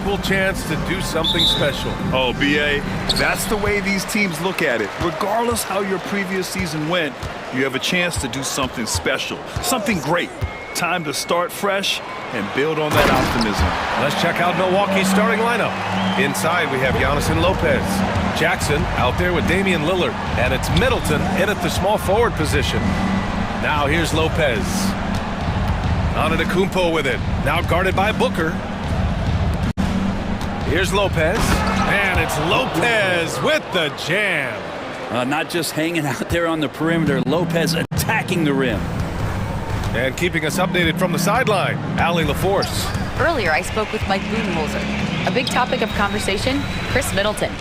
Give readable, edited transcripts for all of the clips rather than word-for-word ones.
equal chance to do something special. Oh, BA, that's the way these teams look at it. Regardless how your previous season went, you have a chance to do something special, something great. Time to start fresh and build on that optimism. Let's check out Milwaukee's starting lineup. Inside, we have Giannis and Lopez. Jackson out there with Damian Lillard. And it's Middleton in at the small forward position. Now here's Lopez. Antetokounmpo with it. Now guarded by Booker. Here's Lopez. And it's Lopez with the jam. Not just hanging out there on the perimeter. Lopez attacking the rim. And keeping us updated from the sideline, Allie LaForce. Earlier, I spoke with Mike Budenholzer. A big topic of conversation, Chris Middleton.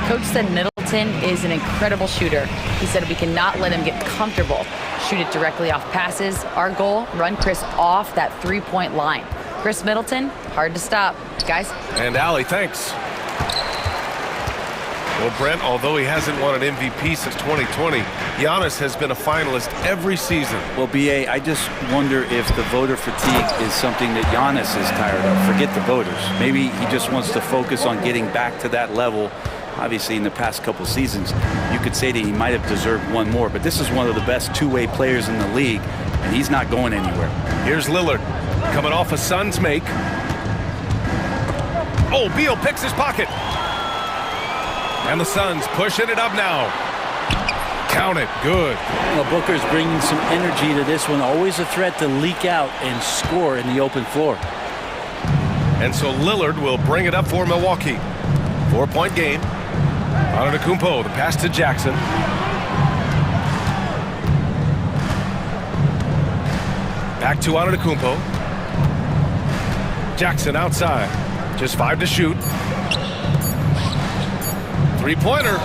Coach said Middleton is an incredible shooter. He said we cannot let him get comfortable. Shoot it directly off passes. Our goal, run Chris off that three-point line. Chris Middleton, hard to stop. Guys. And Allie, thanks. Well, Brent, although he hasn't won an MVP since 2020, Giannis has been a finalist every season. Well, BA, I just wonder if the voter fatigue is something that Giannis is tired of. Forget the voters. Maybe he just wants to focus on getting back to that level. Obviously, in the past couple seasons, you could say that he might have deserved one more, but this is one of the best two-way players in the league, and he's not going anywhere. Here's Lillard, coming off a Suns make. Oh, Beal picks his pocket. And the Suns pushing it up now. Count it. Good. Well, Booker's bringing some energy to this one. Always a threat to leak out and score in the open floor. And so Lillard will bring it up for Milwaukee. 4-point game. Antetokounmpo, the pass to Jackson. Back to Antetokounmpo. Jackson outside. Just 5 to shoot. Three-pointer.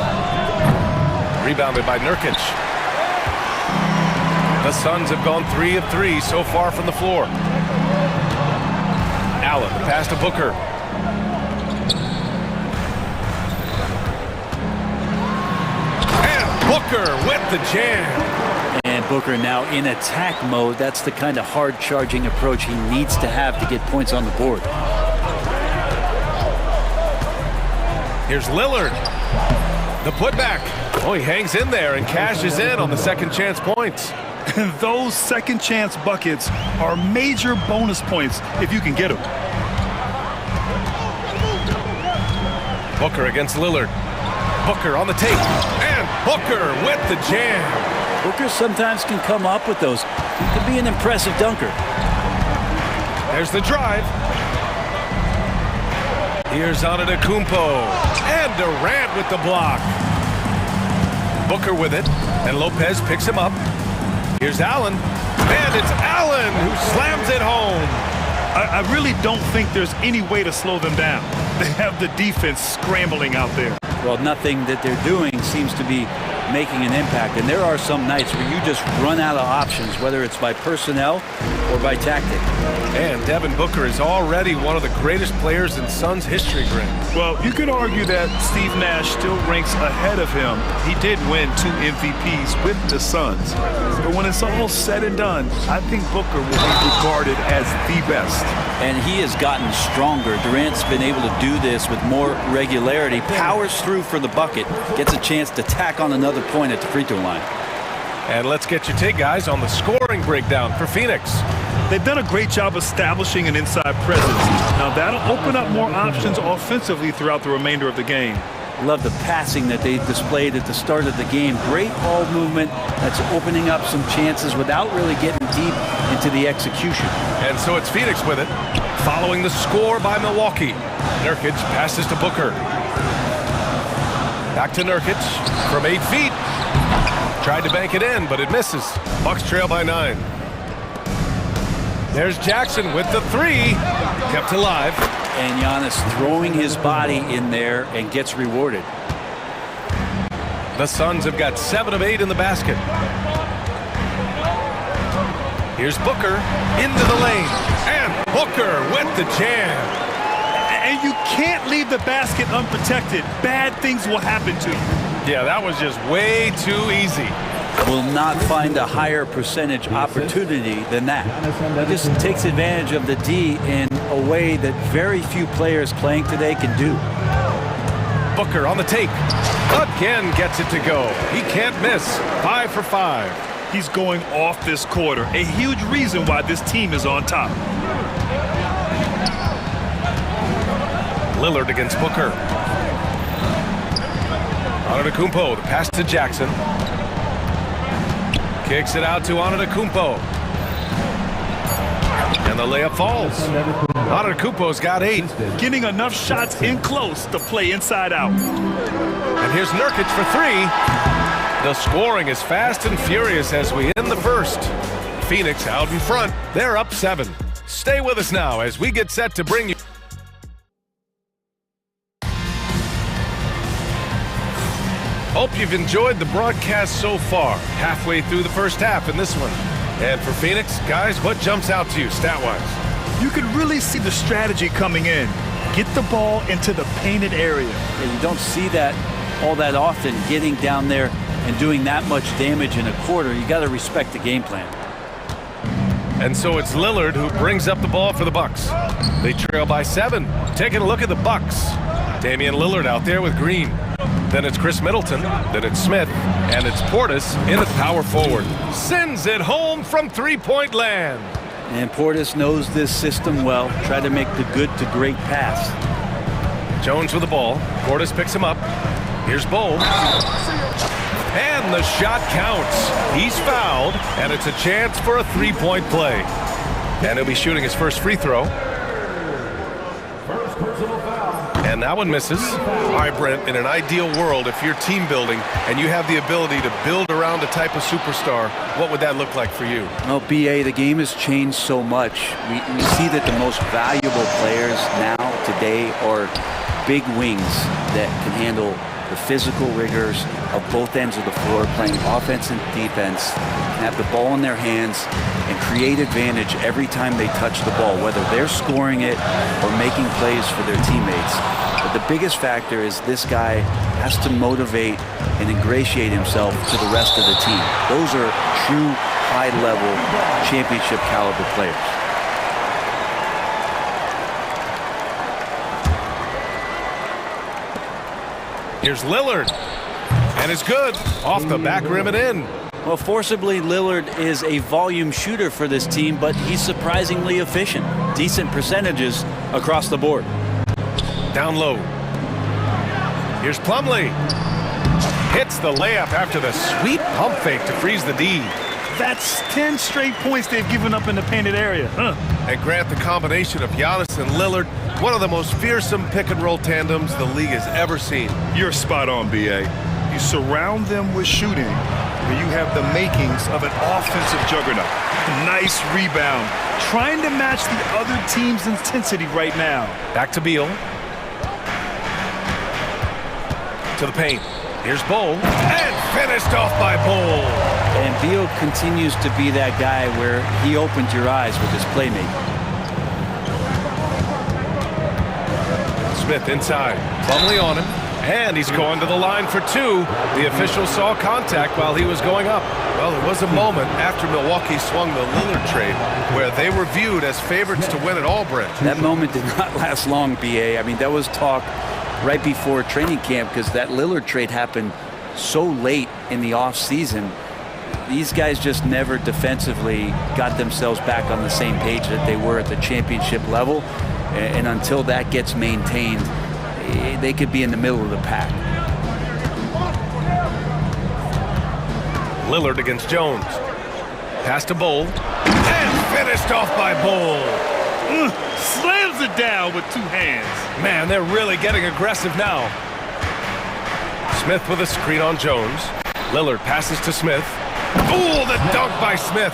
Rebounded by Nurkic. The Suns have gone 3 of 3 so far from the floor. Allen, pass to Booker. And Booker with the jam. And Booker now in attack mode. That's the kind of hard-charging approach he needs to have to get points on the board. Here's Lillard. The putback. Oh, he hangs in there and cashes in on the second chance points. And those second chance buckets are major bonus points if you can get them. Booker against Lillard. Booker on the tape. And Booker with the jam. Booker sometimes can come up with those. He can be an impressive dunker. There's the drive. Here's Antetokounmpo. And Durant with the block. Booker with it. And Lopez picks him up. Here's Allen. And it's Allen who slams it home. I really don't think there's any way to slow them down. They have the defense scrambling out there. Well, nothing that they're doing seems to be making an impact. And there are some nights where you just run out of options, whether it's by personnel or by tactic. And Devin Booker is already one of the greatest players in Suns history, Grant. Well, you could argue that Steve Nash still ranks ahead of him. He did win 2 MVPs with the Suns. But when it's all said and done, I think Booker will be regarded as the best. And he has gotten stronger. Durant's been able to do this with more regularity. Powers through for the bucket. Gets a chance to tack on another point at the free throw line. And let's get your take, guys, on the scoring breakdown for Phoenix. They've done a great job establishing an inside presence. Now that'll open up more options offensively throughout the remainder of the game. Love the passing that they displayed at the start of the game. Great ball movement that's opening up some chances without really getting deep into the execution. And so it's Phoenix with it, following the score by Milwaukee. Nurkic passes to Booker. Back to Nurkic from 8 feet. Tried to bank it in, but it misses. Bucks trail by 9. There's Jackson with the 3. Kept alive. And Giannis throwing his body in there and gets rewarded. The Suns have got 7 of 8 in the basket. Here's Booker into the lane. And Booker with the jam. And you can't leave the basket unprotected. Bad things will happen to you. Yeah, that was just way too easy. will not find a higher percentage opportunity than that. He just takes advantage of the D in a way that very few players playing today can do. Booker on the take. Again gets it to go. He can't miss. 5 for 5. He's going off this quarter. A huge reason why this team is on top. Lillard against Booker. Antetokounmpo, the pass to Jackson. Kicks it out to Antetokounmpo. And the layup falls. Antetokounmpo's got 8. Getting enough shots in close to play inside out. And here's Nurkic for 3. The scoring is fast and furious as we end the first. Phoenix out in front. They're up 7. Stay with us now as we get set to bring you. Hope you've enjoyed the broadcast so far. Halfway through the first half in this one. And for Phoenix, guys, what jumps out to you stat-wise? You could really see the strategy coming in. Get the ball into the painted area. And you don't see that all that often, getting down there and doing that much damage in a quarter. You got to respect the game plan. And so it's Lillard who brings up the ball for the Bucks. They trail by 7. Taking a look at the Bucks. Damian Lillard out there with Green. Then it's Chris Middleton, then it's Smith, and it's Portis in at power forward. Sends it home from three-point land. And Portis knows this system well. Try to make the good to great pass. Jones with the ball. Portis picks him up. Here's Bowl. And the shot counts. He's fouled, and it's a chance for a three-point play. And he'll be shooting his first free throw. And that one misses. All right, Brent, in an ideal world, if you're team building and you have the ability to build around a type of superstar, what would that look like for you? Well, BA, the game has changed so much. We see that the most valuable players now, today, are big wings that can handle the physical rigors of both ends of the floor, playing offense and defense, and have the ball in their hands and create advantage every time they touch the ball, whether they're scoring it or making plays for their teammates. But the biggest factor is this guy has to motivate and ingratiate himself to the rest of the team. Those are true high-level championship caliber players. Here's Lillard, and it's good. Off the back rim and in. Well, forcibly, Lillard is a volume shooter for this team, but he's surprisingly efficient. Decent percentages across the board. Down low. Here's Plumlee. Hits the layup after the sweet pump fake to freeze the D. That's 10 straight points they've given up in the painted area. And Grant, the combination of Giannis and Lillard, one of the most fearsome pick-and-roll tandems the league has ever seen. You're spot on, B.A. You surround them with shooting, and you have the makings of an offensive juggernaut. Nice rebound. Trying to match the other team's intensity right now. Back to Beal. To the paint. Here's Bowl. And finished off by Bowl. And Beal continues to be that guy where he opens your eyes with his playmaking. Smith inside. Plumlee on him. And he's going to the line for 2. The official saw contact while he was going up. Well, there was a moment after Milwaukee swung the Lillard trade where they were viewed as favorites to win it all, Brent. That moment did not last long, BA. I mean, that was talk right before training camp because that Lillard trade happened so late in the offseason. These guys just never defensively got themselves back on the same page that they were at the championship level. And until that gets maintained, they could be in the middle of the pack. Lillard against Jones. Pass to Bowl. And finished off by Bowl. Slams it down with 2 hands. Man, they're really getting aggressive now. Smith with a screen on Jones. Lillard passes to Smith. Ooh, the dunk by Smith.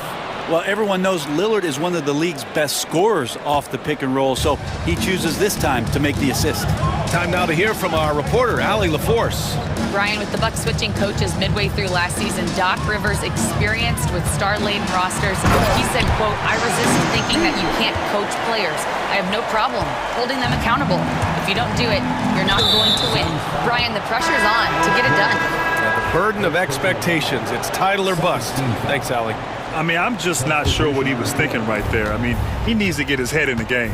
Well, everyone knows Lillard is one of the league's best scorers off the pick and roll, so he chooses this time to make the assist. Time now to hear from our reporter, Allie LaForce. Brian, with the Bucks switching coaches midway through last season, Doc Rivers experienced with star-laden rosters. He said, quote, "I resist thinking that you can't coach players. I have no problem holding them accountable. If you don't do it, you're not going to win." Brian, the pressure's on to get it done. Yeah, the burden of expectations. It's title or bust. Thanks, Allie. I mean, I'm just not sure what he was thinking right there. I mean, he needs to get his head in the game.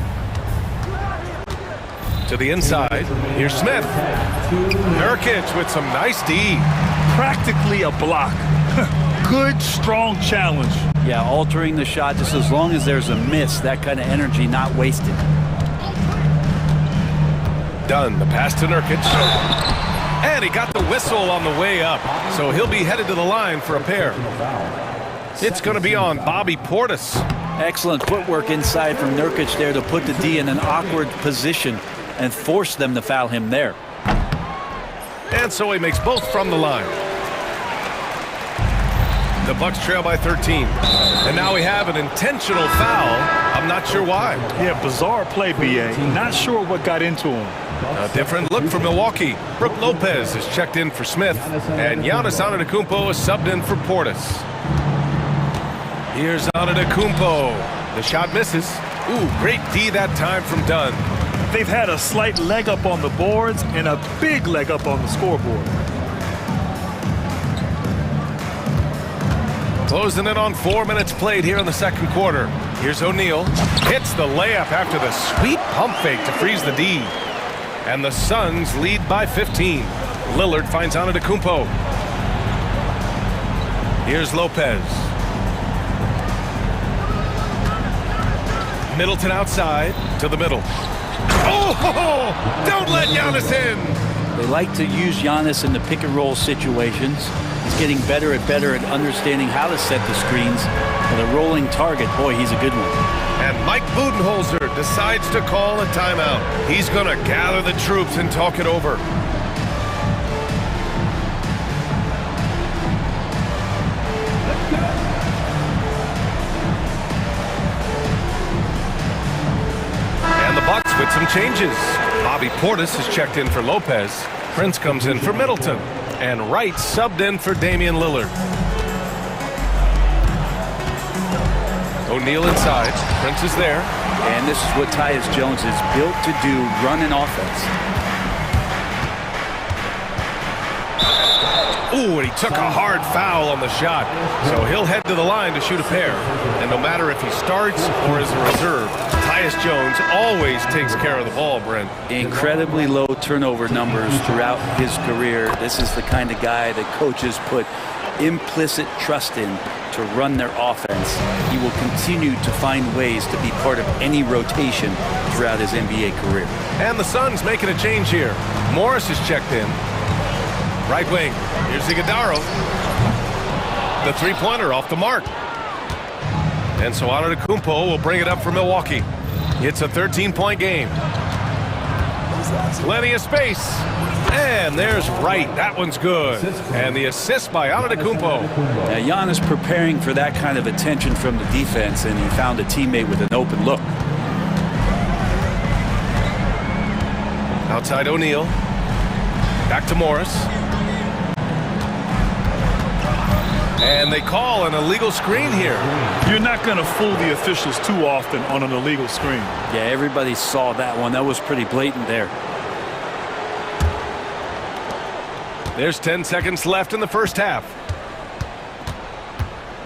To the inside, here's Smith. Nurkic with some nice D. Practically a block. Good, strong challenge. Yeah, altering the shot just as long as there's a miss, that kind of energy not wasted. Done. The pass to Nurkic. And he got the whistle on the way up. So he'll be headed to the line for a pair. It's going to be on Bobby Portis. Excellent footwork inside from Nurkic there to put the D in an awkward position and force them to foul him there. And so he makes both from the line. The Bucks trail by 13. And now we have an intentional foul. I'm not sure why. Yeah, bizarre play, B.A. Not sure what got into him. A different look for Milwaukee. Brook Lopez is checked in for Smith. And Giannis Antetokounmpo is subbed in for Portis. Here's Antetokounmpo. The shot misses. Ooh, great D that time from Dunn. They've had a slight leg up on the boards and a big leg up on the scoreboard. Closing in on 4 minutes played here in the second quarter. Here's O'Neal. Hits the layup after the sweet pump fake to freeze the D. And the Suns lead by 15. Lillard finds Antetokounmpo. Here's Lopez. Middleton outside to the middle. Oh, don't let Giannis in. They like to use Giannis in the pick and roll situations. He's getting better at understanding how to set the screens. And a rolling target, boy, he's a good one. And Mike Budenholzer decides to call a timeout. He's going to gather the troops and talk it over. And the Bucks with some changes. Bobby Portis is checked in for Lopez. Prince comes in for Middleton. And Wright subbed in for Damian Lillard. O'Neal inside. Prince is there. And this is what Tyus Jones is built to do, run an offense. Ooh, and he took a hard foul on the shot. So he'll head to the line to shoot a pair. And no matter if he starts or is a reserve, Tyus Jones always takes care of the ball, Brent. Incredibly low turnover numbers throughout his career. This is the kind of guy that coaches put implicit trust in to run their offense. He will continue to find ways to be part of any rotation throughout his NBA career. And the Suns making a change here. Morris is checked in. Right wing. Here's Iguodala. The three-pointer off the mark. And so Antetokounmpo will bring it up for Milwaukee. It's a 13-point game. Plenty of space. And there's Wright. That one's good. And the assist by Antetokounmpo. Now Giannis preparing for that kind of attention from the defense, and he found a teammate with an open look. Outside O'Neal. Back to Morris. And they call an illegal screen here. You're not going to fool the officials too often on an illegal screen. Yeah, everybody saw that one. That was pretty blatant there. There's 10 seconds left in the first half.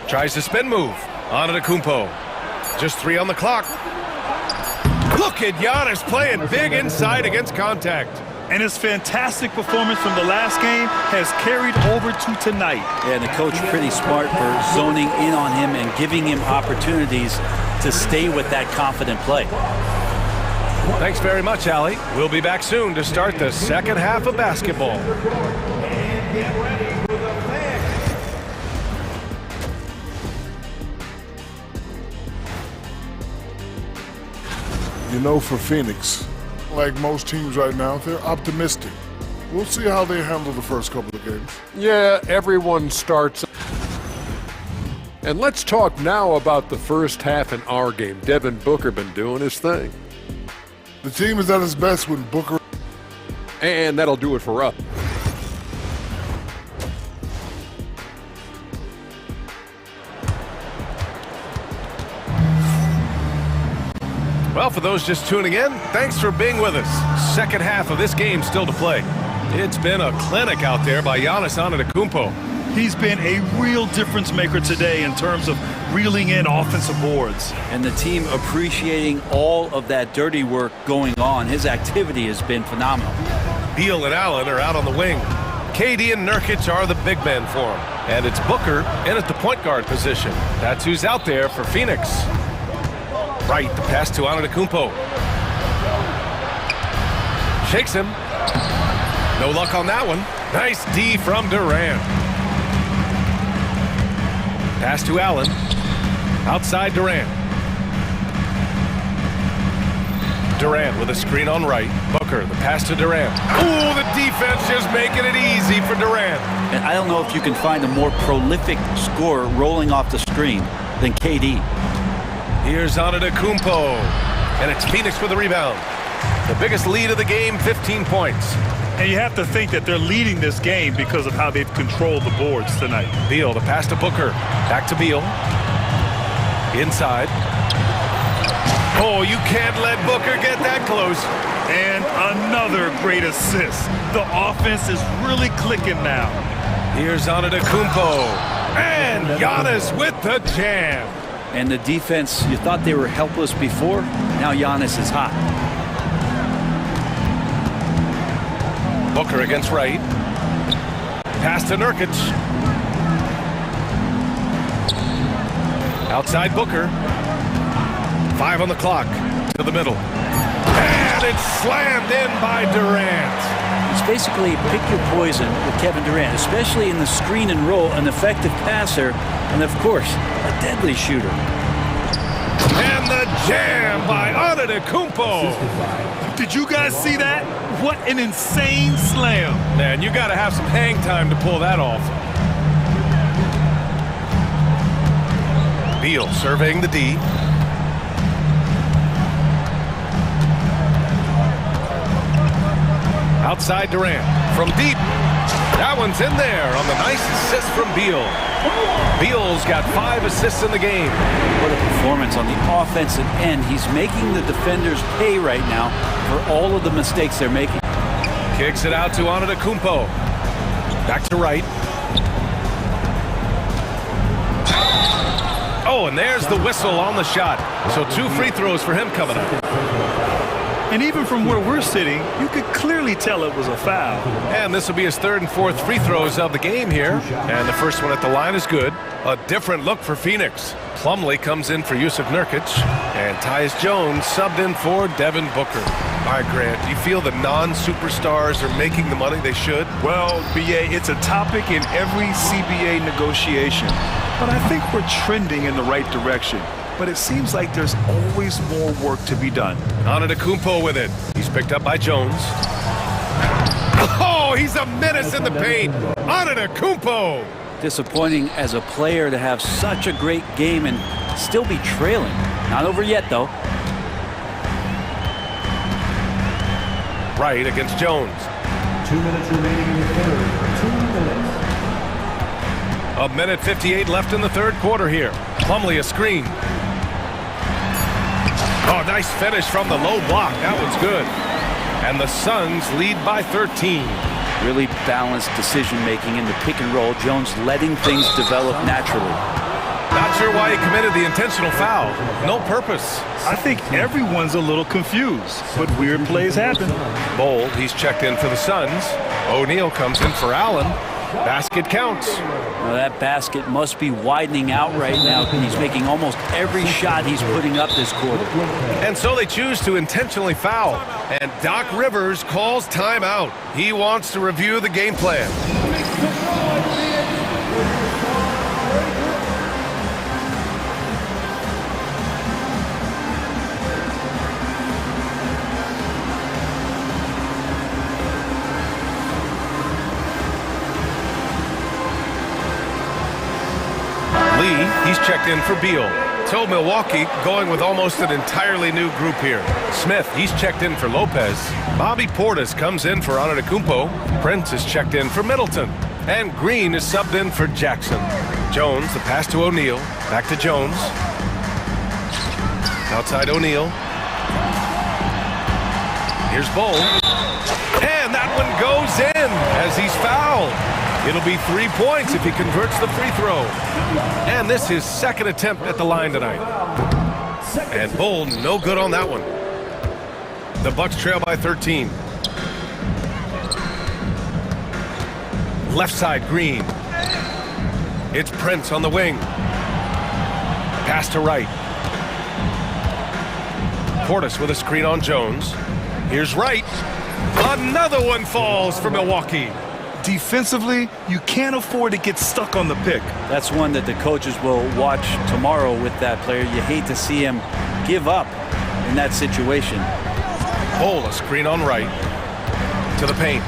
Tries to spin move. Antetokounmpo. Just 3 on the clock. Look at Giannis playing big inside against contact. And his fantastic performance from the last game has carried over to tonight. Yeah, and the coach pretty smart for zoning in on him and giving him opportunities to stay with that confident play. Thanks very much, Allie. We'll be back soon to start the second half of basketball. You know, for Phoenix, like most teams right now, they're optimistic. We'll see how they handle the first couple of games. Yeah, everyone starts. And let's talk now about the first half in our game. Devin Booker been doing his thing. The team is at its best when Booker... And that'll do it for us. Well, for those just tuning in, thanks for being with us. Second half of this game still to play. It's been a clinic out there by Giannis Antetokounmpo. He's been a real difference maker today in terms of reeling in offensive boards. And the team appreciating all of that dirty work going on. His activity has been phenomenal. Beal and Allen are out on the wing. KD and Nurkic are the big men for him. And it's Booker in at the point guard position. That's who's out there for Phoenix. Right, the pass to Antetokounmpo. Shakes him. No luck on that one. Nice D from Durant. Pass to Allen. Outside Durant. Durant with a screen on right. Booker, the pass to Durant. Ooh, the defense just making it easy for Durant. And I don't know if you can find a more prolific scorer rolling off the screen than KD. Here's Antetokounmpo. And it's Phoenix with the rebound. The biggest lead of the game, 15 points. And you have to think that they're leading this game because of how they've controlled the boards tonight. Beal, the pass to Booker. Back to Beal. Inside. Oh, you can't let Booker get that close. And another great assist. The offense is really clicking now. Here's Antetokounmpo. And Giannis with the jam. And the defense, you thought they were helpless before. Now Giannis is hot. Booker against Wright. Pass to Nurkic. Outside Booker. 5 on the clock. To the middle. And it's slammed in by Durant. It's basically pick your poison with Kevin Durant, especially in the screen and roll, an effective passer, and of course, a deadly shooter. And the jam by Antetokounmpo. Did you guys see that? What an insane slam. Man, you got to have some hang time to pull that off. Beal surveying the D. Outside Durant. From deep. That one's in there on the nice assist from Beal. Beal's got 5 assists in the game. What a performance on the offensive end. He's making the defenders pay right now for all of the mistakes they're making. Kicks it out to Antetokounmpo. Back to Wright. Oh, and there's the whistle on the shot. So 2 free throws for him coming up. And even from where we're sitting, you could clearly tell it was a foul. And this will be his 3rd and 4th free throws of the game here. And the first one at the line is good. A different look for Phoenix. Plumlee comes in for Yusuf Nurkic. And Tyus Jones subbed in for Devin Booker. All right, Grant, do you feel the non-superstars are making the money they should? Well, BA, it's a topic in every CBA negotiation. But I think we're trending in the right direction. But it seems like there's always more work to be done. Antetokounmpo with it. He's picked up by Jones. Oh, he's a menace in the paint. Antetokounmpo. Disappointing as a player to have such a great game and still be trailing. Not over yet, though. Right against Jones. 2 minutes remaining in the third. 2 minutes. A minute 58 left in the 3rd quarter here. Plumlee a screen. Oh, nice finish from the low block. That one's good. And the Suns lead by 13. Really balanced decision-making in the pick and roll. Jones letting things develop naturally. Not sure why he committed the intentional foul. No purpose. I think everyone's a little confused, but weird plays happen. Bold, he's checked in for the Suns. O'Neal comes in for Allen. Basket counts. Well, that basket must be widening out right now. He's making almost every shot he's putting up this quarter. And so they choose to intentionally foul. And Doc Rivers calls timeout. He wants to review the game plan. Lee, he's checked in for Beal. So Milwaukee going with almost an entirely new group here. Smith, he's checked in for Lopez. Bobby Portis comes in for Antetokounmpo. Prince is checked in for Middleton. And Green is subbed in for Jackson. Jones, the pass to O'Neal. Back to Jones. Outside O'Neal. Here's Bowl. And that one goes in as he's fouled. It'll be 3 points if he converts the free throw. And this is second attempt at the line tonight. And Bull, no good on that one. The Bucks trail by 13. Left side, Green. It's Prince on the wing. Pass to right. Portis with a screen on Jones. Here's Wright. Another one falls for Milwaukee. Defensively, you can't afford to get stuck on the pick. That's one that the coaches will watch tomorrow with that player. You hate to see him give up in that situation. Bull, a screen on right. To the paint.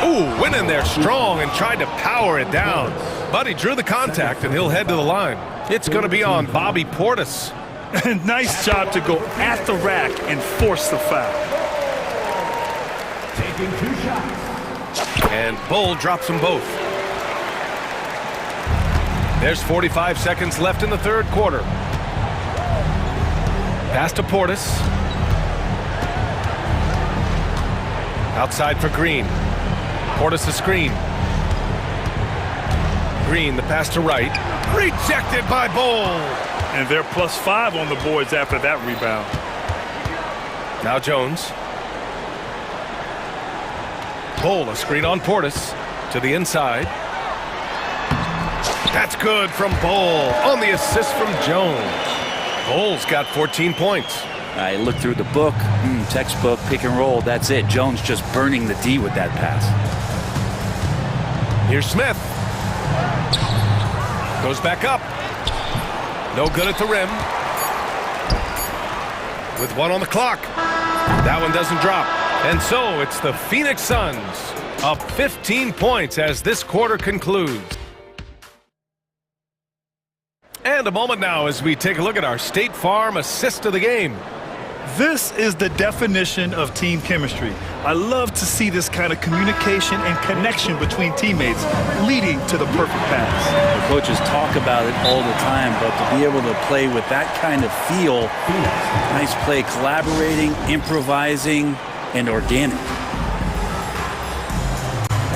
Ooh, went in there strong and tried to power it down. But he drew the contact and he'll head to the line. It's going to be on Bobby Portis. Nice job to go at the rack and force the foul. Taking 2 shots. And Bull drops them both. There's 45 seconds left in the third quarter. Pass to Portis. Outside for Green. Portis the screen. Green, the pass to right. Rejected by Bull. And they're +5 on the boards after that rebound. Now Jones. Bull, a screen on Portis. To the inside. That's good from Bull on the assist from Jones. Bull's got 14 points. I looked through the book, textbook, pick and roll, that's it. Jones just burning the D with that pass. Here's Smith. Goes back up. No good at the rim. With 1 on the clock. That one doesn't drop. And so it's the Phoenix Suns up 15 points as this quarter concludes. And a moment now as we take a look at our State Farm assist of the game. This is the definition of team chemistry. I love to see this kind of communication and connection between teammates leading to the perfect pass. The coaches talk about it all the time, but to be able to play with that kind of feel, nice play, collaborating, improvising, and organic.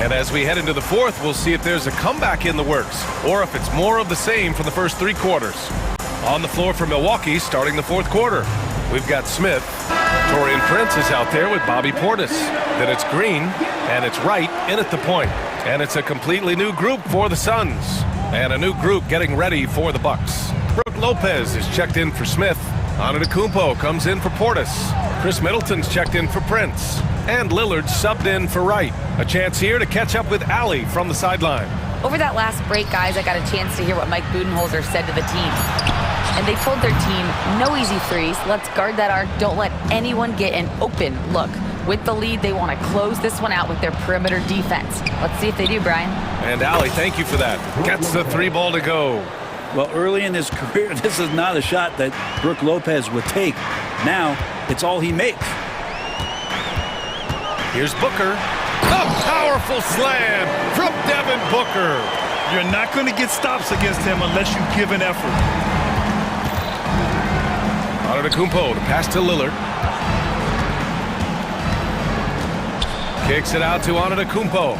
And as we head into the fourth, we'll see if there's a comeback in the works or if it's more of the same for the first 3 quarters. On the floor for Milwaukee starting the fourth quarter. We've got Smith. Torian Prince is out there with Bobby Portis. Then it's Green, and it's Wright in at the point. And it's a completely new group for the Suns. And a new group getting ready for the Bucks. Brooke Lopez is checked in for Smith. Antetokounmpo comes in for Portis. Chris Middleton's checked in for Prince. And Lillard subbed in for Wright. A chance here to catch up with Allie from the sideline. Over that last break, guys, I got a chance to hear what Mike Budenholzer said to the team. And they told their team, no easy threes. Let's guard that arc. Don't let anyone get an open look. With the lead, they want to close this one out with their perimeter defense. Let's see if they do, Brian. And Allie, thank you for that. Gets the 3 ball to go. Well, early in his career, this is not a shot that Brooke Lopez would take. Now, it's all he makes. Here's Booker. A powerful slam from Devin Booker. You're not going to get stops against him unless you give an effort. Antetokounmpo to pass to Lillard. Kicks it out to Antetokounmpo.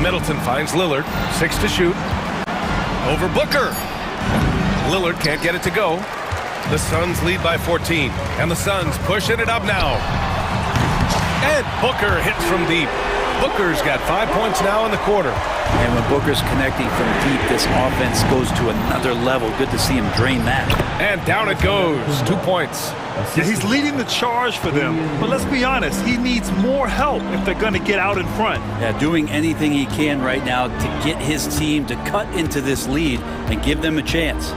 Middleton finds Lillard. 6 to shoot. Over Booker. Lillard can't get it to go. The Suns lead by 14. And the Suns pushing it up now. And Booker hits from deep. Booker's got 5 points now in the quarter. And when Booker's connecting from deep, this offense goes to another level. Good to see him drain that. And down it goes. 2 points. Yeah, he's leading the charge for them. But let's be honest, he needs more help if they're going to get out in front. Yeah, doing anything he can right now to get his team to cut into this lead and give them a chance.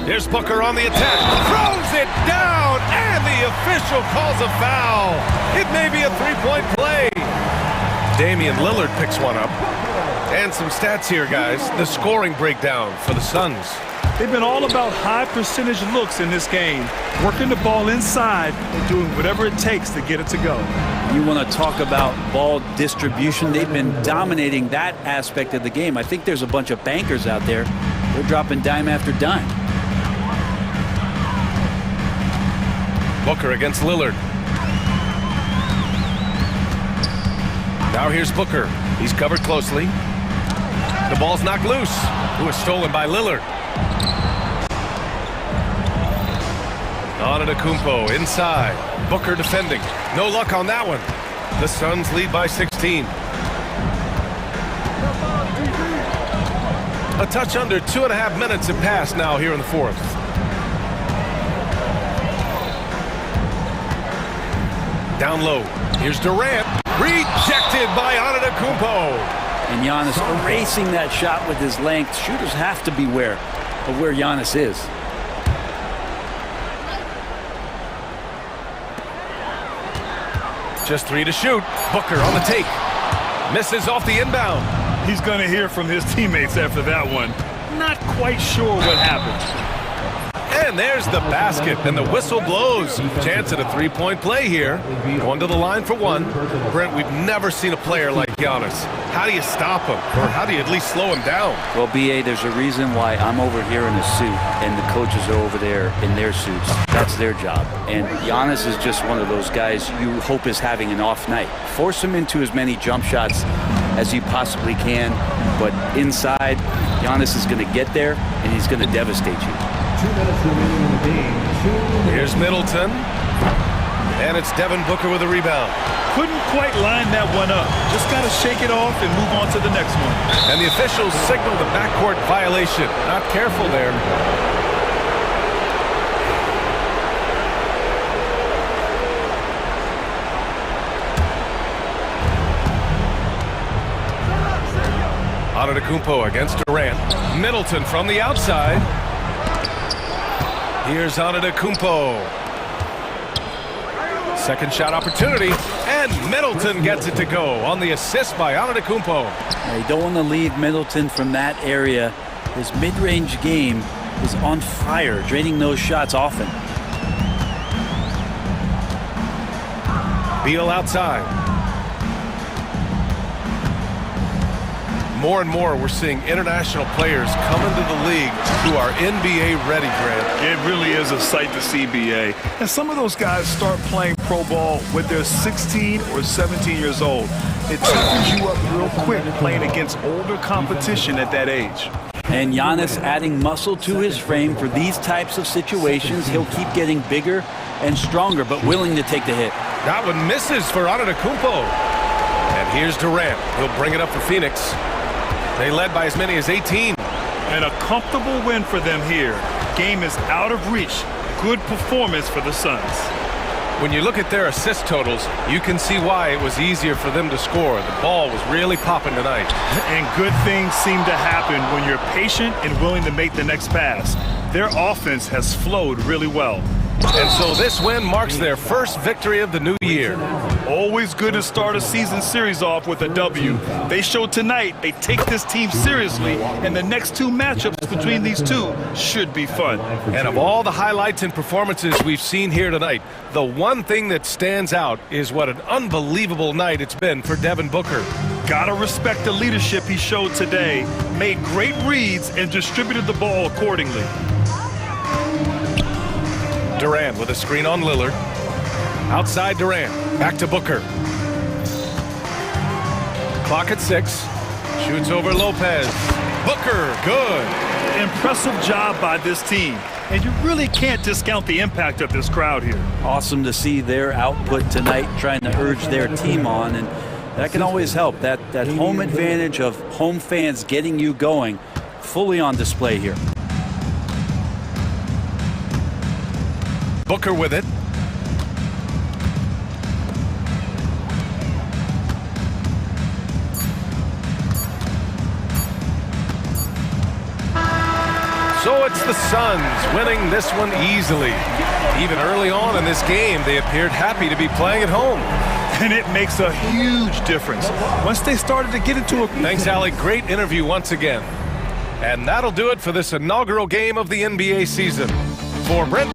Here's Booker on the attack. Throws it down, and the official calls a foul. It may be a 3-point play. Damian Lillard picks one up. And some stats here, guys. The scoring breakdown for the Suns. They've been all about high percentage looks in this game, working the ball inside and doing whatever it takes to get it to go. You want to talk about ball distribution. They've been dominating that aspect of the game. I think there's a bunch of bankers out there. They're dropping dime after dime. Booker against Lillard. Now here's Booker. He's covered closely. The ball's knocked loose. It was stolen by Lillard. Antetokounmpo inside. Booker defending. No luck on that one. The Suns lead by 16. A touch under 2.5 minutes have passed now here in the fourth. Down low. Here's Durant. Rejected by Antetokounmpo. And Giannis erasing that shot with his length. Shooters have to beware of where Giannis is. Just 3 to shoot. Booker on the take. Misses off the inbound. He's going to hear from his teammates after that one. Not quite sure what happened. And there's the basket, and the whistle blows. Chance at a three-point play here. Going to the line for one. Brent, we've never seen a player like Giannis. How do you stop him? Or how do you at least slow him down? Well, B.A., there's a reason why I'm over here in a suit and the coaches are over there in their suits. That's their job. And Giannis is just one of those guys you hope is having an off night. Force him into as many jump shots as you possibly can. But inside, Giannis is going to get there, and he's going to devastate you. 2 minutes remaining in the game. Here's Middleton. And it's Devin Booker with a rebound. Couldn't quite line that one up. Just got to shake it off and move on to the next one. And the officials signal the backcourt violation. Not careful there. Antetokounmpo against Durant. Middleton from the outside. Here's Antetokounmpo. Second shot opportunity, and Middleton gets it to go on the assist by Antetokounmpo. Now, you don't want to leave Middleton from that area. His mid-range game is on fire, draining those shots often. Beal outside. More and more, we're seeing international players come into the league who are NBA ready, Grant. It really is a sight to see, BA. And some of those guys start playing pro ball when they're 16 or 17 years old. It toughens you up real quick playing against older competition at that age. And Giannis adding muscle to his frame for these types of situations. He'll keep getting bigger and stronger, but willing to take the hit. That one misses for Antetokounmpo. And here's Durant. He'll bring it up for Phoenix. They led by as many as 18. And a comfortable win for them here. Game is out of reach. Good performance for the Suns. When you look at their assist totals, you can see why it was easier for them to score. The ball was really popping tonight. And good things seem to happen when you're patient and willing to make the next pass. Their offense has flowed really well. And so this win marks their first victory of the new year. Always good to start a season series off with a W. They showed tonight they take this team seriously, and the next two matchups between these two should be fun. And of all the highlights and performances we've seen here tonight, the one thing that stands out is what an unbelievable night it's been for Devin Booker. Gotta respect the leadership he showed today. Made great reads and distributed the ball accordingly. Durant with a screen on Lillard. Outside Durant. Back to Booker. Clock at 6. Shoots over Lopez. Booker, good. Impressive job by this team. And you really can't discount the impact of this crowd here. Awesome to see their output tonight, trying to urge their team on, and that can always help. That home advantage of home fans getting you going, fully on display here. Booker with it. So it's the Suns winning this one easily. Even early on in this game, they appeared happy to be playing at home. And it makes a huge difference once they started to get into a... Thanks, Alec. Great interview once again. And that'll do it for this inaugural game of the NBA season. For Brent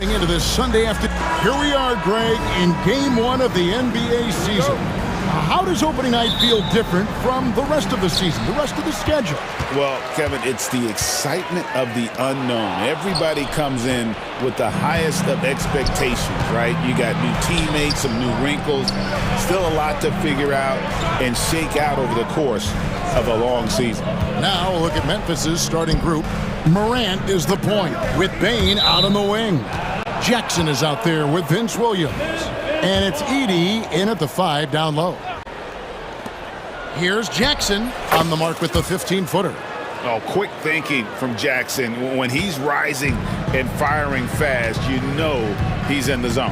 Into this Sunday afternoon. Here we are, Greg, in game one of the NBA season. How does opening night feel different from the rest of the season, the rest of the schedule? Well, Kevin, it's the excitement of the unknown. Everybody comes in with the highest of expectations, right? You got new teammates, some new wrinkles, still a lot to figure out and shake out over the course of a long season. Now, look at Memphis's starting group. Morant is the point, with Bane out on the wing. Jackson is out there with Vince Williams. And it's Edey in at the 5 down low. Here's Jackson on the mark with the 15-footer. Oh, quick thinking from Jackson. When he's rising and firing fast, you know he's in the zone.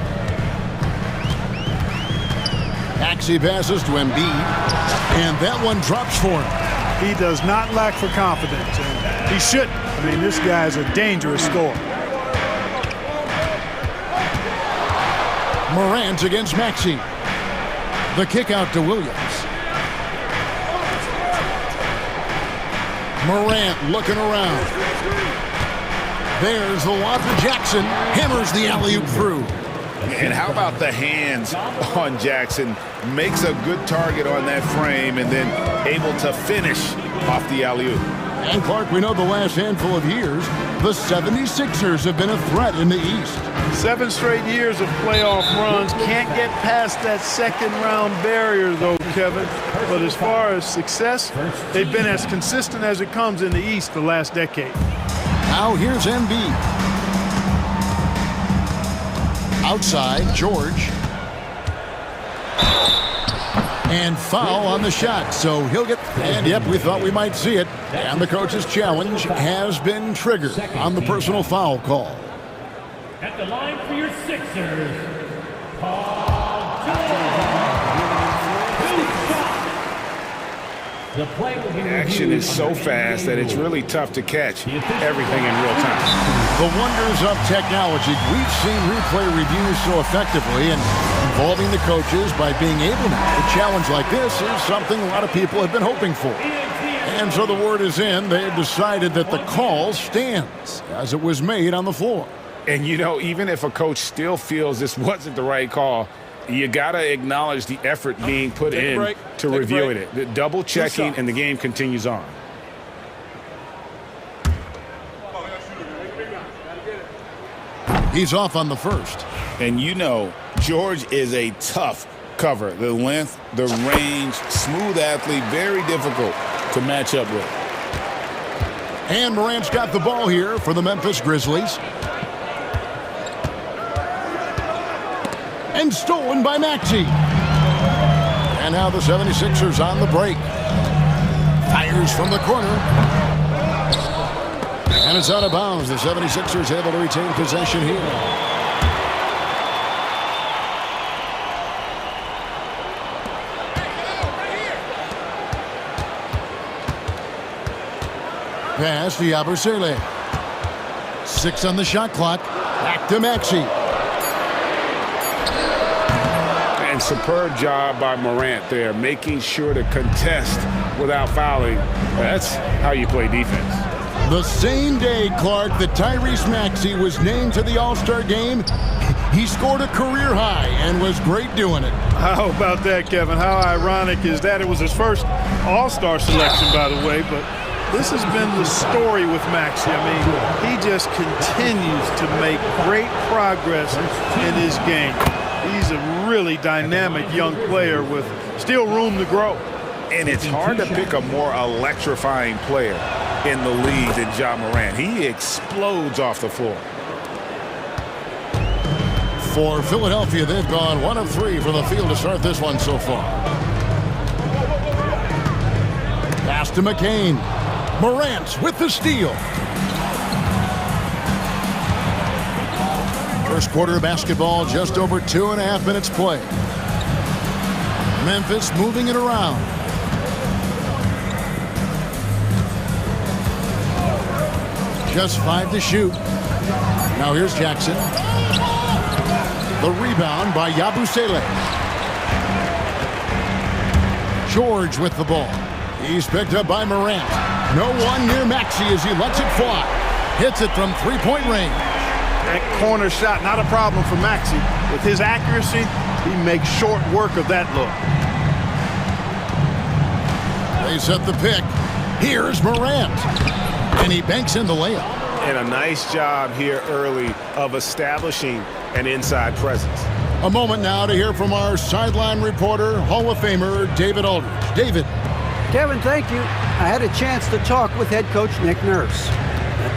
Maxey passes to Embiid, and that one drops for him. He does not lack for confidence, and he shouldn't. I mean, this guy's a dangerous scorer. Morant against Maxey. The kick out to Williams. Morant looking around. There's the lob for Jackson. Hammers the alley-oop through. And how about the hands on Jackson? Makes a good target on that frame and then able to finish off the alley-oop. And Clark, we know the last handful of years, the 76ers have been a threat in the East. 7 straight years of playoff runs. Can't get past that second-round barrier, though, Kevin. But as far as success, they've been as consistent as it comes in the East the last decade. Now here's Embiid. Outside, George. And foul on the shot, so he'll get... And yep, we thought we might see it. And the coach's challenge has been triggered on the personal foul call. At the line for your Sixers, Paul George. The play will be Action is so fast that it's really tough to catch everything in real time. The wonders of technology. We've seen replay reviews so effectively, and involving the coaches by being able to a challenge like this is something a lot of people have been hoping for. And so the word is in. They have decided that the call stands as it was made on the floor. And, you know, even if a coach still feels this wasn't the right call, you got to acknowledge the effort being put in to reviewing it. The double checking, and the game continues on. He's off on the first. And you know, George is a tough cover. The length, the range, smooth athlete, very difficult to match up with. And Morant's got the ball here for the Memphis Grizzlies. And stolen by Maxey. And now the 76ers on the break. Fires from the corner. And it's out of bounds. The 76ers able to retain possession here. Pass to Yabusele. 6 on the shot clock. Back to Maxey. And superb job by Morant there, making sure to contest without fouling. That's how you play defense. The same day, Clark, that Tyrese Maxey was named to the All-Star game, he scored a career high and was great doing it. How about that, Kevin? How ironic is that? It was his first All-Star selection, by the way, but this has been the story with Maxey. I mean, he just continues to make great progress in his game. He's a really dynamic young player with still room to grow. And it's hard to pick a more electrifying player in the league than Ja Morant. He explodes off the floor. For Philadelphia, they've gone 1 of 3 from the field to start this one so far. Pass to McCain. Morant with the steal. First quarter of basketball, just over 2.5 minutes play. Memphis moving it around. Just 5 to shoot. Now here's Jackson. The rebound by Yabusele. George with the ball. He's picked up by Morant. No one near Maxey as he lets it fly. Hits it from 3-point range. That corner shot, not a problem for Maxey. With his accuracy, he makes short work of that look. They set the pick. Here's Morant. And he banks in the layup. And a nice job here early of establishing an inside presence. A moment now to hear from our sideline reporter, Hall of Famer David Aldridge. David. Kevin, thank you. I had a chance to talk with head coach Nick Nurse.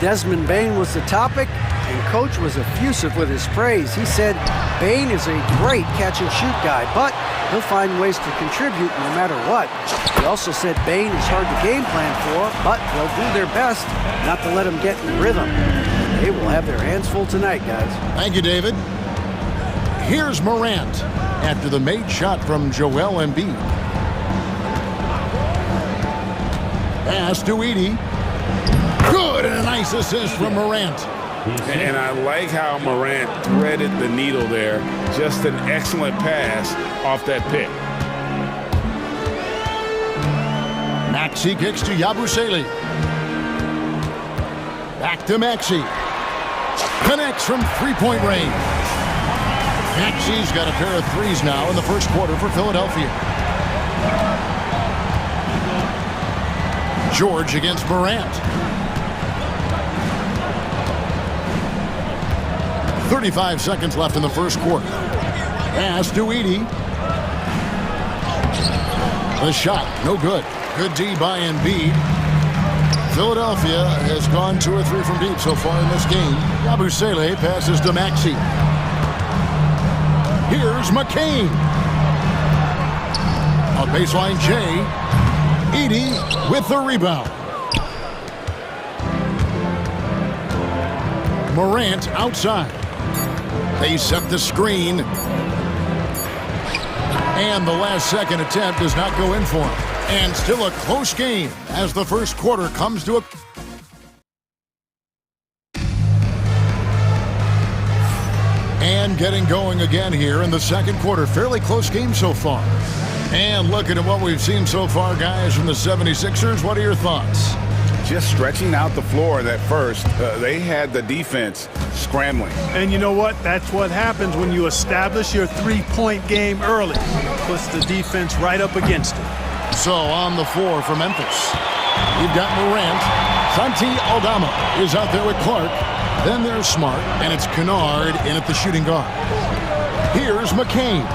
Desmond Bane was the topic, and Coach was effusive with his praise. He said Bane is a great catch-and-shoot guy, but he'll find ways to contribute no matter what. He also said Bane is hard to game plan for, but they'll do their best not to let him get in rhythm. They will have their hands full tonight, guys. Thank you, David. Here's Morant after the made shot from Joel Embiid. Pass to Edey. Good, and a nice assist from Morant. And I like how Morant threaded the needle there. Just an excellent pass off that pick. Maxey kicks to Yabusele. Back to Maxey. Connects from three-point range. Maxey's got a pair of threes now in the first quarter for Philadelphia. George against Morant. 35 seconds left in the first quarter. Pass to Edey. The shot, no good. Good D by Embiid. Philadelphia has gone 2 or 3 from deep so far in this game. Yabusele passes to Maxey. Here's McCain. A baseline J. Edey with the rebound. Morant outside. They set the screen. And the last second attempt does not go in for him. And still a close game as the first quarter comes to a... And getting going again here in the second quarter. Fairly close game so far. And looking at what we've seen so far, guys, from the 76ers, what are your thoughts? Just stretching out the floor that first. They had the defense scrambling. And you know what? That's what happens when you establish your three-point game early. Puts the defense right up against it. So on the floor for Memphis, you've got Morant. Santi Aldama is out there with Clark. Then there's Smart, and it's Kennard in at the shooting guard. Here's McCain.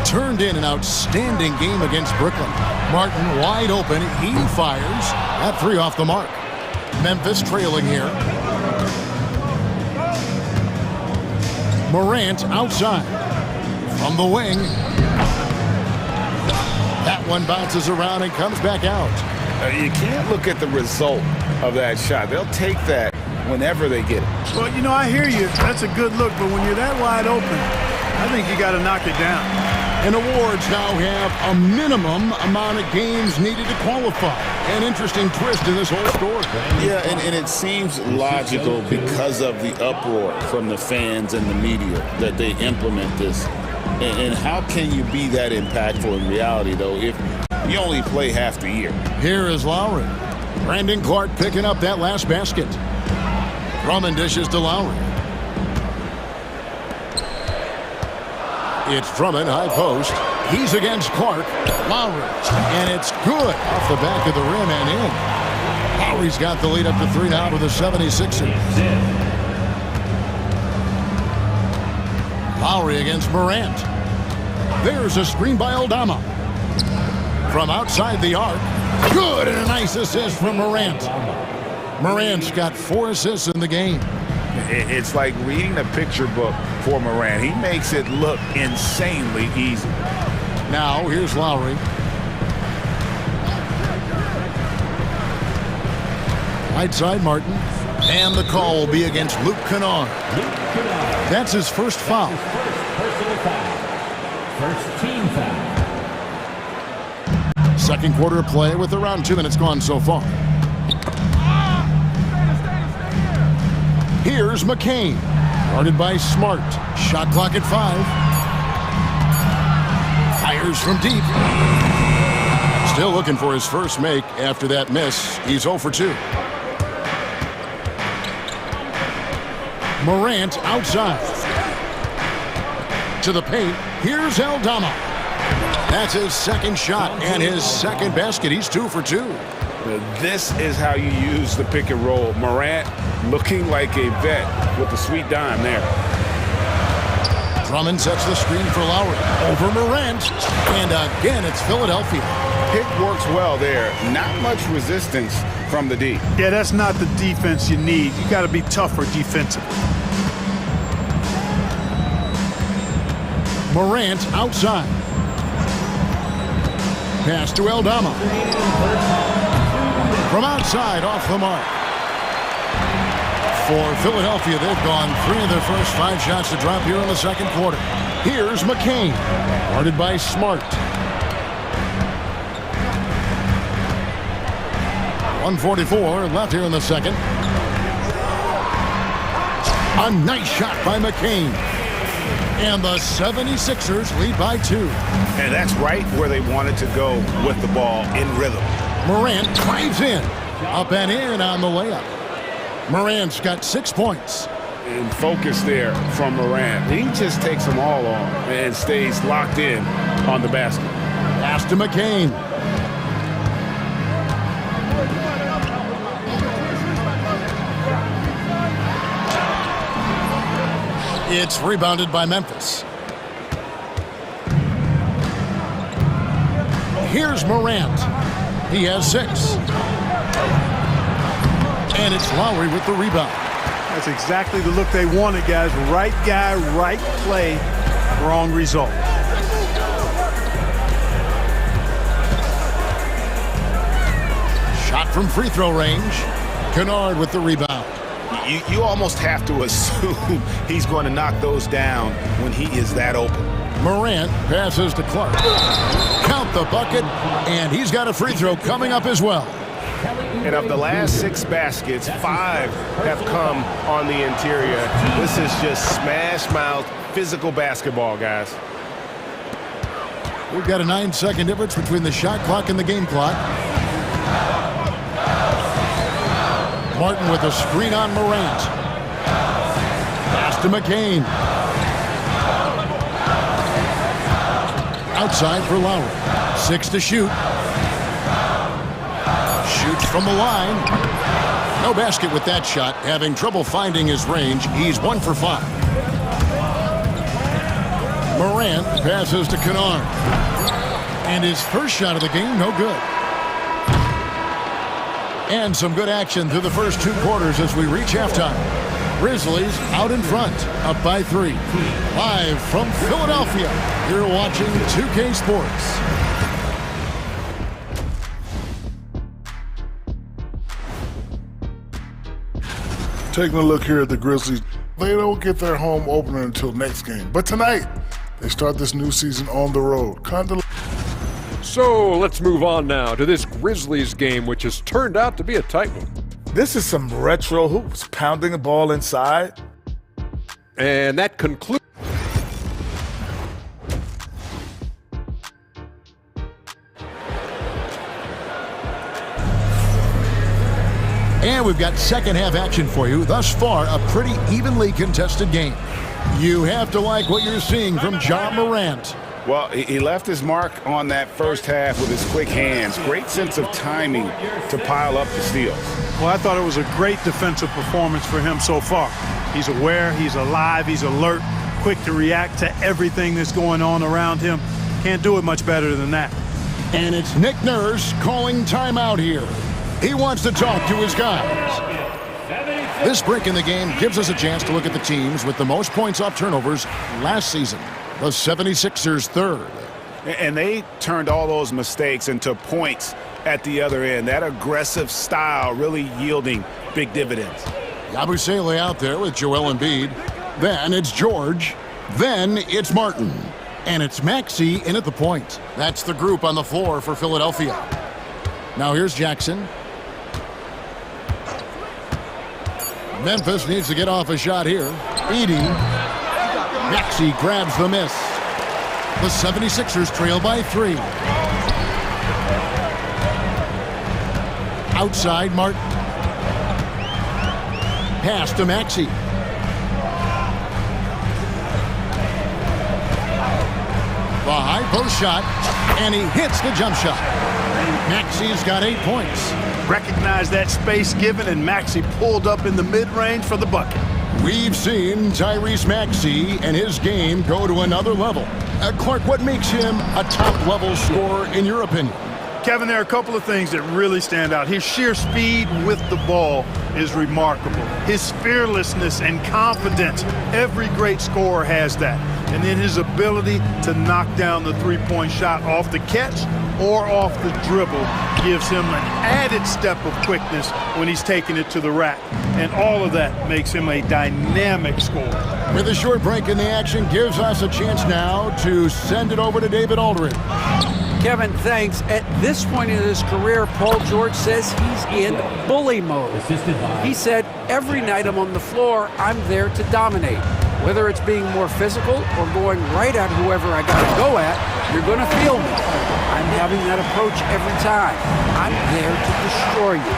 Turned in an outstanding game against Brooklyn. Martin wide open. He fires. That 3 off the mark. Memphis trailing here. Morant outside. From the wing. That one bounces around and comes back out. You can't look at the result of that shot. They'll take that whenever they get it. Well, you know, I hear you. That's a good look, but when you're that wide open, I think you got to knock it down. And awards now have a minimum amount of games needed to qualify. An interesting twist in this whole story. Yeah, and it seems logical because of the uproar from the fans and the media that they implement this. And how can you be that impactful in reality, though, if you only play half the year? Here is Lowry. Brandon Clark picking up that last basket. Drummond dishes to Lowry. It's Drummond, high post. He's against Clark. Lowry. And it's good off the back of the rim and in. Lowry's got the lead up to 3 now with the 76ers. Lowry against Morant. There's a screen by Aldama. From outside the arc. Good, and a nice assist from Morant. Morant's got 4 assists in the game. It's like reading a picture book for Morant. He makes it look insanely easy. Now, here's Lowry. Right side, Martin. And the call will be against Luke Kennard. That's his first foul. First team foul. Second quarter of play with around 2 minutes gone so far. Here's McCain. Guarded by Smart. Shot clock at 5. Fires from deep. Still looking for his first make after that miss. He's 0 for 2. Morant outside. To the paint. Here's Aldama. That's his second shot and his second basket. He's 2 for 2. This is how you use the pick and roll. Morant looking like a vet with the sweet dime there. Drummond sets the screen for Lowry. Over Morant. And again, it's Philadelphia. Pick works well there. Not much resistance from the D. Yeah, that's not the defense you need. You got to be tougher defensively. Morant outside. Pass to Aldama. From outside, off the mark. For Philadelphia, they've gone 3 of their first 5 shots to drop here in the second quarter. Here's McCain, guarded by Smart. 1:44 left here in the second. A nice shot by McCain. And the 76ers lead by 2. And that's right where they wanted to go with the ball in rhythm. Morant drives in. Up and in on the layup. Morant's got 6 points. And focus there from Morant. He just takes them all on and stays locked in on the basket. Pass to McCain. It's rebounded by Memphis. Here's Morant. He has 6. And it's Lowry with the rebound. That's exactly the look they wanted, guys. Right guy, right play, wrong result. Shot from free throw range. Kennard with the rebound. You almost have to assume he's going to knock those down when he is that open. Morant passes to Clark. Count the bucket, and he's got a free throw coming up as well. And of the last 6 baskets, 5 have come on the interior. This is just smash-mouth physical basketball, guys. We've got a 9-second difference between the shot clock and the game clock. Martin with a screen on Morant. Pass to McCain. Outside for Lowry. 6 to shoot. Shoots from the line. No basket with that shot. Having trouble finding his range. He's 1 for 5. Morant passes to Kennard. And his first shot of the game, no good. And some good action through the first 2 quarters as we reach halftime. Grizzlies out in front, up by 3. Live from Philadelphia, you're watching 2K Sports. Taking a look here at the Grizzlies, they don't get their home opener until next game. But tonight, they start this new season on the road. So let's move on now to this Grizzlies game, which has turned out to be a tight one. This is some retro hoops, pounding the ball inside. And that concludes. And we've got second half action for you. Thus far, a pretty evenly contested game. You have to like what you're seeing from Ja Morant. Well, he left his mark on that first half with his quick hands. Great sense of timing to pile up the steals. Well, I thought it was a great defensive performance for him so far. He's aware, he's alive, he's alert, quick to react to everything that's going on around him. Can't do it much better than that. And it's Nick Nurse calling timeout here. He wants to talk to his guys. This break in the game gives us a chance to look at the teams with the most points off turnovers last season. The 76ers third. And they turned all those mistakes into points at the other end. That aggressive style really yielding big dividends. Yabusele out there with Joel Embiid. Then it's George. Then it's Martin. And it's Maxey in at the point. That's the group on the floor for Philadelphia. Now here's Jackson. Memphis needs to get off a shot here. Edey. Maxey grabs the miss. The 76ers trail by 3. Outside Martin. Pass to Maxey. The high post shot, and he hits the jump shot. Maxi's got 8 points. Recognized that space given, and Maxey pulled up in the mid-range for the bucket. We've seen Tyrese Maxey and his game go to another level. Clark, what makes him a top-level scorer in your opinion? Kevin, there are a couple of things that really stand out. His sheer speed with the ball is remarkable. His fearlessness and confidence, every great scorer has that. And then his ability to knock down the three-point shot off the catch or off the dribble gives him an added step of quickness when he's taking it to the rack. And all of that makes him a dynamic scorer. With a short break in the action, gives us a chance now to send it over to David Aldridge. Kevin, thanks. At this point in his career, Paul George says he's in bully mode. He said, every night I'm on the floor, I'm there to dominate. Whether it's being more physical or going right at whoever I got to go at, you're going to feel me. I'm having that approach every time. I'm there to destroy you.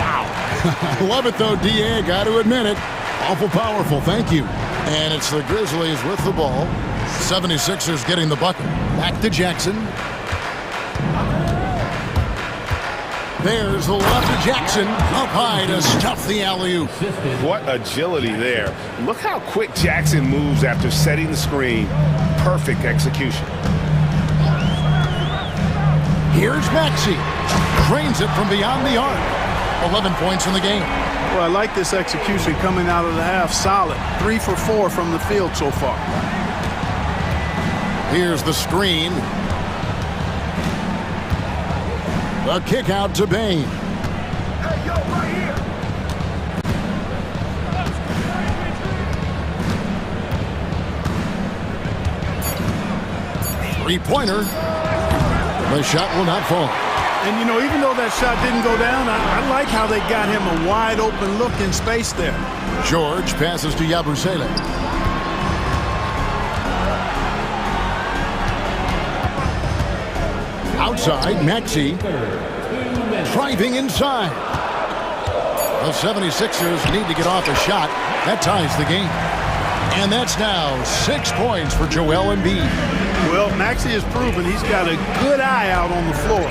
Wow. I love it, though, D.A. Got to admit it. Awful powerful. Thank you. And it's the Grizzlies with the ball. 76ers getting the bucket. Back to Jackson. There's the lob to Jackson. Up high to stuff the alley-oop. What agility there. Look how quick Jackson moves after setting the screen. Perfect execution. Here's Maxey. Drains it from beyond the arc. 11 points in the game. Well, I like this execution coming out of the half. Solid. 3 for 4 from the field so far. Here's the screen. The kick out to Bain. Hey, yo, right here. Three-pointer. The shot will not fall. And, you know, even though that shot didn't go down, I like how they got him a wide-open look in space there. George passes to Yabusele. Outside, Maxey. Driving inside. The 76ers need to get off a shot. That ties the game. And that's now 6 points for Joel Embiid. Well, Maxey has proven he's got a good eye out on the floor.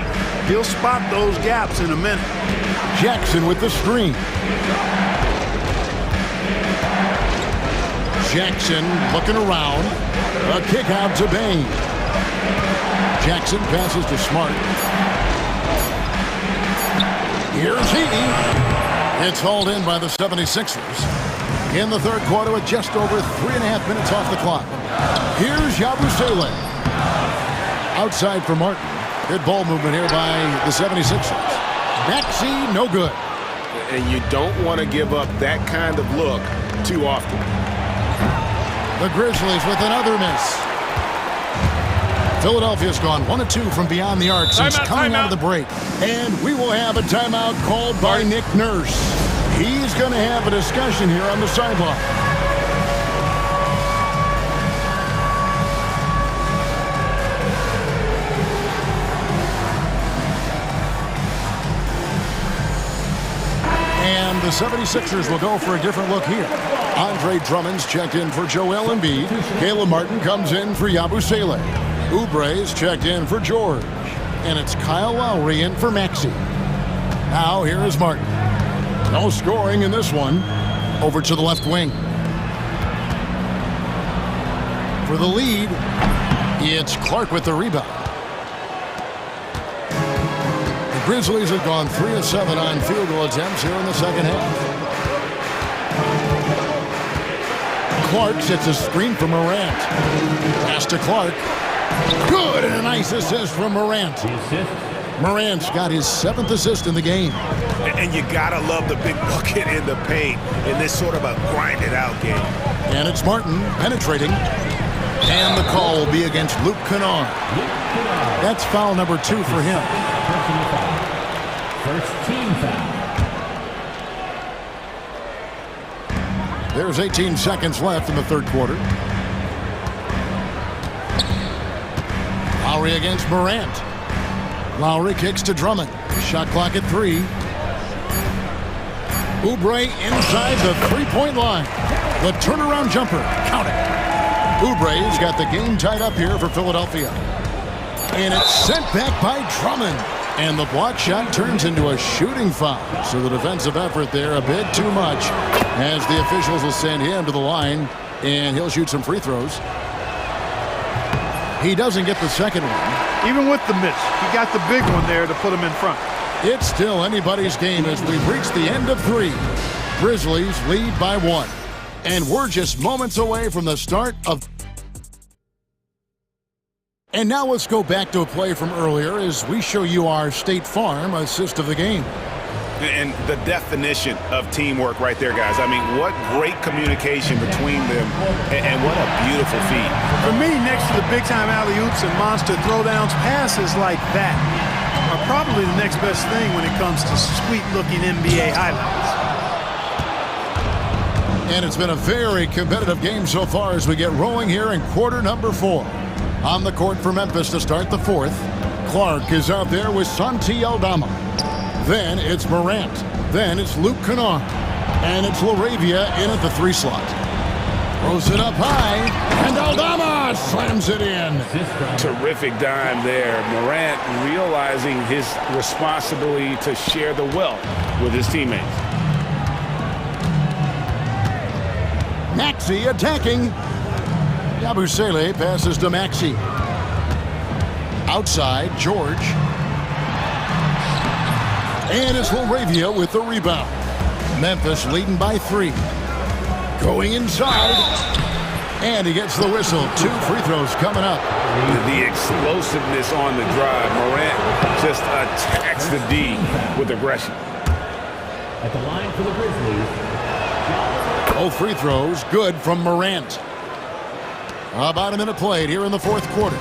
He'll spot those gaps in a minute. Jackson with the screen. Jackson looking around. A kick out to Bain. Jackson passes to Smart. Here's he. It's hauled in by the 76ers. In the third quarter with just over 3.5 minutes off the clock. Here's Yabusele. Outside for Martin. Good ball movement here by the 76ers. Maxey, no good. And you don't want to give up that kind of look too often. The Grizzlies with another miss. Philadelphia's gone 1 of 2 from beyond the arc since coming out of the break. And we will have a timeout called by Nick Nurse. He's going to have a discussion here on the sideline. And the 76ers will go for a different look here. Andre Drummond's checked in for Joel Embiid. Caleb Martin comes in for Yabusele. Oubre's checked in for George. And it's Kyle Lowry in for Maxey. Now here is Martin. No scoring in this one. Over to the left wing. For the lead, it's Clark with the rebound. The Grizzlies have gone 3 of 7 on field goal attempts here in the second half. Clark sets a screen for Morant. Pass to Clark. Good, and a nice assist from Morant. Morant's got his 7th assist in the game. And you gotta love the big bucket in the paint in this sort of a grinded-out game. And it's Martin penetrating. And the call will be against Luke Kennard. That's foul number 2 for him. First team foul. There's 18 seconds left in the third quarter. Lowry against Morant. Lowry kicks to Drummond. Shot clock at 3. Oubre inside the three-point line. The turnaround jumper. Count it. Oubre's got the game tied up here for Philadelphia. And it's sent back by Drummond. And the block shot turns into a shooting foul. So the defensive effort there a bit too much, as the officials will send him to the line, and he'll shoot some free throws. He doesn't get the second one. Even with the miss, he got the big one there to put him in front. It's still anybody's game as we've reached the end of 3. Grizzlies lead by 1. And we're just moments away from the start of... And now let's go back to a play from earlier as we show you our State Farm assist of the game. And the definition of teamwork right there, guys. I mean, what great communication between them, and what a beautiful feed. For me, next to the big-time alley-oops and monster throwdowns, passes like that are probably the next best thing when it comes to sweet-looking NBA highlights. And it's been a very competitive game so far as we get rolling here in quarter number 4. On the court for Memphis to start the 4th. Clark is out there with Santi Aldama. Then it's Morant. Then it's Luke Kennard. And it's LaRavia in at the 3 slot. Throws it up high. And Aldama slams it in. Terrific dime there. Morant realizing his responsibility to share the wealth with his teammates. Maxey attacking. Yabusele passes to Maxey. Outside, George. And it's LaRavia with the rebound. Memphis leading by 3. Going inside. And he gets the whistle. 2 free throws coming up. The explosiveness on the drive. Morant just attacks the D with aggression. At the line for the Grizzlies. Both free throws good from Morant. About a minute played here in the 4th quarter.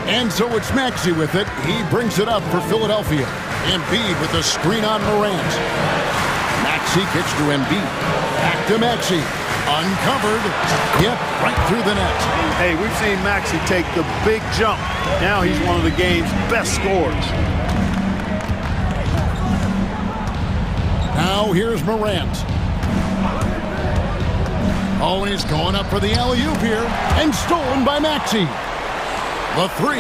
And so it's Maxey with it. He brings it up for Philadelphia. Embiid with the screen on Morant. Maxey kicks to Embiid. Back to Maxey. Uncovered. Yep, right through the net. Hey, we've seen Maxey take the big jump. Now he's one of the game's best scorers. Now here's Morant. Oh, and he's going up for the alley-oop here. And stolen by Maxey. The 3.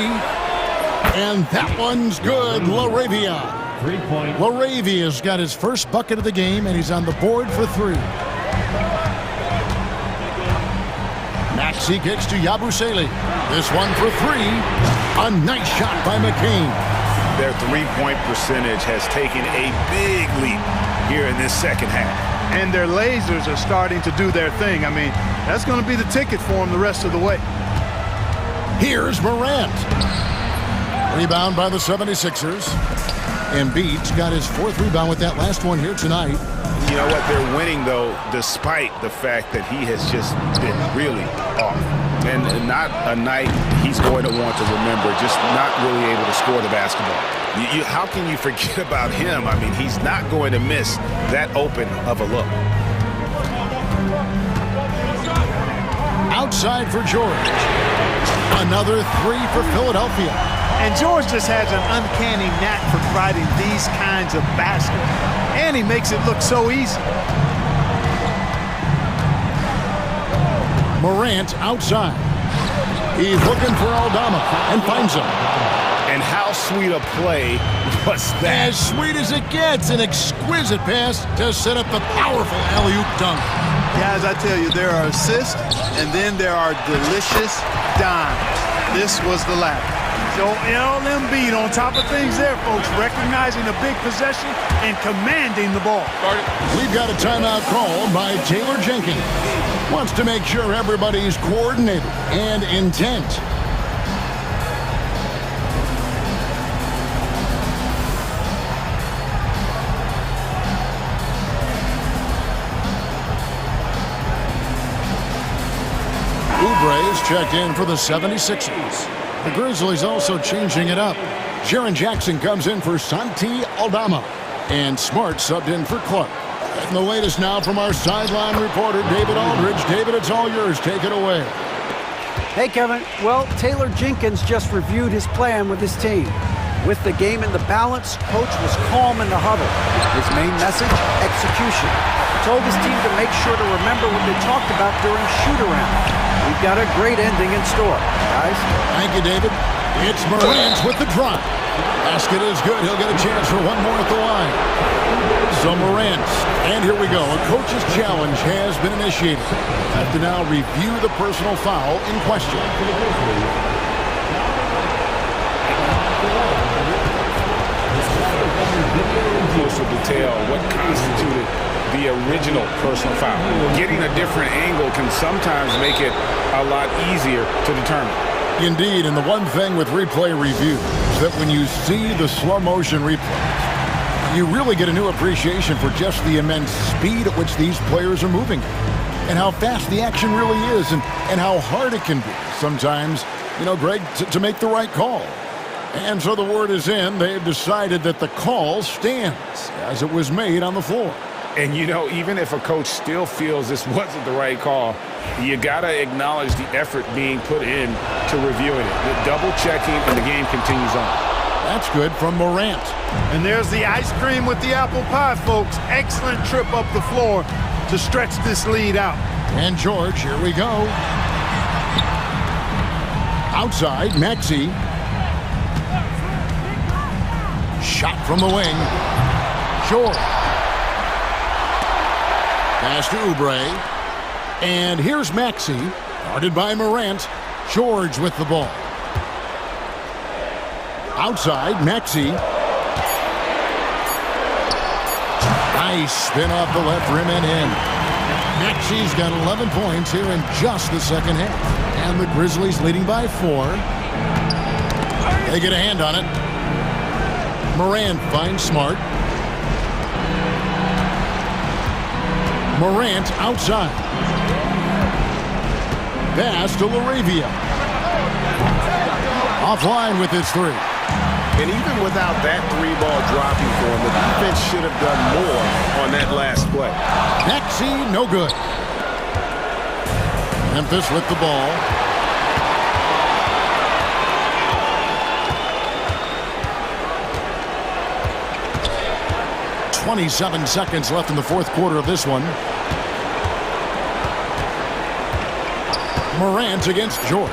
And that one's good. LaRavia. 3-point. LaRavia's got his first bucket of the game, and he's on the board for 3. Maxey kicks to Yabusele. This one for 3. A nice shot by McCain. Their 3-point percentage has taken a big leap here in this second half. And their lasers are starting to do their thing. I mean, that's going to be the ticket for them the rest of the way. Here's Morant. Rebound by the 76ers. Embiid's got his 4th rebound with that last one here tonight. You know what? They're winning, though, despite the fact that he has just been really off. And not a night he's going to want to remember, just not really able to score the basketball. How can you forget about him? I mean, he's not going to miss that open of a look. Outside for George. Another 3 for Philadelphia. And George just has an uncanny knack for providing these kinds of baskets. And he makes it look so easy. Morant outside. He's looking for Aldama and finds him. And how sweet a play was that? As sweet as it gets, an exquisite pass to set up the powerful alley-oop dunk. Guys, I tell you, there are assists, and then there are delicious dimes. This was the latter. So Embiid on top of things there, folks, recognizing a big possession and commanding the ball. We've got a timeout called by Taylor Jenkins. Wants to make sure everybody's coordinated and intent. Oubre's checked in for the 76ers. The Grizzlies also changing it up. Jaren Jackson comes in for Santi Aldama. And Smart subbed in for Clark. And the latest now from our sideline reporter, David Aldridge. David, it's all yours. Take it away. Hey, Kevin. Well, Taylor Jenkins just reviewed his plan with his team. With the game in the balance, Coach was calm in the huddle. His main message, execution. He told his team to make sure to remember what they talked about during shoot-around. We've got a great ending in store, guys. Thank you, David. It's Morant with the drive. Basket is good. He'll get a chance for one more at the line. So Morant, and here we go. A coach's challenge has been initiated. Have to now review the personal foul in question. Closer detail what constituted the original personal foul. Getting a different angle can sometimes make it a lot easier to determine. Indeed, and the one thing with replay review is that when you see the slow motion replays, you really get a new appreciation for just the immense speed at which these players are moving and how fast the action really is and how hard it can be sometimes, Greg, to make the right call. And so the word is in. They've decided that the call stands as it was made on the floor. And even if a coach still feels this wasn't the right call, you got to acknowledge the effort being put in to reviewing it. The double checking, and the game continues on. That's good from Morant. And there's the ice cream with the apple pie, folks. Excellent trip up the floor to stretch this lead out. And George, here we go. Outside, Maxey. Shot from the wing. George. Pass to Oubre. And here's Maxey, guarded by Morant. George with the ball. Outside, Maxey. Nice spin off the left rim and in. Maxey's got 11 points here in just the second half. And the Grizzlies leading by 4. They get a hand on it. Morant finds Smart. Morant outside. Pass to Laravia. Offline with his 3. And even without that 3-ball dropping for him, the defense should have done more on that last play. Maxey, no good. Memphis with the ball. .27 seconds left in the fourth quarter of this one. Morant against George.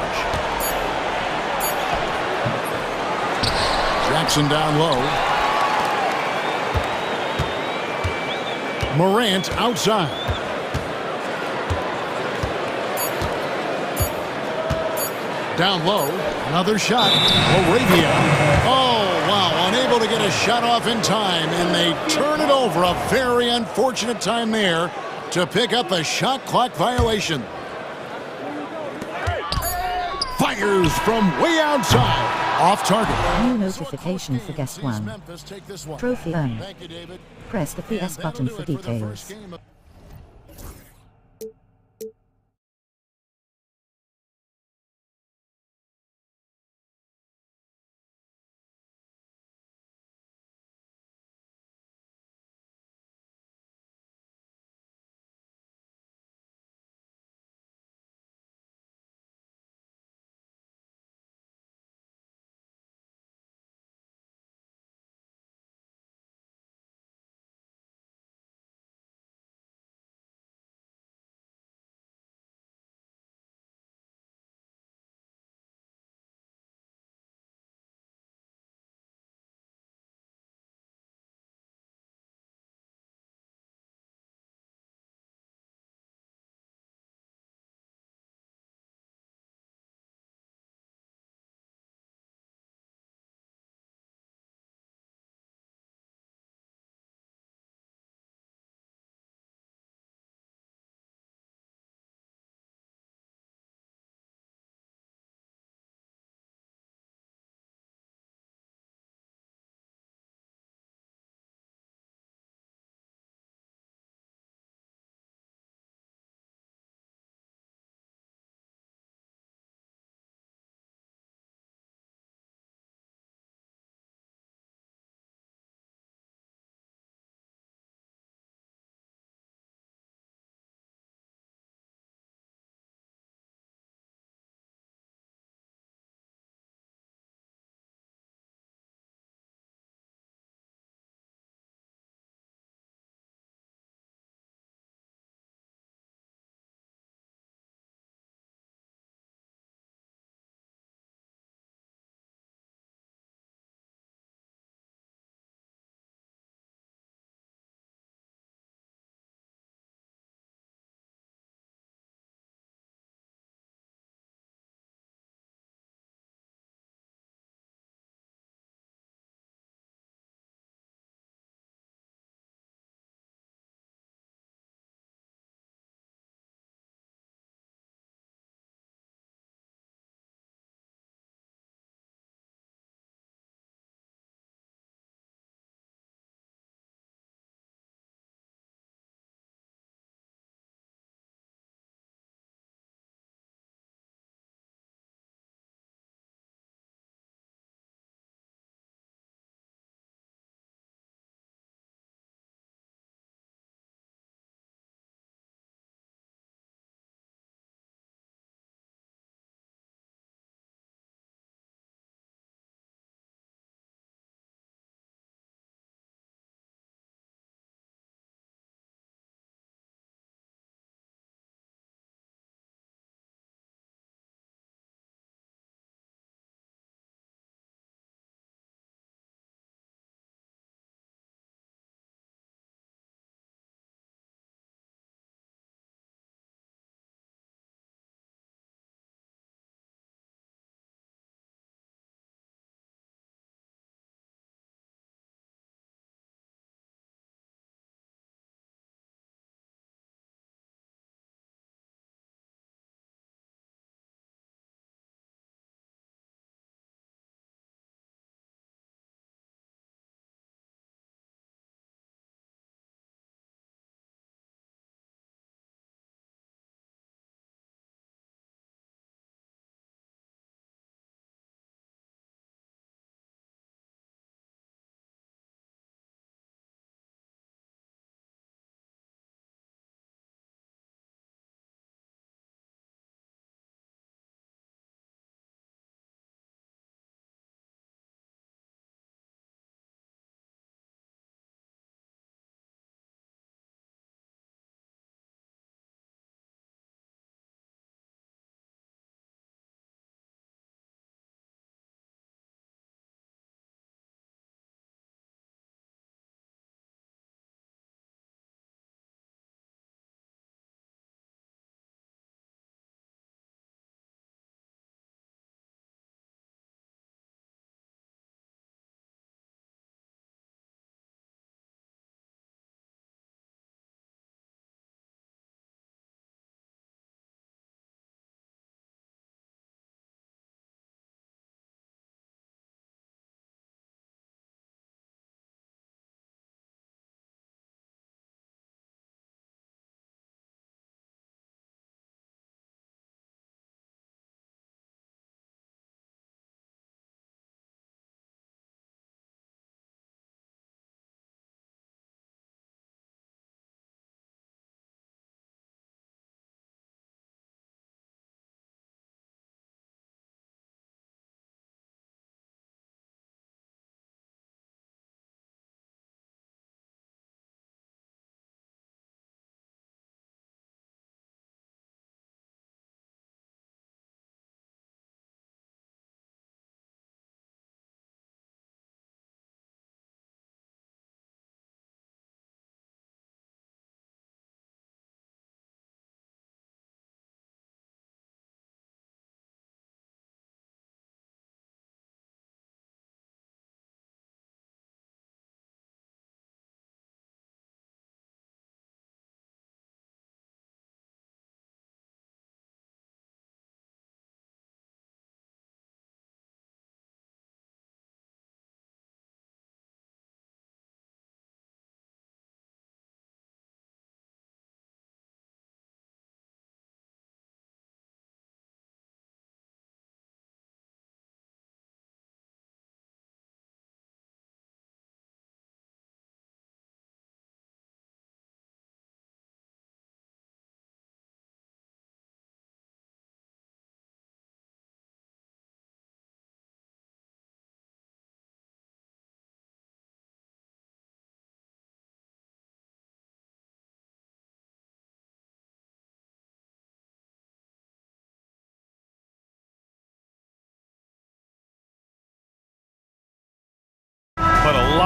Jackson down low. Morant outside. Down low. Another shot. Laravia. Oh, wow. Unable to get a shot off in time, and they turn it over. A very unfortunate time there to pick up a shot clock violation. Fires from way outside. Off target. New notification for guest 1. Trophy earned. Press the PS button for details.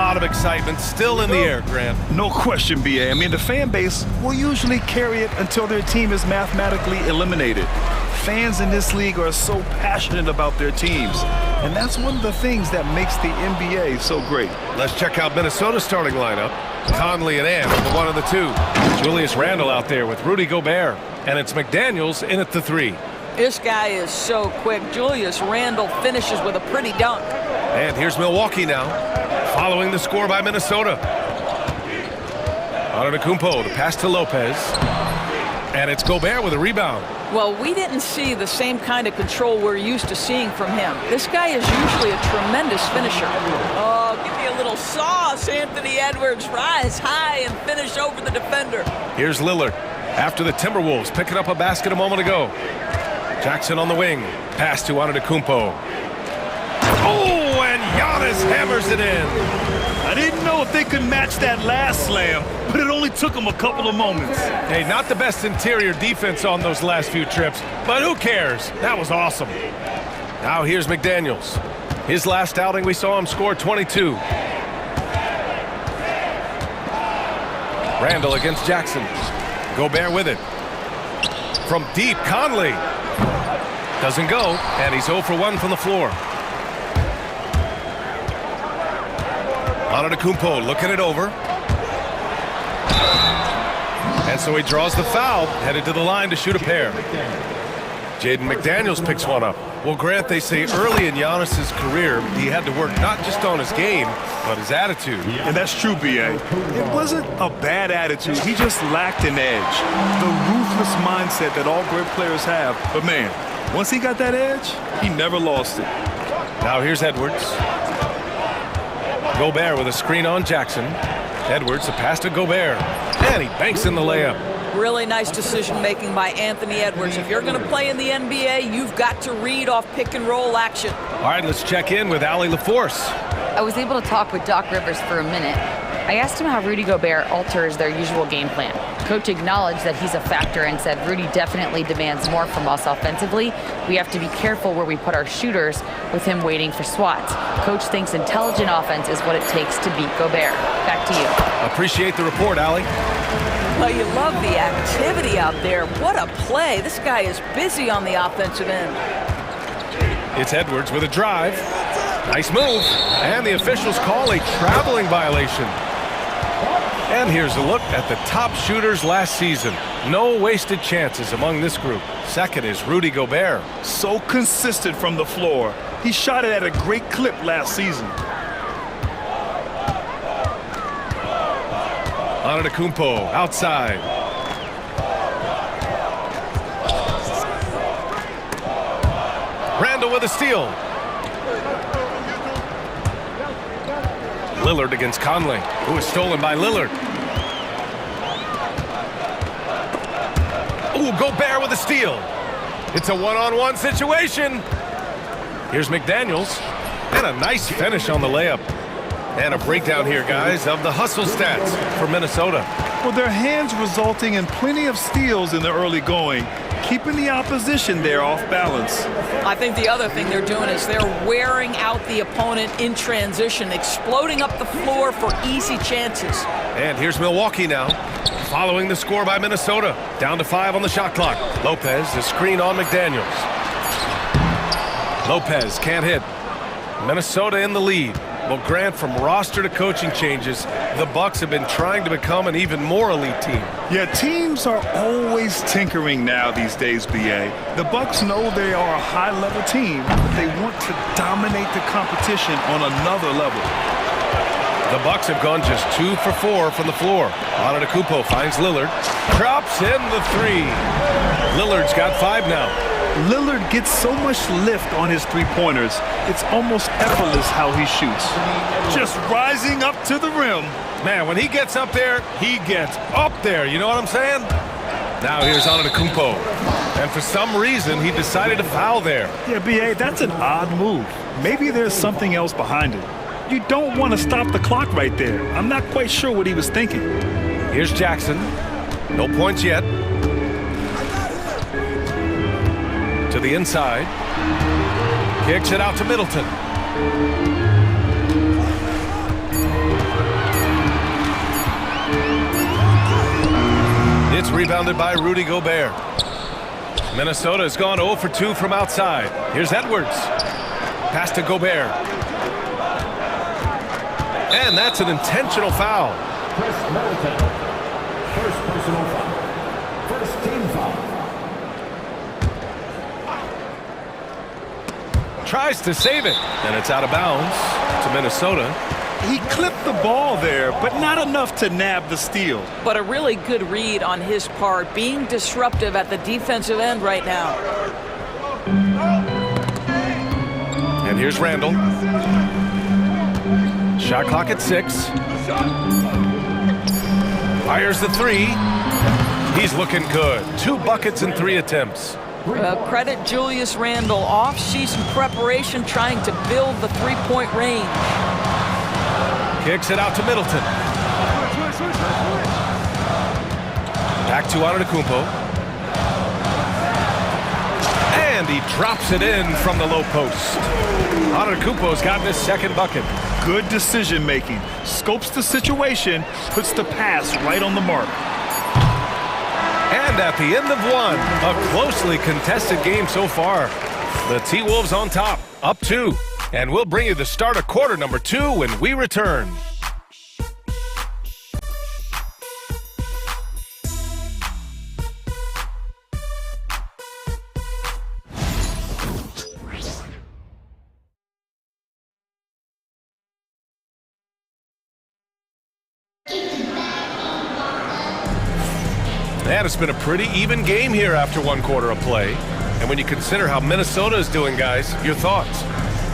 lot of excitement still in the air, Grant. No question, B.A. I mean, the fan base will usually carry it until their team is mathematically eliminated. Fans in this league are so passionate about their teams, and that's one of the things that makes the NBA so great. Let's check out Minnesota's starting lineup. Conley and Ant, the 1 and the 2. Julius Randle out there with Rudy Gobert, and it's McDaniels in at the 3. This guy is so quick. Julius Randle finishes with a pretty dunk. And here's Milwaukee now, following the score by Minnesota. Antetokounmpo to pass to Lopez. And it's Gobert with a rebound. Well, we didn't see the same kind of control we're used to seeing from him. This guy is usually a tremendous finisher. Oh, give me a little sauce, Anthony Edwards. Rise high and finish over the defender. Here's Lillard after the Timberwolves picking up a basket a moment ago. Jackson on the wing. Pass to Antetokounmpo. Oh, and Giannis hammers it in. I didn't know if they could match that last slam, but it only took them a couple of moments. Hey, not the best interior defense on those last few trips, but who cares? That was awesome. Now here's McDaniels. His last outing, we saw him score 22. Randle against Jackson. Gobert with it. From deep, Conley. Doesn't go, and he's 0 for 1 from the floor. Antetokounmpo looking it over. And so he draws the foul, headed to the line to shoot a pair. Jaden McDaniels picks one up. Well, Grant, they say early in Giannis's career, he had to work not just on his game, but his attitude. And that's true, B.A. It wasn't a bad attitude. He just lacked an edge. The ruthless mindset that all great players have. But, man, once he got that edge, he never lost it. Now here's Edwards. Gobert with a screen on Jackson. Edwards, a pass to Gobert. And he banks in the layup. Really nice decision-making by Anthony Edwards. If you're going to play in the NBA, you've got to read off pick-and-roll action. All right, let's check in with Allie LaForce. I was able to talk with Doc Rivers for a minute. I asked him how Rudy Gobert alters their usual game plan. Coach acknowledged that he's a factor and said Rudy definitely demands more from us offensively. We have to be careful where we put our shooters with him waiting for swats. Coach thinks intelligent offense is what it takes to beat Gobert. Back to you. Appreciate the report, Allie. Well, you love the activity out there. What a play. This guy is busy on the offensive end. It's Edwards with a drive. Nice move. And the officials call a traveling violation. And here's a look at the top shooters last season. No wasted chances among this group. Second is Rudy Gobert. So consistent from the floor. He shot it at a great clip last season. Antetokounmpo outside. Randle with a steal. Lillard against Conley, who is stolen by Lillard. Ooh, Gobert with a steal. It's a one-on-one situation. Here's McDaniels, and a nice finish on the layup. And a breakdown here, guys, of the hustle stats for Minnesota. Well, their hands resulting in plenty of steals in the early going, keeping the opposition there off balance. I think the other thing they're doing is they're wearing out the opponent in transition, exploding up the floor for easy chances. And here's Milwaukee now, following the score by Minnesota. Down to 5 on the shot clock. Lopez, the screen on McDaniels. Lopez can't hit. Minnesota in the lead. Well, Grant, from roster to coaching changes, the Bucks have been trying to become an even more elite team. Yeah, teams are always tinkering now these days, B.A. The Bucks know they are a high-level team, but they want to dominate the competition on another level. The Bucks have gone just 2 for 4 from the floor. Antetokounmpo finds Lillard. Drops in the 3. Lillard's got 5 now. Lillard gets so much lift on his three-pointers, it's almost effortless how he shoots. Just rising up to the rim. Man, when he gets up there, he gets up there. You know what I'm saying? Now here's Antetokounmpo. And for some reason, he decided to foul there. Yeah, B.A., that's an odd move. Maybe there's something else behind it. You don't want to stop the clock right there. I'm not quite sure what he was thinking. Here's Jackson. No points yet. To the inside. Kicks it out to Middleton. It's rebounded by Rudy Gobert. Minnesota has gone 0 for 2 from outside. Here's Edwards. Pass to Gobert. And that's an intentional foul. Chris Middleton. First personal foul. First team foul. Tries to save it, and it's out of bounds to Minnesota. He clipped the ball there, but not enough to nab the steal. But a really good read on his part, being disruptive at the defensive end right now. And here's Randall. Shot clock at 6. Fires the 3. He's looking good. 2 buckets in 3 attempts. Credit Julius Randle, off-season preparation trying to build the three-point range. Kicks it out to Middleton. Back to Antetokounmpo. And he drops it in from the low post. Antetokounmpo's gotten his second bucket. Good decision making. Scopes the situation, puts the pass right on the mark. And at the end of 1, a closely contested game so far. The T-Wolves on top, up 2. And we'll bring you the start of quarter number 2 when we return. And it's been a pretty even game here after 1 quarter of play. And when you consider how Minnesota is doing, guys, your thoughts?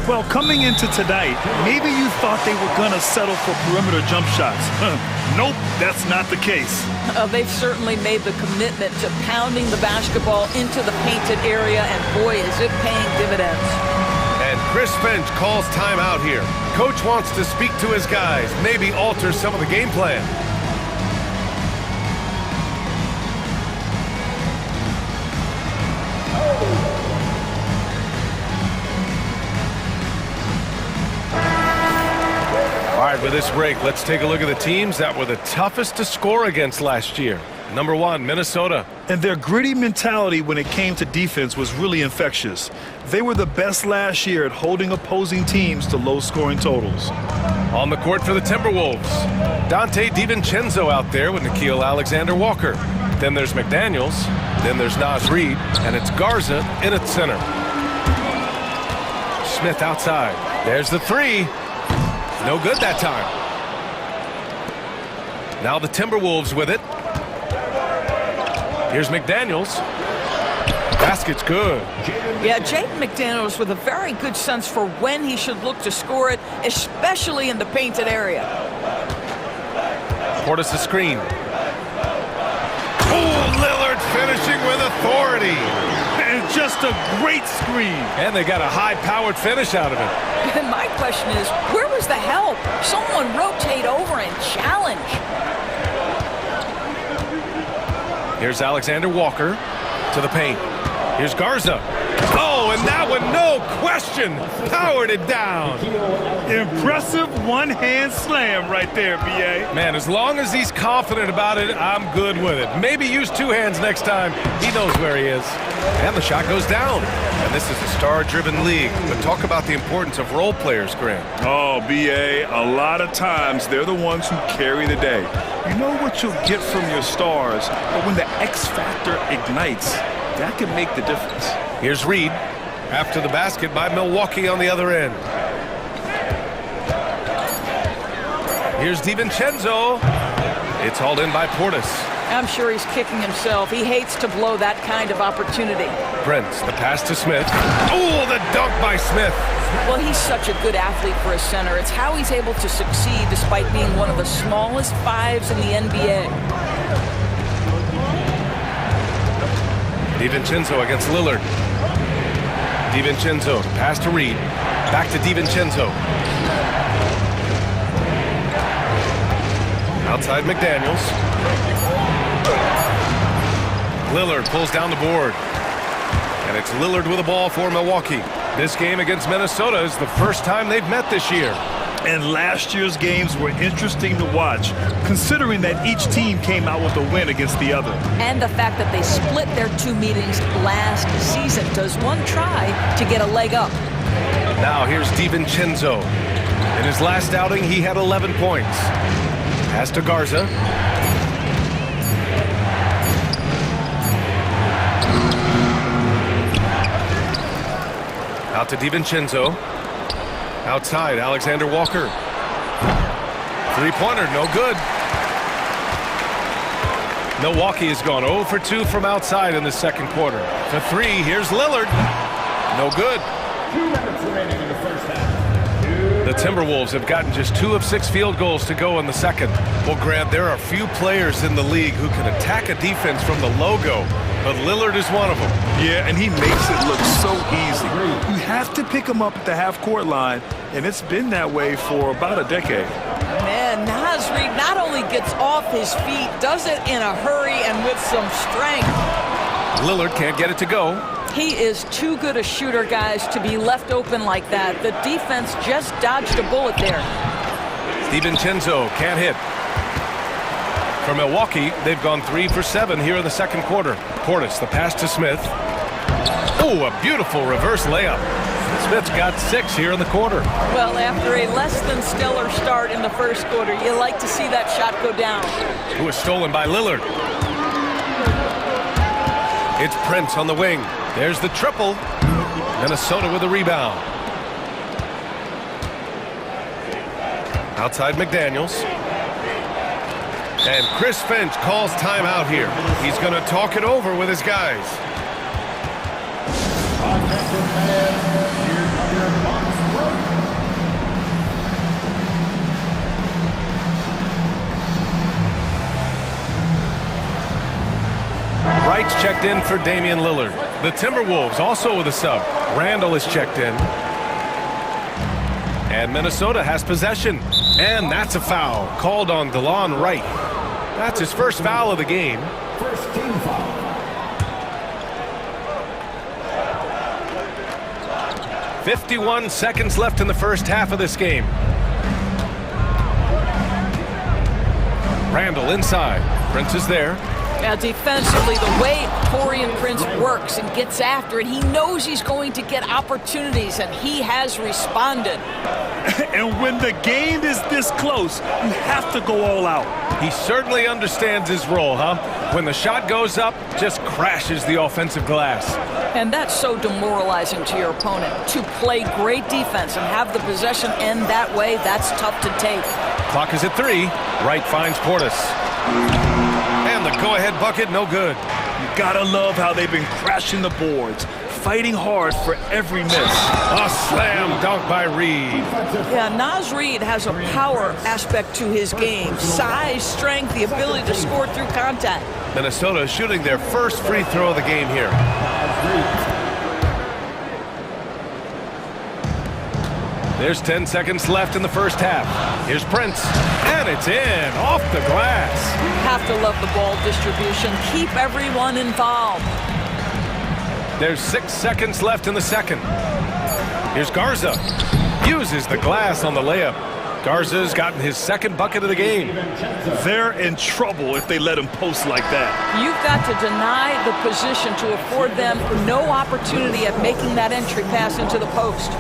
Well, coming into tonight, maybe you thought they were going to settle for perimeter jump shots. Nope, that's not the case. They've certainly made the commitment to pounding the basketball into the painted area, and boy, is it paying dividends. And Chris Finch calls timeout here. Coach wants to speak to his guys, maybe alter some of the game plan. All right, with this break, let's take a look at the teams that were the toughest to score against last year. Number 1, Minnesota. And their gritty mentality when it came to defense was really infectious. They were the best last year at holding opposing teams to low-scoring totals. On the court for the Timberwolves, Dante DiVincenzo out there with Nickeil Alexander-Walker. Then there's McDaniels, then there's Naz Reid, and it's Garza in at center. Smith outside. There's the 3. No good that time. Now the Timberwolves with it. Here's McDaniels. Basket's good. Yeah, Jaden McDaniels with a very good sense for when he should look to score it, especially in the painted area. Portis a screen. Oh, Lillard finishing with authority. And just a great screen. And they got a high-powered finish out of it. And my question is, where was the help? Someone rotate over and challenge. Here's Alexander Walker to the paint. Here's Garza. Oh, and that one, no question, powered it down. Impressive one-hand slam right there, B.A. Man, as long as he's confident about it, I'm good with it. Maybe use 2 hands next time. He knows where he is. And the shot goes down. And this is a star-driven league. But talk about the importance of role players, Grant. Oh, B.A., a lot of times they're the ones who carry the day. You know what you'll get from your stars, but when the X factor ignites, that can make the difference. Here's Reid after the basket by Milwaukee on the other end. Here's DiVincenzo. It's hauled in by Portis. I'm sure he's kicking himself. He hates to blow that kind of opportunity. Prince, the pass to Smith. Oh, the dunk by Smith. Well, he's such a good athlete for a center. It's how he's able to succeed despite being one of the smallest 5s in the NBA. DiVincenzo against Lillard. DiVincenzo, pass to Reid. Back to DiVincenzo. Outside McDaniels. Lillard pulls down the board. And it's Lillard with the ball for Milwaukee. This game against Minnesota is the first time they've met this year. And last year's games were interesting to watch, considering that each team came out with a win against the other. And the fact that they split their two meetings last season. Does one try to get a leg up? Now here's DiVincenzo. In his last outing, he had 11 points. Pass to Garza. Out to DiVincenzo. Outside, Alexander Walker. Three-pointer, no good. Milwaukee has gone 0 for 2 from outside in the second quarter. For three, here's Lillard. No good. 2 minutes remaining in the first half. The Timberwolves have gotten just 2 of 6 field goals to go in the second. Well, Grant, there are few players in the league who can attack a defense from the logo, but Lillard is one of them. Yeah, and he makes it look so easy. You have to pick him up at the half-court line, and it's been that way for about a decade. Man, Naz Reid not only gets off his feet, does it in a hurry and with some strength. Lillard can't get it to go. He is too good a shooter, guys, to be left open like that. The defense just dodged a bullet there. DiVincenzo can't hit. For Milwaukee, they've gone 3 for 7 here in the second quarter. Portis, the pass to Smith. Oh, a beautiful reverse layup. Smith's got 6 here in the quarter. Well, after a less than stellar start in the first quarter, you like to see that shot go down. Who was stolen by Lillard. It's Prince on the wing. There's the triple. Minnesota with a rebound. Outside McDaniels. And Chris Finch calls timeout here. He's going to talk it over with his guys. Wright's checked in for Damian Lillard. The Timberwolves also with a sub. Randall is checked in. And Minnesota has possession. And that's a foul called on DeLon Wright. That's his first foul of the game. First team foul. "51 seconds left in the first half of this game. Randall inside. Prince is there. Now defensively, the way Taurean Prince works and gets after it, he knows he's going to get opportunities, and he has responded. And when the game is this close, you have to go all out. He certainly understands his role, huh? When the shot goes up, just crashes the offensive glass. And that's so demoralizing to your opponent. To play great defense and have the possession end that way, that's tough to take. Clock is at 3. Wright finds Portis. And the go-ahead bucket, no good. You gotta love how they've been crashing the boards, fighting hard for every miss. A slam dunk by Reid. Yeah, Naz Reid has a power aspect to his game. Size, strength, the ability to score through contact. Minnesota is shooting their first free throw of the game here. There's 10 seconds left in the first half. Here's Prince, and it's in, off the glass. Have to love the ball distribution. Keep everyone involved. There's 6 seconds left in the second. Here's Garza. Uses the glass on the layup. Garza's gotten his second bucket of the game. They're in trouble if they let him post like that. You've got to deny the position to afford them no opportunity at making that entry pass into the post.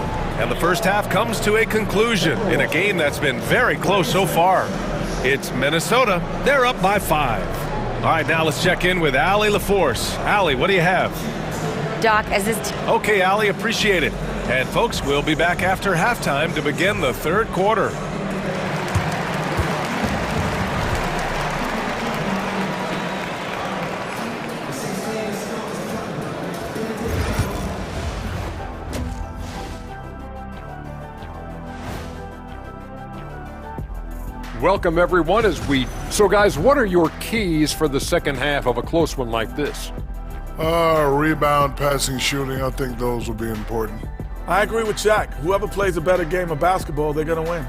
And the first half comes to a conclusion in a game that's been very close so far. It's Minnesota. They're up by 5. All right, now let's check in with Allie LaForce. Allie, what do you have? Doc, as this... Okay, Allie, appreciate it. And folks, we'll be back after halftime to begin the third quarter. Welcome, everyone, So, guys, what are your keys for the second half of a close one like this? Rebound, passing, shooting. I think those will be important. I agree with Shaq. Whoever plays a better game of basketball, they're going to win.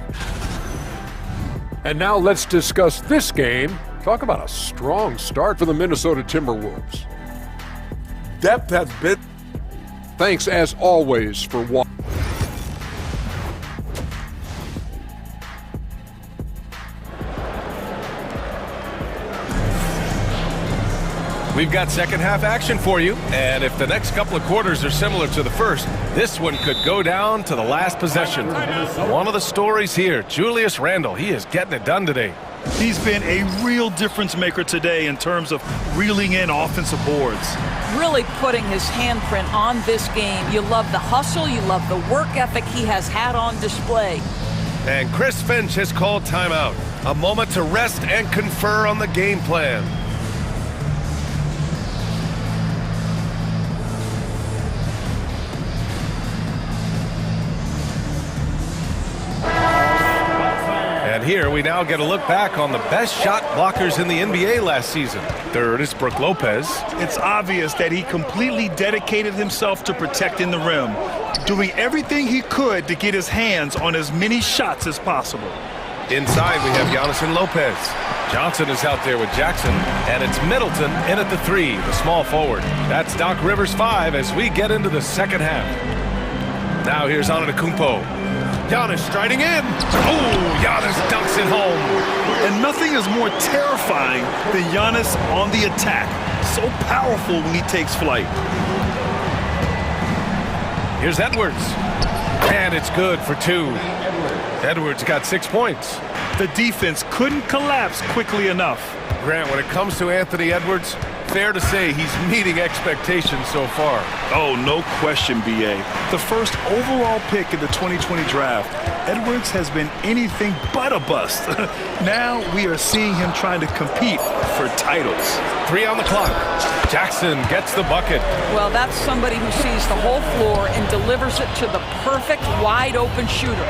And now let's discuss this game. Talk about a strong start for the Minnesota Timberwolves. Depth has been... Thanks, as always, for watching. We've got second half action for you, and if the next couple of quarters are similar to the first, this one could go down to the last possession. One of the stories here, Julius Randle, he is getting it done today. He's been a real difference maker today in terms of reeling in offensive boards. Really putting his handprint on this game. You love the hustle, you love the work ethic he has had on display. And Chris Finch has called timeout. A moment to rest and confer on the game plan. And here we now get a look back on the best shot blockers in the NBA last season. Third is Brook Lopez. It's obvious that he completely dedicated himself to protecting the rim, doing everything he could to get his hands on as many shots as possible. Inside we have Giannis and Lopez. Johnson is out there with Jackson, and it's Middleton in at the 3, the small forward. That's Doc Rivers' 5 as we get into the second half. Now here's Antetokounmpo. Giannis striding in. Oh, Giannis dunks it home. And nothing is more terrifying than Giannis on the attack. So powerful when he takes flight. Here's Edwards. And it's good for 2. Edwards got 6 points. The defense couldn't collapse quickly enough. Grant, when it comes to Anthony Edwards, fair to say he's meeting expectations so far. Oh, no question, B.A. The first overall pick in the 2020 draft, Edwards has been anything but a bust. Now we are seeing him trying to compete for titles. 3 on the clock. Jackson gets the bucket. Well, that's somebody who sees the whole floor and delivers it to the perfect wide-open shooter.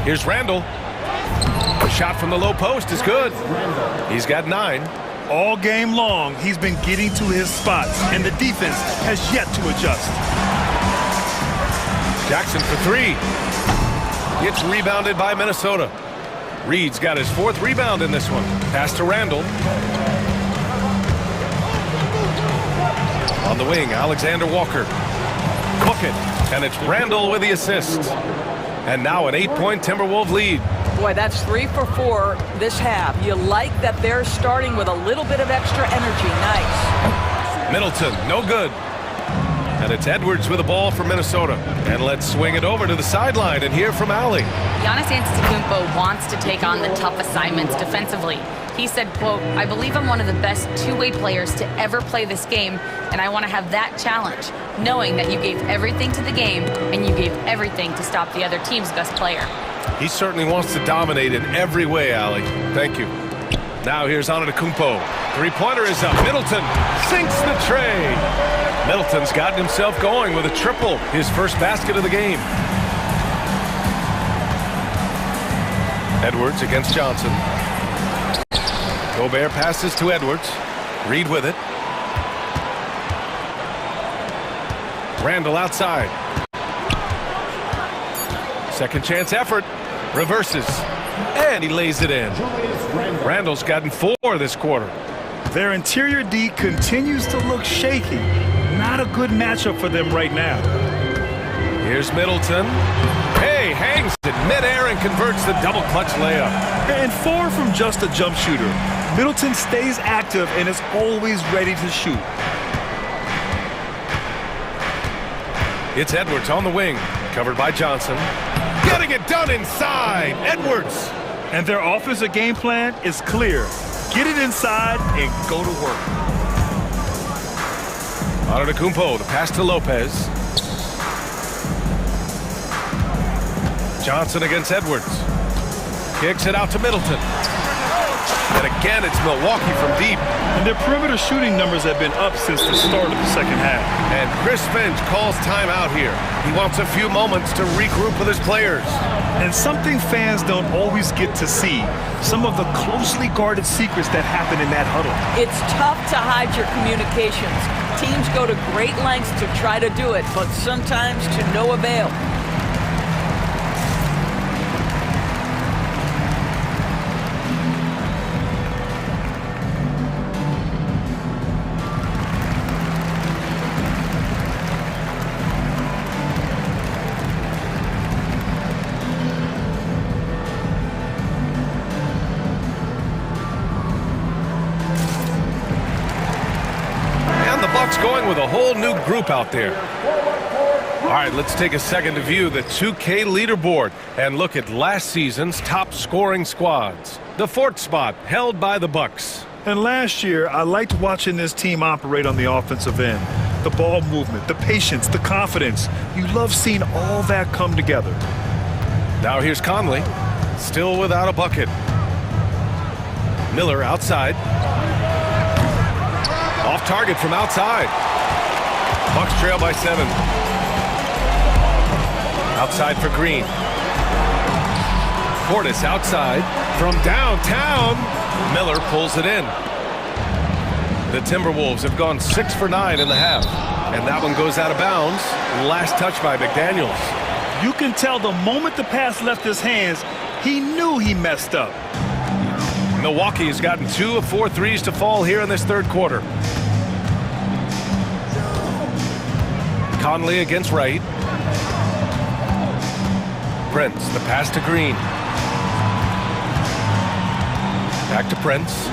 Here's Randle. A shot from the low post is good. He's got 9. All game long, he's been getting to his spots, and the defense has yet to adjust. Jackson for 3. It's rebounded by Minnesota. Reed's got his 4th rebound in this one. Pass to Randle. On the wing, Alexander Walker. Book it, and it's Randle with the assist. And now an 8-point Timberwolves lead. Boy, that's 3 for 4 this half. You like that they're starting with a little bit of extra energy. Nice. Middleton, no good. And it's Edwards with the ball for Minnesota. And let's swing it over to the sideline and hear from Allie. Giannis Antetokounmpo wants to take on the tough assignments defensively. He said, quote, "I believe I'm one of the best two-way players to ever play this game, and I want to have that challenge, knowing that you gave everything to the game and you gave everything to stop the other team's best player." He certainly wants to dominate in every way, Allie. Thank you. Now here's Antetokounmpo. Three-pointer is up. Middleton sinks the tray. Middleton's gotten himself going with a triple, his first basket of the game. Edwards against Johnson. Gobert passes to Edwards. Reed with it. Randle outside. Second chance effort. Reverses. And he lays it in. Randle's gotten 4 this quarter. Their interior D continues to look shaky. Not a good matchup for them right now. Here's Middleton. Hey, hangs it midair and converts the double clutch layup. And far from just a jump shooter, Middleton stays active and is always ready to shoot. It's Edwards on the wing, covered by Johnson. Getting it done inside, Edwards. And their offensive game plan is clear. Get it inside and go to work. Antetokounmpo, the pass to Lopez. Johnson against Edwards. Kicks it out to Middleton. And again, it's Milwaukee from deep. And their perimeter shooting numbers have been up since the start of the second half. And Chris Finch calls timeout here. He wants a few moments to regroup with his players. And something fans don't always get to see, some of the closely guarded secrets that happen in that huddle. It's tough to hide your communications. Teams go to great lengths to try to do it, but sometimes to no avail. whole new group out there. All right, let's take a second to view the 2K leaderboard and look at last season's top scoring squads. The 4th spot held by the Bucks. And last year, I liked watching this team operate on the offensive end. The ball movement, the patience, the confidence. You love seeing all that come together. Now here's Conley, still without a bucket. Miller outside. Off target from outside. Bucks trail by 7. Outside for Green. Portis outside from downtown. Miller pulls it in. The Timberwolves have gone 6 for 9 in the half. And that one goes out of bounds. Last touch by McDaniels. You can tell the moment the pass left his hands, he knew he messed up. Milwaukee has gotten 2 of 4 threes to fall here in this third quarter. Conley against Wright. Prince, the pass to Green. Back to Prince.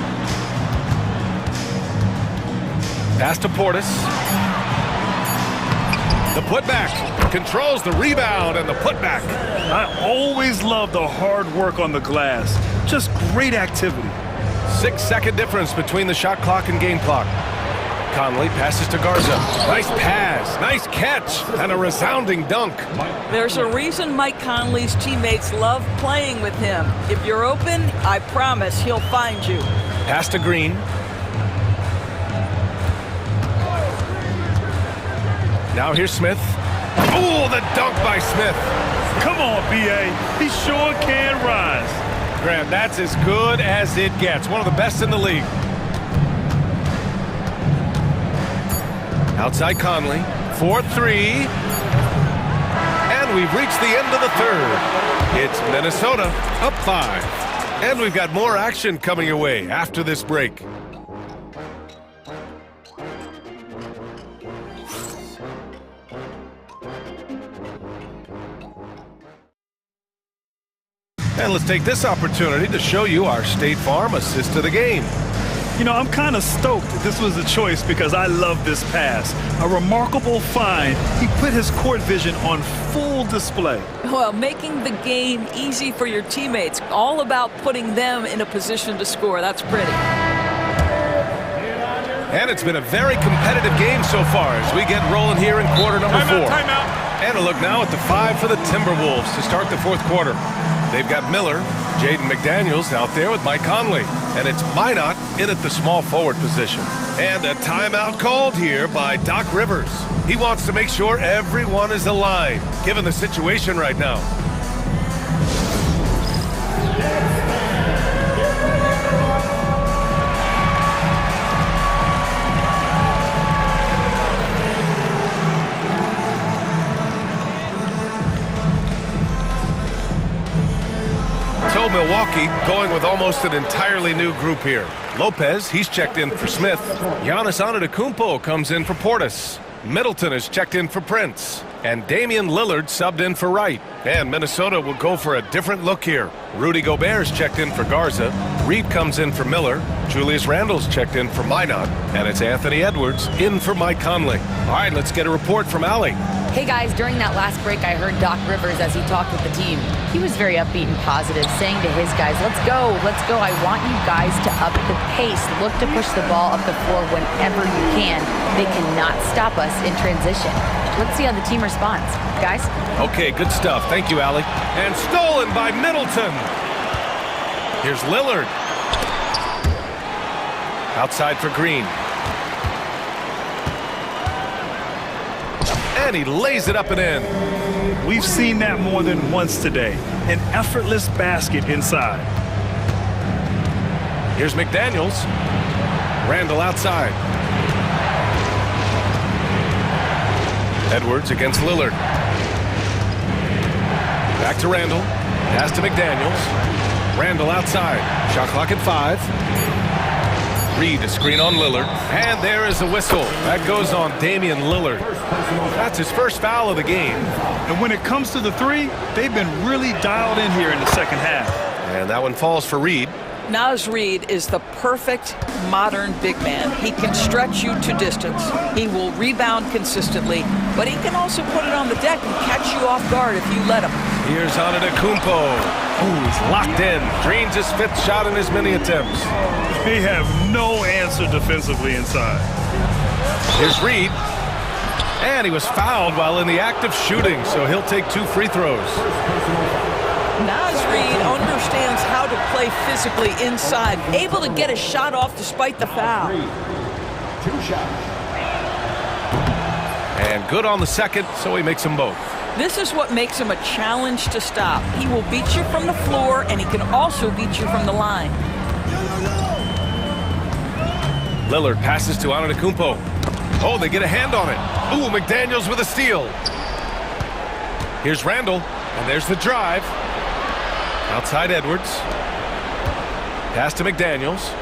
Pass to Portis. The putback. Controls the rebound and the putback. I always love the hard work on the glass. Just great activity. 6-second difference between the shot clock and game clock. Conley passes to Garza. Nice pass, nice catch, and a resounding dunk. There's a reason Mike Conley's teammates love playing with him. If you're open, I promise he'll find you. Pass to Green. Now here's Smith. Oh, the dunk by Smith. Come on, B.A. He sure can rise. Grant, that's as good as it gets. One of the best in the league. Outside Conley, 4-3. And we've reached the end of the third. It's Minnesota up 5. And we've got more action coming your way after this break. And let's take this opportunity to show you our State Farm assist to the game. You know, I'm kind of stoked that this was a choice because I love this pass. A remarkable find. He put his court vision on full display. Well, making the game easy for your teammates. All about putting them in a position to score. That's pretty. And it's been a very competitive game so far as we get rolling here in quarter number 4. Timeout. And a look now at the 5 for the Timberwolves to start the fourth quarter. They've got Miller, Jaden McDaniels out there with Mike Conley. And it's Minot in at the small forward position. And a timeout called here by Doc Rivers. He wants to make sure everyone is aligned, given the situation right now. Milwaukee going with almost an entirely new group here. Lopez, he's checked in for Smith. Giannis Antetokounmpo comes in for Portis. Middleton is checked in for Prince. And Damian Lillard subbed in for Wright. And Minnesota will go for a different look here. Rudy Gobert's checked in for Garza. Reed comes in for Miller. Julius Randle's checked in for Minot. And it's Anthony Edwards in for Mike Conley. All right, let's get a report from Allie. Hey guys, during that last break, I heard Doc Rivers as he talked with the team. He was very upbeat and positive, saying to his guys, let's go. I want you guys to up the pace. Look to push the ball up the floor whenever you can. They cannot stop us in transition. Let's see how the team responds. Guys? Okay, good stuff. Thank you, Allie. And stolen by Middleton. Here's Lillard. Outside for Green. And he lays it up and in. We've seen that more than once today. An effortless basket inside. Here's McDaniels. Randle outside. Edwards against Lillard. Back to Randle. Pass to McDaniels. Randle outside. Shot clock at 5. Reed a screen on Lillard. And there is a whistle. That goes on Damian Lillard. That's his first foul of the game. And when it comes to the 3, they've been really dialed in here in the second half. And that one falls for Reed. Naz Reid is the perfect modern big man. He can stretch you to distance. He will rebound consistently, but he can also put it on the deck and catch you off guard if you let him. Here's Antetokounmpo, who's locked in. Drains his 5th shot in as many attempts. They have no answer defensively inside. Here's Reid. And he was fouled while in the act of shooting, so he'll take 2 free throws. Naz Reid understands how to play physically inside, able to get a shot off despite the foul. 2 shots. And good on the second, so he makes them both. This is what makes him a challenge to stop. He will beat you from the floor, and he can also beat you from the line. Lillard passes to Antetokounmpo. Oh, they get a hand on it. Ooh, McDaniels with a steal. Here's Randall, and there's the drive. Outside Edwards. Pass to McDaniels.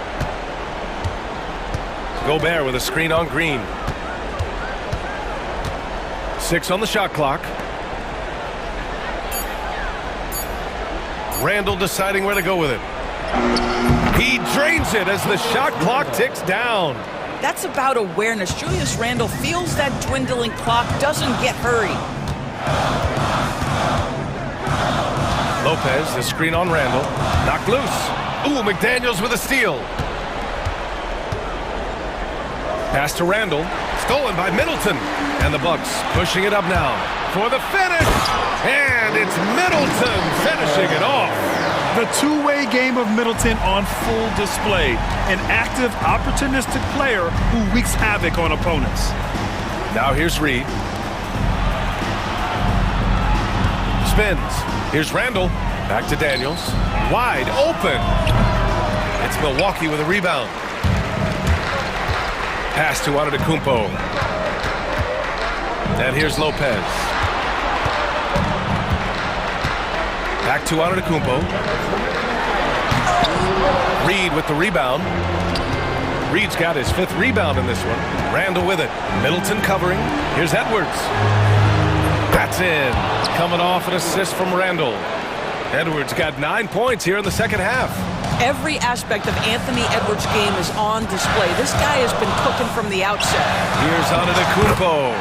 Gobert with a screen on Green. 6 on the shot clock. Randall deciding where to go with it. He drains it as the shot clock ticks down. That's about awareness. Julius Randle feels that dwindling clock, doesn't get hurried. Lopez, the screen on Randall. Knocked loose. Ooh, McDaniels with a steal. Pass to Randall. Stolen by Middleton. And the Bucks pushing it up now for the finish. And it's Middleton finishing it off. The two-way game of Middleton on full display. An active, opportunistic player who wreaks havoc on opponents. Now here's Reid. Spins. Here's Randall. Back to Daniels. Wide open. It's Milwaukee with a rebound. Pass to Antetokounmpo. And here's Lopez. Back to Antetokounmpo. Reid with the rebound. Reid's got his 5th rebound in this one. Randall with it. Middleton covering. Here's Edwards. That's in. Coming off an assist from Randall. Edwards got 9 points here in the second half. Every aspect of Anthony Edwards' game is on display. This guy has been cooking from the outset. Here's Antetokounmpo.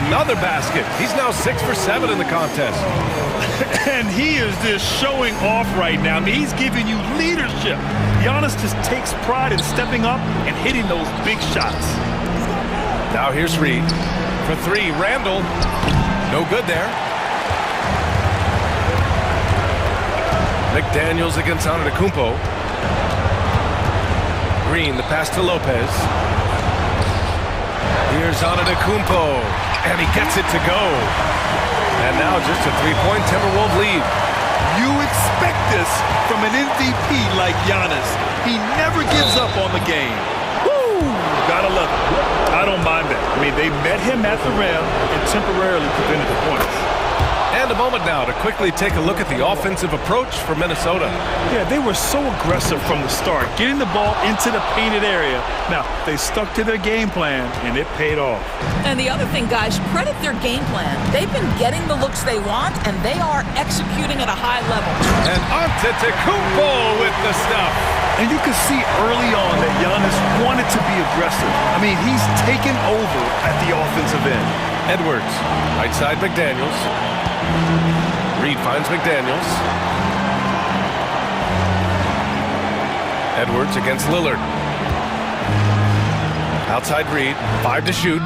Another basket. He's now 6 for 7 in the contest. And he is just showing off right now. I mean, he's giving you leadership. Giannis just takes pride in stepping up and hitting those big shots. Now here's Reid. For 3, Randall. No good there. McDaniels against Antetokounmpo. Green, the pass to Lopez. Here's Antetokounmpo, and he gets it to go. And now just a 3-point Timberwolves lead. You expect this from an MVP like Giannis. He never gives up on the game. Woo! Gotta love it. I don't mind that. I mean, they met him at the rim and temporarily prevented the points. And a moment now to quickly take a look at the offensive approach for Minnesota. Yeah, they were so aggressive from the start, getting the ball into the painted area. Now, they stuck to their game plan, and it paid off. And the other thing, guys, credit their game plan. They've been getting the looks they want, and they are executing at a high level. And Antetokounmpo with the stuff. And you can see early on that Giannis wanted to be aggressive. I mean, he's taken over at the offensive end. Edwards, right side McDaniels. Reid finds McDaniels. Edwards against Lillard. Outside Reid, 5 to shoot.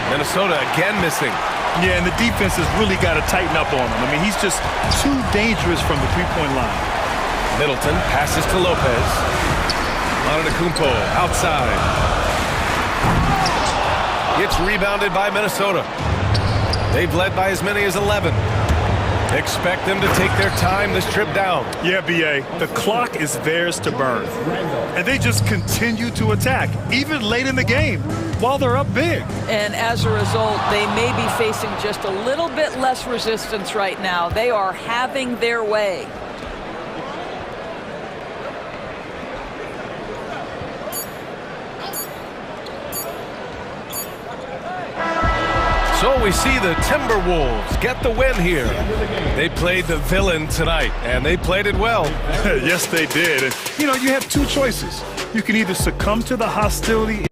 Minnesota again missing. Yeah, and the defense has really got to tighten up on him. I mean, he's just too dangerous from the three-point line. Middleton passes to Lopez. Antetokounmpo outside. It's rebounded by Minnesota. They've led by as many as 11. Expect them to take their time this trip down. Yeah, B.A., the clock is theirs to burn. And they just continue to attack, even late in the game, while they're up big. And as a result, they may be facing just a little bit less resistance right now. They are having their way. So we see the Timberwolves get the win here. They played the villain tonight, and they played it well. Yes, they did. And, you know, you have two choices. You can either succumb to the hostility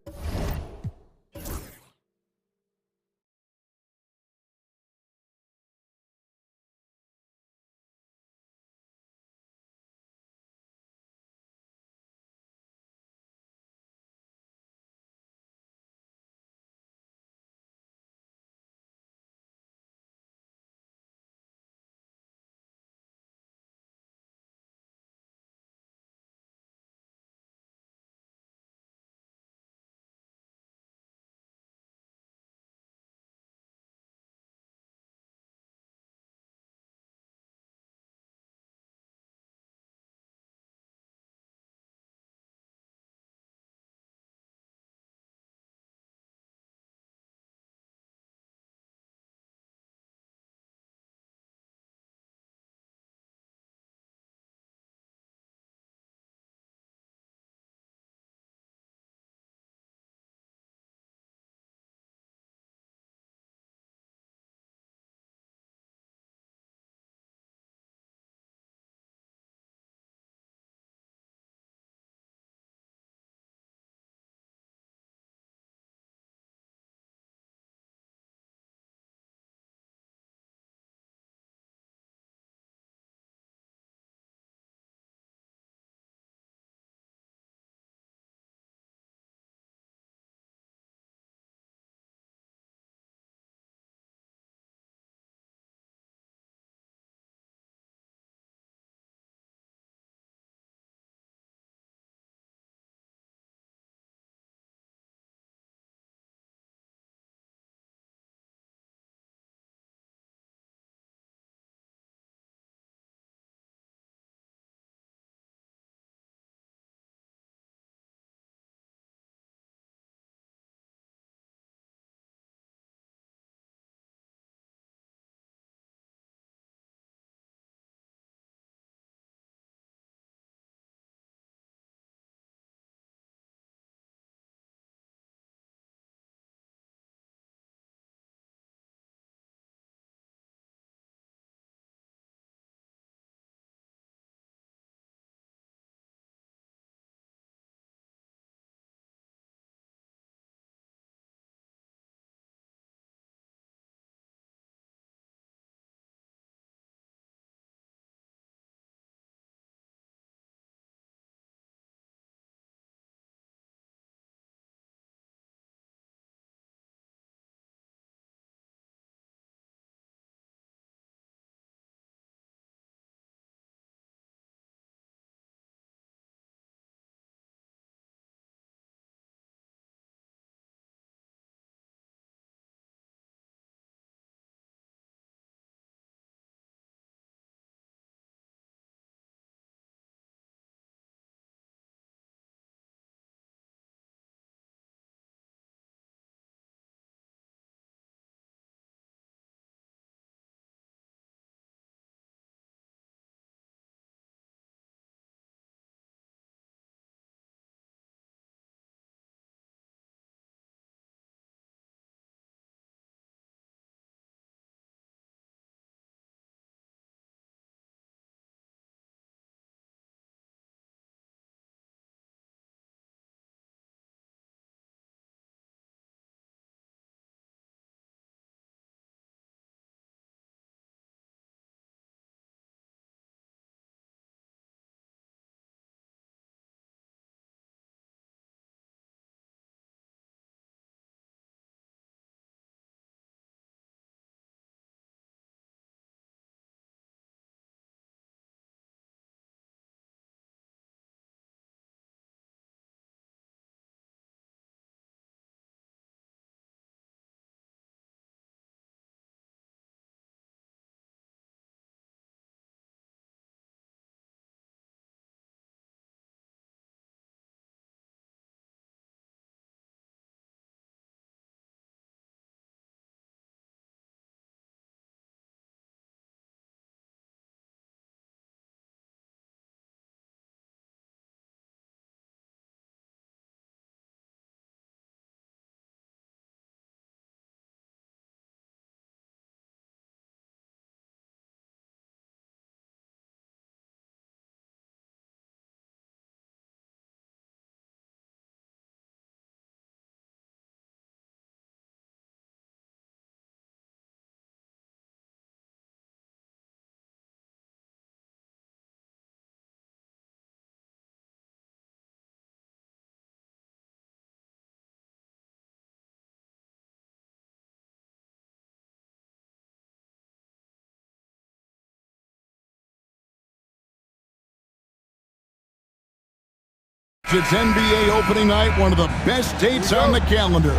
It's NBA opening night, one of the best dates on the calendar.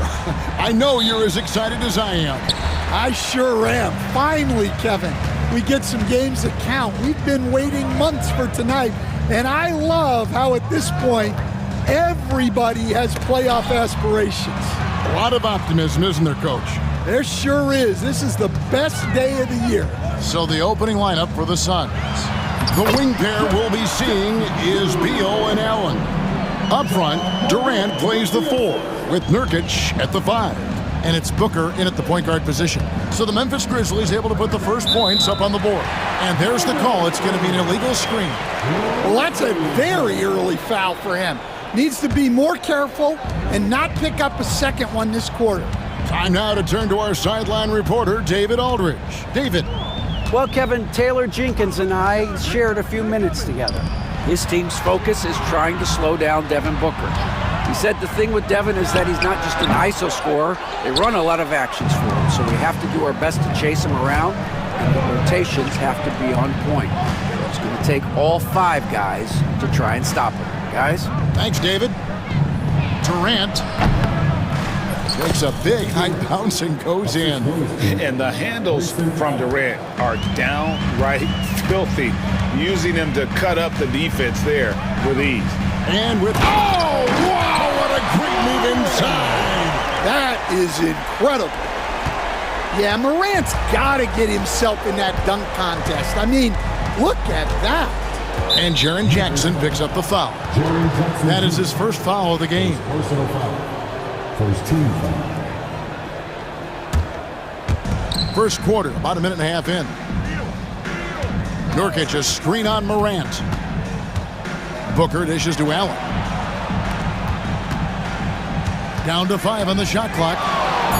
I know you're as excited as I am. I sure am. Finally, Kevin, we get some games that count. We've been waiting months for tonight, and I love how at this point, everybody has playoff aspirations. A lot of optimism, isn't there, Coach? There sure is. This is the best day of the year. So the opening lineup for the Suns. The wing pair we'll be seeing is Beal and Allen. Up front, Durant plays the 4 with Nurkic at the 5. And it's Booker in at the point guard position. So the Memphis Grizzlies able to put the first points up on the board. And there's the call. It's going to be an illegal screen. Well, that's a very early foul for him. Needs to be more careful and not pick up a second one this quarter. Time now to turn to our sideline reporter, David Aldridge. David. Well, Kevin, Taylor Jenkins and I shared a few minutes together. His team's focus is trying to slow down Devin Booker. He said the thing with Devin is that he's not just an ISO scorer. They run a lot of actions for him, so we have to do our best to chase him around, and the rotations have to be on point. It's going to take all 5 guys to try and stop him. Guys? Thanks, David. Durant takes a big high bounce and goes in. And the handles from Durant are downright filthy, using him to cut up the defense there with ease. And with, oh, wow, what a great move inside. That is incredible. Yeah, Morant's got to get himself in that dunk contest. I mean, look at that. And Jaren Jackson picks up the foul. That is his first foul of the game. Personal foul. First team foul. First quarter, about a minute and a half in. Nurkic, a screen on Morant. Booker dishes to Allen. Down to 5 on the shot clock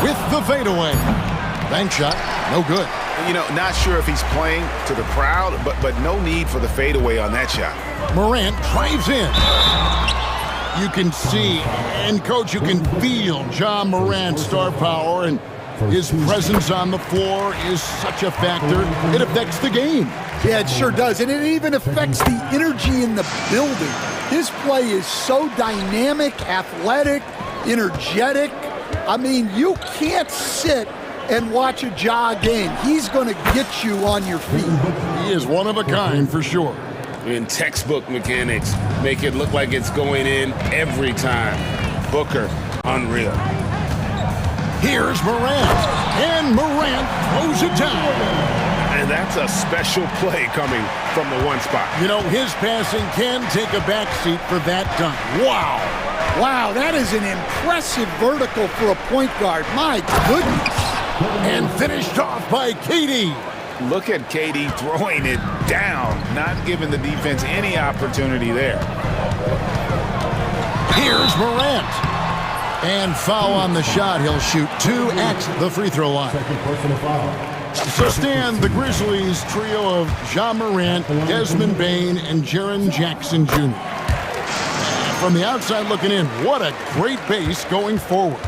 with the fadeaway. Bank shot, no good. You know, not sure if he's playing to the crowd, but no need for the fadeaway on that shot. Morant drives in. You can see, and Coach, you can feel John Morant's star power, and his presence on the floor is such a factor. It affects the game. Yeah, it sure does, and it even affects the energy in the building. His play is so dynamic, athletic, energetic. I mean, you can't sit and watch a Ja game. He's going to get you on your feet. He is one of a kind for sure. In textbook mechanics, make it look like it's going in every time. Booker, unreal. Here's Morant, and Morant throws it down. And that's a special play coming from the one spot. You know, his passing can take a backseat for that dunk. Wow. Wow, that is an impressive vertical for a point guard. My goodness. And finished off by KD. Look at KD throwing it down, not giving the defense any opportunity there. Here's Morant. And foul on the shot. He'll shoot 2 at the free throw line. Second personal foul. So Stan, the Grizzlies trio of Ja Morant, Desmond Bane, and Jaren Jackson Jr. From the outside looking in, what a great base going forward.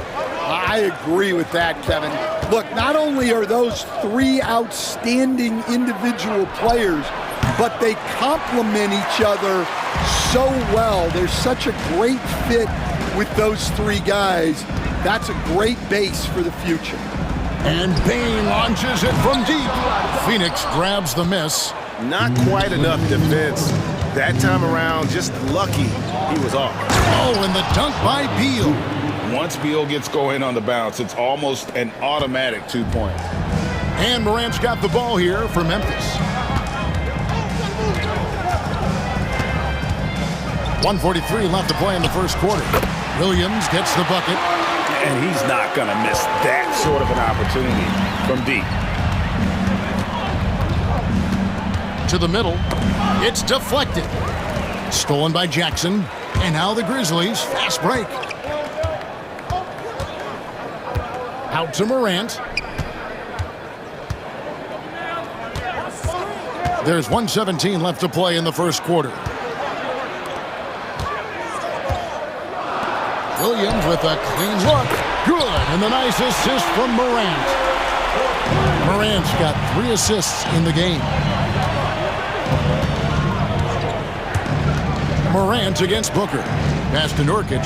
I agree with that, Kevin. Look, not only are those 3 outstanding individual players, but they complement each other so well. There's such a great fit with those 3 guys. That's a great base for the future. And Bane launches it from deep. Phoenix grabs the miss. Not quite enough defense. That time around, just lucky he was off. Oh, and the dunk by Beal. Once Beal gets going on the bounce, it's almost an automatic 2-point. And Morant's got the ball here for Memphis. 1:43 left to play in the first quarter. Williams gets the bucket. And he's not going to miss that sort of an opportunity from deep. To the middle. It's deflected. Stolen by Jackson. And now the Grizzlies. Fast break. Out to Morant. There's 1:17 left to play in the first quarter. Williams with a clean look. Good. And the nice assist from Morant. Morant's got 3 assists in the game. Morant against Booker. Pass to Nurkic.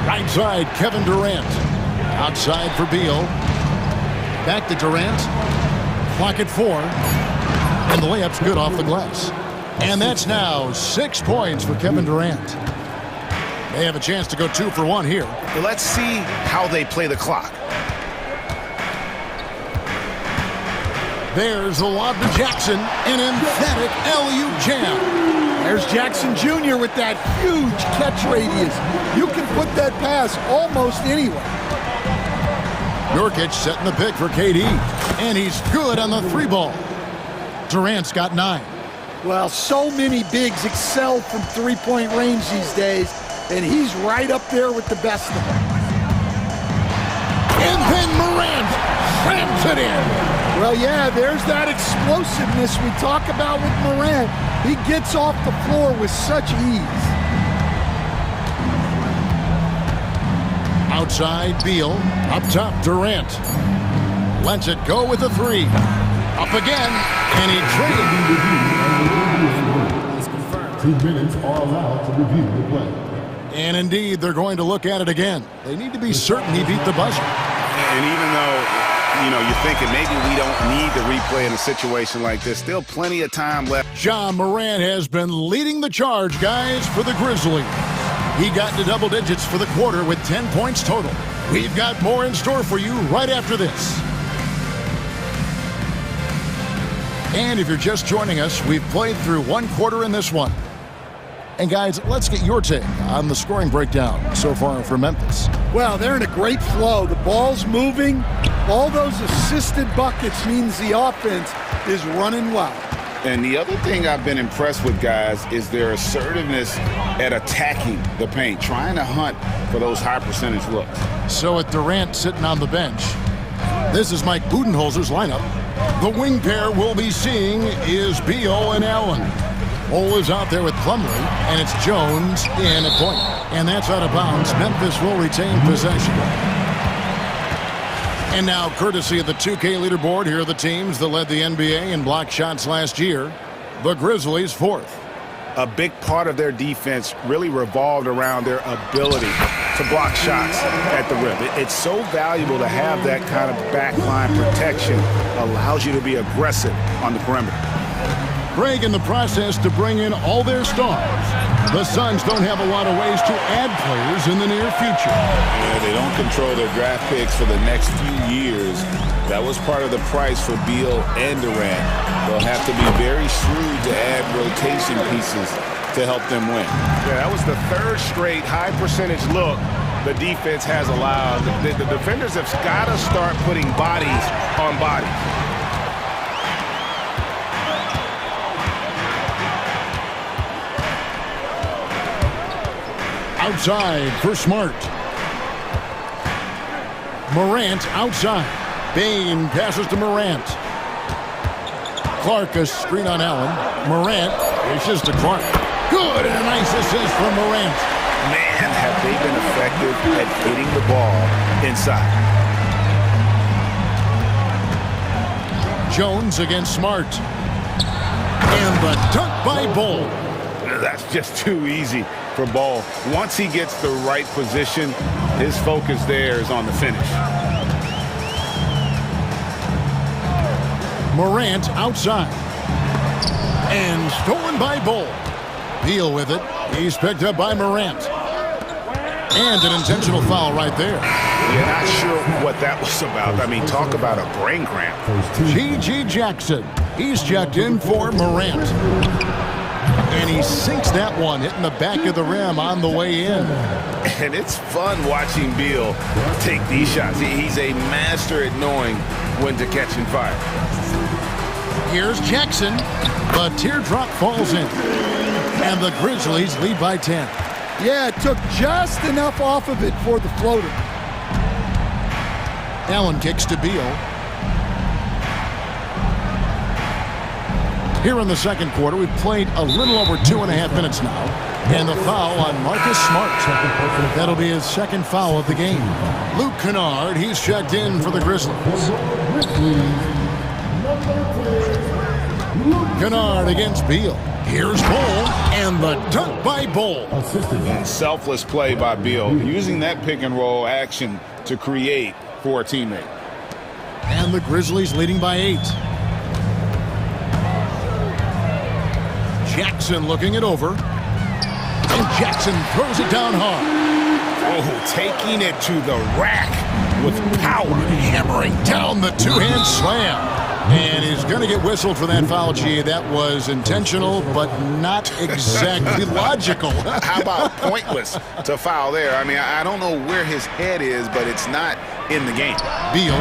Right side, Kevin Durant. Outside for Beal. Back to Durant. Clock at 4. And the layup's good off the glass. And that's now 6 points for Kevin Durant. They have a chance to go 2 for 1 here. Let's see how they play the clock. There's the lob to Jackson. An emphatic LU jam. There's Jackson Jr. with that huge catch radius. You can put that pass almost anywhere. Nurkic setting the pick for KD. And he's good on the 3 ball. Durant's got 9. Well, so many bigs excel from three-point range these days, and he's right up there with the best of them. And then Morant slams it in. Well, yeah, there's that explosiveness we talk about with Morant. He gets off the floor with such ease. Outside, Beal. Up top, Durant. Lets it go with a 3. Up again, and he traded. 2 minutes are allowed to review the play. And indeed, they're going to look at it again. They need to be certain he beat the buzzer. And even though, you're thinking maybe we don't need the replay in a situation like this, still plenty of time left. Ja Morant has been leading the charge, guys, for the Grizzlies. He got to double digits for the quarter with 10 points total. We've got more in store for you right after this. And if you're just joining us, we've played through 1 quarter in this one. And guys, let's get your take on the scoring breakdown so far for Memphis. Well, they're in a great flow. The ball's moving. All those assisted buckets means the offense is running well. And the other thing I've been impressed with, guys, is their assertiveness at attacking the paint, trying to hunt for those high percentage looks. So with Durant sitting on the bench, this is Mike Budenholzer's lineup. The wing pair we'll be seeing is Beal and Allen. Ole is out there with Plumlee, and it's Jones in at point. And that's out of bounds. Memphis will retain possession. And now, courtesy of the 2K leaderboard, here are the teams that led the NBA in block shots last year. The Grizzlies 4th. A big part of their defense really revolved around their ability to block shots at the rim. It's so valuable to have that kind of backline protection. Allows you to be aggressive on the perimeter. Greg in the process to bring in all their stars. The Suns don't have a lot of ways to add players in the near future. Yeah, they don't control their draft picks for the next few years. That was part of the price for Beal and Durant. They'll have to be very shrewd to add rotation pieces to help them win. Yeah, that was the 3rd straight high percentage look the defense has allowed. The defenders have got to start putting bodies on bodies. Outside for Smart. Morant outside. Bane passes to Morant. Clark a screen on Allen. Morant dishes to Clark. Good, and a nice assist from Morant. Man, have they been effective at hitting the ball inside. Jones against Smart. And the dunk by Ball. That's just too easy for Ball. Once he gets the right position, his focus there is on the finish. Morant outside. And stolen by Ball. Beal with it. He's picked up by Morant. And an intentional foul right there. You're not sure what that was about. I mean, talk about a brain cramp. G.G. Jackson. He's checked in for Morant. And he sinks that one, hitting the back of the rim on the way in. And it's fun watching Beal take these shots. He's a master at knowing when to catch and fire. Here's Jackson. The teardrop falls in. And the Grizzlies lead by 10. Yeah, it took just enough off of it for the floater. Allen kicks to Beal. Here in the second quarter, we've played a little over 2.5 minutes now. And the foul on Marcus Smart. That'll be his 2nd foul of the game. Luke Kennard, he's checked in for the Grizzlies. Kennard against Beal. Here's Bull, and the dunk by Bull. Selfless play by Beal, using that pick and roll action to create for a teammate. And the Grizzlies leading by 8. Jackson looking it over. And Jackson throws it down hard. Oh, taking it to the rack with power. Hammering down the two-hand slam. And he's going to get whistled for that foul, G. That was intentional, but not exactly logical. How about pointless to foul there? I mean, I don't know where his head is, but it's not in the game. Beal.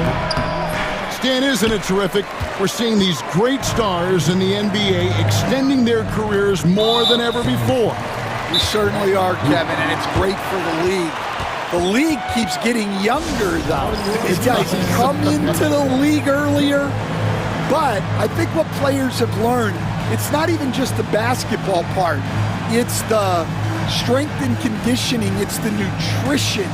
Stan, isn't it terrific? We're seeing these great stars in the NBA extending their careers more than ever before. We certainly are, Kevin, and it's great for the league. The league keeps getting younger, though. These guys come into the league earlier. But I think what players have learned, it's not even just the basketball part. It's the strength and conditioning. It's the nutrition.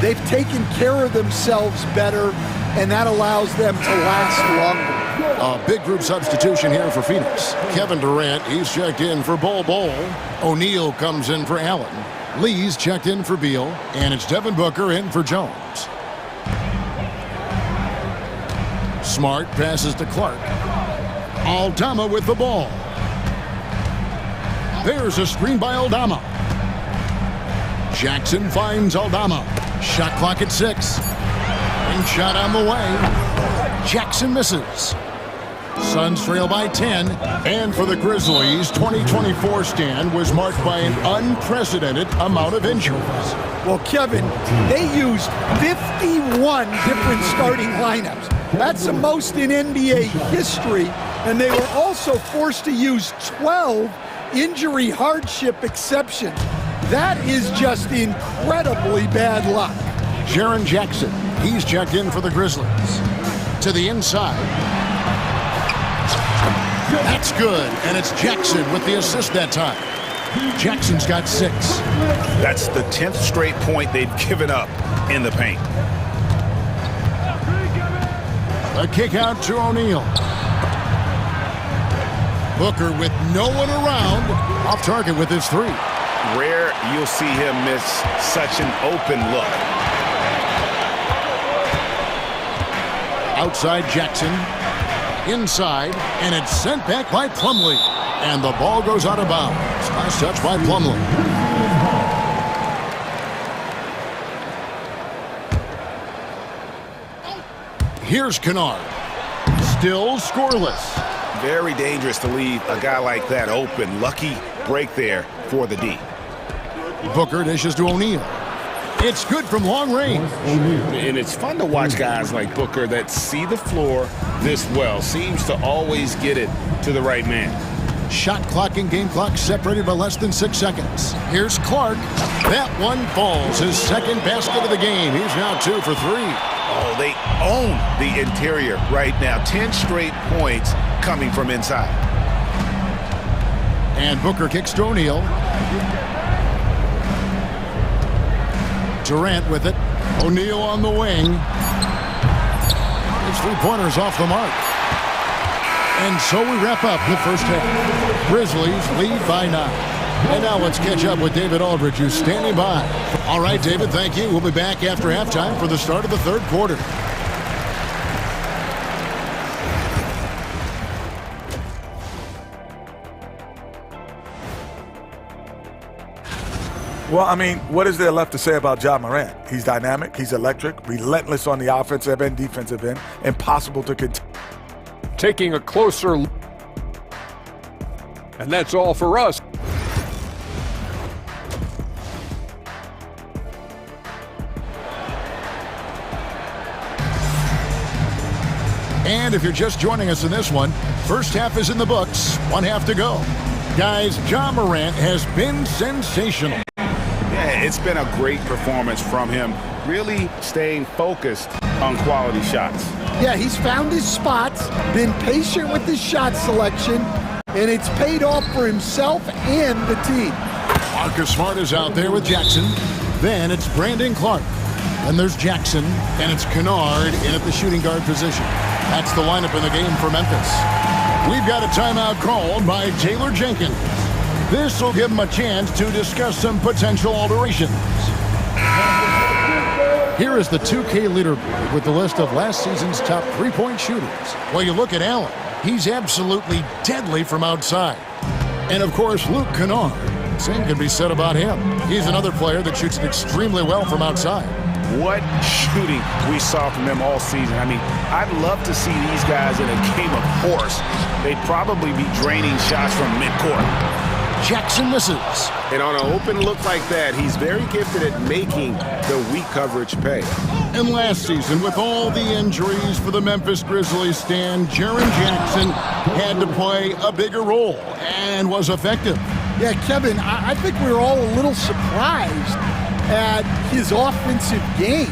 They've taken care of themselves better, and that allows them to last longer. A big group substitution here for Phoenix. Kevin Durant, he's checked in for Bol. O'Neal comes in for Allen. Lee's checked in for Beal, and it's Devin Booker in for Jones. Smart passes to Clark. Aldama with the ball. There's a screen by Aldama. Jackson finds Aldama. Shot clock at 6. And shot on the way. Jackson misses. Suns trail by 10. And for the Grizzlies, 2024 stand was marked by an unprecedented amount of injuries. Well, Kevin, they used 51 different starting lineups. That's the most in NBA history, and they were also forced to use 12 injury hardship exceptions. That is just incredibly bad luck. Jaren Jackson, he's checked in for the Grizzlies. To the inside. That's good, and it's Jackson with the assist that time. Jackson's got 6. That's the 10th straight point they've given up in the paint. A kick out to O'Neal. Booker with no one around. Off target with his 3. Rare you'll see him miss such an open look. Outside Jackson. Inside. And it's sent back by Plumlee. And the ball goes out of bounds. Nice touch by Plumlee. Here's Kennard. Still scoreless. Very dangerous to leave a guy like that open. Lucky break there for the D. Booker dishes to O'Neal. It's good from long range. And it's fun to watch guys like Booker that see the floor this well. Seems to always get it to the right man. Shot clock and game clock separated by less than 6 seconds. Here's Clark. That one falls. His second basket of the game. He's now 2 for 3. Oh, they own the interior right now. 10 straight points coming from inside. And Booker kicks to O'Neal. Durant with it. O'Neal on the wing. His 3-pointers off the mark. And so we wrap up the first half. Grizzlies lead by 9. And now let's catch up with David Aldridge, who's standing by. All right, David, thank you. We'll be back after halftime for the start of the third quarter. Well, I mean, what is there left to say about Ja Morant? He's dynamic, he's electric, relentless on the offensive and defensive end, impossible to continue. Taking a closer look. And that's all for us. And if you're just joining us in this one, first half is in the books, 1 half to go. Guys, Ja Morant has been sensational. Yeah, it's been a great performance from him, really staying focused on quality shots. Yeah, he's found his spots, been patient with his shot selection, and it's paid off for himself and the team. Marcus Smart is out there with Jackson. Then it's Brandon Clark. Then there's Jackson, and it's Kennard in at the shooting guard position. That's the lineup in the game for Memphis. We've got a timeout called by Taylor Jenkins. This will give him a chance to discuss some potential alterations. Here is the 2K leaderboard with the list of last season's top three-point shooters. Well, you look at Allen. He's absolutely deadly from outside. And, of course, Luke Kennard. Same could be said about him. He's another player that shoots it extremely well from outside. What shooting we saw from them all season. I mean, I'd love to see these guys in a game of horse. They'd probably be draining shots from midcourt. Jackson misses. And on an open look like that, he's very gifted at making the weak coverage pay. And last season, with all the injuries for the Memphis Grizzlies stand, Jaren Jackson had to play a bigger role and was effective. Yeah, Kevin, I think we were all a little surprised at his offensive game.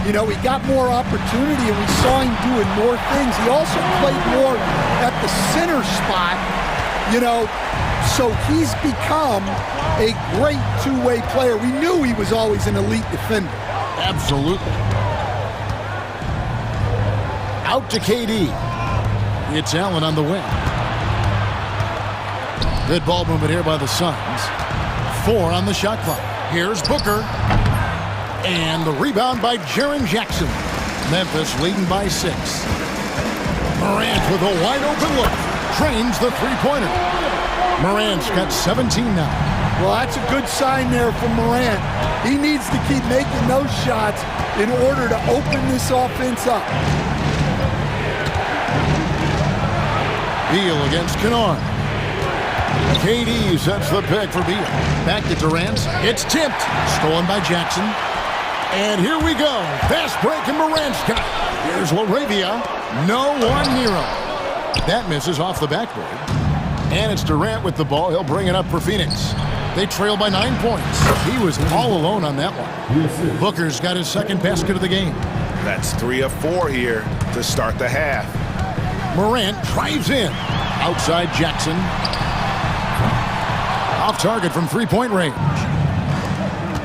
You know, he got more opportunity and we saw him doing more things. He also played more at the center spot, you know, so he's become a great two-way player. We knew he was always an elite defender. Absolutely. Out to KD. It's Allen on the wing. Good ball movement here by the Suns. 4 on the shot clock. Here's Booker. And the rebound by Jaren Jackson. Memphis leading by 6. Morant with a wide open look. Trains the three-pointer. Morant's got 17 now. Well, that's a good sign there from Morant. He needs to keep making those shots in order to open this offense up. Beal against Kennard. KD sets the pick for Beal. Back to Durant. It's tipped. Stolen by Jackson. And here we go. Fast break and Morant's got it. Here's LaRavia. No one near him. That misses off the backboard. And it's Durant with the ball. He'll bring it up for Phoenix. They trail by 9 points. He was all alone on that one. Booker's got his second basket of the game. That's 3 of 4 here to start the half. Morant drives in. Outside Jackson. Off target from three-point range.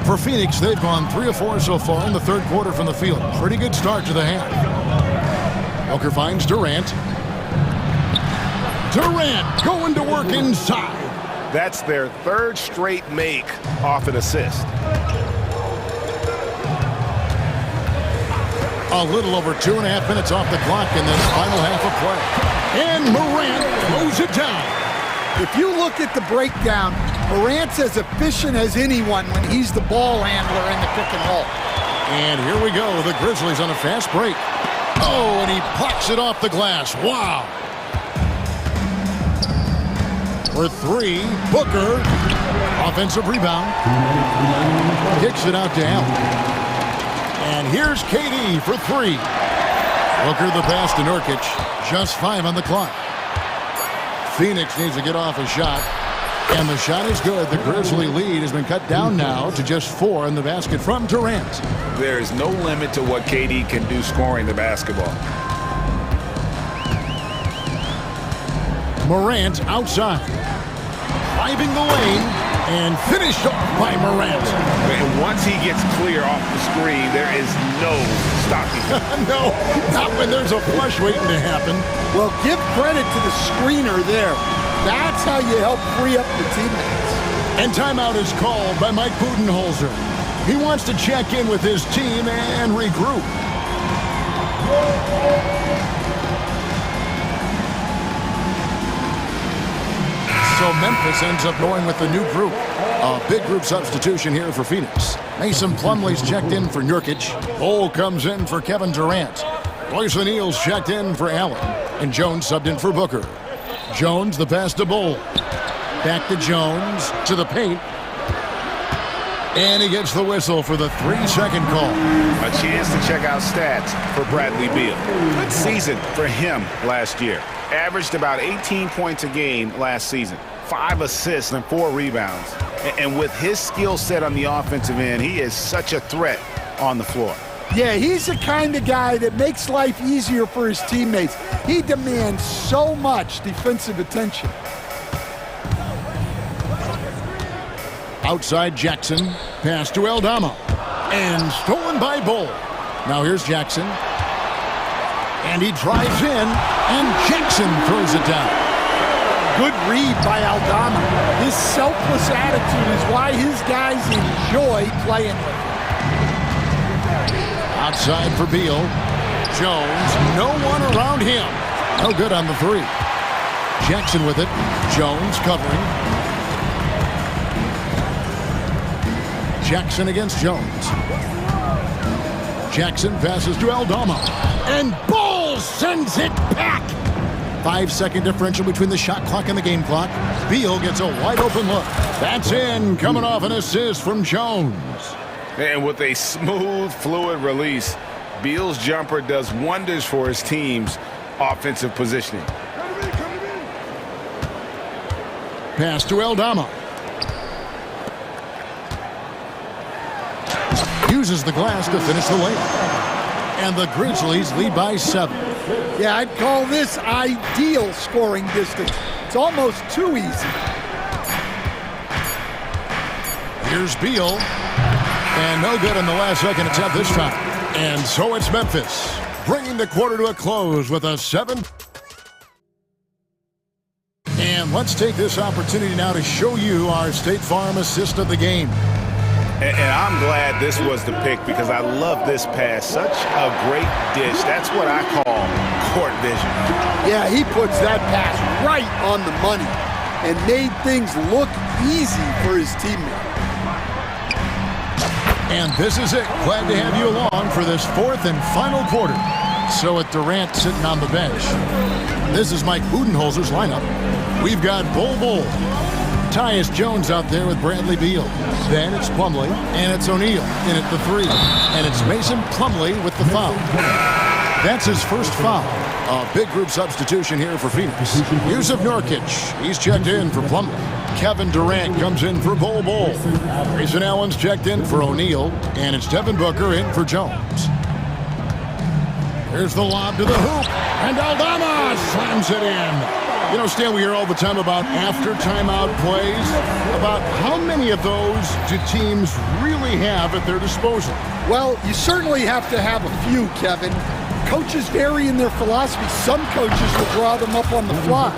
For Phoenix, they've gone 3 of 4 so far in the third quarter from the field. Pretty good start to the half. Booker finds Durant. Durant going to work inside. That's their 3rd straight make off an assist. A little over 2.5 minutes off the clock in this final half of play. And Morant throws it down. If you look at the breakdown, Morant's as efficient as anyone when he's the ball handler in the pick and roll. And here we go. The Grizzlies on a fast break. Oh, and he pucks it off the glass. Wow. For 3, Booker. Offensive rebound. Kicks it out to Allen. And here's KD for 3. Booker the pass to Nurkic. Just 5 on the clock. Phoenix needs to get off a shot. And the shot is good. The Grizzly lead has been cut down now to just 4 in the basket from Durant. There is no limit to what KD can do scoring the basketball. Morant outside. Driving the lane and finished off by Morant. And once he gets clear off the screen, there is no stopping him. No, not when there's a flush waiting to happen. Well, give credit to the screener there. That's how you help free up the teammates. And timeout is called by Mike Budenholzer. He wants to check in with his team and regroup. So Memphis ends up going with the new group. A big group substitution here for Phoenix. Mason Plumlee's checked in for Nurkic. Bol comes in for Kevin Durant. Royce O'Neal's checked in for Allen. And Jones subbed in for Booker. Jones the pass to Bol. Back to Jones to the paint. And he gets the whistle for the 3-second call. A chance to check out stats for Bradley Beal. Good season for him last year. Averaged about 18 points a game last season. 5 assists and 4 rebounds. And with his skill set on the offensive end, he is such a threat on the floor. Yeah, he's the kind of guy that makes life easier for his teammates. He demands so much defensive attention. Outside Jackson. Pass to Aldama. And stolen by Bol. Now here's Jackson. And he drives in. And Jackson throws it down. Good read by Aldama. His selfless attitude is why his guys enjoy playing with him. Outside for Beal. Jones, no one around him. No good on the three. Jackson with it. Jones covering. Jackson against Jones. Jackson passes to Aldama. And Bull sends it back. 5-second differential between the shot clock and the game clock. Beal gets a wide open look. That's in, coming off an assist from Jones. And with a smooth, fluid release, Beal's jumper does wonders for his team's offensive positioning. Pass to Aldama. Uses the glass to finish the layup. And the Grizzlies lead by 7. Yeah, I'd call this ideal scoring distance. It's almost too easy. Here's Beal. And no good on the last second attempt this time. And so it's Memphis, bringing the quarter to a close with a 7. And let's take this opportunity now to show you our State Farm assist of the game. And I'm glad this was the pick because I love this pass. Such a great dish. That's what I call court vision. Yeah, he puts that pass right on the money and made things look easy for his teammate. And this is it. Glad to have you along for this 4th and final quarter. So with Durant sitting on the bench, this is Mike Budenholzer's lineup. We've got Bull, Tyus Jones out there with Bradley Beal. Then it's Plumlee, and it's O'Neal in at the 3. And it's Mason Plumlee with the foul. That's his first foul. A big group substitution here for Phoenix. Yusuf Nurkic, he's checked in for Plumlee. Kevin Durant comes in for Bull. Grayson Allen's checked in for O'Neal, and it's Devin Booker in for Jones. Here's the lob to the hoop, and Aldama slams it in. You know, Stan, we hear all the time about after timeout plays. About how many of those do teams really have at their disposal? Well, you certainly have to have a few, Kevin. Coaches vary in their philosophy. Some coaches will draw them up on the fly.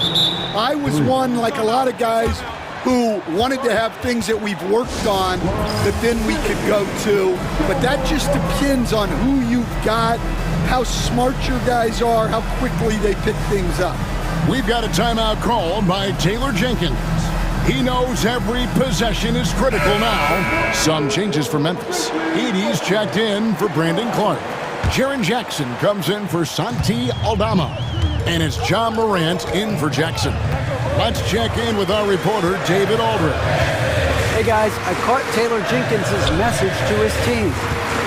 I was one, like a lot of guys, who wanted to have things that we've worked on that then we could go to. But that just depends on who you've got, how smart your guys are, how quickly they pick things up. We've got a timeout called by Taylor Jenkins. He knows every possession is critical now. Some changes for Memphis. Edie's checked in for Brandon Clark. Jaren Jackson comes in for Santi Aldama. And it's John Morant in for Jackson. Let's check in with our reporter, David Aldridge. Hey guys, I caught Taylor Jenkins' message to his team.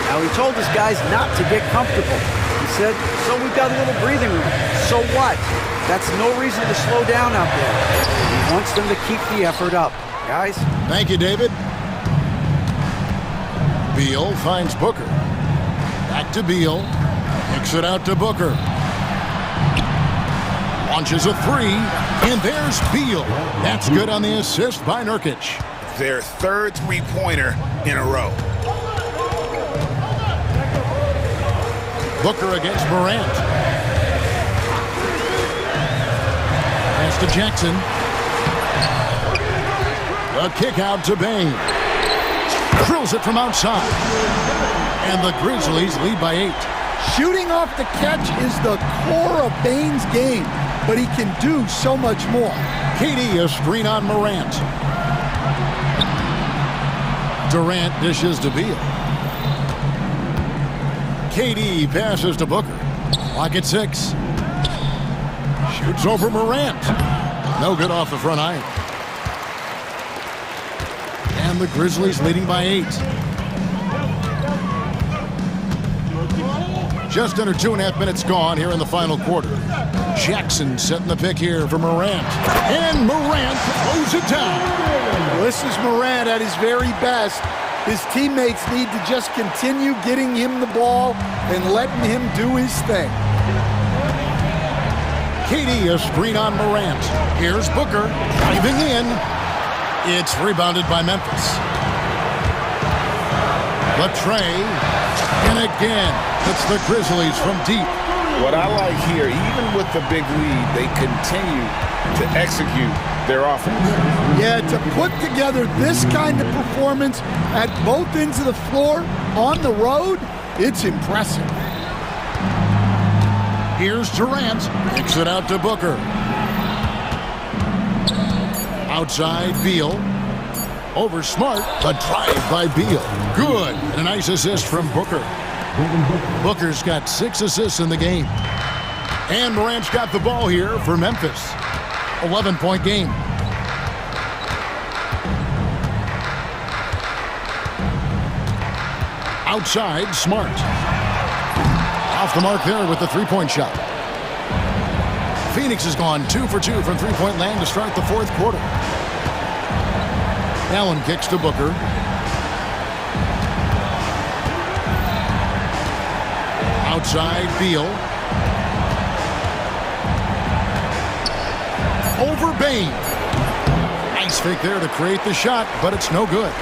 Now he told his guys not to get comfortable. He said, so we've got a little breathing room. So what? That's no reason to slow down out there. He wants them to keep the effort up. Guys? Thank you, David. Beal finds Booker. Back to Beal. Kicks it out to Booker. Launches a 3, and there's Beal. That's good on the assist by Nurkic. Their third three-pointer in a row. Booker against Morant. Pass to Jackson. A kick out to Bane. Drills it from outside. And the Grizzlies lead by 8. Shooting off the catch is the core of Bane's game, but he can do so much more. KD, a screen on Morant. Durant dishes to Beal. KD passes to Booker. Clock at 6. Shoots over Morant. No good off the front iron. And the Grizzlies leading by 8. Just under 2.5 minutes gone here in the final quarter. Jackson setting the pick here for Morant. And Morant throws it down. Well, this is Morant at his very best. His teammates need to just continue getting him the ball and letting him do his thing. KD, a screen on Morant. Here's Booker diving in. It's rebounded by Memphis. Latrey, and again, it's the Grizzlies from deep. What I like here, even with the big lead, they continue to execute their offense. Yeah, to put together this kind of performance at both ends of the floor on the road, it's impressive. Here's Durant. Kicks it out to Booker. Outside, Beal. Over Smart. A drive by Beal. Good. And a nice assist from Booker. Booker's got 6 assists in the game. And Morant's got the ball here for Memphis. 11-point game. Outside, Smart. Off the mark there with the three-point shot. Phoenix has gone 2 for 2 from three-point land to start the fourth quarter. Allen kicks to Booker. Outside, Beal. Over Bain. Nice fake there to create the shot, but it's no good.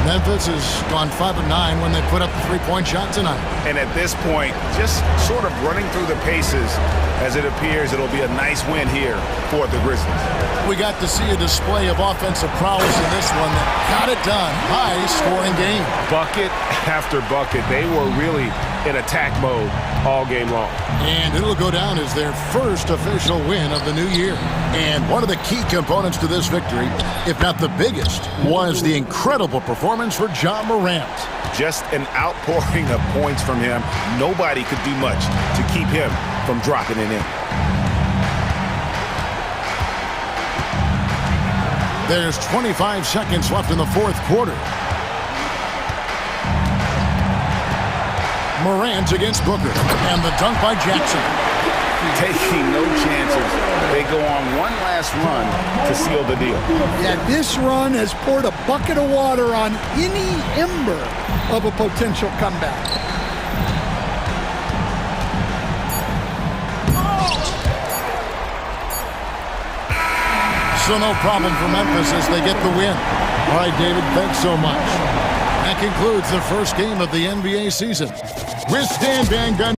Memphis has gone 5 of 9 when they put up the three-point shot tonight. And at this point, just sort of running through the paces, as it appears it'll be a nice win here for the Grizzlies. We got to see a display of offensive prowess in this one that got it done. High-scoring game. Bucket after bucket. They were really in attack mode all game long. And it'll go down as their first official win of the new year. And one of the key components to this victory, if not the biggest, was the incredible performance for Ja Morant. Just an outpouring of points from him. Nobody could do much to keep him from dropping it in. There's 25 seconds left in the fourth quarter. Morant against Booker. And the dunk by Jackson. Taking no chances. They go on one last run to seal the deal. Yeah, this run has poured a bucket of water on any ember of a potential comeback. So no problem for Memphis as they get the win. All right, David, thanks so much. That concludes the first game of the NBA season. With Stan Van Gundy.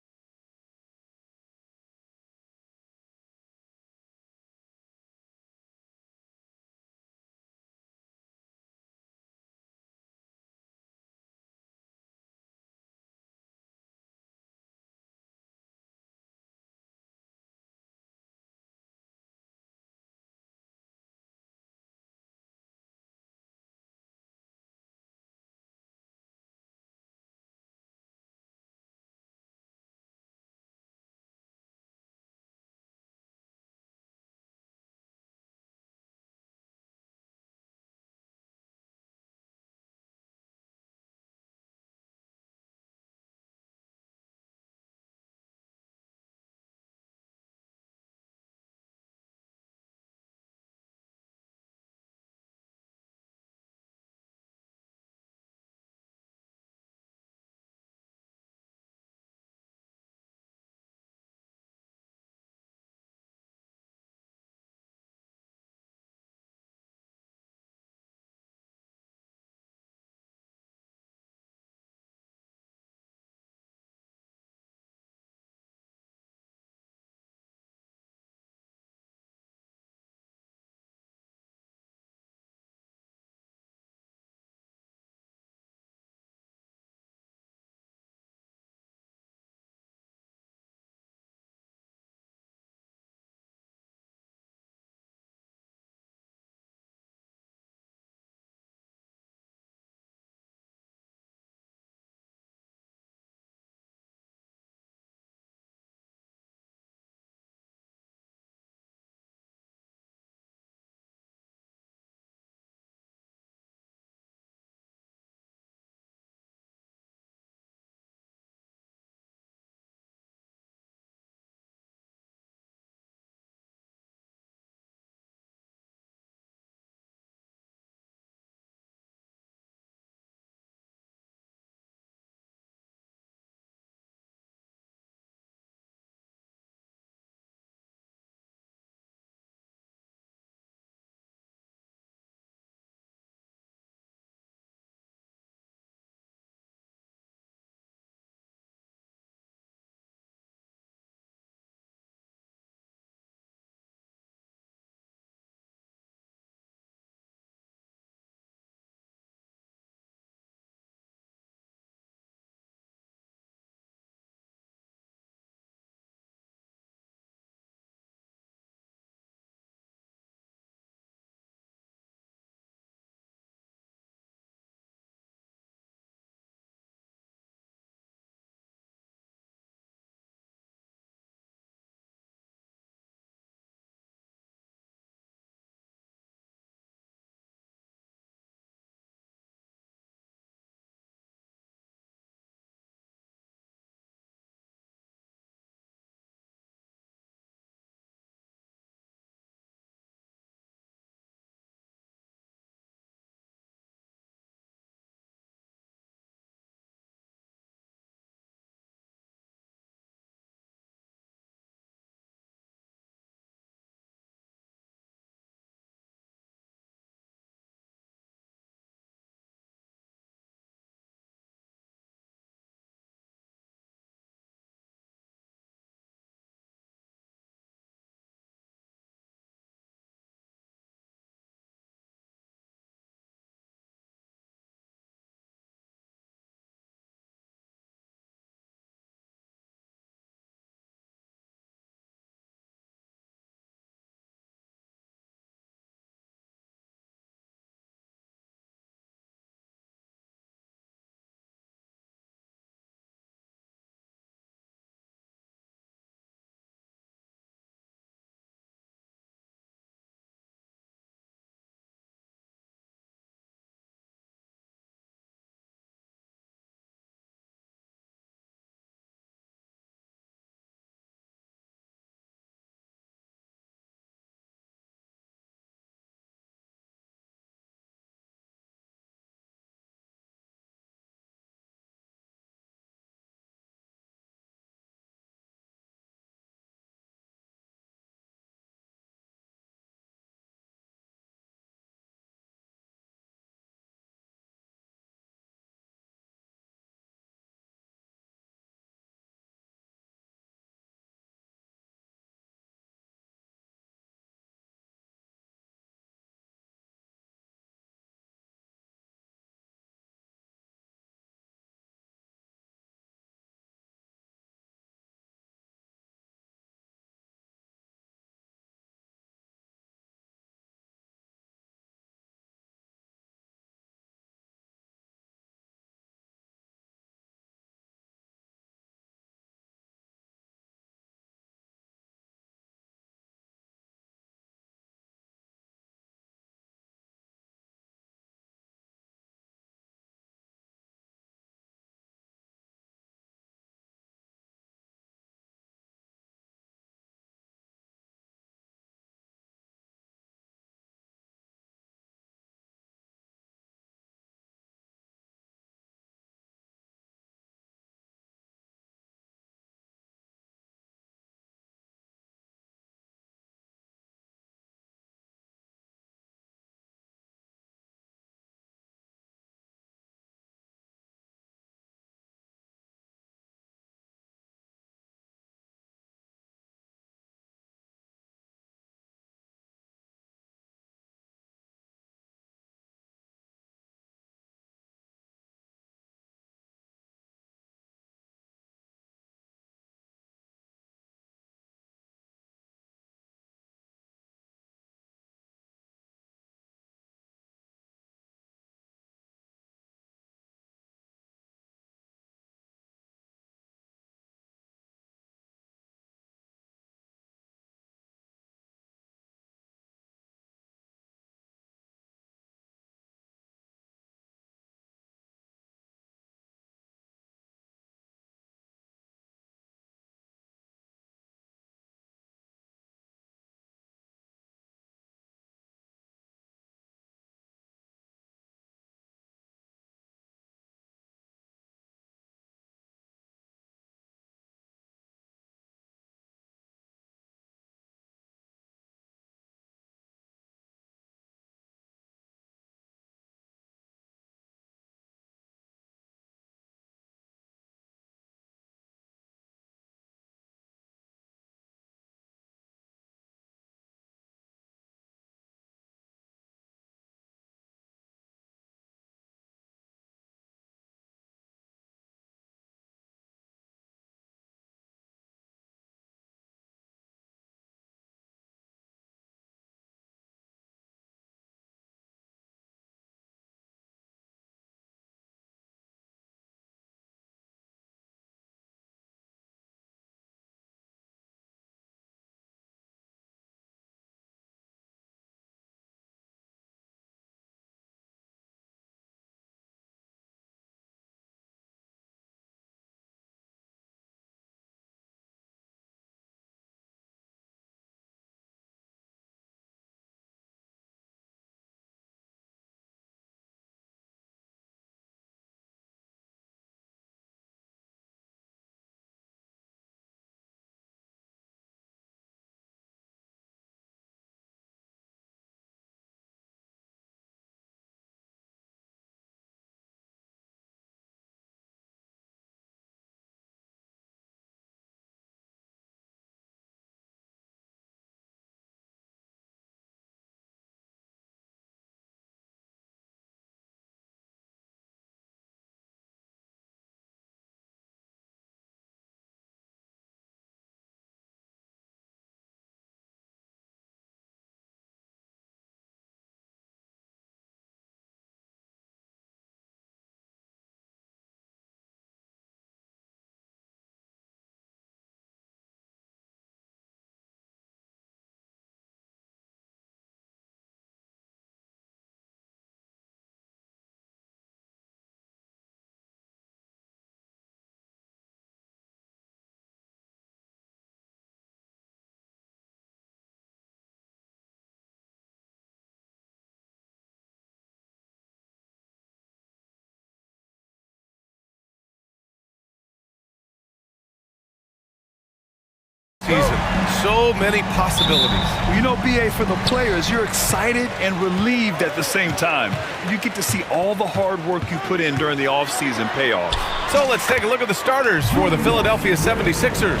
so many possibilities. You know, BA, for the players, you're excited and relieved at the same time. You get to see all the hard work you put in during the offseason pay off. So let's take a look at the starters for the Philadelphia 76ers.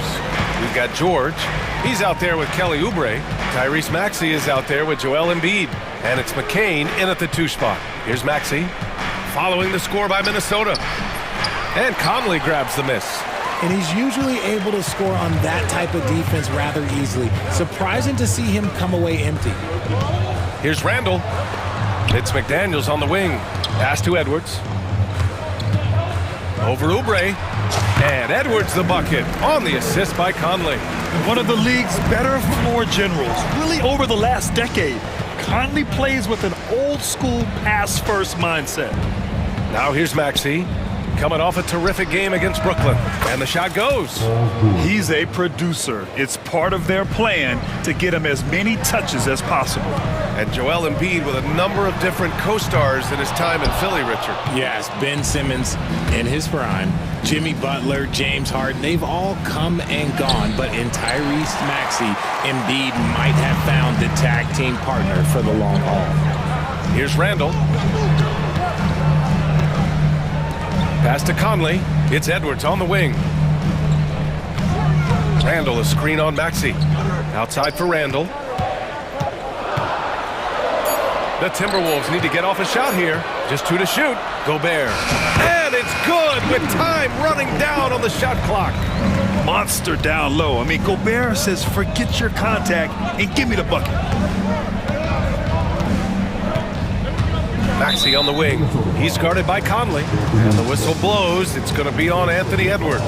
We've got George. He's out there with Kelly Oubre. Tyrese Maxey is out there with Joel Embiid. And it's McCain in at the 2 spot. Here's Maxey following the score by Minnesota. And Conley grabs the miss. And he's usually able to score on that type of defense rather easily. Surprising to see him come away empty. Here's Randall. It's McDaniels on the wing. Pass to Edwards. Over Oubre. And Edwards the bucket on the assist by Conley. One of the league's better floor generals, really over the last decade. Conley plays with an old-school pass-first mindset. Now here's Maxey, coming off a terrific game against Brooklyn. And the shot goes. He's a producer. It's part of their plan to get him as many touches as possible. And Joel Embiid with a number of different co-stars in his time in Philly, Richard. Yes, Ben Simmons in his prime, Jimmy Butler, James Harden, they've all come and gone. But in Tyrese Maxey, Embiid might have found the tag team partner for the long haul. Here's Randall. Pass to Conley. It's Edwards on the wing. Randall, a screen on Maxey. Outside for Randall. The Timberwolves need to get off a shot here. Just 2 to shoot. Gobert. And it's good with time running down on the shot clock. Monster down low. I mean, Gobert says, forget your contact and give me the bucket. Maxey on the wing. He's guarded by Conley. And the whistle blows. It's going to be on Anthony Edwards.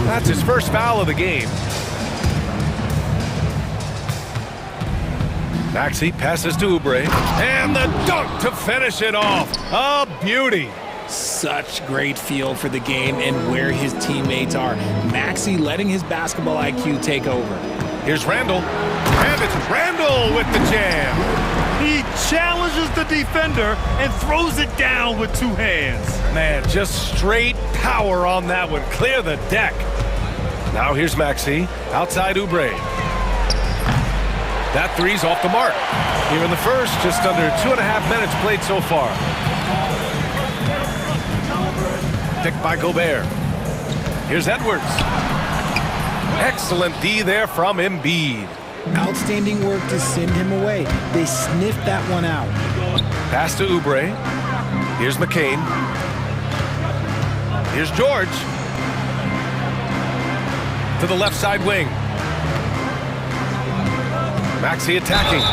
That's his first foul of the game. Maxey passes to Oubre. And the dunk to finish it off. A beauty. Such great feel for the game and where his teammates are. Maxey letting his basketball IQ take over. Here's Randall. And it's Randall with the jam. He challenges the defender and throws it down with 2 hands. Man, just straight power on that one. Clear the deck. Now here's Maxey. Outside Oubre. That three's off the mark. Here in the first, just under 2.5 minutes played so far. Picked by Gobert. Here's Edwards. Excellent D there from Embiid. Outstanding work to send him away. They sniffed that one out. Pass to Oubre. Here's McCain. Here's George. To the left side wing. Maxey attacking.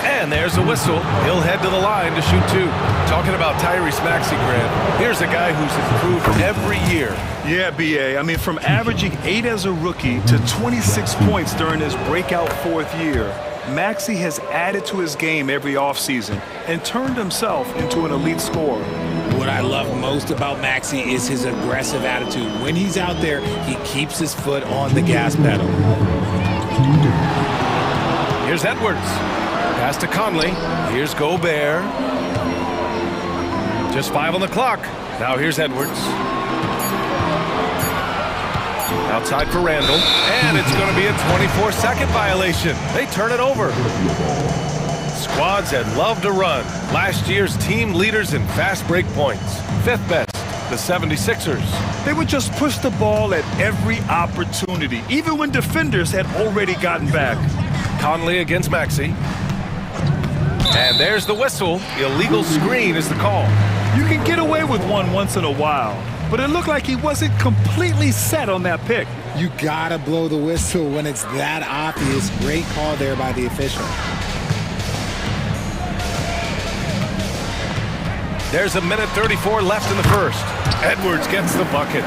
And there's a whistle. He'll head to the line to shoot 2. Talking about Tyrese Maxey, Grant. Here's a guy who's improved every year. Yeah, BA. I mean, from averaging 8 as a rookie to 26 points during his breakout 4th year, Maxey has added to his game every offseason and turned himself into an elite scorer. What I love most about Maxey is his aggressive attitude. When he's out there, he keeps his foot on the gas pedal. Here's Edwards. Pass to Conley. Here's Gobert. Just 5 on the clock. Now here's Edwards. Outside for Randall. And it's going to be a 24-second violation. They turn it over. Squads that love to run. Last year's team leaders in fast break points. 5th best, the 76ers. They would just push the ball at every opportunity, even when defenders had already gotten back. Conley against Maxey. And there's the whistle. Illegal screen is the call. You can get away with one once in a while, but it looked like he wasn't completely set on that pick. You gotta blow the whistle when it's that obvious. Great call there by the official. There's 1:34 left in the first. Edwards gets the bucket.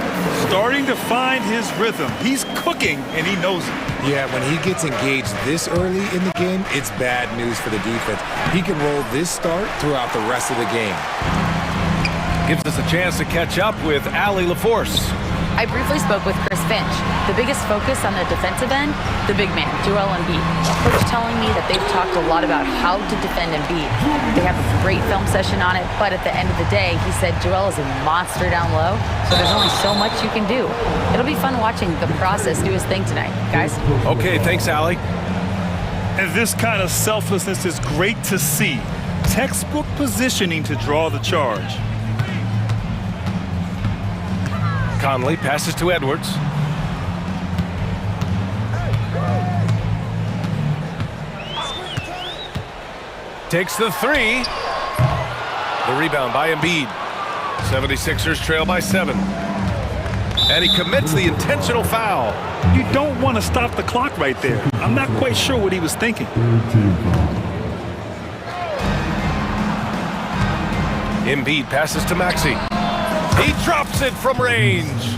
Starting to find his rhythm. He's cooking, and he knows it. Yeah, when he gets engaged this early in the game, it's bad news for the defense. He can roll this start throughout the rest of the game. Gives us a chance to catch up with Allie LaForce. I briefly spoke with Chris Finch. The biggest focus on the defensive end, the big man, Joel Embiid. Coach telling me that they've talked a lot about how to defend Embiid. They have a great film session on it, but at the end of the day, he said Joel is a monster down low, so there's only so much you can do. It'll be fun watching the process do his thing tonight, guys. Okay, thanks, Allie. And this kind of selflessness is great to see. Textbook positioning to draw the charge. Conley passes to Edwards. Takes the three. The rebound by Embiid. 76ers trail by 7. And he commits the intentional foul. You don't want to stop the clock right there. I'm not quite sure what he was thinking. Embiid passes to Maxey. He drops it from range.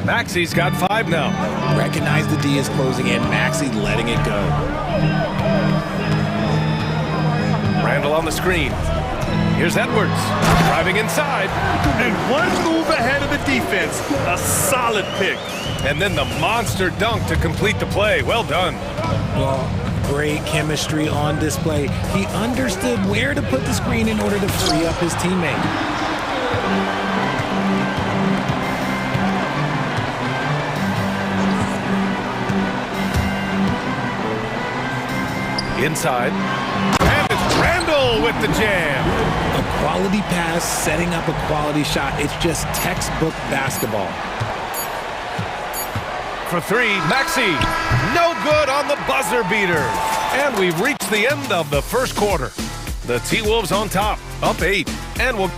Maxey's got 5 now. Recognize the D is closing in. Maxey letting it go. Randall on the screen. Here's Edwards, driving inside. And one move ahead of the defense. A solid pick. And then the monster dunk to complete the play. Well done. Well, great chemistry on display. He understood where to put the screen in order to free up his teammate. Inside. And it's Randall with the jam. A quality pass, setting up a quality shot. It's just textbook basketball. For 3, Maxey. No good on the buzzer beater. And we've reached the end of the first quarter. The T-Wolves on top, up 8. And we'll...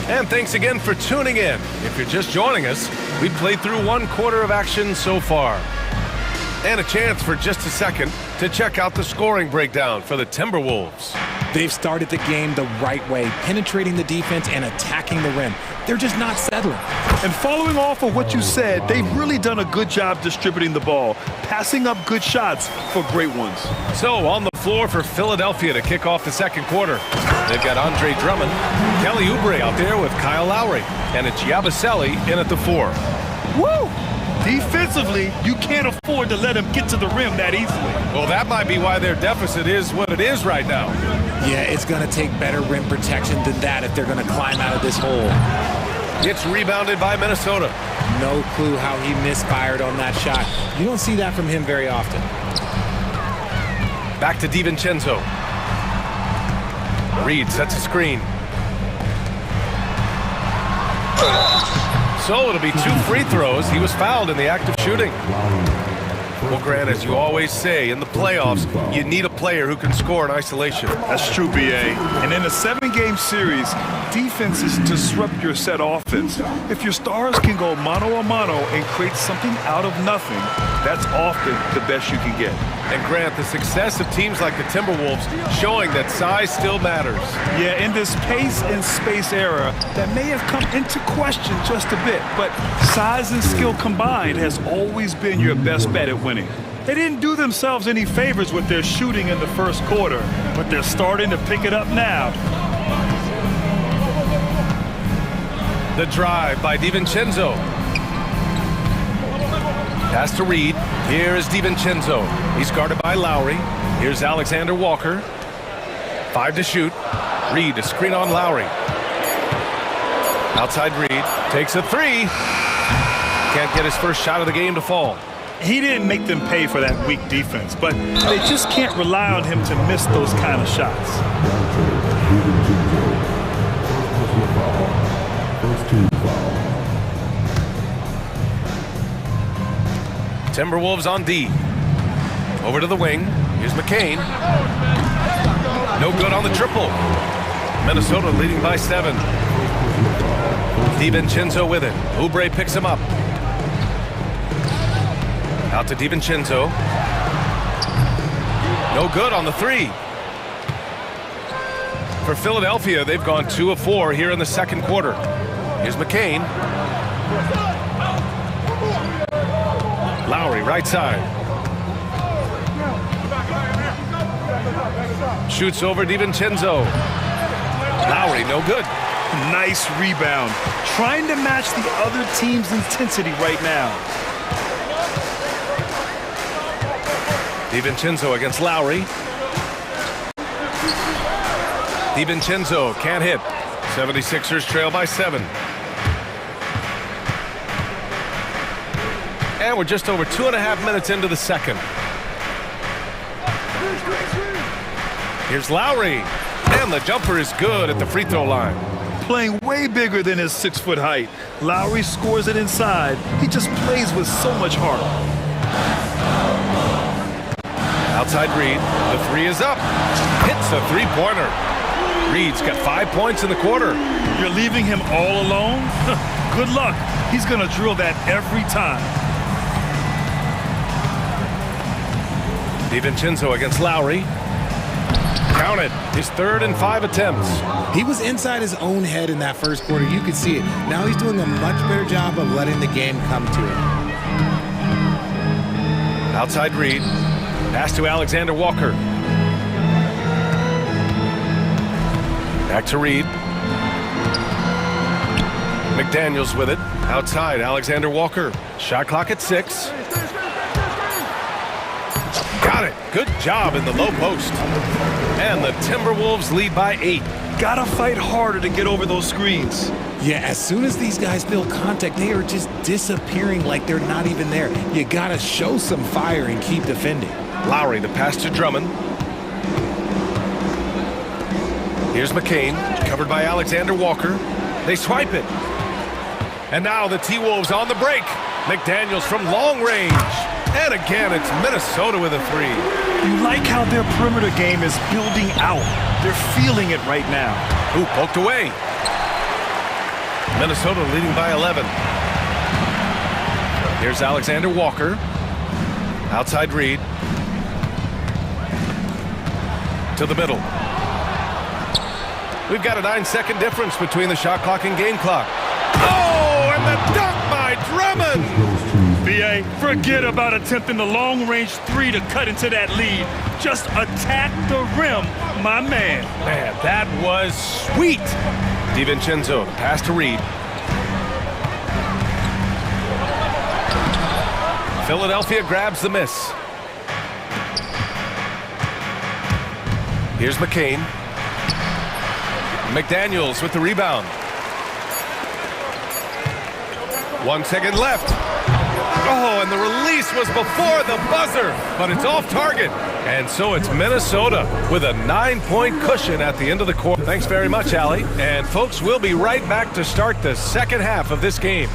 And thanks again for tuning in. If you're just joining us, we've played through 1 quarter of action so far. And a chance for just a second to check out the scoring breakdown for the Timberwolves. They've started the game the right way, penetrating the defense and attacking the rim. They're just not settling. And following off of what you said, they've really done a good job distributing the ball, passing up good shots for great ones. So on the floor for Philadelphia to kick off the second quarter. They've got Andre Drummond, Kelly Oubre out there with Kyle Lowry, and it's Yabusele in at the 4. Woo! Defensively, you can't afford to let him get to the rim that easily. Well, that might be why their deficit is what it is right now. Yeah, it's going to take better rim protection than that if they're going to climb out of this hole. It's rebounded by Minnesota. No clue how he misfired on that shot. You don't see that from him very often. Back to DiVincenzo. Reed sets a screen. So it'll be 2 free throws. He was fouled in the act of shooting. Well, Grant, as you always say, in the playoffs, you need a player who can score in isolation. That's true, B.A. And in a 7-game series, defense is to disrupt your set offense. If your stars can go mano-a-mano and create something out of nothing, that's often the best you can get. And Grant, the success of teams like the Timberwolves showing that size still matters. Yeah, in this pace and space era, that may have come into question just a bit, but size and skill combined has always been your best bet at winning. They didn't do themselves any favors with their shooting in the first quarter, but they're starting to pick it up now. The drive by DiVincenzo. Pass to Reed. Here is DiVincenzo. He's guarded by Lowry. Here's Alexander Walker. 5 to shoot. Reed, a screen on Lowry. Outside Reed. Takes a 3. Can't get his first shot of the game to fall. He didn't make them pay for that weak defense, but they just can't rely on him to miss those kind of shots. Timberwolves on D. Over to the wing. Here's McCain. No good on the triple. Minnesota leading by 7. DiVincenzo with it. Oubre picks him up. Out to DiVincenzo. No good on the 3. For Philadelphia, they've gone 2 of 4 here in the second quarter. Here's McCain. Lowry, right side. Shoots over DiVincenzo. Lowry, no good. Nice rebound. Trying to match the other team's intensity right now. DiVincenzo against Lowry. DiVincenzo can't hit. 76ers trail by 7. And we're just over 2.5 minutes into the second. Here's Lowry. And the jumper is good at the free throw line. Playing way bigger than his 6-foot height. Lowry scores it inside. He just plays with so much heart. Outside Reed. The three is up. Hits a three-pointer. Reed's got 5 points in the quarter. You're leaving him all alone? Good luck. He's going to drill that every time. DiVincenzo against Lowry. Counted. His 3rd and 5 attempts. He was inside his own head in that first quarter. You could see it. Now he's doing a much better job of letting the game come to him. Outside Reed. Pass to Alexander Walker. Back to Reed. McDaniels with it. Outside, Alexander Walker. Shot clock at 6. Got it. Good job in the low post. And the Timberwolves lead by 8. Gotta fight harder to get over those screens. Yeah, as soon as these guys feel contact, they are just disappearing like they're not even there. You gotta show some fire and keep defending. Lowry, the pass to Drummond. Here's McCain, covered by Alexander Walker. They swipe it. And now the T-Wolves on the break. McDaniels from long range. And again, it's Minnesota with a 3. You like how their perimeter game is building out. They're feeling it right now. Ooh, poked away. Minnesota leading by 11. Here's Alexander Walker. Outside Reed. To the middle. We've got a 9-second difference between the shot clock and game clock. Oh, and the dunk by Drummond! BA, forget about attempting the long-range 3 to cut into that lead. Just attack the rim, my man. Man, that was sweet. DiVincenzo, the pass to Reed. Philadelphia grabs the miss. Here's McCain. McDaniels with the rebound. 1 second left. Oh, and the release was before the buzzer, but it's off target. And so it's Minnesota with a 9-point cushion at the end of the quarter. Thanks very much, Allie. And folks, we'll be right back to start the second half of this game.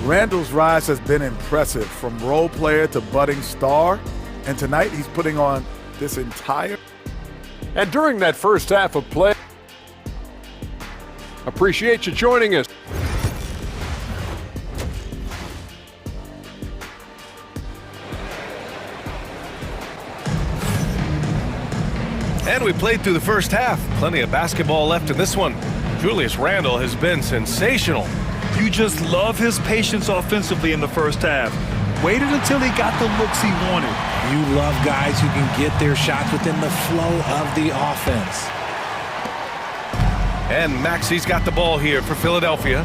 Randall's rise has been impressive, from role player to budding star. And tonight he's putting on this entire... And during that first half of play, appreciate you joining us. And we played through the first half. Plenty of basketball left in this one. Julius Randle has been sensational. You just love his patience offensively in the first half. Waited until he got the looks he wanted. You love guys who can get their shots within the flow of the offense. And Maxi's got the ball here for Philadelphia.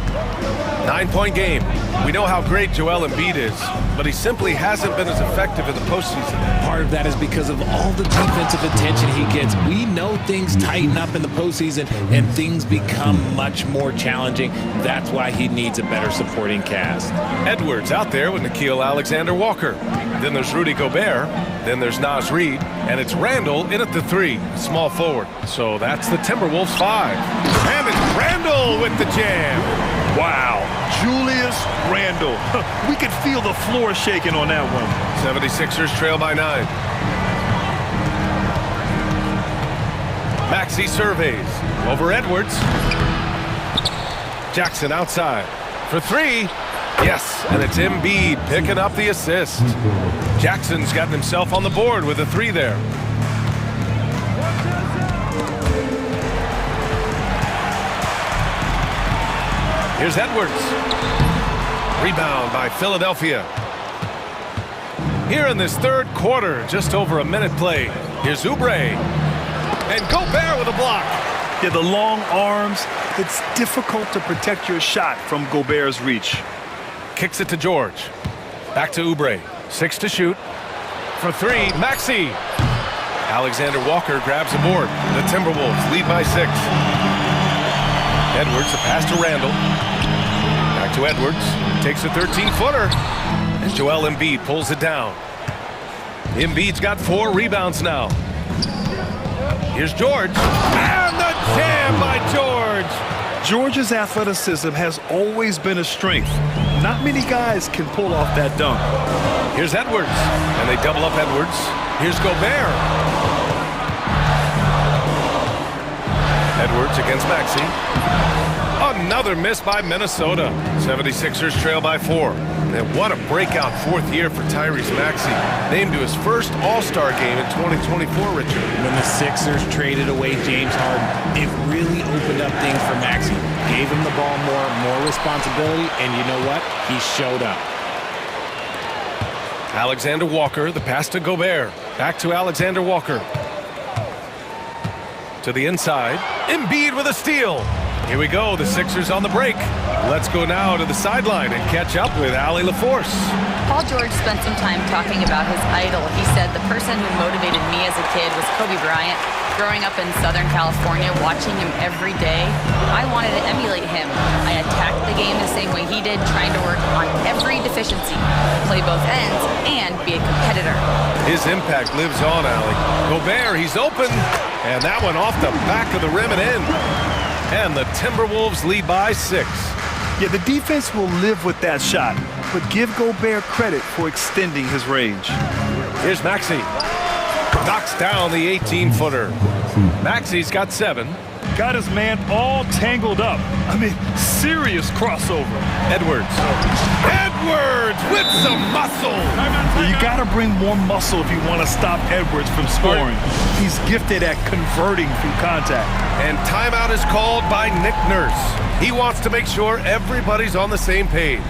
9-point game. We know how great Joel Embiid is, but he simply hasn't been as effective in the postseason. Part of that is because of all the defensive attention he gets. We know things tighten up in the postseason and things become much more challenging. That's why he needs a better supporting cast. Edwards out there with Nickeil Alexander-Walker. Then there's Rudy Gobert. Then there's Naz Reid. And it's Randle in at the 3, small forward. So that's the Timberwolves 5. And it's Randle with the jam. Wow, Julius Randle. We could feel the floor shaking on that one. 76ers trail by 9. Maxey surveys over Edwards. Jackson outside for 3. Yes, and it's Embiid picking up the assist. Jackson's gotten himself on the board with a 3 there. Here's Edwards. Rebound by Philadelphia. Here in this third quarter, just over a minute played. Here's Oubre. And Gobert with a block. Yeah, the long arms, it's difficult to protect your shot from Gobert's reach. Kicks it to George. Back to Oubre. 6 to shoot. For 3, Maxey. Alexander Walker grabs a board. The Timberwolves lead by 6. Edwards, a pass to Randall. Back to Edwards. Takes a 13-footer. And Joel Embiid pulls it down. Embiid's got 4 rebounds now. Here's George. And the jam by George. George's athleticism has always been a strength. Not many guys can pull off that dunk. Here's Edwards. And they double up Edwards. Here's Gobert. Edwards against Maxey. Another miss by Minnesota. 76ers trail by 4. And what a breakout 4th year for Tyrese Maxey. Named to his first All-Star game in 2024, Richard. When the Sixers traded away James Harden, it really opened up things for Maxey. Gave him the ball more responsibility, and you know what? He showed up. Alexander Walker, the pass to Gobert. Back to Alexander Walker. To the inside. Embiid with a steal. Here we go, the Sixers on the break. Let's go now to the sideline and catch up with Allie LaForce. Paul George spent some time talking about his idol. He said, the person who motivated me as a kid was Kobe Bryant. Growing up in Southern California, watching him every day, I wanted to emulate him. I attacked the game the same way he did, trying to work on every deficiency, play both ends, and be a competitor. His impact lives on, Allie. Gobert, he's open, and that one off the back of the rim and in. And the Timberwolves lead by 6. Yeah, the defense will live with that shot, but give Gobert credit for extending his range. Here's Maxey. Knocks down the 18-footer. Maxey's got 7. Got his man all tangled up. I mean, serious crossover. Edwards. Edwards with some muscle. You got to bring more muscle if you want to stop Edwards from scoring. He's gifted at converting through contact. And timeout is called by Nick Nurse. He wants to make sure everybody's on the same page.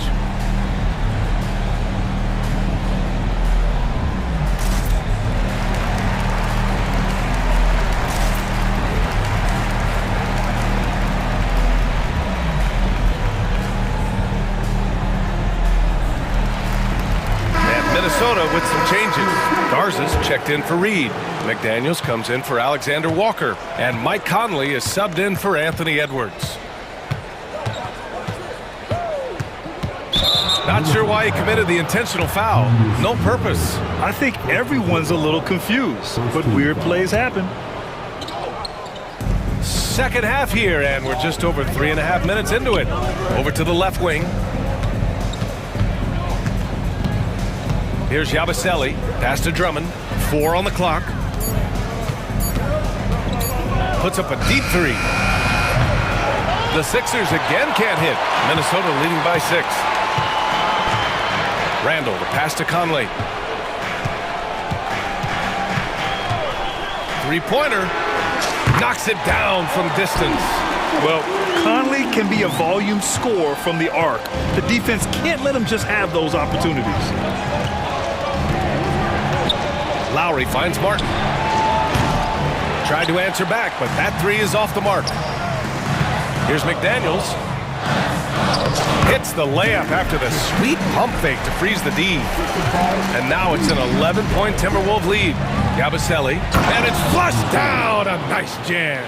Minnesota with some changes. Garza's checked in for Reed. McDaniels comes in for Alexander Walker. And Mike Conley is subbed in for Anthony Edwards. Not sure why he committed the intentional foul. No purpose. I think everyone's a little confused, but weird plays happen. Second half here, and we're just over 3.5 minutes into it. Over to the left wing. Here's Yabusele, pass to Drummond, 4 on the clock. Puts up a deep 3. The Sixers again can't hit. Minnesota leading by 6. Randall, the pass to Conley. 3-pointer, knocks it down from distance. Well, Conley can be a volume scorer from the arc. The defense can't let him just have those opportunities. Lowry finds Martin. Tried to answer back, but that 3 is off the mark. Here's McDaniels. Hits the layup after the sweet pump fake to freeze the D. And now it's an 11-point Timberwolves lead. Yabusele, and it's flushed down. A nice jam.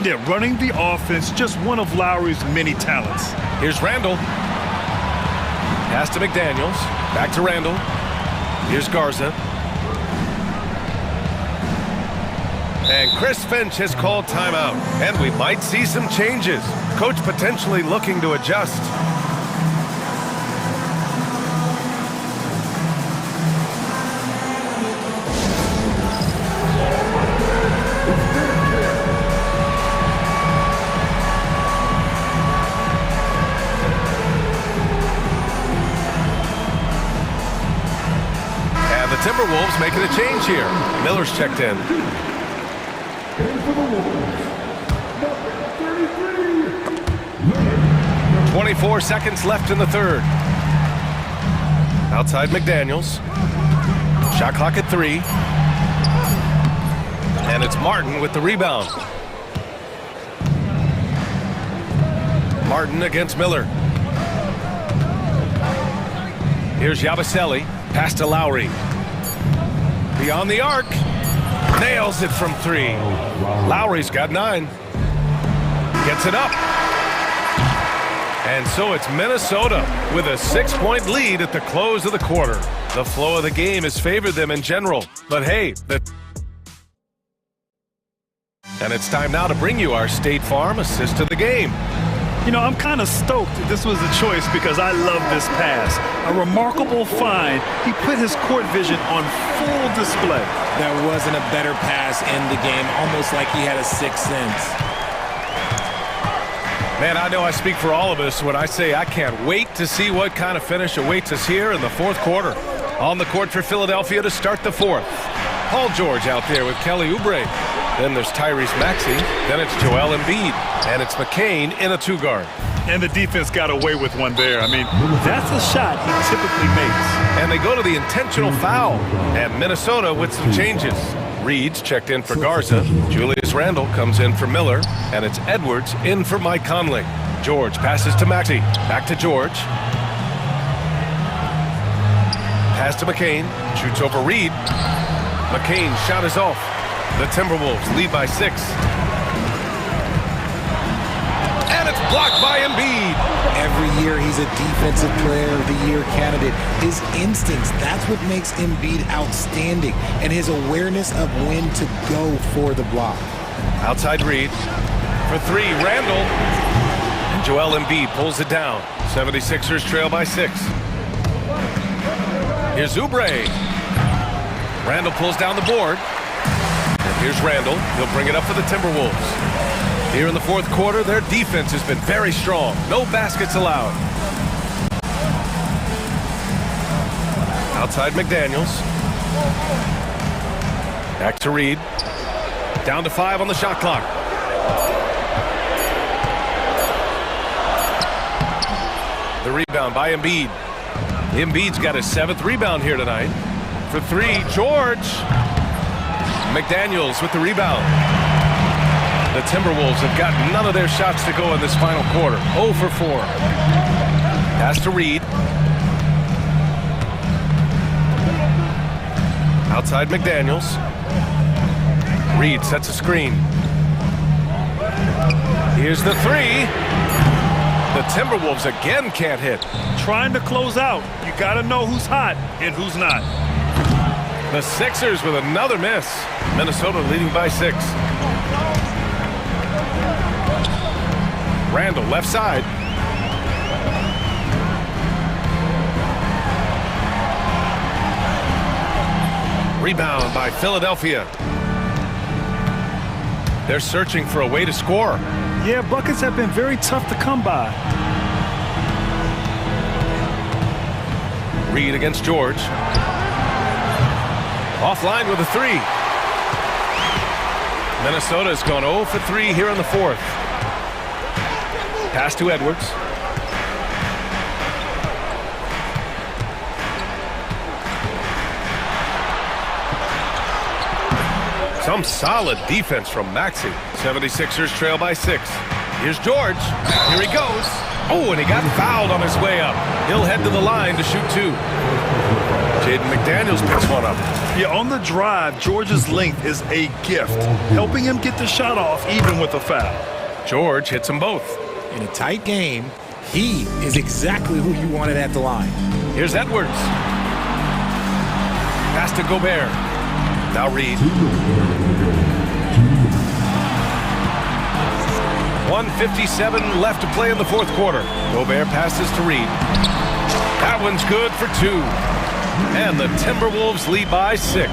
Yeah, running the offense, just one of Lowry's many talents. Here's Randall. Pass to McDaniels. Back to Randall. Here's Garza. And Chris Finch has called timeout. And we might see some changes. Coach potentially looking to adjust. And the Timberwolves making a change here. Miller's checked in. 24 seconds left in the third. Outside McDaniels. Shot clock at 3. And it's Martin with the rebound. Martin against Miller. Here's Yabusele. Pass to Lowry. Beyond the arc. Nails it from 3. Lowry's got 9. Gets it up. And so it's Minnesota with a 6-point lead at the close of the quarter. The flow of the game has favored them in general. But hey, and it's time now to bring you our State Farm assist of the game. You know, I'm kind of stoked that this was a choice because I love this pass. A remarkable find. He put his court vision on full display. There wasn't a better pass in the game, almost like he had a sixth sense. Man, I know I speak for all of us when I say I can't wait to see what kind of finish awaits us here in the fourth quarter. On the court for Philadelphia to start the fourth. Paul George out there with Kelly Oubre. Then there's Tyrese Maxey. Then it's Joel Embiid. And it's McCain in a 2-guard. And the defense got away with one there. I mean, that's a shot he typically makes. And they go to the intentional foul. And Minnesota with some changes. Reed's checked in for Garza. Julius Randle comes in for Miller. And it's Edwards in for Mike Conley. George passes to Maxey. Back to George. Pass to McCain. Shoots over Reed. McCain's shot is off. The Timberwolves lead by 6. And it's blocked by Embiid. Every year he's a Defensive Player of the Year candidate. His instincts, that's what makes Embiid outstanding. And his awareness of when to go for the block. Outside Reed. For 3, Randle. And Joel Embiid pulls it down. 76ers trail by 6. Here's Oubre. Randle pulls down the board. And here's Randle. He'll bring it up for the Timberwolves. Here in the fourth quarter, their defense has been very strong. No baskets allowed. Outside McDaniels. Back to Reed. Down to 5 on the shot clock. The rebound by Embiid. Embiid's got his 7th rebound here tonight. For 3, George. McDaniels with the rebound. The Timberwolves have got none of their shots to go in this final quarter. 0 for 4. Pass to Reed. Outside McDaniels. Reed sets a screen. Here's the 3. The Timberwolves again can't hit. Trying to close out. You got to know who's hot and who's not. The Sixers with another miss. Minnesota leading by 6. Randle left side. Rebound by Philadelphia. They're searching for a way to score. Yeah, buckets have been very tough to come by. Reed against George. Offline with a 3. Minnesota's gone 0 for 3 here in the fourth. Pass to Edwards. Some solid defense from Maxey. 76ers trail by 6. Here's George. Here he goes. Oh, and he got fouled on his way up. He'll head to the line to shoot 2. Jaden McDaniels picks one up. Yeah, on the drive, George's length is a gift, helping him get the shot off even with a foul. George hits them both. In a tight game, he is exactly who you wanted at the line. Here's Edwards. Pass to Gobert. Now Reed. 1:57 left to play in the fourth quarter. Gobert passes to Reed. That one's good for 2. And the Timberwolves lead by 6.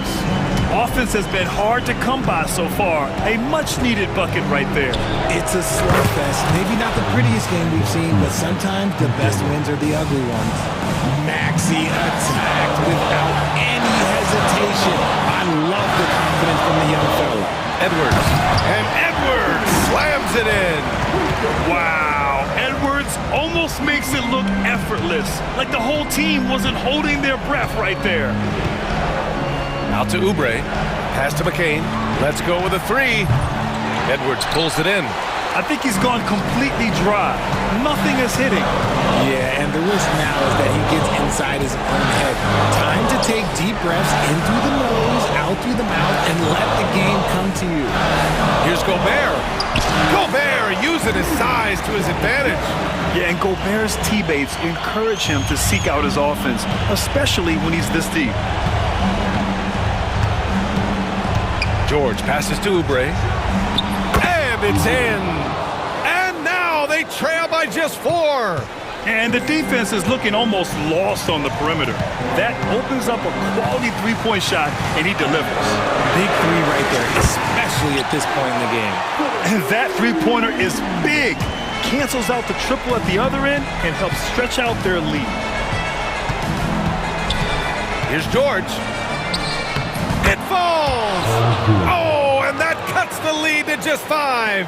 Offense has been hard to come by so far. A much-needed bucket right there. It's a slugfest. Maybe not the prettiest game we've seen, but sometimes the best wins are the ugly ones. Maxey attacked without any hesitation. I love the confidence from the young fella. Edwards. And Edwards slams it in. Wow. Edwards almost makes it look effortless, like the whole team wasn't holding their breath right there. Out to Oubre. Pass to McCain. Let's go with a three. Edwards pulls it in. I think he's gone completely dry. Nothing is hitting. Yeah, and the risk now is that he gets inside his own head. Time to take deep breaths in through the nose, out through the mouth, and let the game come to you. Here's Gobert. Gobert using his size to his advantage. Yeah, and Gobert's teammates encourage him to seek out his offense, especially when he's this deep. George passes to Oubre. And it's in. And now they trail by just 4. And the defense is looking almost lost on the perimeter. That opens up a quality three-point shot, and he delivers. Big three right there, especially at this point in the game. And that three-pointer is big. Cancels out the triple at the other end and helps stretch out their lead. Here's George. It falls. Oh, and that cuts the lead to just 5.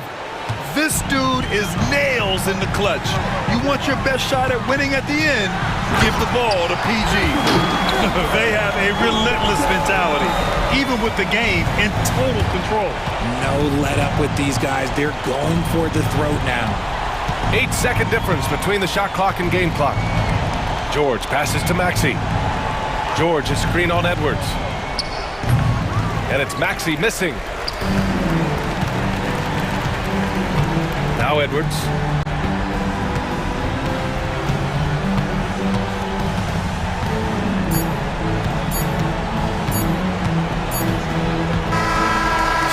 This dude is nails in the clutch. You want your best shot at winning at the end? Give the ball to PG. They have a relentless mentality, even with the game in total control. No let up with these guys. They're going for the throat now. 8-second difference between the shot clock and game clock. George passes to Maxey. George is screen on Edwards. And it's Maxey missing. Now Edwards.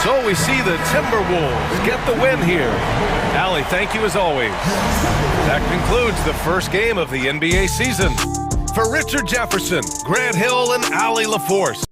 So we see the Timberwolves get the win here. Allie, thank you as always. That concludes the first game of the NBA season. For Richard Jefferson, Grant Hill, and Allie LaForce.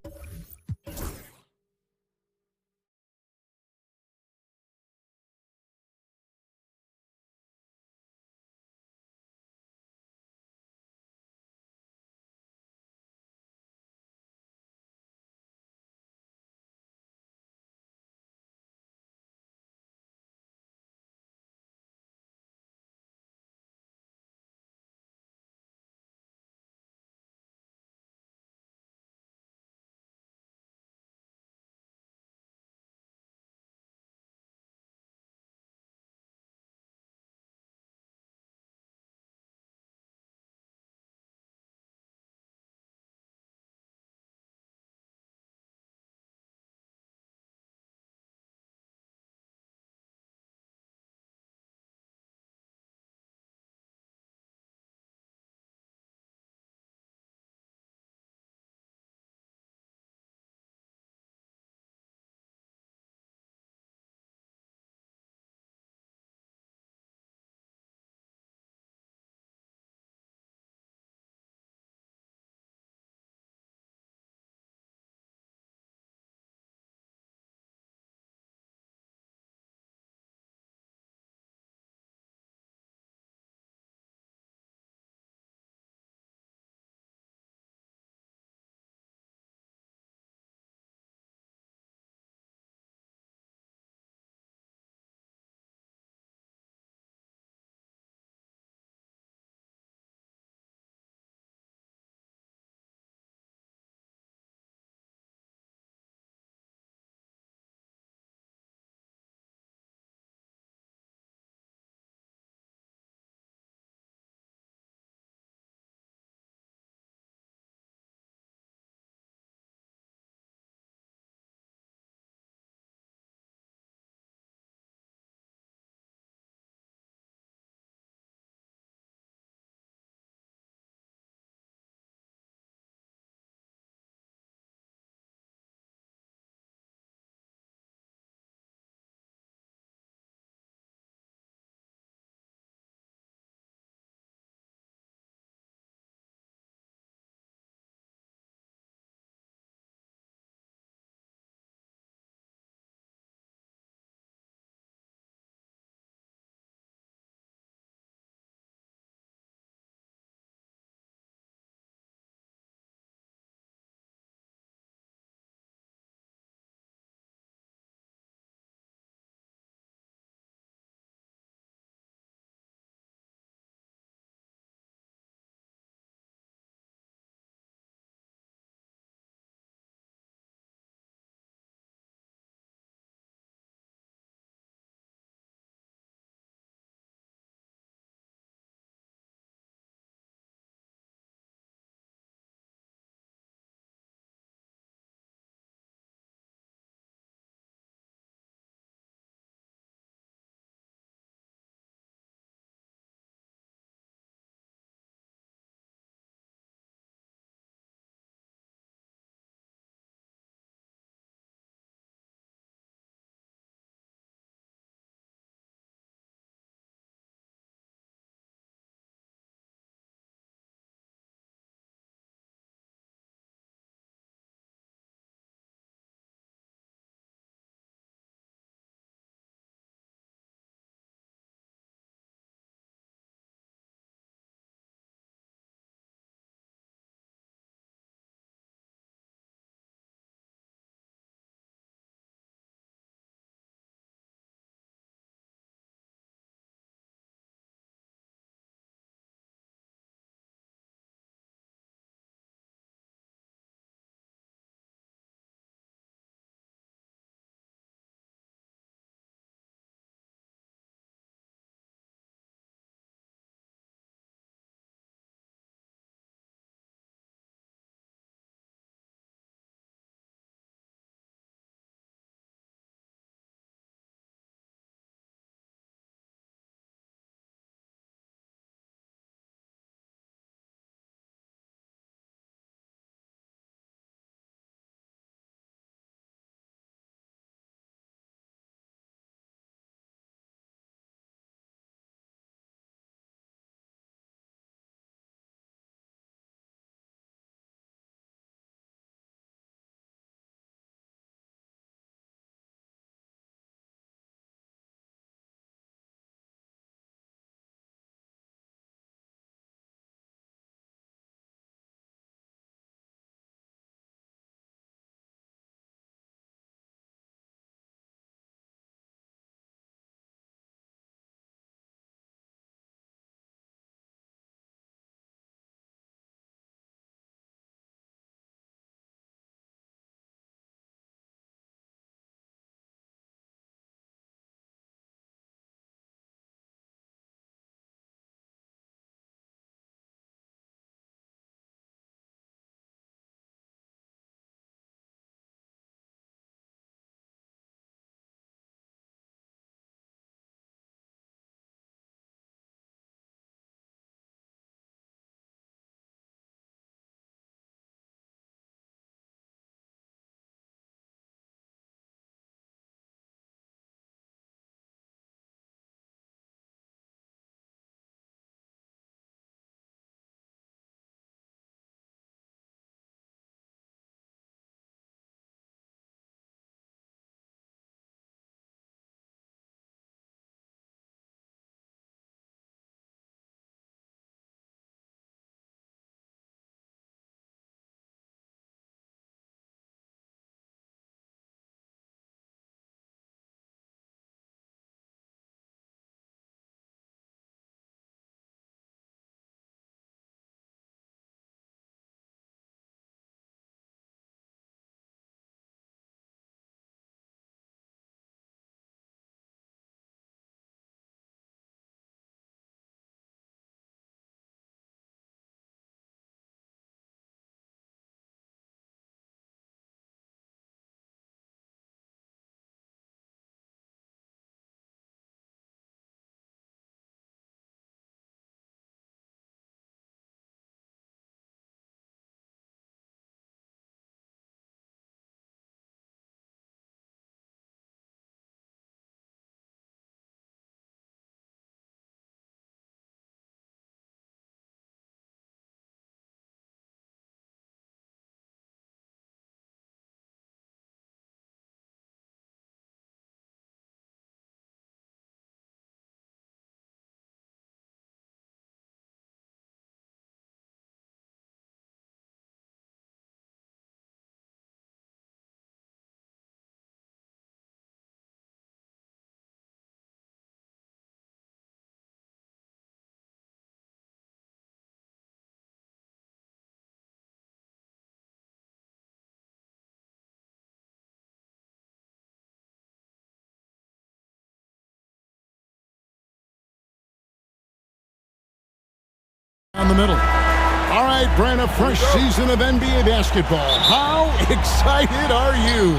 On the middle. All right, Brent, a fresh season of NBA basketball. How excited are you?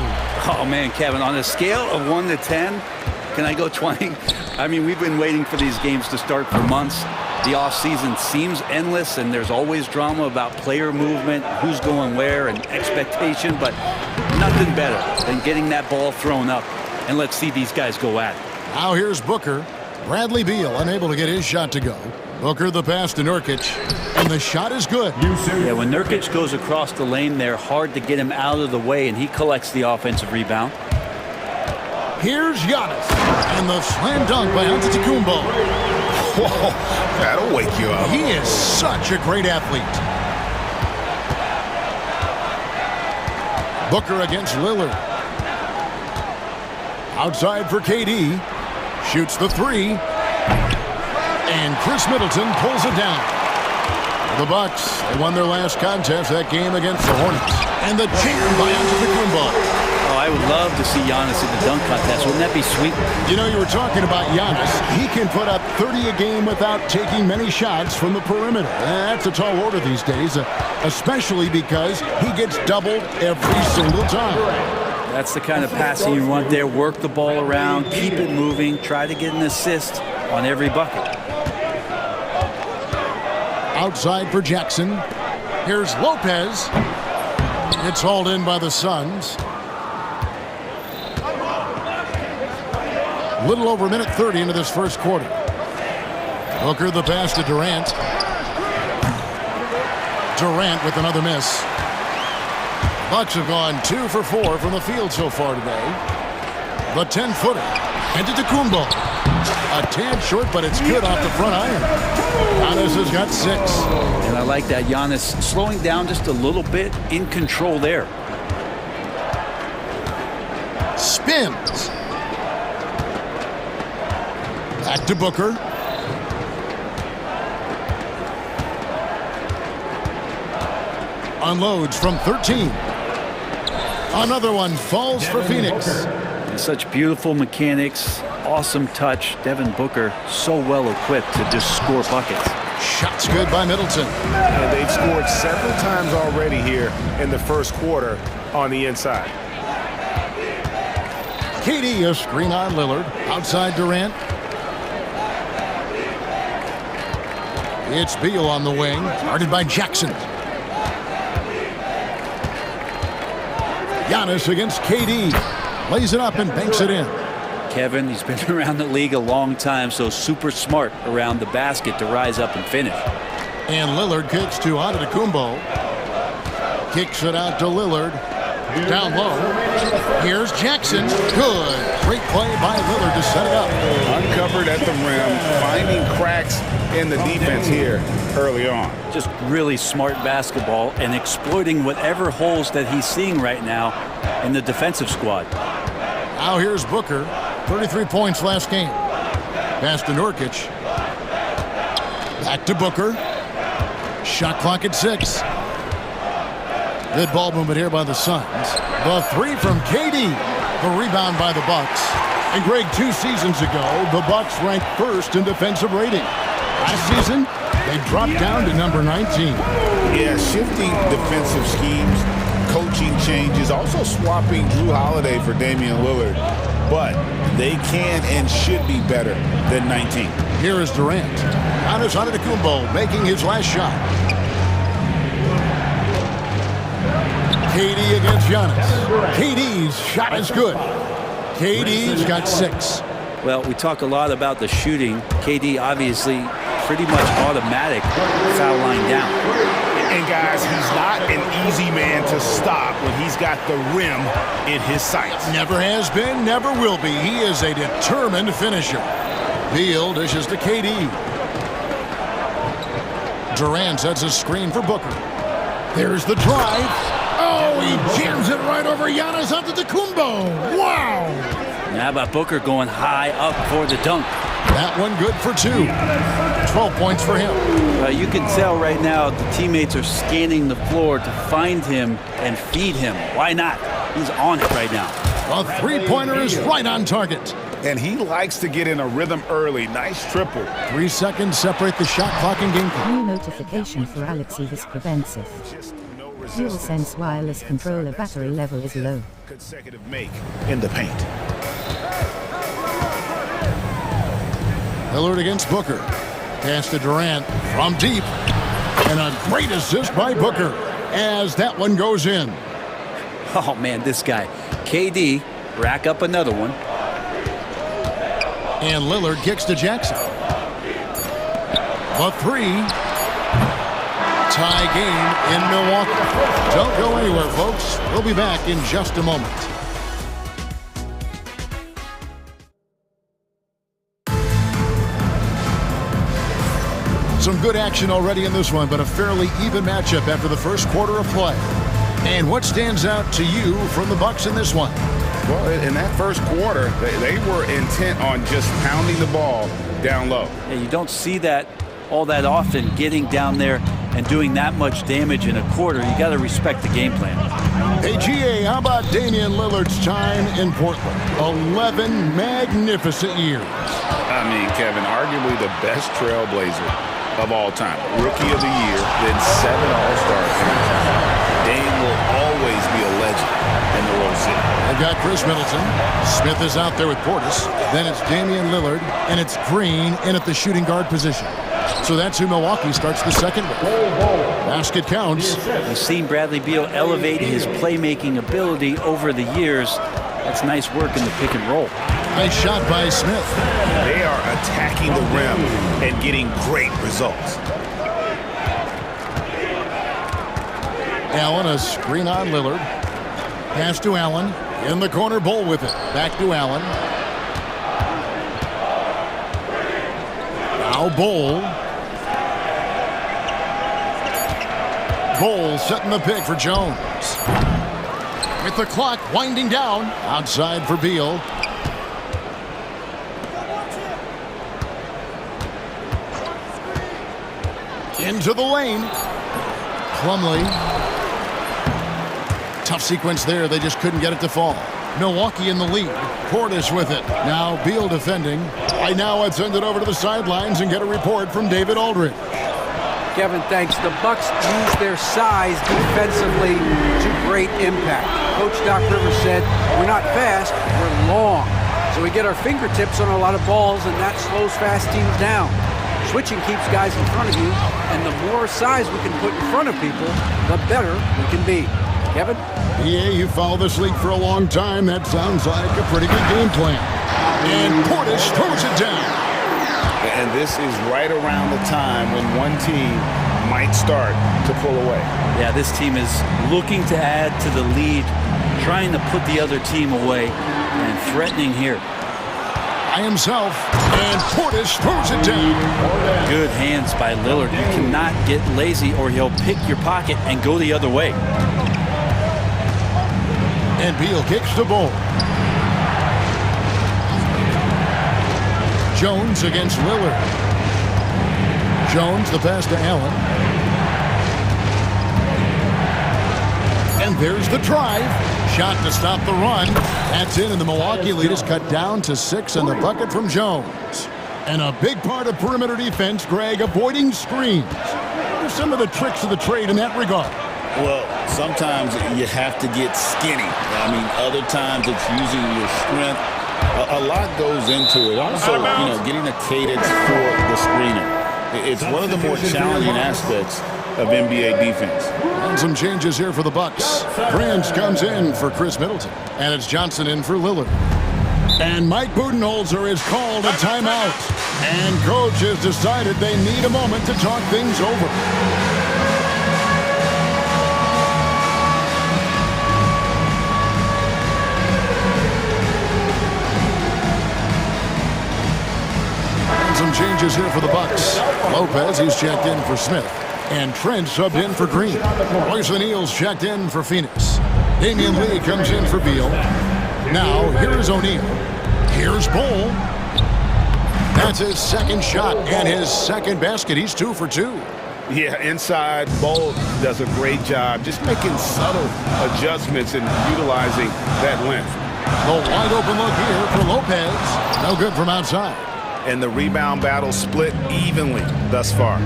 Oh, man, Kevin, on a scale of 1 to 10, can I go 20? I mean, we've been waiting for these games to start for months. The offseason seems endless, and there's always drama about player movement, who's going where, and expectation, but nothing better than getting that ball thrown up. And let's see these guys go at it. Now here's Booker. Bradley Beal unable to get his shot to go. Booker the pass to Nurkic, and the shot is good. Yeah, when Nurkic goes across the lane there, hard to get him out of the way, and he collects the offensive rebound. Here's Giannis, and the slam dunk by Antetokounmpo. Whoa, that'll wake you up. He is such a great athlete. Booker against Lillard. Outside for KD. Shoots the three. And Chris Middleton pulls it down. The Bucks, they won their last contest, that game against the Hornets. And the champ by Antetokounmpo. Oh, I would love to see Giannis in the dunk contest. Wouldn't that be sweet? You know, you were talking about Giannis. He can put up 30 a game without taking many shots from the perimeter. That's a tall order these days, especially because he gets doubled every single time. That's the kind of passing you want there. Work the ball around, keep it moving, try to get an assist on every bucket. Outside for Jackson. Here's Lopez. It's hauled in by the Suns. Little over a minute 30 into this first quarter. Booker the pass to Durant. Durant with another miss. Bucks have gone 2 for 4 from the field so far today. The 10-footer. Antetokounmpo. A tad short, but it's good off the front iron. Giannis has got 6. And I like that. Giannis slowing down just a little bit, in control there. Spins. Back to Booker. Unloads from 13. Another one falls for Phoenix. And such beautiful mechanics, awesome touch. Devin Booker so well equipped to just score buckets. Shots good by Middleton. And they've scored several times already here in the first quarter on the inside. KD a screen on Lillard. Outside Durant. It's Beal on the wing. Guarded by Jackson. Giannis against KD. Lays it up and banks it in. Kevin, he's been around the league a long time, so super smart around the basket to rise up and finish. And Lillard kicks to Antetokounmpo. Kicks it out to Lillard. Down low. Here's Jackson. Good. Great play by Lillard to set it up. Uncovered at the rim, finding cracks in the defense here early on. Just really smart basketball and exploiting whatever holes that he's seeing right now in the defensive squad. Now here's Booker. 33 points last game. Pass to Nurkic. Back to Booker. Shot clock at 6. Good ball movement here by the Suns. The 3 from KD. The rebound by the Bucks. And Greg, 2 seasons ago, the Bucks ranked first in defensive rating. Last season, they dropped down to number 19. Yeah, shifting defensive schemes, coaching changes, also swapping Drew Holiday for Damian Lillard. But they can and should be better than 19. Here is Durant. Giannis Antetokounmpo making his last shot. KD against Giannis. KD's shot is good. KD's got 6. Well, we talk a lot about the shooting. KD obviously pretty much automatic foul line down. And guys, he's not an easy man to stop when he's got the rim in his sights. Never has been, never will be. He is a determined finisher. Beal dishes to KD. Durant sets a screen for Booker. There's the drive. Oh, he jams it right over Giannis Antetokounmpo. Wow! Now how about Booker going high up for the dunk? That one good for 2. 12 points for him. You can tell right now the teammates are scanning the floor to find him and feed him. Why not? He's on it right now. The three-pointer is right on target. And he likes to get in a rhythm early. Nice triple. 3 seconds separate the shot clock and game clock. New notification for Alexi this preventive. DualSense wireless controller battery level is low. Consecutive make in the paint. Lillard against Booker. Pass to Durant from deep. And a great assist by Booker as that one goes in. Oh, man, this guy. KD, rack up another one. And Lillard kicks to Jackson. The three. Tie game in Milwaukee. Don't go anywhere, folks. We'll be back in just a moment. Some good action already in this one, but a fairly even matchup after the first quarter of play. And what stands out to you from the Bucks in this one? Well, in that first quarter, they were intent on just pounding the ball down low. Yeah, you don't see that all that often, getting down there and doing that much damage in a quarter. You got to respect the game plan. Hey, GA, how about Damian Lillard's time in Portland? 11 magnificent years. I mean, Kevin, arguably the best trailblazer of all time. Rookie of the year, then 7 All-Star appearances. Dame will always be a legend in the Rose City. They've got Chris Middleton. Smith is out there with Portis. Then it's Damian Lillard, and it's Green in at the shooting guard position. So that's who Milwaukee starts the second with. Basket counts. You've seen Bradley Beal elevate his playmaking ability over the years. That's nice work in the pick and roll. Nice shot by Smith. They are attacking the rim and getting great results. Allen, a screen on Lillard. Pass to Allen. In the corner, Bull with it. Back to Allen. Now Bull. Bull setting the pick for Jones. With the clock winding down. Outside for Beal. Into the lane. Plumlee. Tough sequence there. They just couldn't get it to fall. Milwaukee in the lead. Portis with it. Now Beal defending. Right now let's send it over to the sidelines and get a report from David Aldridge. Kevin, thanks. The Bucks use their size defensively to great impact. Coach Doc Rivers said, we're not fast, we're long. So we get our fingertips on a lot of balls, and that slows fast teams down. Switching keeps guys in front of you, and the more size we can put in front of people, the better we can be. Kevin? Yeah, you followed this league for a long time. That sounds like a pretty good game plan. And Portis throws it down. And this is right around the time when one team might start to pull away. Yeah, this team is looking to add to the lead, trying to put the other team away, and threatening here. By himself, and Portis throws it down. Good hands by Lillard. You cannot get lazy or he'll pick your pocket and go the other way. And Beal kicks the ball. Jones against Lillard. Jones, the pass to Allen. And there's the drive. Shot to stop the run. That's in, and the Milwaukee lead is cut down to 6 on the bucket from Jones. And a big part of perimeter defense, Greg, avoiding screens. What are some of the tricks of the trade in that regard? Well, sometimes you have to get skinny. I mean, other times it's using your strength. A lot goes into it. Also, getting a cadence for the screener. It's one of the more challenging aspects of NBA defense. And some changes here for the Bucks. Prince comes in for Chris Middleton. And it's Johnson in for Lillard. And Mike Budenholzer is called a timeout. And coach has decided they need a moment to talk things over. Some changes here for the Bucks. Lopez, he's checked in for Smith. And Trent subbed in for Green. Royce O'Neal's checked in for Phoenix. Damian Lee comes in for Beal. Now, here's O'Neal. Here's Bull. That's his second shot and his second basket. He's 2 for 2. Yeah, inside, Bull does a great job just making subtle adjustments and utilizing that length. The wide open look here for Lopez. No good from outside. And the rebound battle split evenly thus far.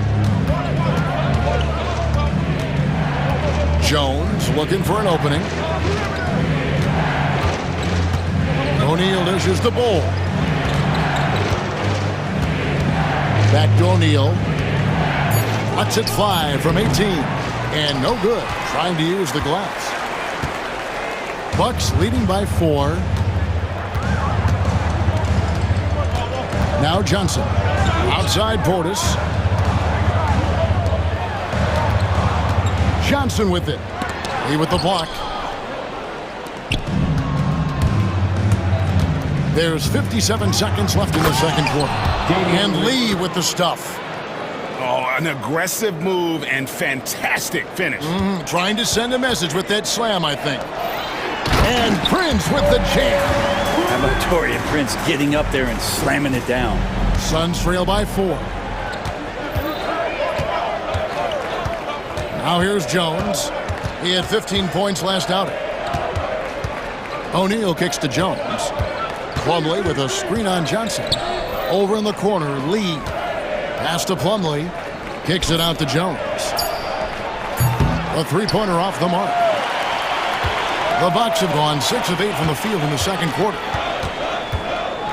Jones looking for an opening. O'Neal dishes the ball. Back to O'Neal. Lets it fly from 18. And no good. Trying to use the glass. Bucks leading by 4. Now Johnson. Outside Portis. Johnson with it. Lee with the block. There's 57 seconds left in the second quarter. And Lee with the stuff. Oh, an aggressive move and fantastic finish. Trying to send a message with that slam, I think. And Prince with the jam. How about Torian Prince getting up there and slamming it down? Suns trail by 4. Now here's Jones. He had 15 points last outing. O'Neal kicks to Jones. Plumlee with a screen on Johnson. Over in the corner, Lee. Pass to Plumlee. Kicks it out to Jones. A three-pointer off the mark. The Bucks have gone 6 of 8 from the field in the second quarter.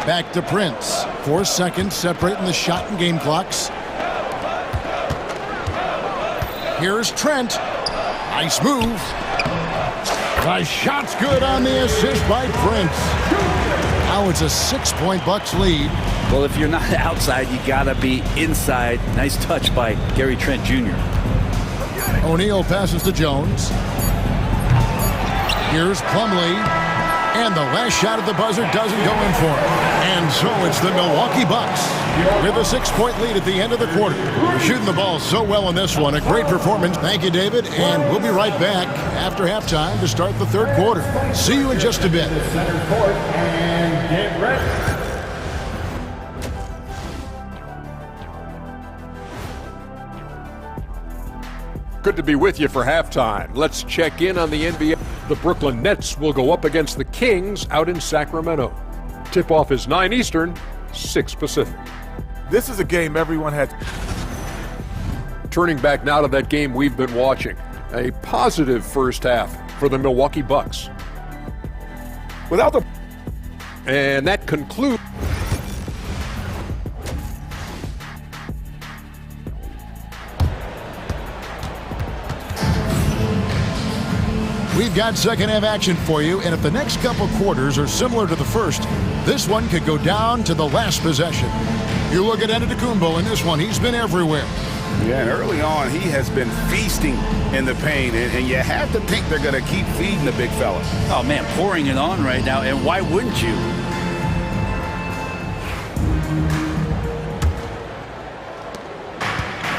Back to Prince. 4 seconds separating the shot and game clocks. Here's Trent. Nice move. The shot's good on the assist by Prince. Now it's a 6-point Bucks lead. Well, if you're not outside, you gotta be inside. Nice touch by Gary Trent Jr. O'Neal passes to Jones. Here's Plumlee. And the last shot at the buzzer doesn't go in for it. And so it's the Milwaukee Bucks with a 6-point lead at the end of the quarter. We're shooting the ball so well in this one. A great performance. Thank you, David. And we'll be right back after halftime to start the third quarter. See you in just a bit. Center court and get ready. Good to be with you for halftime. Let's check in on the NBA. The Brooklyn Nets will go up against the Kings out in Sacramento. Tip-off is 9 Eastern, 6 Pacific. This is a game everyone had. Turning back now to that game we've been watching. A positive first half for the Milwaukee Bucks. Without the... And that concludes... We've got second half action for you, and if the next couple quarters are similar to the first, this one could go down to the last possession. You look at Antetokounmpo in this one, he's been everywhere. Yeah, and early on, he has been feasting in the paint, and you have to think they're going to keep feeding the big fella. Oh, man, pouring it on right now, and why wouldn't you?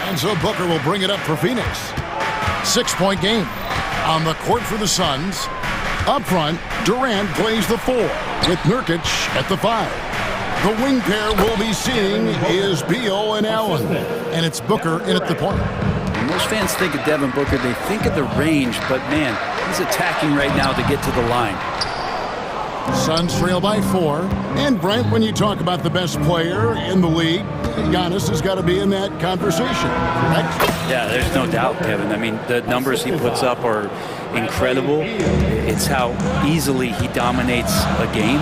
And so Booker will bring it up for Phoenix. 6-point game. On the court for the Suns. Up front, Durant plays the 4 with Nurkic at the 5. The wing pair we'll be seeing is Beal and Allen. And it's Booker in at the point. When most fans think of Devin Booker, they think of the range, but man, he's attacking right now to get to the line. Suns trail by 4. And Brent, when you talk about the best player in the league, Giannis has got to be in that conversation, right? Yeah, there's no doubt, Kevin. I mean, the numbers he puts up are incredible. It's how easily he dominates a game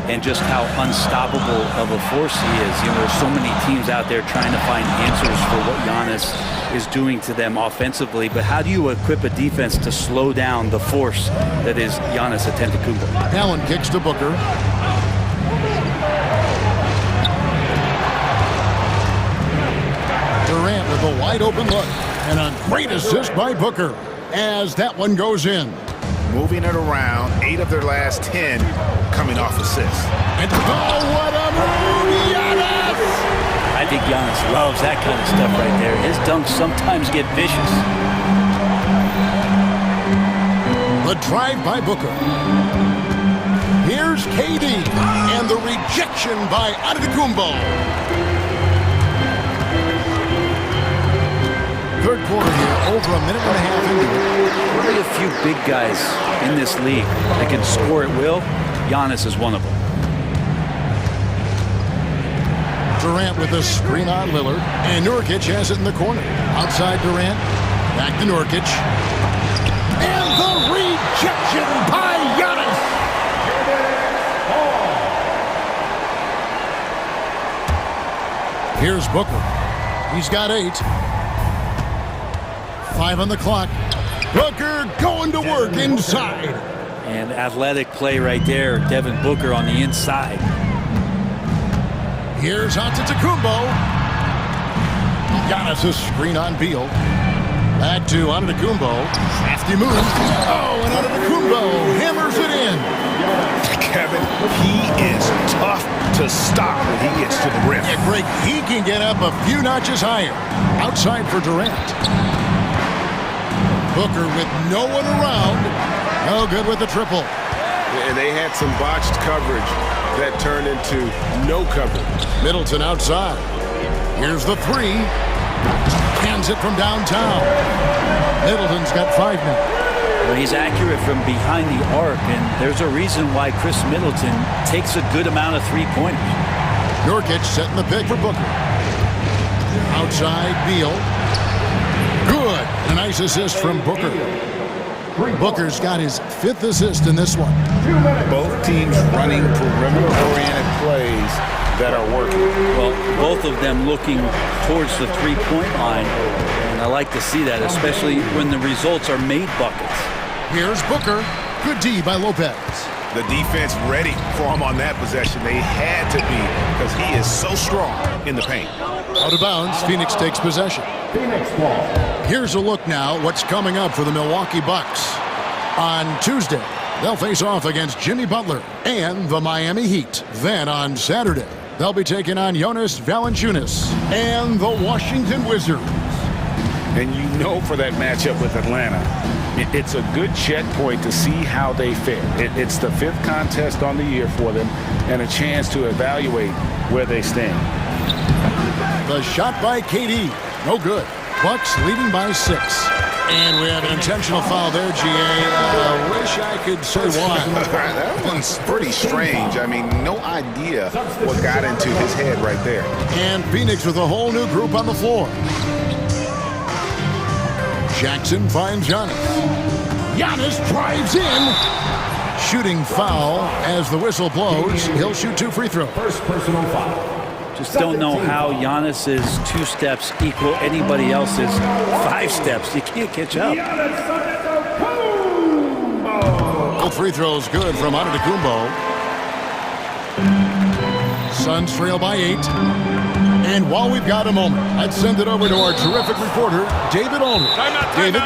and just how unstoppable of a force he is. You know, there's so many teams out there trying to find answers for what Giannis is doing to them offensively, but how do you equip a defense to slow down the force that is Giannis Antetokounmpo? Allen kicks to Booker. Durant with a wide open look and a great assist by Booker as that one goes in. Moving it around, 8 of their last 10 coming off assists. And oh, what a move, Giannis! I think Giannis loves that kind of stuff right there. His dunks sometimes get vicious. The drive by Booker. Here's KD and the rejection by Antetokounmpo. Third quarter here, over a minute and a half into it. There are a few big guys in this league that can score at will, Giannis is one of them. Durant with a screen on Lillard, and Nurkic has it in the corner. Outside Durant, back to Nurkic. And the rejection by Giannis. Here's Booker. He's got 8. 5 on the clock. Booker going to work inside. And athletic play right there. Devin Booker on the inside. Here's Antetokounmpo. Giannis a screen on Beal. Back to Antetokounmpo. Crafty move. Oh, and Antetokounmpo hammers it in. Kevin, he is tough to stop when he gets to the rim. Yeah, Greg, he can get up a few notches higher. Outside for Durant. Booker with no one around. No good with the triple. And they had some botched coverage that turned into no coverage. Middleton outside. Here's the 3. Hands it from downtown. Middleton's got 5 now. Well, he's accurate from behind the arc, and there's a reason why Chris Middleton takes a good amount of three-pointers. Nurkic setting the pick for Booker. Outside, Beal. Good. A nice assist from Booker. Booker's got his 5th assist in this one. Both teams running perimeter-oriented plays that are working. Well, both of them looking towards the three-point line, and I like to see that, especially when the results are made buckets. Here's Booker. Good D by Lopez. The defense ready for him on that possession. They had to be, because he is so strong in the paint. Out of bounds, Phoenix takes possession. Phoenix ball. Here's a look now what's coming up for the Milwaukee Bucks. On Tuesday, they'll face off against Jimmy Butler and the Miami Heat. Then on Saturday, they'll be taking on Jonas Valanciunas and the Washington Wizards. And you know, for that matchup with Atlanta, it's a good checkpoint to see how they fare. It's the 5th contest on the year for them and a chance to evaluate where they stand. The shot by KD. No good. Bucks leading by 6. And we have an intentional foul there, GA. Wish I could say why. That one's pretty strange. I mean, no idea what got into his head right there. And Phoenix with a whole new group on the floor. Jackson finds Giannis. Giannis drives in. Shooting foul as the whistle blows. He'll shoot 2 free throws. First personal foul. Just don't know how Giannis's 2 steps equal anybody else's 5 steps. You can't catch up. Both free throws good from Antetokounmpo. Suns trail by 8. And while we've got a moment, I'd send it over to our terrific reporter, David Aldridge. David?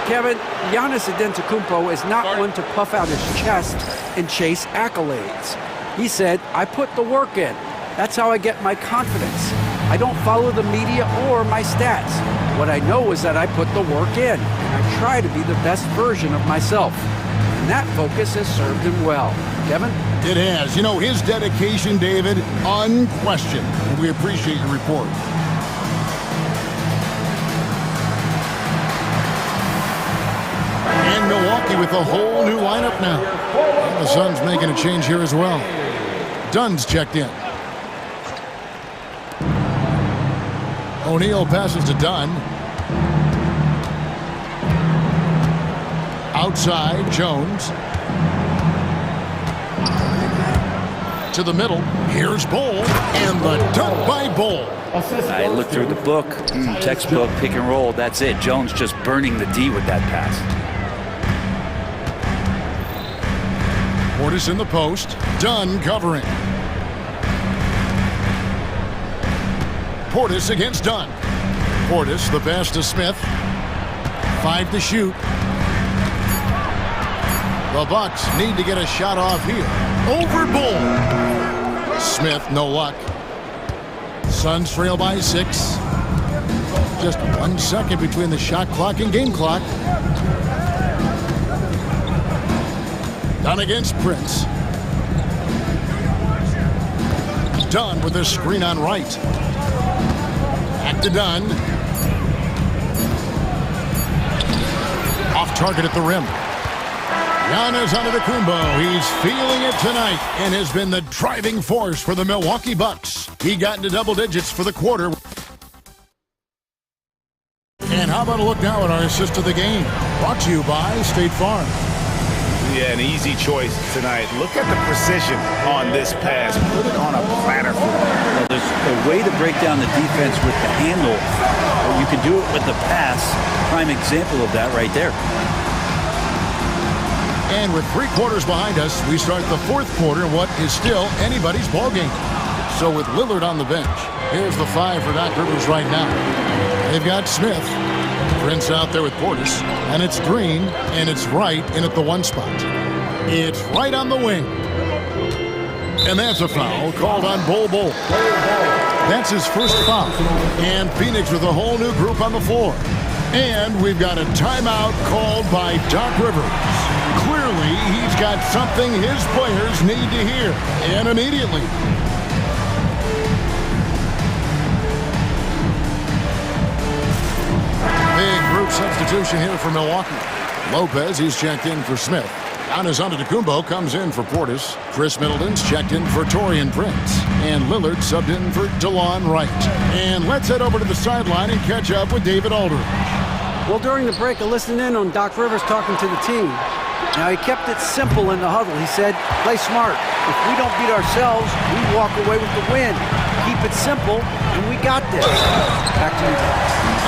Kevin, Giannis Antetokounmpo is not one to puff out his chest and chase accolades. He said, I put the work in. That's how I get my confidence. I don't follow the media or my stats. What I know is that I put the work in, and I try to be the best version of myself. And that focus has served him well. Kevin? It has. You know, his dedication, David, unquestioned. And we appreciate your report. And Milwaukee with a whole new lineup now. And the Suns making a change here as well. Dunn's checked in. O'Neal passes to Dunn. Outside, Jones. To the middle. Here's Bol. And the dunk by Bol. I looked through the book, textbook, pick and roll. That's it. Jones just burning the D with that pass. Portis in the post. Dunn covering. Portis against Dunn. Portis, the pass to Smith. 5 to shoot. The Bucks need to get a shot off here. Over Bol. Smith, no luck. Suns trail by 6. Just 1 second between the shot clock and game clock. Dunn against Prince. Dunn with a screen on right. Back to Dunn. Off target at the rim. Giannis Antetokounmpo, he's feeling it tonight and has been the driving force for the Milwaukee Bucks. He got into double digits for the quarter. And how about a look now at our assist of the game? Brought to you by State Farm. Yeah, an easy choice tonight. Look at the precision on this pass. Put it on a platter for him. Well, there's a way to break down the defense with the handle. Or you can do it with the pass. Prime example of that right there. And with 3 quarters behind us, we start the 4th quarter in what is still anybody's ballgame. So with Lillard on the bench, here's the 5 for Doc Rivers right now. They've got Smith. Prince out there with Portis, and it's Green, and it's right in at the 1 spot. It's right on the wing. And that's a foul called on Bol. That's his first foul. And Phoenix with a whole new group on the floor. And we've got a timeout called by Doc Rivers. Clearly, he's got something his players need to hear, and immediately. Big group substitution here for Milwaukee. Lopez, he's checked in for Smith. Giannis Antetokounmpo comes in for Portis. Chris Middleton's checked in for Taurean Prince. And Lillard subbed in for DeLon Wright. And let's head over to the sideline and catch up with David Aldridge. Well, during the break, I listened in on Doc Rivers talking to the team. Now, he kept it simple in the huddle. He said, play smart. If we don't beat ourselves, we walk away with the win. Keep it simple, and we got this. Back to you, Doc.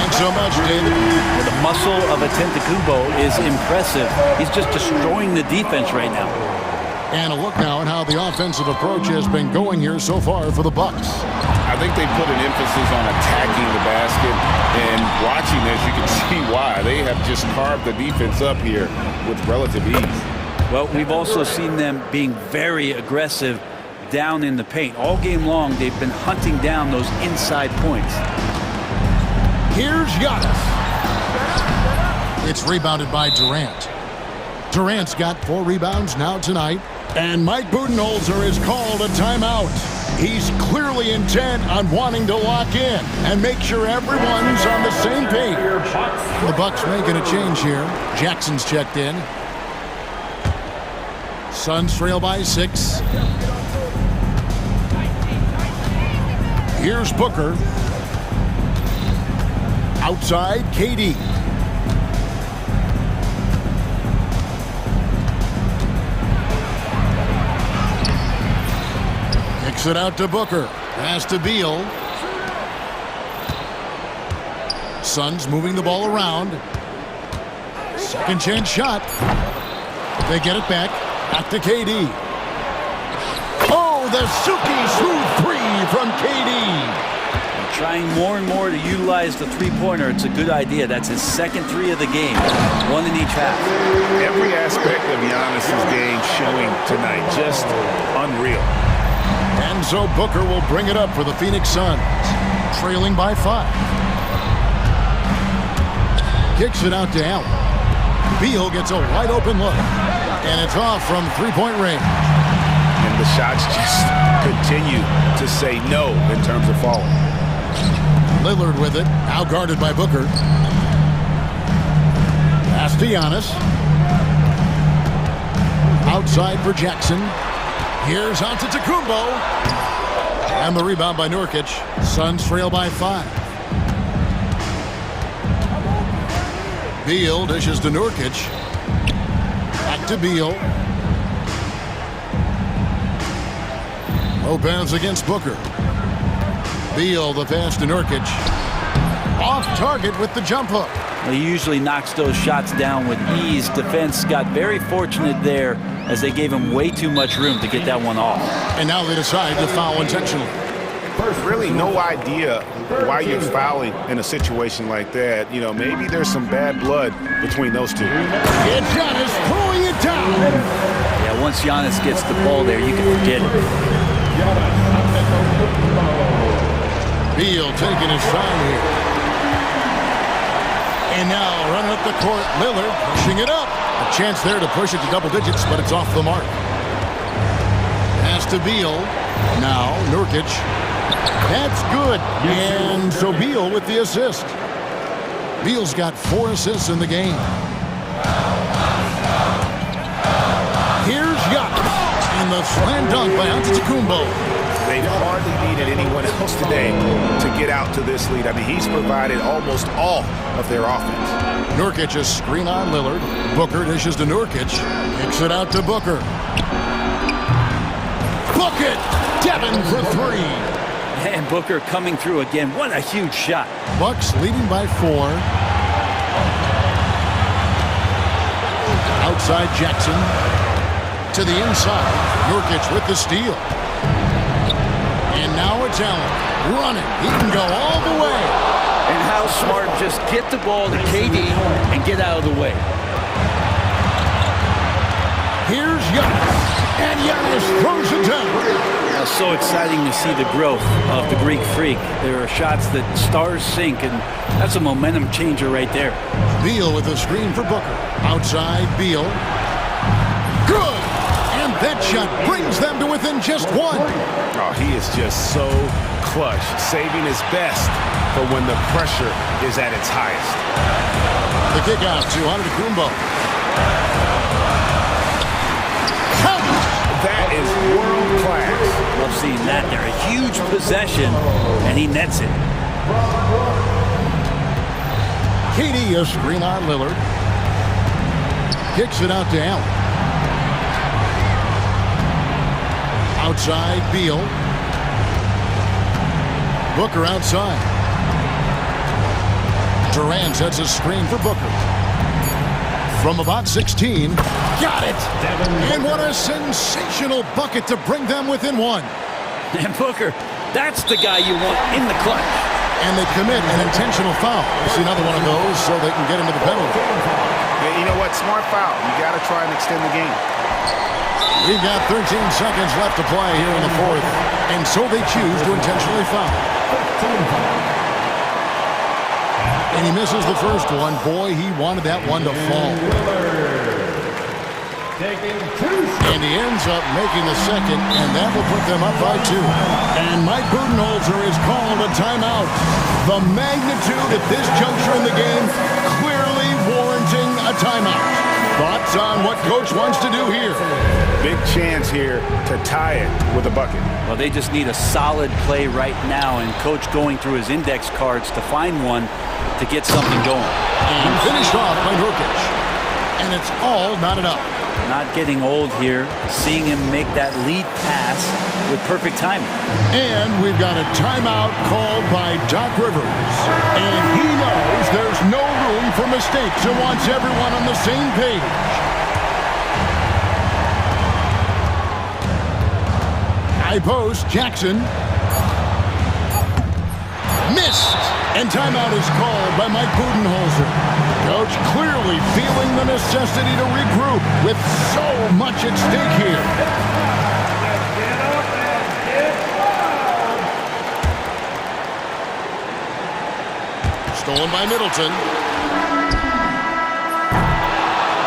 Thanks so much, David. Well, the muscle of Antetokounmpo is impressive. He's just destroying the defense right now. And a look now at how the offensive approach has been going here so far for the Bucks. I think they put an emphasis on attacking the basket, and watching this, you can see why. They have just carved the defense up here with relative ease. Well, we've also seen them being very aggressive down in the paint. All game long, they've been hunting down those inside points. Here's Giannis. It's rebounded by Durant. Durant's got 4 rebounds now tonight. And Mike Budenholzer has called a timeout. He's clearly intent on wanting to lock in and make sure everyone's on the same page. The Bucks making a change here. Jackson's checked in. Suns trail by 6. Here's Booker. Outside, KD. Kicks it out to Booker. Pass to Beal. Suns moving the ball around. Second chance shot. They get it back. Back to KD. Oh, the silky smooth 3 from KD. Trying more and more to utilize the three-pointer. It's a good idea. That's his second 3 of the game. 1 in each half. Every aspect of Giannis's game showing tonight. Just unreal. And so Booker will bring it up for the Phoenix Suns. Trailing by 5. Kicks it out to Allen. Beal gets a wide open look. And it's off from 3-point range. And the shots just continue to say no in terms of falling. Lillard with it, now guarded by Booker. Pass to Giannis. Outside for Jackson. Here's Antetokounmpo. And the rebound by Nurkic. Suns trail by 5. Beal dishes to Nurkic. Back to Beal. Lopez against Booker. Beal, the pass to Nurkic. Off target with the jump hook. Well, he usually knocks those shots down with ease. Defense got very fortunate there as they gave him way too much room to get that one off. And now they decide to foul intentionally. Really no idea why you're fouling in a situation like that. You know, maybe there's some bad blood between those two. And Giannis throwing it down. Yeah, once Giannis gets the ball there, you can forget it. Beal taking his time here. And now running up the court, Lillard pushing it up. A chance there to push it to double digits, but it's off the mark. Pass to Beal. Now Nurkic. That's good. And so Beal with the assist. Beal's got 4 assists in the game. Slam dunk by Antetokounmpo. They've hardly needed anyone else today to get out to this lead. I mean, he's provided almost all of their offense. Nurkic a screen on Lillard. Booker dishes to Nurkic. Kicks it out to Booker. Book it! Devin for three. And Booker coming through again. What a huge shot. Bucks leading by 4. Outside Jackson. To the inside. Nurkic with the steal. And now it's Allen. Running. He can go all the way. And how smart, just get the ball to KD and get out of the way. Here's Giannis. And Giannis throws it down. So exciting to see the growth of the Greek Freak. There are shots that stars sink, and that's a momentum changer right there. Beal with a screen for Booker. Outside, Beal. Good! And that shot brings them to within just 1. Oh, he is just so clutch, saving his best for when the pressure is at its highest. The kick out to Antetokounmpo. That is world class. Love seeing that there. A huge possession, and he nets it. KD a screen on Lillard. Kicks it out to Allen. Outside, Beal. Booker outside. Durant sets a screen for Booker. From about 16, got it! And what a sensational bucket to bring them within 1. And Booker, that's the guy you want in the clutch. And they commit an intentional foul. We'll see another one of those so they can get into the penalty. Yeah, you know what? Smart foul. You got to try and extend the game. We've got 13 seconds left to play here in the 4th. And so they choose to intentionally foul. And he misses the first one. Boy, he wanted that one to fall. And he ends up making the second, and that will put them up by 2. And Mike Budenholzer is called a timeout. The magnitude at this juncture in the game clearly warranting a timeout. Thoughts on what Coach wants to do here? Big chance here to tie it with a bucket. Well, they just need a solid play right now, and Coach going through his index cards to find one to get something going. And finished off by Nurkic. And it's all knotted up. Not getting old here, seeing him make that lead pass with perfect timing. And we've got a timeout called by Doc Rivers. And he knows there's no room for mistakes and wants everyone on the same page. High post, Jackson. Missed. And timeout is called by Mike Budenholzer. Coach clearly feeling the necessity to regroup with so much at stake here. Stolen by Middleton.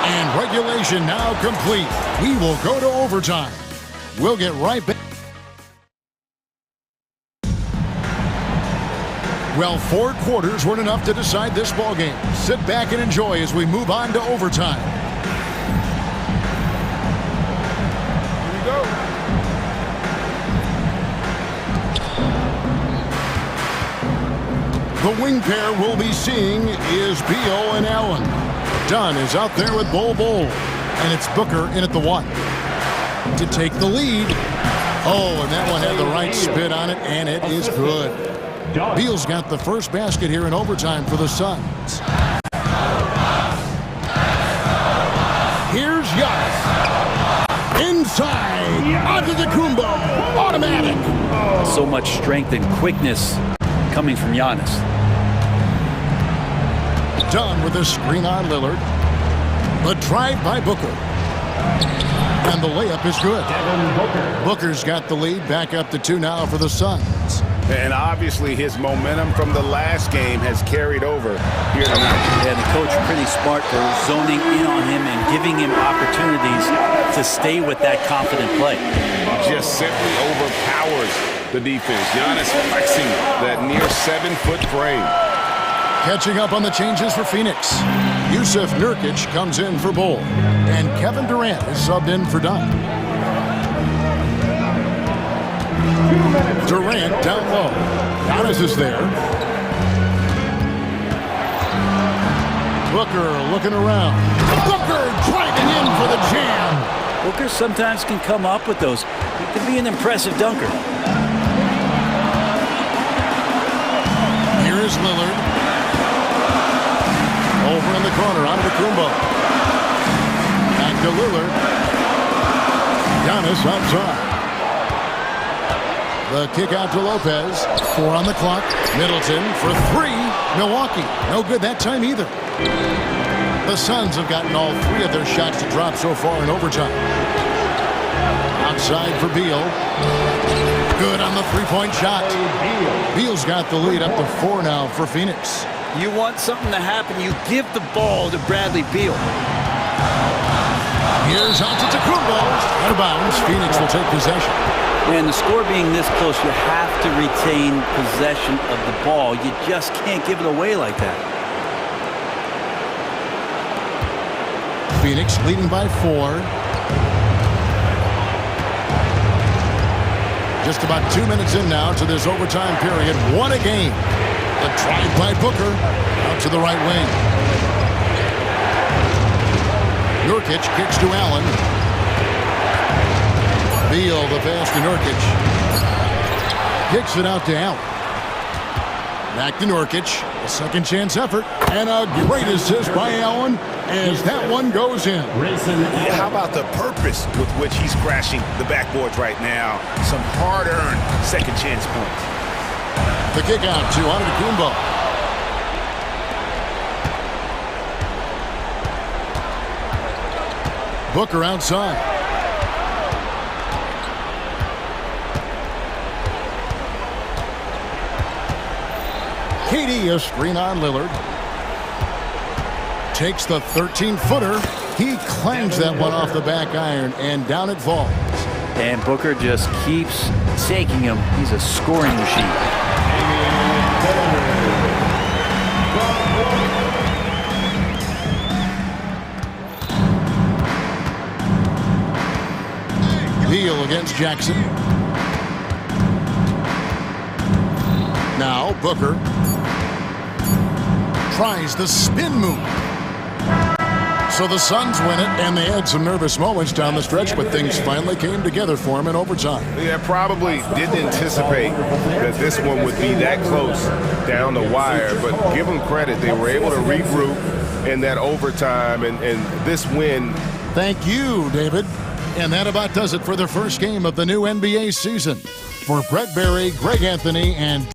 And regulation now complete. We will go to overtime. We'll get right back. Well, 4 quarters weren't enough to decide this ballgame. Sit back and enjoy as we move on to overtime. Here we go. The wing pair we'll be seeing is Beal and Allen. Dunn is out there with Bol, and it's Booker in at the 1 to take the lead. Oh, and that one had the right spin on it, and it is good. Beal's got the first basket here in overtime for the Suns. Here's Giannis. Inside. Antetokounmpo. Automatic. So much strength and quickness coming from Giannis. Dunn with a screen on Lillard. The drive by Booker. And the layup is good. Booker's got the lead, back up to 2 now for the Suns. And obviously his momentum from the last game has carried over here tonight. Yeah, the coach pretty smart for zoning in on him and giving him opportunities to stay with that confident play. Just simply overpowers the defense. Giannis flexing that near 7-foot frame. Catching up on the changes for Phoenix. Yusuf Nurkic comes in for Bol. And Kevin Durant is subbed in for Dunn. Durant down low. Giannis is there. Booker looking around. Booker driving in for the jam. Booker sometimes can come up with those. He can be an impressive dunker. Here is Lillard. Over in the corner, on to Kumbo. Back to Lillard. Giannis outside. The kick out to Lopez. 4 on the clock. Middleton for 3. Milwaukee. No good that time either. The Suns have gotten all 3 of their shots to drop so far in overtime. Outside for Beal. Good on the three-point shot. Beal's got the lead up to 4 now for Phoenix. You want something to happen, you give the ball to Bradley Beal. Here's Antetokounmpo. Out of bounds. Phoenix will take possession. Man, the score being this close, you have to retain possession of the ball. You just can't give it away like that. Phoenix leading by 4. Just about 2 minutes in now to this overtime period. 1 a game. The drive by Booker out to the right wing. Nurkic kicks to Allen. Beal the pass to Nurkic. Kicks it out to Allen. Back to Nurkic. A second chance effort. And a great assist by Allen as that one goes in. How about the purpose with which he's crashing the backboards right now? Some hard-earned second chance points. The kick out to Antetokounmpo. Booker outside. KD a screen on Lillard. Takes the 13-footer. He clangs that one off the back iron, and down it falls. And Booker just keeps taking him. He's a scoring machine. Beal against Jackson. Now Booker tries the spin move. So the Suns win it, and they had some nervous moments down the stretch, but things finally came together for them in overtime. Yeah, probably didn't anticipate that this one would be that close down the wire, but give them credit. They were able to regroup in that overtime, and this win. Thank you, David. And that about does it for the first game of the new NBA season. For Brett Berry, Greg Anthony, and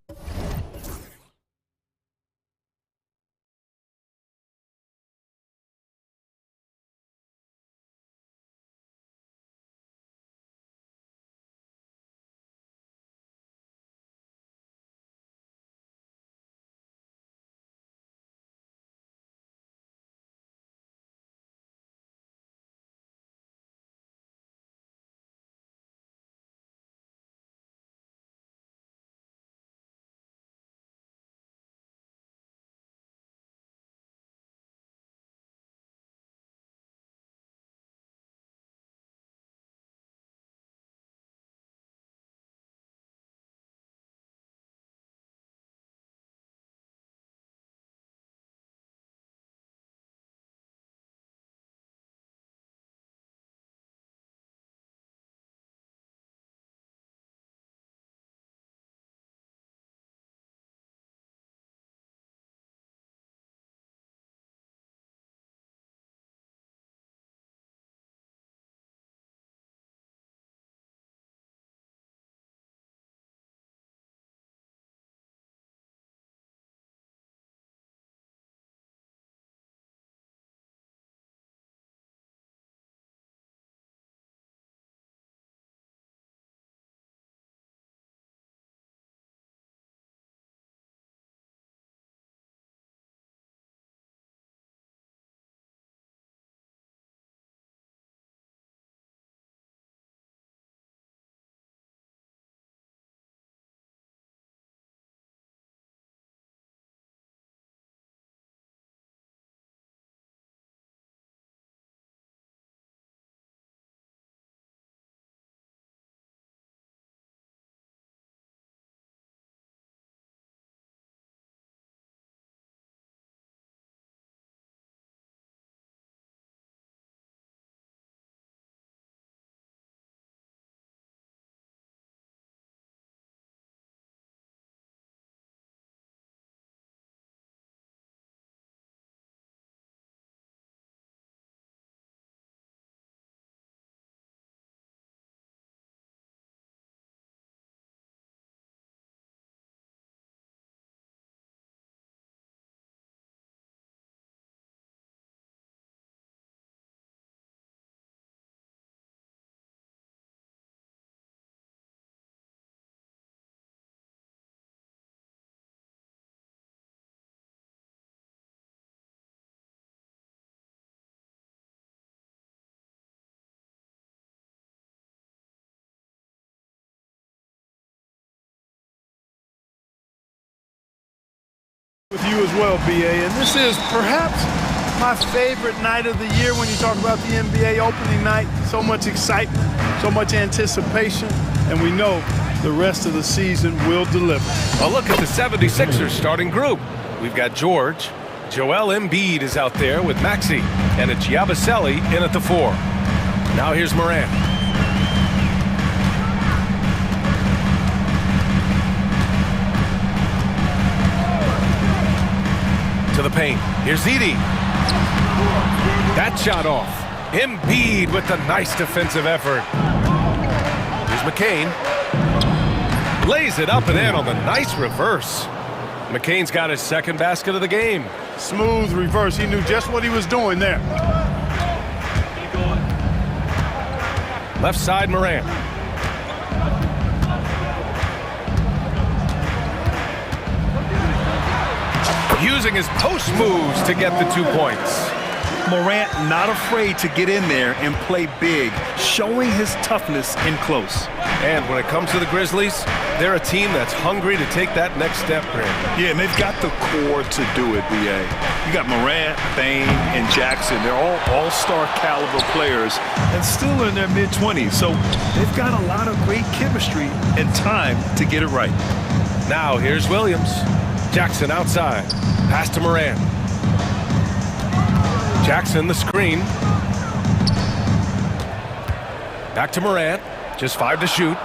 With you as well, BA, and this is perhaps my favorite night of the year when you talk about the NBA opening night. So much excitement, so much anticipation, and we know the rest of the season will deliver. A look at the 76ers starting group. We've got George. Joel Embiid is out there with Maxey, and it's Yabusele in at the 4. Now here's Morant. To the paint. Here's Edey. That shot off. Embiid with the nice defensive effort. Here's McCain. Lays it up and in on the nice reverse. McCain's got his second basket of the game. Smooth reverse. He knew just what he was doing there. Left side, Morant. Using his post moves to get the 2 points. Morant not afraid to get in there and play big, showing his toughness in close. And when it comes to the Grizzlies, they're a team that's hungry to take that next step, Grant. Yeah, and they've got the core to do it, BA. You got Morant, Bane, and Jackson. They're all all-star caliber players and still in their mid-20s. So they've got a lot of great chemistry and time to get it right. Now here's Williams. Jackson outside. Pass to Morant. Jackson the screen. Back to Morant. Just 5 to shoot.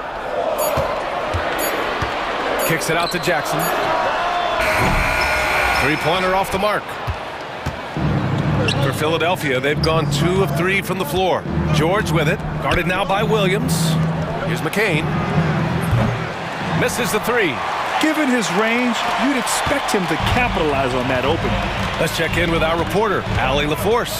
Kicks it out to Jackson. Three-pointer off the mark. For Philadelphia, they've gone 2 of 3 from the floor. George with it. Guarded now by Williams. Here's McCain. Misses the 3. Given his range, you'd expect him to capitalize on that opening. Let's check in with our reporter, Allie LaForce.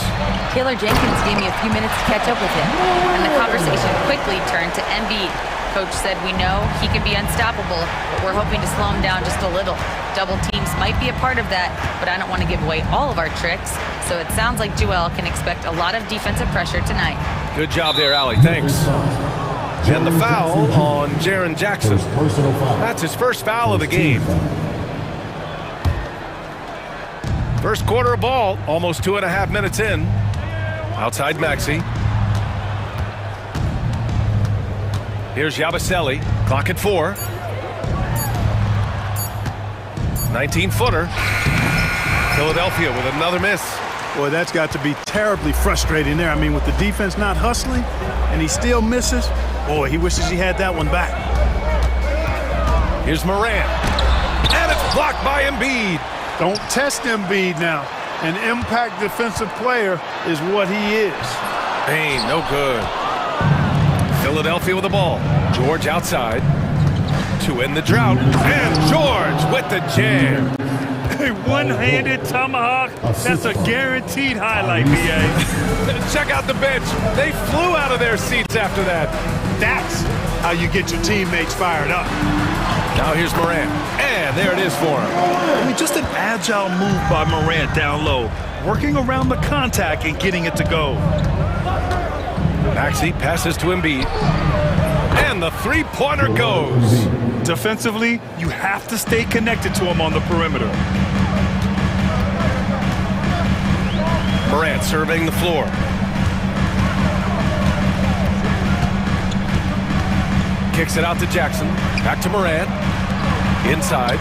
Taylor Jenkins gave me a few minutes to catch up with him, and the conversation quickly turned to Embiid. Coach said we know he can be unstoppable, but we're hoping to slow him down just a little. Double teams might be a part of that, but I don't want to give away all of our tricks, so it sounds like Joel can expect a lot of defensive pressure tonight. Good job there, Allie. Thanks. And the foul on Jaren Jackson. That's his first foul of the game. First quarter of ball, almost 2.5 minutes in. Outside Maxey. Here's Yabusele. Clock at 4. 19-footer. Philadelphia with another miss. Boy, that's got to be terribly frustrating there. I mean, with the defense not hustling and he still misses, boy, he wishes he had that one back. Here's Morant. And it's blocked by Embiid. Don't test Embiid now. An impact defensive player is what he is. Bane, no good. Philadelphia with the ball. George outside to end the drought. And George with the jam. A one-handed tomahawk. That's a guaranteed highlight, BA. Check out the bench. They flew out of their seats after that. That's how you get your teammates fired up. Now here's Morant. And there it is for him. I mean, just an agile move by Morant down low, working around the contact and getting it to go. Maxey passes to Embiid. And the three-pointer goes. Defensively, you have to stay connected to him on the perimeter. Morant surveying the floor. Kicks it out to Jackson. Back to Morant. Inside.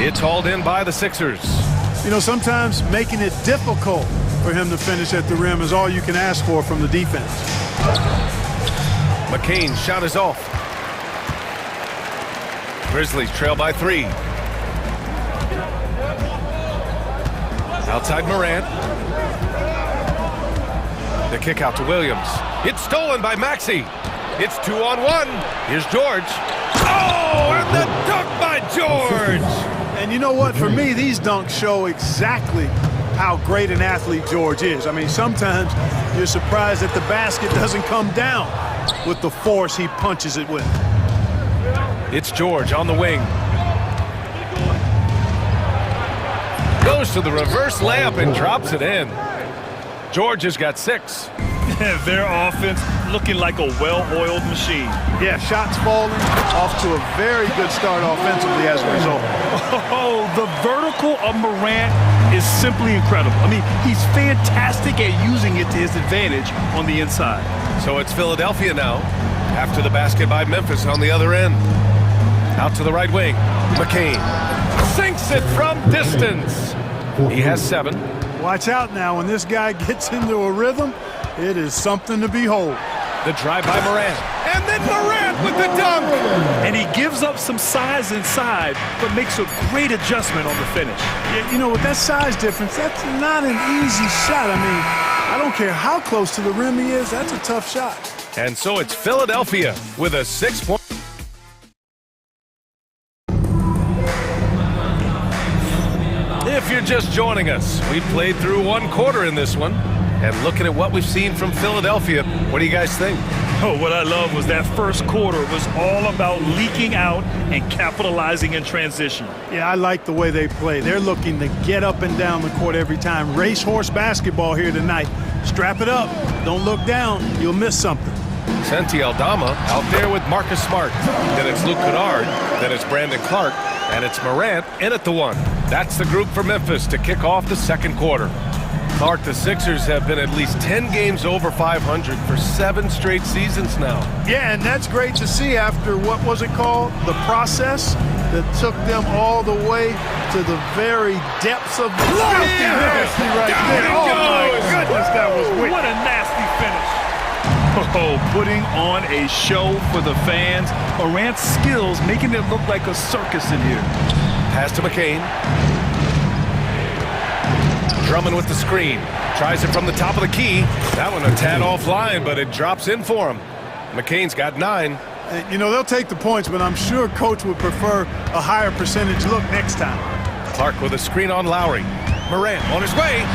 It's hauled in by the Sixers. You know, sometimes making it difficult for him to finish at the rim is all you can ask for from the defense. McCain's shot is off. Grizzlies trail by 3. Outside Morant. The kick out to Williams. It's stolen by Maxey. It's 2-on-1. Here's George. Oh, and the dunk by George. And you know what? For me, these dunks show exactly how great an athlete George is. I mean, sometimes you're surprised that the basket doesn't come down with the force he punches it with. It's George on the wing. Goes to the reverse layup and drops it in. George has got 6. Their offense looking like a well-oiled machine. Yeah, shots falling, off to a very good start offensively as a result. Oh, the vertical of Morant is simply incredible. I mean, he's fantastic at using it to his advantage on the inside. So it's Philadelphia now, after the basket by Memphis on the other end. Out to the right wing, McCain sinks it from distance. He has 7. Watch out now, when this guy gets into a rhythm, it is something to behold. The drive by Morant, and then Morant with the dunk! And he gives up some size inside, but makes a great adjustment on the finish. Yeah, you know, with that size difference, that's not an easy shot. I mean, I don't care how close to the rim he is, that's a tough shot. And so it's Philadelphia with a 6-point. If you're just joining us, we played through 1 quarter in this one. And looking at what we've seen from Philadelphia, what do you guys think? Oh, what I love was that first quarter was all about leaking out and capitalizing in transition. Yeah, I like the way they play. They're looking to get up and down the court every time. Racehorse basketball here tonight. Strap it up. Don't look down. You'll miss something. Santi Aldama out there with Marcus Smart. Then it's Luke Kennard. Then it's Brandon Clark. And it's Morant in at the 1. That's the group for Memphis to kick off the second quarter. Clark, the Sixers have been at least 10 games over 500 for 7 straight seasons now. Yeah, and that's great to see after, what was it called? The process that took them all the way to the very depths of the nasty right there. Oh, my goodness, that was wicked. What a nasty finish. Oh, putting on a show for the fans. Morant's skills making it look like a circus in here. Pass to McCain. Drummond with the screen. Tries it from the top of the key. That one a tad offline, but it drops in for him. McCain's got 9. You know, they'll take the points, but I'm sure coach would prefer a higher percentage look next time. Clark with a screen on Lowry. Morant on his way.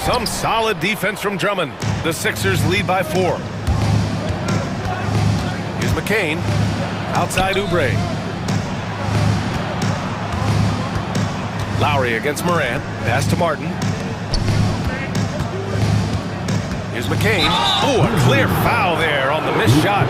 Some solid defense from Drummond. The Sixers lead by 4. Here's McCain. Outside Oubre. Lowry against Morant. Pass to Martin. Here's McCain. Oh, a clear foul there on the missed shot.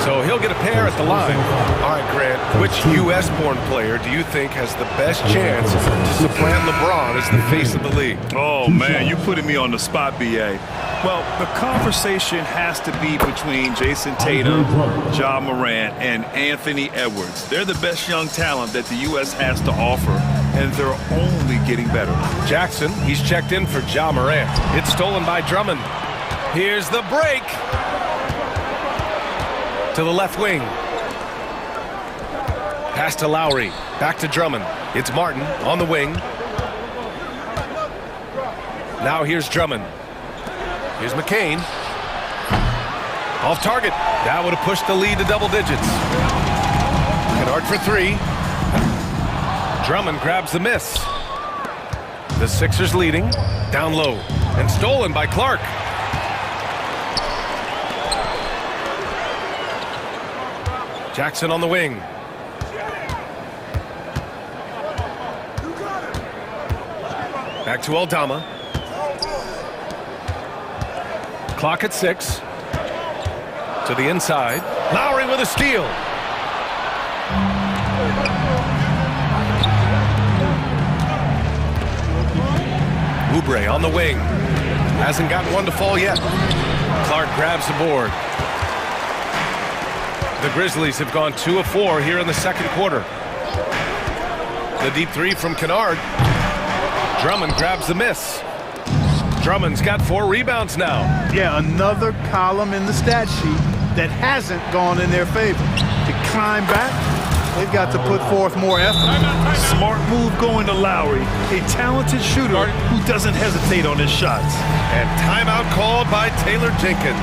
So he'll get a pair at the line. All right, Grant, which U.S.-born player do you think has the best chance to supplant LeBron as the face of the league? Oh, man, you're putting me on the spot, B.A. Well, the conversation has to be between Jason Tatum, Ja Morant, and Anthony Edwards. They're the best young talent that the U.S. has to offer, and they're only getting better. Jackson, he's checked in for Ja Morant. It's stolen by Drummond. Here's the break. To the left wing. Pass to Lowry. Back to Drummond. It's Martin on the wing. Now here's Drummond. Here's McCain. Off target. That would have pushed the lead to double digits. Kennard for 3. Drummond grabs the miss. The Sixers leading. Down low. And stolen by Clark. Jackson on the wing. Back to Aldama. Clock at 6. To the inside. Lowry with a steal. Oubre on the wing. Hasn't gotten one to fall yet. Clark grabs the board. The Grizzlies have gone 2 of 4 here in the second quarter. The deep 3 from Kennard. Drummond grabs the miss. Drummond's got 4 rebounds now. Yeah, another column in the stat sheet that hasn't gone in their favor. To climb back, they've got to put forth more effort. Smart move going to Lowry, a talented shooter who doesn't hesitate on his shots. And timeout called by Taylor Jenkins.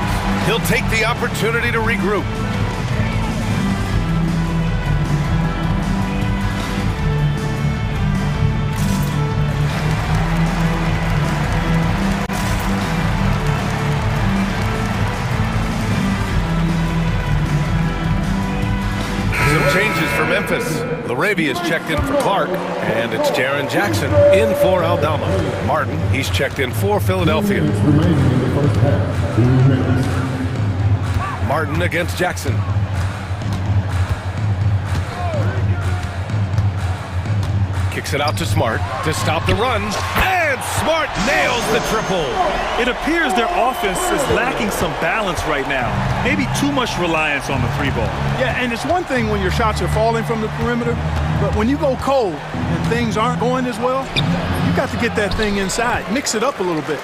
He'll take the opportunity to regroup. Changes for Memphis. Laravia's checked in for Clark, and it's Jaren Jackson in for Aldama. Martin, he's checked in for Philadelphia. Martin against Jackson. Kicks it out to Smart to stop the run. And Smart nails the triple. It appears their offense is lacking some balance right now. Maybe too much reliance on the three ball. Yeah, and it's one thing when your shots are falling from the perimeter, but when you go cold and things aren't going as well, you got to get that thing inside. Mix it up a little bit.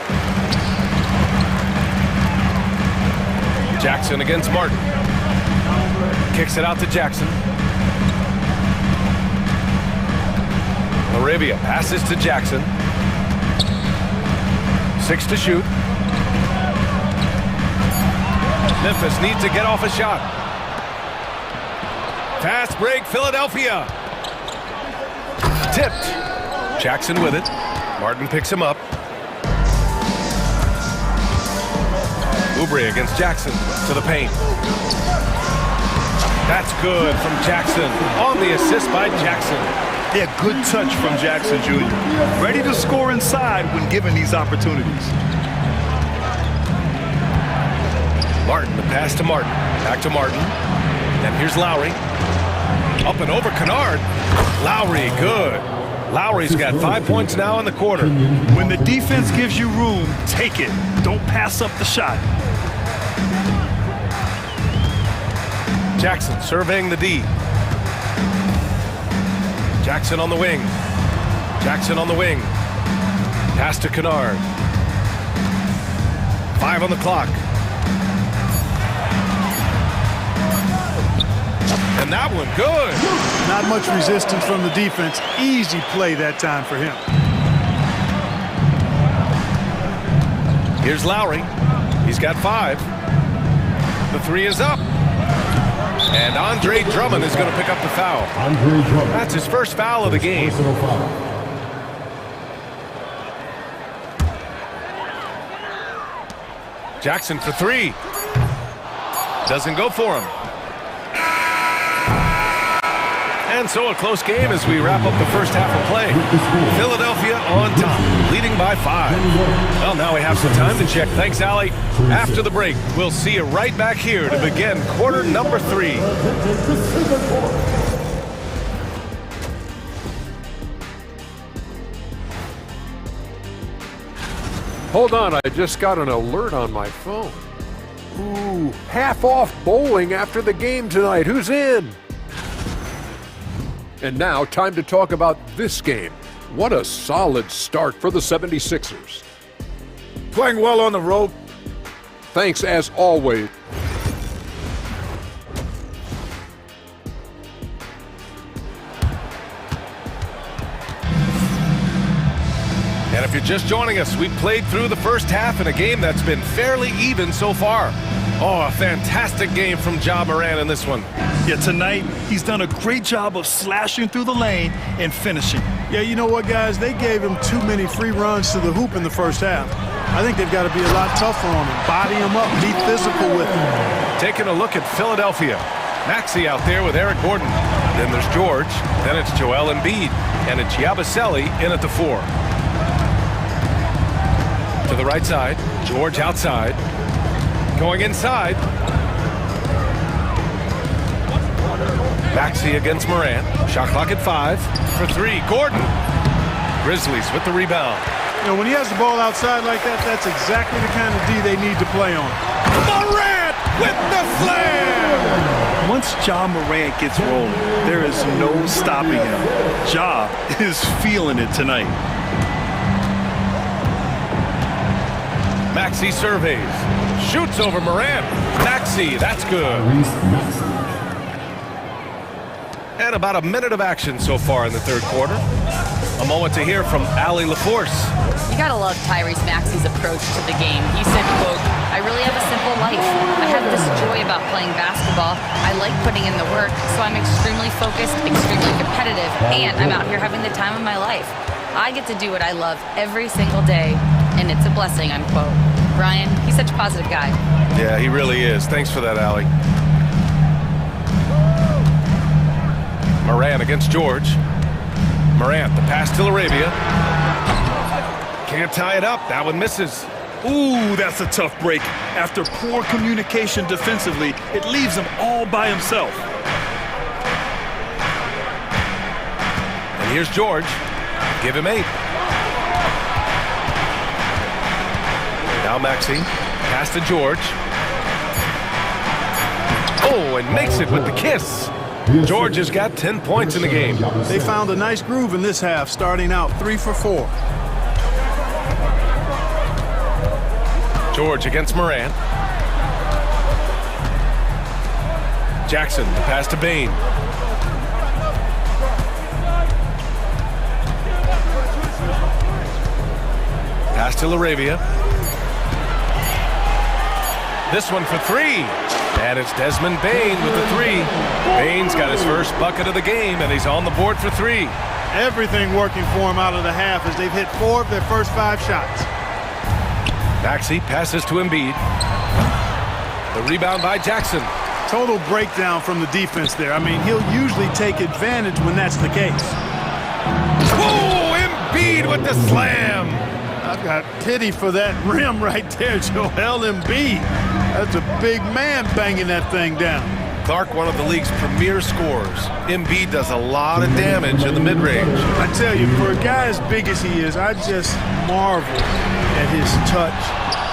Jackson against Martin. Kicks it out to Jackson. Arabia passes to Jackson. 6 to shoot. Memphis needs to get off a shot. Fast break, Philadelphia. Tipped. Jackson with it. Martin picks him up. Oubre against Jackson to the paint. That's good from Jackson. On the assist by Jackson. Yeah, good touch from Jackson Jr. Ready to score inside when given these opportunities. Martin, the pass to Martin. Back to Martin. And here's Lowry. Up and over Kennard. Lowry, good. Lowry's got 5 points now in the quarter. When the defense gives you room, take it. Don't pass up the shot. Jackson surveying the D. Jackson on the wing. Jackson on the wing. Pass to Kennard. 5 on the clock. And that one, good. Not much resistance from the defense. Easy play that time for him. Here's Lowry. He's got 5. The 3 is up. And Andre Drummond is going to pick up the foul. That's his first foul of the game. Jackson for 3. Doesn't go for him. And so a close game as we wrap up the first half of play. Philadelphia on top, leading by 5. Well, now we have some time to check. Thanks, Allie. After the break, we'll see you right back here to begin quarter number 3. Hold on, I just got an alert on my phone. Ooh, half off bowling after the game tonight. Who's in? And now, time to talk about this game. What a solid start for the 76ers. Playing well on the road. Thanks as always. And if you're just joining us, we played through the first half in a game that's been fairly even so far. Oh, a fantastic game from Ja Morant in this one. Yeah, tonight, he's done a great job of slashing through the lane and finishing. Yeah, you know what, guys? They gave him too many free runs to the hoop in the first half. I think they've got to be a lot tougher on him, body him up, be physical with him. Taking a look at Philadelphia. Maxey out there with Eric Gordon. Then there's George. Then it's Joel Embiid. And it's Yabusele in at the 4. To the right side. George outside. Going inside. Maxey against Morant. Shot clock at 5. For 3. Gordon. Grizzlies with the rebound. You know, when he has the ball outside like that, that's exactly the kind of D they need to play on. Morant with the slam! Once Ja Morant gets rolling, there is no stopping him. Ja is feeling it tonight. Maxey surveys. Shoots over Morant. Maxey, that's good. And about a minute of action so far in the third quarter. A moment to hear from Allie LaForce. You gotta love Tyrese Maxey's approach to the game. He said, quote, "I really have a simple life. I have this joy about playing basketball. I like putting in the work, so I'm extremely focused, extremely competitive, and I'm out here having the time of my life. I get to do what I love every single day, and it's a blessing," unquote. Brian, he's such a positive guy. Yeah, he really is. Thanks for that, Allie. Morant against George. Morant, the pass to Arabia. Can't tie it up. That one misses. Ooh, that's a tough break. After poor communication defensively, it leaves him all by himself. And here's George. Give him 8. Now Maxey. Pass to George. Oh, and makes it with the kiss. George has got 10 points in the game. They found a nice groove in this half, starting out 3 for 4. George against Morant. Jackson, the pass to Bain. Pass to LaRavia. This one for 3. And it's Desmond Bain with the 3. Bain's got his first bucket of the game, and he's on the board for 3. Everything working for him out of the half as they've hit 4 of their first 5 shots. Maxey passes to Embiid. The rebound by Jackson. Total breakdown from the defense there. I mean, he'll usually take advantage when that's the case. Whoa, Embiid with the slam. I've got pity for that rim right there, Joel Embiid. That's a big man banging that thing down. Clark, one of the league's premier scorers. Embiid does a lot of damage in the mid-range. I tell you, for a guy as big as he is, I just marvel at his touch,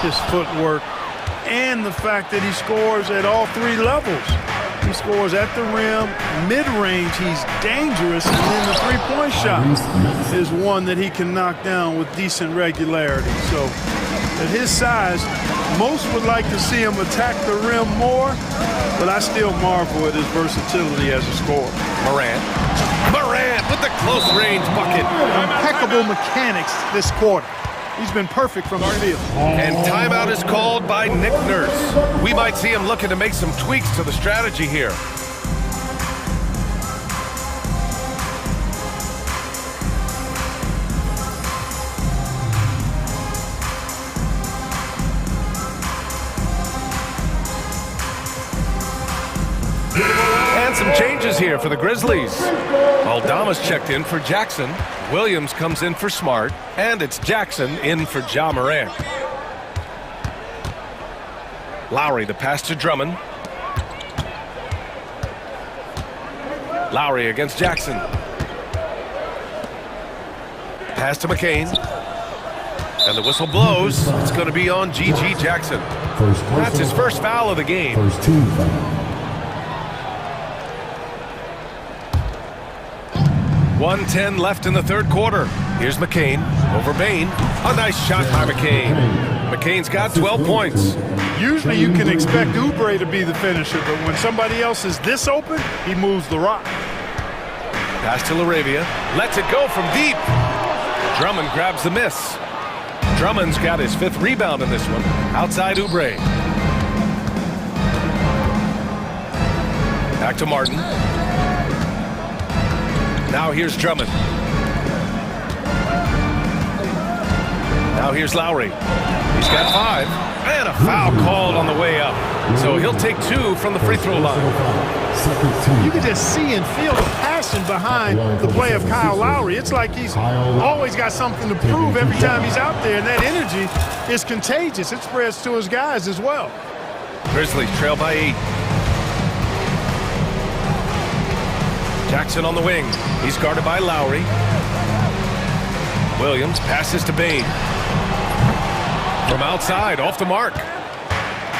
his footwork, and the fact that he scores at all 3 levels. He scores at the rim, mid-range, he's dangerous, and then the three-point shot is one that he can knock down with decent regularity. So at his size, most would like to see him attack the rim more, but I still marvel at his versatility as a scorer. Morant with the close-range bucket. Impeccable mechanics this quarter. He's been perfect from the field. And timeout is called by Nick Nurse. We might see him looking to make some tweaks to the strategy here. And some changes here for the Grizzlies. Aldama's checked in for Jackson. Williams comes in for Smart. And it's Jackson in for Ja Morant. Lowry, the pass to Drummond. Lowry against Jackson. Pass to McCain. And the whistle blows. It's going to be on G.G. Jackson. That's his first foul of the game. First team foul. 1:10 left in the third quarter. Here's McCain over Bain. A nice shot by McCain. McCain's got 12 points. Usually you can expect Oubre to be the finisher, but when somebody else is this open, he moves the rock. Pass to LaRavia. Lets it go from deep. Drummond grabs the miss. Drummond's got his 5th rebound in this one. Outside Oubre. Back to Martin. Now here's Drummond. Now here's Lowry. He's got 5. And a foul called on the way up. So he'll take 2 from the free throw line. You can just see and feel the passion behind the play of Kyle Lowry. It's like he's always got something to prove every time he's out there. And that energy is contagious. It spreads to his guys as well. Grizzlies trail by 8. Jackson on the wing. He's guarded by Lowry. Williams passes to Bain. From outside, off the mark.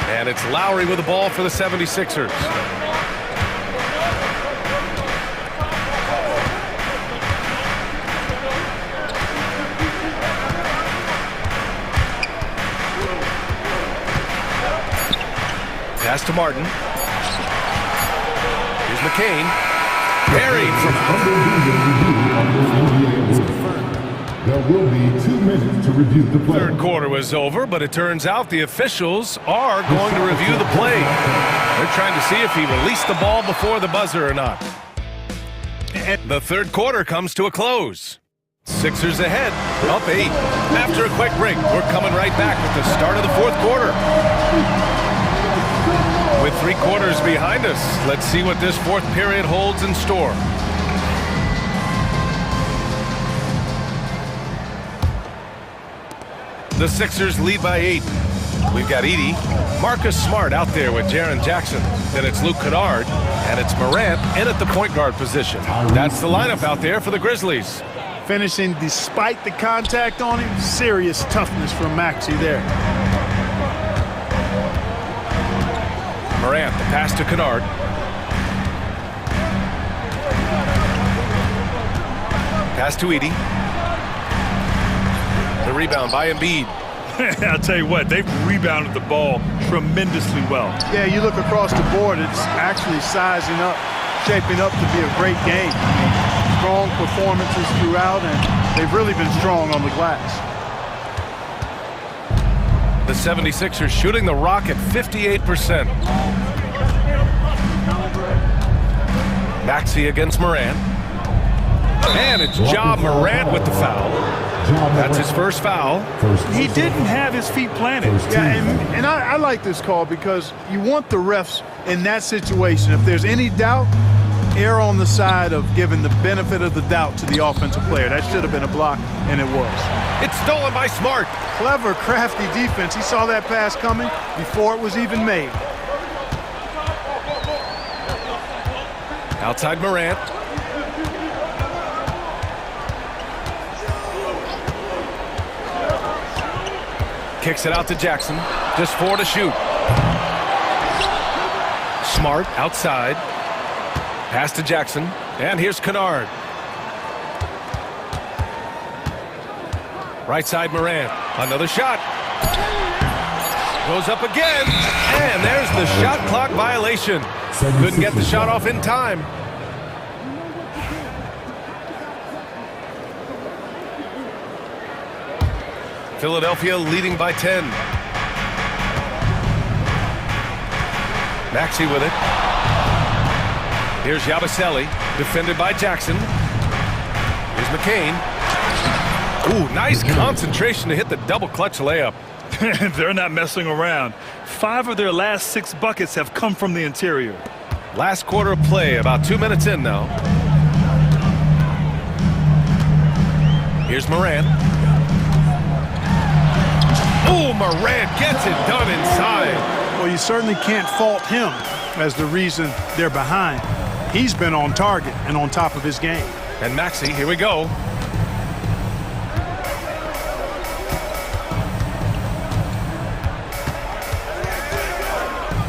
And it's Lowry with the ball for the 76ers. Pass to Martin. Here's McCain. Buried from There will be 2 minutes to review the play. Third quarter was over, but it turns out the officials are going to review the play. They're trying to see if he released the ball before the buzzer or not. And the third quarter comes to a close. Sixers ahead, up 8. After a quick break, we're coming right back with the start of the fourth quarter. With 3 quarters behind us, let's see what this fourth period holds in store. The Sixers lead by 8. We've got Edey, Marcus Smart out there with Jaren Jackson. Then it's Luke Kennard, and it's Morant in at the point guard position. That's the lineup out there for the Grizzlies. Finishing despite the contact on him. Serious toughness from Maxey there. Morant, the pass to Kennard. Pass to Edey. The rebound by Embiid. I'll tell you what, they've rebounded the ball tremendously well. Yeah, you look across the board, it's actually sizing up, shaping up to be a great game. Strong performances throughout, and they've really been strong on the glass. The 76ers shooting the rock at 58%. Maxey against Morant. And it's Ja Morant with the foul. That's his first foul. He didn't have his feet planted. Yeah, and I like this call because you want the refs in that situation. If there's any doubt, err on the side of giving the benefit of the doubt to the offensive player. That should have been a block, and it was. It's stolen by Smart. Clever, crafty defense. He saw that pass coming before it was even made. Outside Morant. Kicks it out to Jackson. Just 4 to shoot. Smart outside. Pass to Jackson. And here's Kennard. Right side Morant. Another shot. Goes up again. And there's the shot clock violation. Couldn't get the shot off in time. Philadelphia leading by 10. Maxey with it. Here's Yabusele, defended by Jackson. Here's McCain. Ooh, nice concentration to hit the double clutch layup. They're not messing around. 5 of their last 6 buckets have come from the interior. Last quarter of play, about 2 minutes in now. Here's Morant. Oh, Morant gets it done inside. Well, you certainly can't fault him as the reason they're behind. He's been on target and on top of his game. And Maxey, here we go.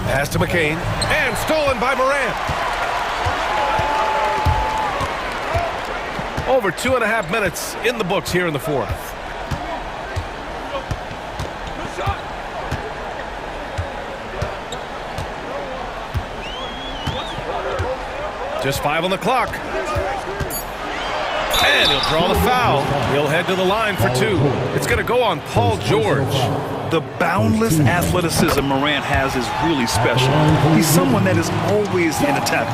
Pass to McCain. And stolen by Morant. Over 2.5 minutes in the books here in the fourth. Just 5 on the clock. And he'll draw the foul. He'll head to the line for 2. It's going to go on Paul George. The boundless athleticism Morant has is really special. He's someone that is always in attack.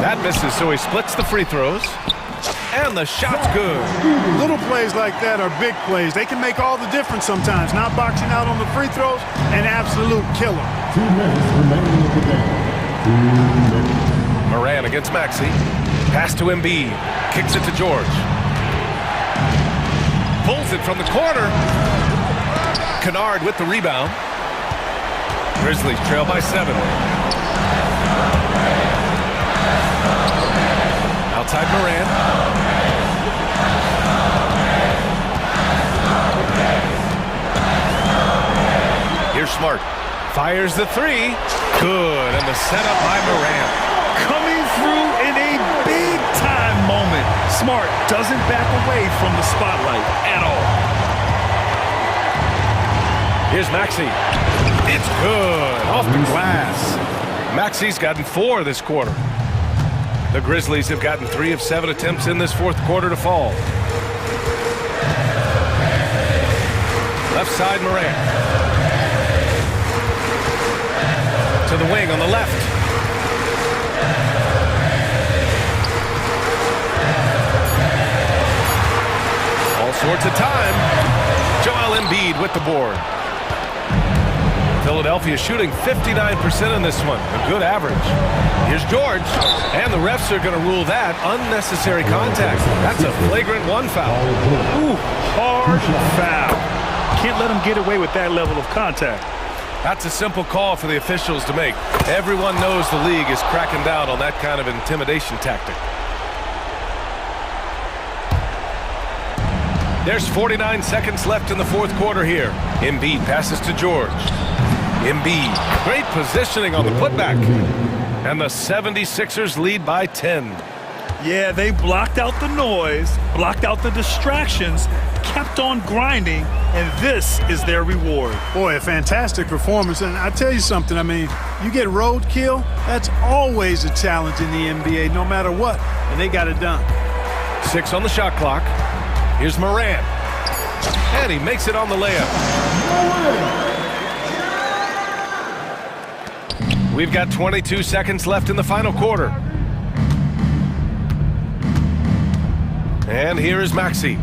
That misses, so he splits the free throws. And the shot's good. Little plays like that are big plays. They can make all the difference sometimes. Not boxing out on the free throws, an absolute killer. 2 minutes remaining in the game. Morant against Maxey. Pass to Embiid. Kicks it to George. Pulls it from the corner. Kennard with the rebound. Grizzlies trail by 7. Outside Morant. Here's Smart. Fires the 3. Good. And the setup by Morant. Coming through in a big-time moment. Smart doesn't back away from the spotlight at all. Here's Maxey. It's good. Off the glass. Maxey's gotten 4 this quarter. The Grizzlies have gotten 3 of 7 attempts in this fourth quarter to fall. Left side Morant. To the wing on the left. All sorts of time. Joel Embiid with the board. Philadelphia shooting 59% in this one, a good average. Here's George, and the refs are going to rule that unnecessary contact. That's a flagrant one foul. Ooh, hard foul. Can't let him get away with that level of contact. That's a simple call for the officials to make. Everyone knows the league is cracking down on that kind of intimidation tactic. There's 49 seconds left in the fourth quarter here. Embiid passes to George. Embiid, great positioning on the putback. And the 76ers lead by 10. Yeah, they blocked out the noise, blocked out the distractions, kept on grinding, and this is their reward. Boy, a fantastic performance. And I tell you something, I mean, you get roadkill, that's always a challenge in the NBA, no matter what. And they got it done. 6 on the shot clock. Here's Morant. And he makes it on the layup. We've got 22 seconds left in the final quarter. And here is Maxey.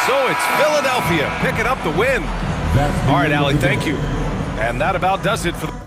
So it's Philadelphia picking up the win. All right, Allie, thank you. And that about does it for the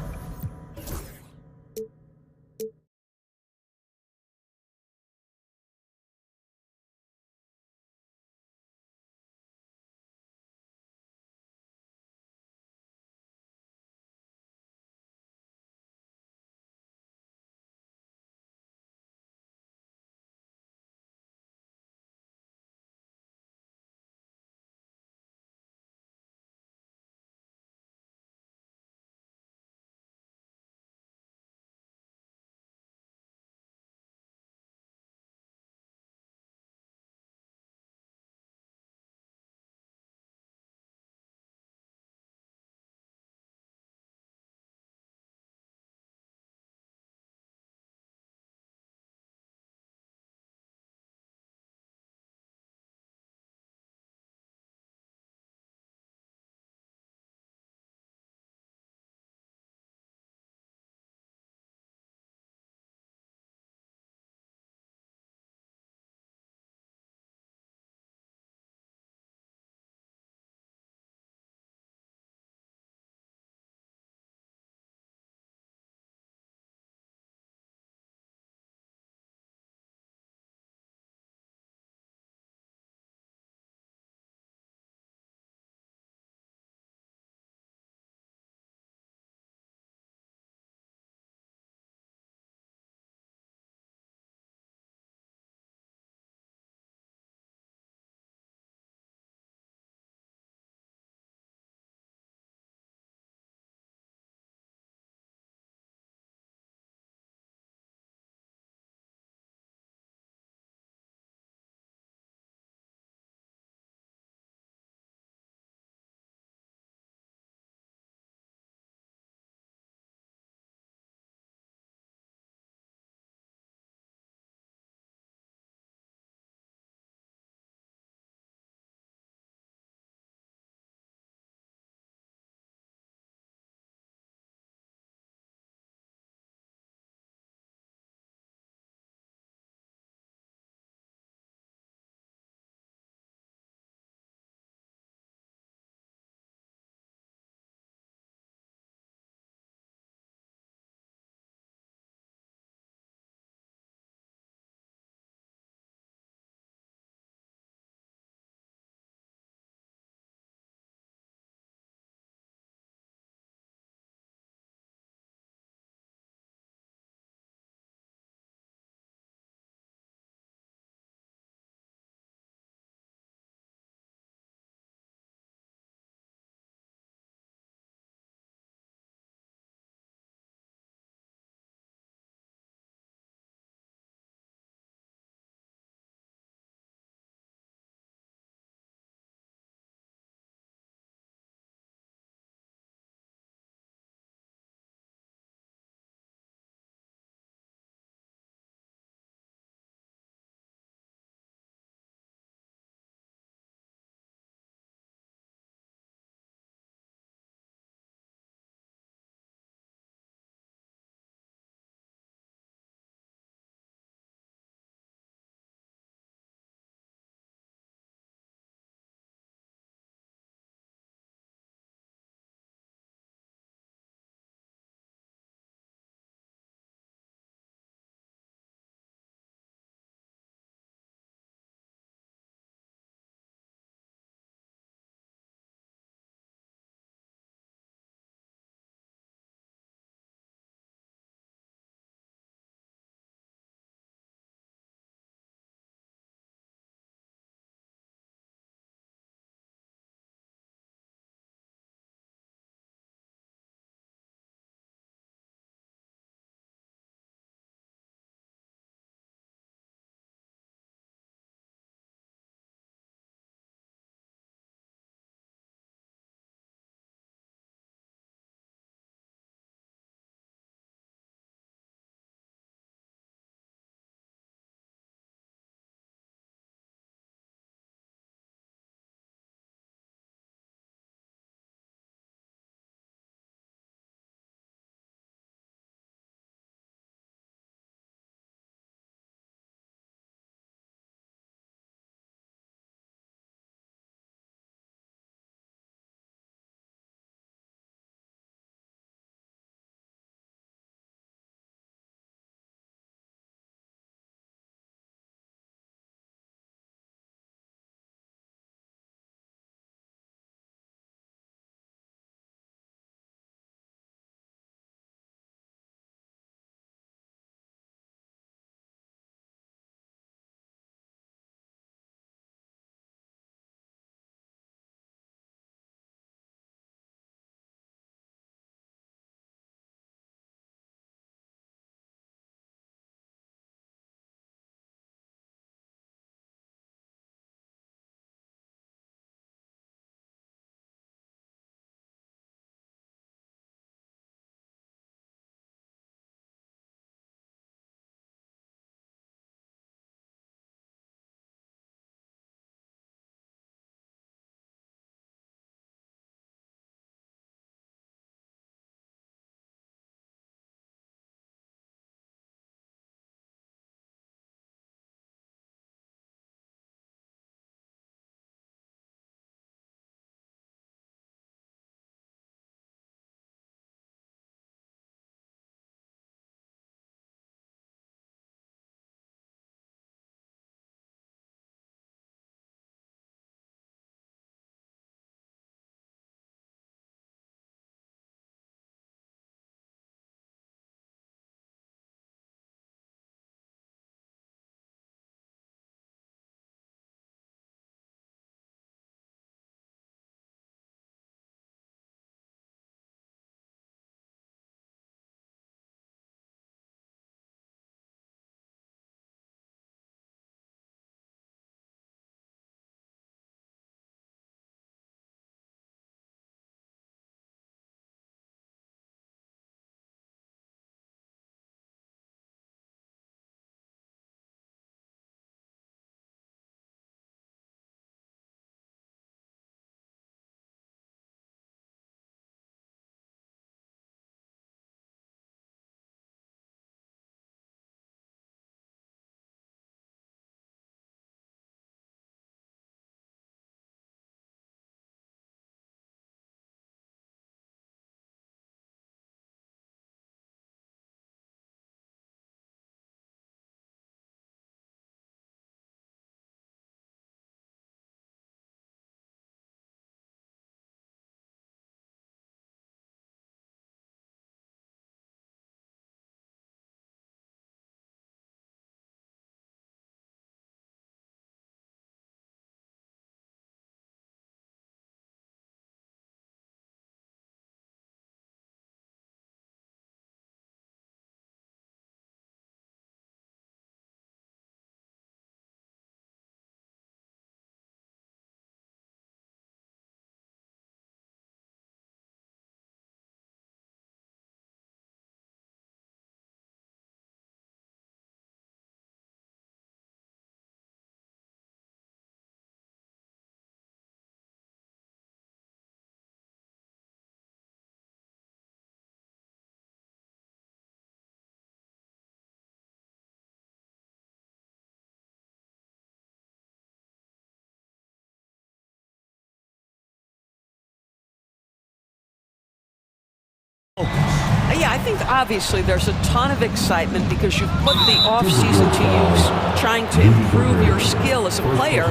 Yeah, I think obviously there's a ton of excitement because you've put the offseason to use trying to improve your skill as a player,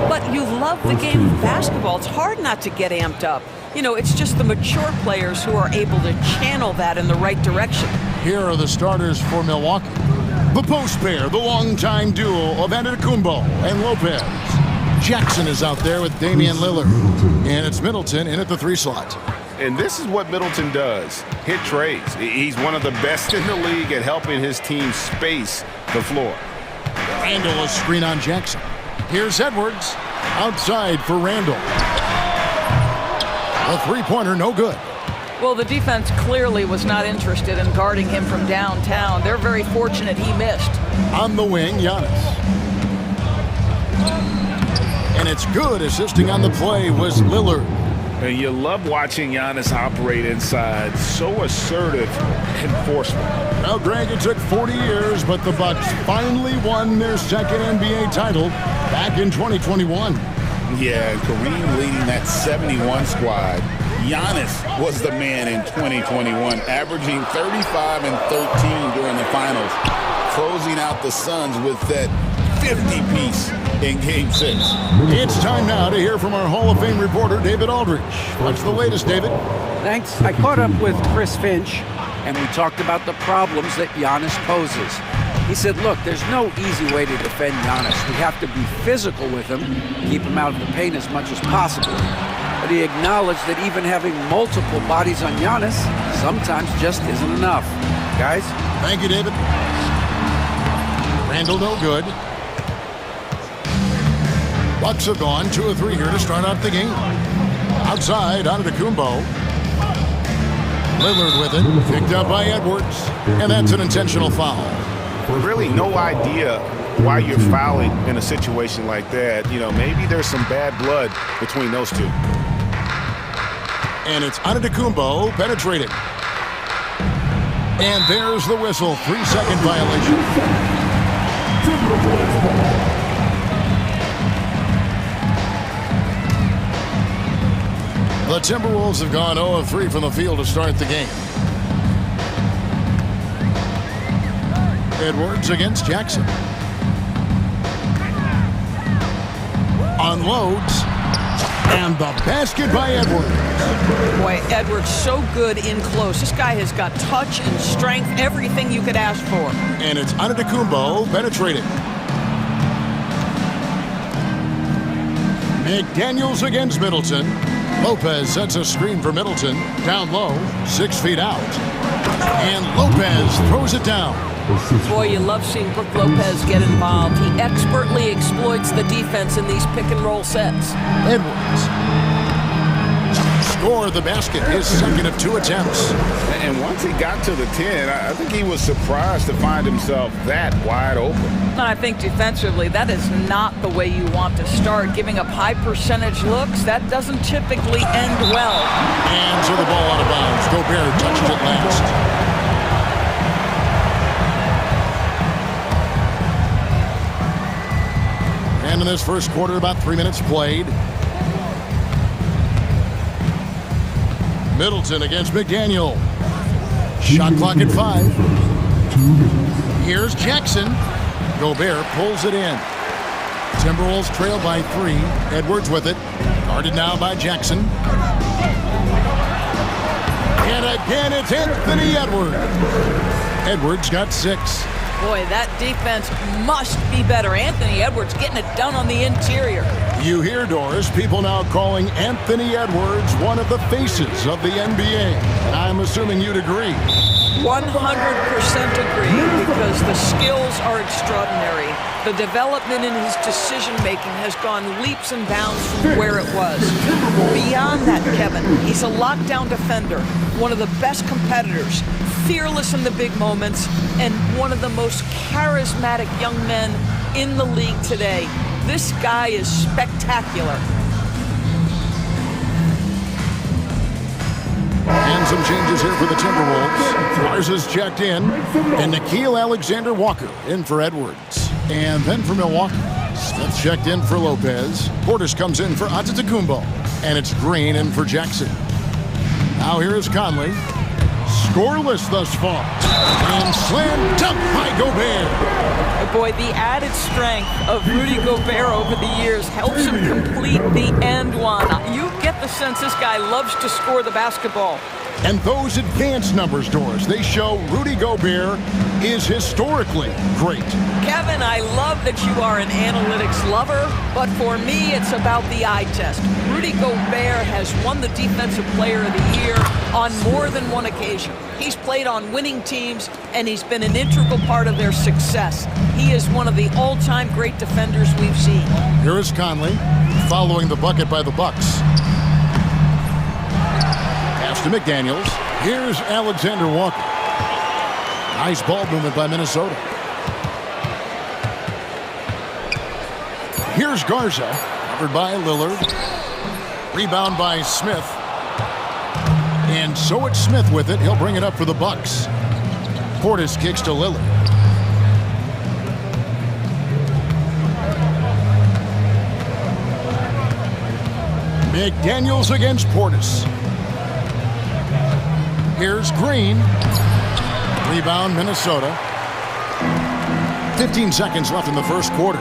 but you love the game of basketball. It's hard not to get amped up. You know, it's just the mature players who are able to channel that in the right direction. Here are the starters for Milwaukee. The post pair, the longtime duo of Antetokounmpo and Lopez. Jackson is out there with Damian Lillard. And it's Middleton in at the 3 slot. And this is what Middleton does, hit trays. He's one of the best in the league at helping his team space the floor. Randall a screen on Jackson. Here's Edwards, outside for Randall. A three-pointer, no good. Well, the defense clearly was not interested in guarding him from downtown. They're very fortunate he missed. On the wing, Giannis. And it's good. Assisting on the play was Lillard. And you love watching Giannis operate inside. So assertive and forceful. Now, Greg, it took 40 years, but the Bucks finally won their second NBA title back in 2021. Yeah, and Kareem leading that 71 squad. Giannis was the man in 2021, averaging 35 and 13 during the finals, closing out the Suns with that 50-piece in Game 6. It's time now to hear from our Hall of Fame reporter, David Aldridge. What's the latest, David? Thanks. I caught up with Chris Finch, and we talked about the problems that Giannis poses. He said, look, there's no easy way to defend Giannis. We have to be physical with him, keep him out of the paint as much as possible. But he acknowledged that even having multiple bodies on Giannis sometimes just isn't enough. Guys? Thank you, David. Randall no good. Bucks have gone 2 of 3 here to start out the game. Outside, Antetokounmpo. Lillard with it, picked up by Edwards, and that's an intentional foul. Really no idea why you're fouling in a situation like that. You know, maybe there's some bad blood between those two. And it's Antetokounmpo penetrating. And there's the whistle, 3-second violation. The Timberwolves have gone 0 of 3 from the field to start the game. Edwards against Jackson. Unloads. And the basket by Edwards. Boy, Edwards so good in close. This guy has got touch and strength, everything you could ask for. And it's Antetokounmpo penetrating. McDaniels against Middleton. Lopez sets a screen for Middleton. Down low, 6 feet out. And Lopez throws it down. Boy, you love seeing Brook Lopez get involved. He expertly exploits the defense in these pick-and-roll sets. Edwards scored the basket, his second of 2 attempts. And once he got to the 10, I think he was surprised to find himself that wide open. I think defensively, that is not the way you want to start. Giving up high percentage looks, that doesn't typically end well. And so the ball out of bounds. Gobert touched it last. And in this first quarter, about 3 minutes played. Middleton against McDaniel. Shot clock at 5. Here's Jackson. Gobert pulls it in. Timberwolves trail by 3. Edwards with it. Guarded now by Jackson. And again, it's Anthony Edwards. Edwards got 6. Boy, that defense must be better. Anthony Edwards getting it done on the interior. You hear, Doris, people now calling Anthony Edwards one of the faces of the NBA. And I'm assuming you'd agree. 100% agree, because the skills are extraordinary. The development in his decision-making has gone leaps and bounds from where it was. Beyond that, Kevin, he's a lockdown defender, one of the best competitors, fearless in the big moments, and one of the most charismatic young men in the league today. This guy is spectacular. And some changes here for the Timberwolves. Mars is checked in, and Nickeil Alexander-Walker in for Edwards. And then for Milwaukee, Smith checked in for Lopez. Portis comes in for Antetokounmpo. And it's Green in for Jackson. Now here is Conley. scoreless thus far. And slam dunk by Gobert. Boy, the added strength of Rudy Gobert over the years helps him complete the and one. You get the sense this guy loves to score the basketball. And those advanced numbers, Doris, they show Rudy Gobert is historically great. Kevin, I love that you are an analytics lover, but for me, it's about the eye test. Rudy Gobert has won the Defensive Player of the Year on more than one occasion. He's played on winning teams, and he's been an integral part of their success. He is one of the all-time great defenders we've seen. Here is Conley, following the bucket by the Bucks. Pass to McDaniels. Here's Alexander Walker. Nice ball movement by Minnesota. Here's Garza, covered by Lillard. Rebound by Smith. And so it's Smith with it. He'll bring it up for the Bucks. Portis kicks to Lillard. McDaniels against Portis. Here's Green. Rebound, Minnesota. 15 seconds left in the first quarter.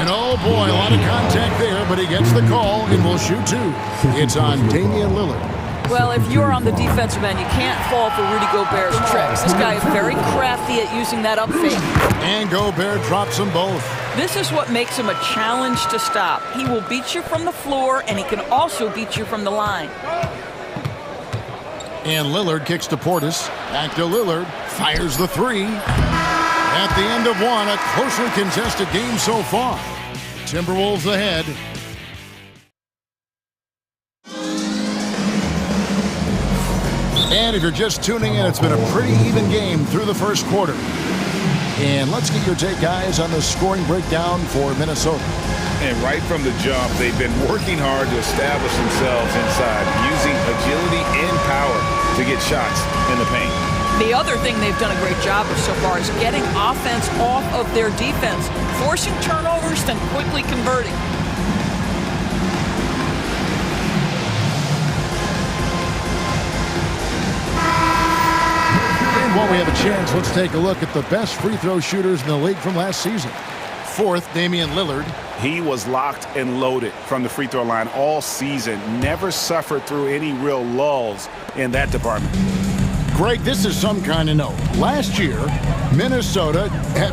And oh boy, a lot of contact there, but he gets the call and will shoot two. It's on Damian Lillard. Well, if you're on the defensive end, you can't fall for Rudy Gobert's tricks. This guy is very crafty at using that up fake. And Gobert drops them both. This is what makes him a challenge to stop. He will beat you from the floor, and he can also beat you from the line. And Lillard kicks to Portis. Back to Lillard. Fires the three. At the end of one, a closely contested game so far. Timberwolves ahead. And if you're just tuning in, it's been a pretty even game through the first quarter. And let's get your take, guys, on the scoring breakdown for Minnesota. And right from the jump, they've been working hard to establish themselves inside, using agility and power to get shots in the paint. The other thing they've done a great job of so far is getting offense off of their defense, forcing turnovers, then quickly converting. And while we have a chance, let's take a look at the best free throw shooters in the league from last season. Fourth, Damian Lillard. He was locked and loaded from the free throw line all season, never suffered through any real lulls in that department. Greg, this is some kind of note. Last year, Minnesota,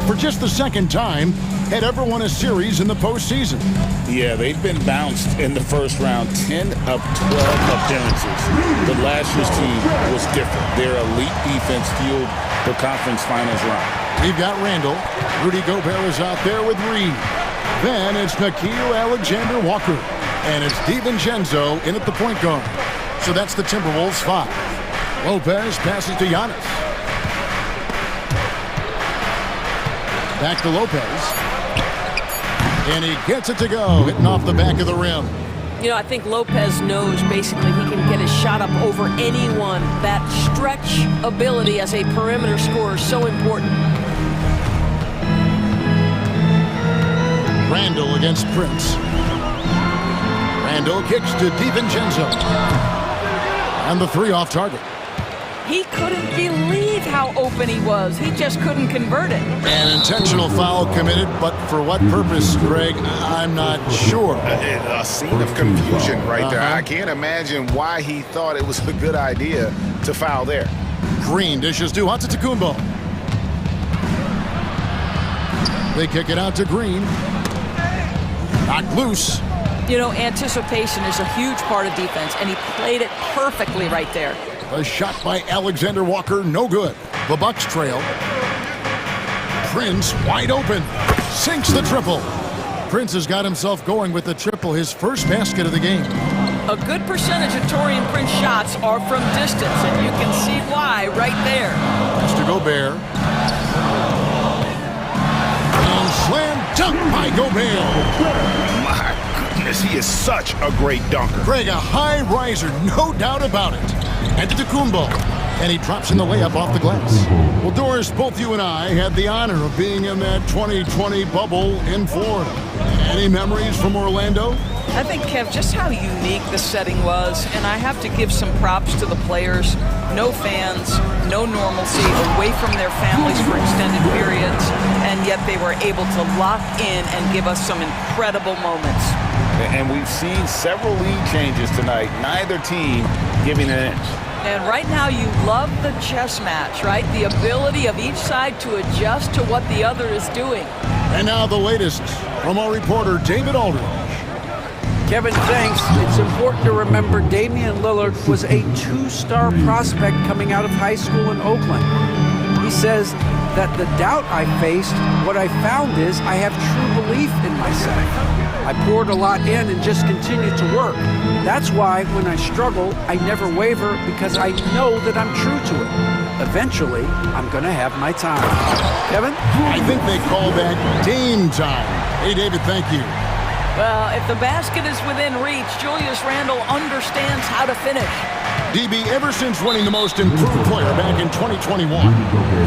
for just the second time, had ever won a series in the postseason. Yeah, they've been bounced in the first round, 10 of 12 appearances. But last year's team was different. Their elite defense fueled the conference finals run. We've got Randall. Rudy Gobert is out there with Reed. Then it's Nickeil Alexander-Walker. And it's DiVincenzo in at the point guard. So that's the Timberwolves 5. Lopez passes to Giannis. Back to Lopez. And he gets it to go, hitting off the back of the rim. You know, I think Lopez knows basically he can get his shot up over anyone. That stretch ability as a perimeter scorer is so important. Randall against Prince. Randall kicks to DiVincenzo. And the three off target. He couldn't believe how open he was. He just couldn't convert it. An intentional foul committed, but for what purpose, Greg, I'm not sure. A scene of confusion right there. I can't imagine why he thought it was a good idea to foul there. Green dishes to Antetokounmpo. They kick it out to Green. Knocked loose. You know, anticipation is a huge part of defense, and he played it perfectly right there. A shot by Alexander Walker, no good. The Bucks trail. Prince wide open. Sinks the triple. Prince has got himself going with the triple, his first basket of the game. A good percentage of Taurean Prince shots are from distance, and you can see why right there. Mr. Gobert. And slam dunk by Gobert. My goodness, he is such a great dunker. Greg, a high riser, no doubt about it. Antetokounmpo, and he drops in the layup off the glass. Well, Doris, both you and I had the honor of being in that 2020 bubble in Florida. Any memories from Orlando? I think, Kev, just how unique the setting was, and I have to give some props to the players. No fans, no normalcy, away from their families for extended periods, and yet they were able to lock in and give us some incredible moments. And we've seen several lead changes tonight, neither team giving an inch. And right now you love the chess match, right? The ability of each side to adjust to what the other is doing. And now the latest from our reporter, David Aldridge. Kevin, thanks. It's important to remember Damian Lillard was a two-star prospect coming out of high school in Oakland. He says that the doubt I faced, what I found is I have true belief in myself. I poured a lot in and just continued to work. That's why when I struggle, I never waver because I know that I'm true to it. Eventually, I'm going to have my time. Kevin? I think they call that Dame time. Hey, David, thank you. Well, if the basket is within reach, Julius Randle understands how to finish. DB, ever since winning the most improved player back in 2021,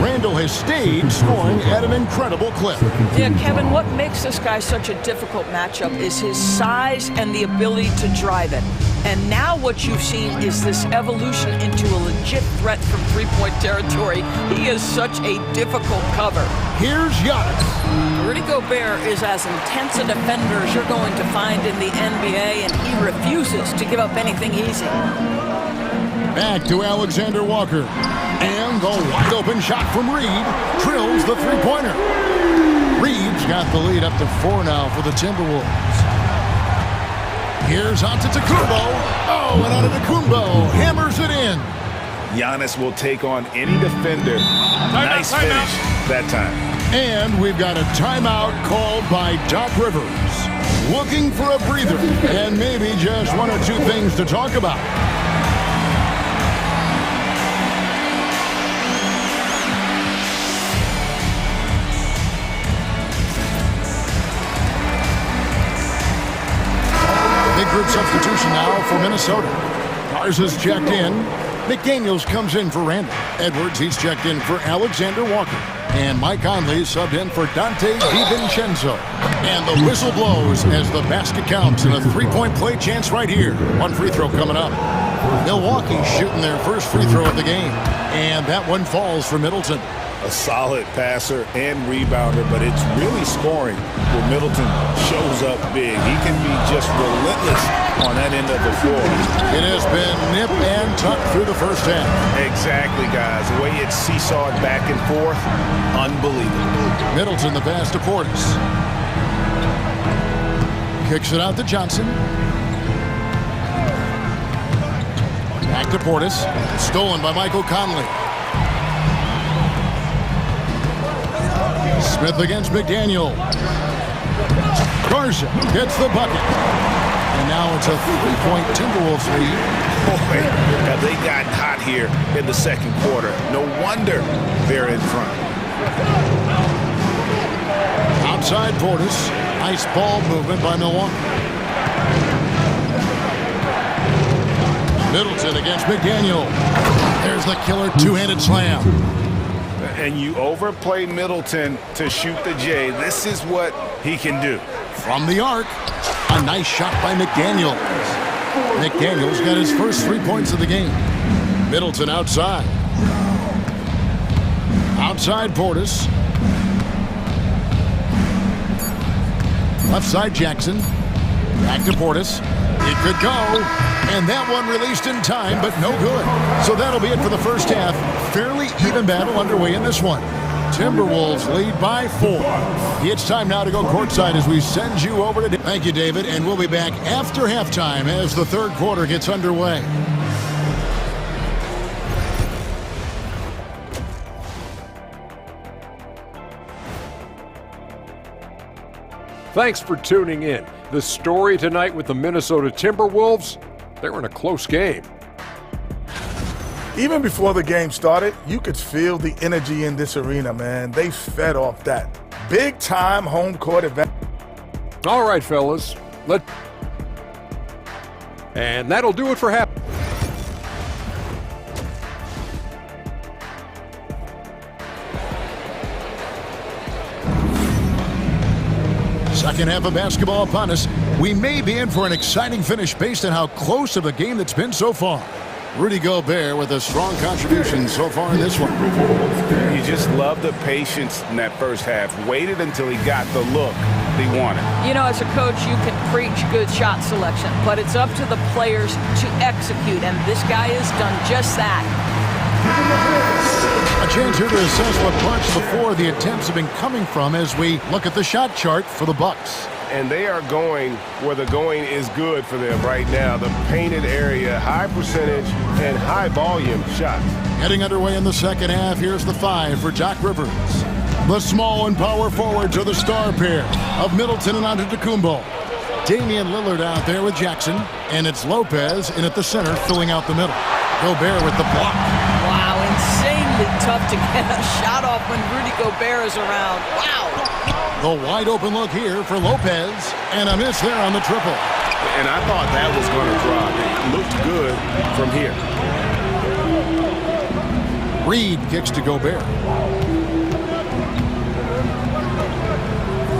Randle has stayed scoring at an incredible clip. Yeah, Kevin, what makes this guy such a difficult matchup is his size and the ability to drive it. And now what you've seen is this evolution into a legit threat from three-point territory. He is such a difficult cover. Here's Giannis. Rudy Gobert is as intense a defender as you're going to find in the NBA, and he refuses to give up anything easy. Back to Alexander Walker. And the wide-open shot from Reed drills the three-pointer. Reed's got the lead up to 4 now for the Timberwolves. Here's Antetokounmpo. Oh, and Antetokounmpo hammers it in. Giannis will take on any defender. Nice finish that time. And we've got a timeout called by Doc Rivers. Looking for a breather and maybe just one or two things to talk about. Big group substitution now for Minnesota. Mars has checked in. McDaniels comes in for Randall. Edwards, he's checked in for Alexander Walker. And Mike Conley subbed in for Dante DiVincenzo. And the whistle blows as the basket counts and a three-point play chance right here. One free throw coming up. Milwaukee shooting their first free throw of the game. And that one falls for Middleton. A solid passer and rebounder, but it's really scoring where Middleton shows up big. He can be just relentless on that end of the floor. It has been nip and tuck through the first half. Exactly, guys. The way it's seesawed back and forth, unbelievable. Middleton, the pass to Portis. Kicks it out to Johnson. Back to Portis. Stolen by Michael Conley. Smith against McDaniel. Garza gets the bucket. And now it's a three-point Timberwolves lead. Boy, have they gotten hot here in the second quarter. No wonder they're in front. Outside Portis. Nice ball movement by Milwaukee. Middleton against McDaniel. There's the killer two-handed slam. And you overplay Middleton to shoot the J. This is what he can do. From the arc, a nice shot by McDaniels. McDaniels got his first 3 points of the game. Middleton outside. Outside Portis. Left side Jackson. Back to Portis. It could go. And that one released in time, but no good. So that'll be it for the first half. Fairly even battle underway in this one. Timberwolves lead by 4. It's time now to go courtside as we send you over to... Thank you, David, and we'll be back after halftime as the third quarter gets underway. Thanks for tuning in. The story tonight with the Minnesota Timberwolves, they're in a close game. Even before the game started, you could feel the energy in this arena, man. They fed off that. Big-time home court event. All right, fellas. And that'll do it for half. Second half of basketball upon us. We may be in for an exciting finish based on how close of a game that's been so far. Rudy Gobert with a strong contribution so far in this one. You just love the patience in that first half. Waited until he got the look he wanted. You know, as a coach, you can preach good shot selection, but it's up to the players to execute, and this guy has done just that. A chance here to assess what parts of the floor the attempts have been coming from as we look at the shot chart for the Bucks. And they are going where the going is good for them right now. The painted area, high percentage and high volume shots. Getting underway in the second half, here's the 5 for Doc Rivers. The small and power forwards are the star pair of Middleton and Antetokounmpo. Damian Lillard out there with Jackson, and it's Lopez in at the center filling out the middle. Gobert with the block. Wow, insanely tough to get a shot off when Rudy Gobert is around. Wow. The wide open look here for Lopez, and a miss there on the triple. And I thought that was going to drop. It looked good from here. Reed kicks to Gobert.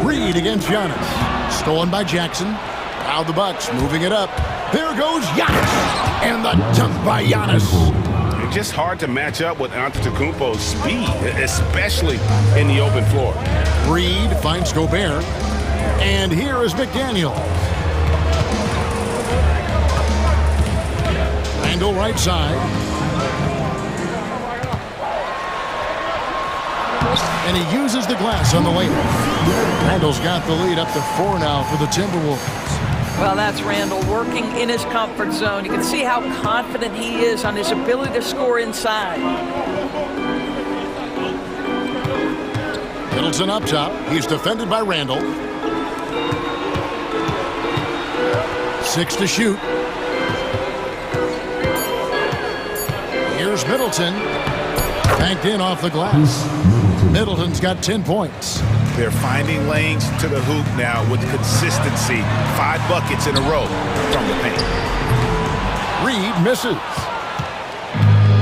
Reed against Giannis. Stolen by Jackson. Now the Bucks moving it up. There goes Giannis. And the dunk by Giannis. It's just hard to match up with Antetokounmpo's speed, especially in the open floor. Reed finds Gobert. And here is McDaniel. Randall right side. And he uses the glass on the layup. Randall's got the lead up to 4 now for the Timberwolves. Well, that's Randall working in his comfort zone. You can see how confident he is on his ability to score inside. Middleton up top. He's defended by Randall. 6 to shoot. Here's Middleton. Banked in off the glass. Middleton's got 10 points. They're finding lanes to the hoop now with consistency. 5 buckets in a row from the paint. Reed misses.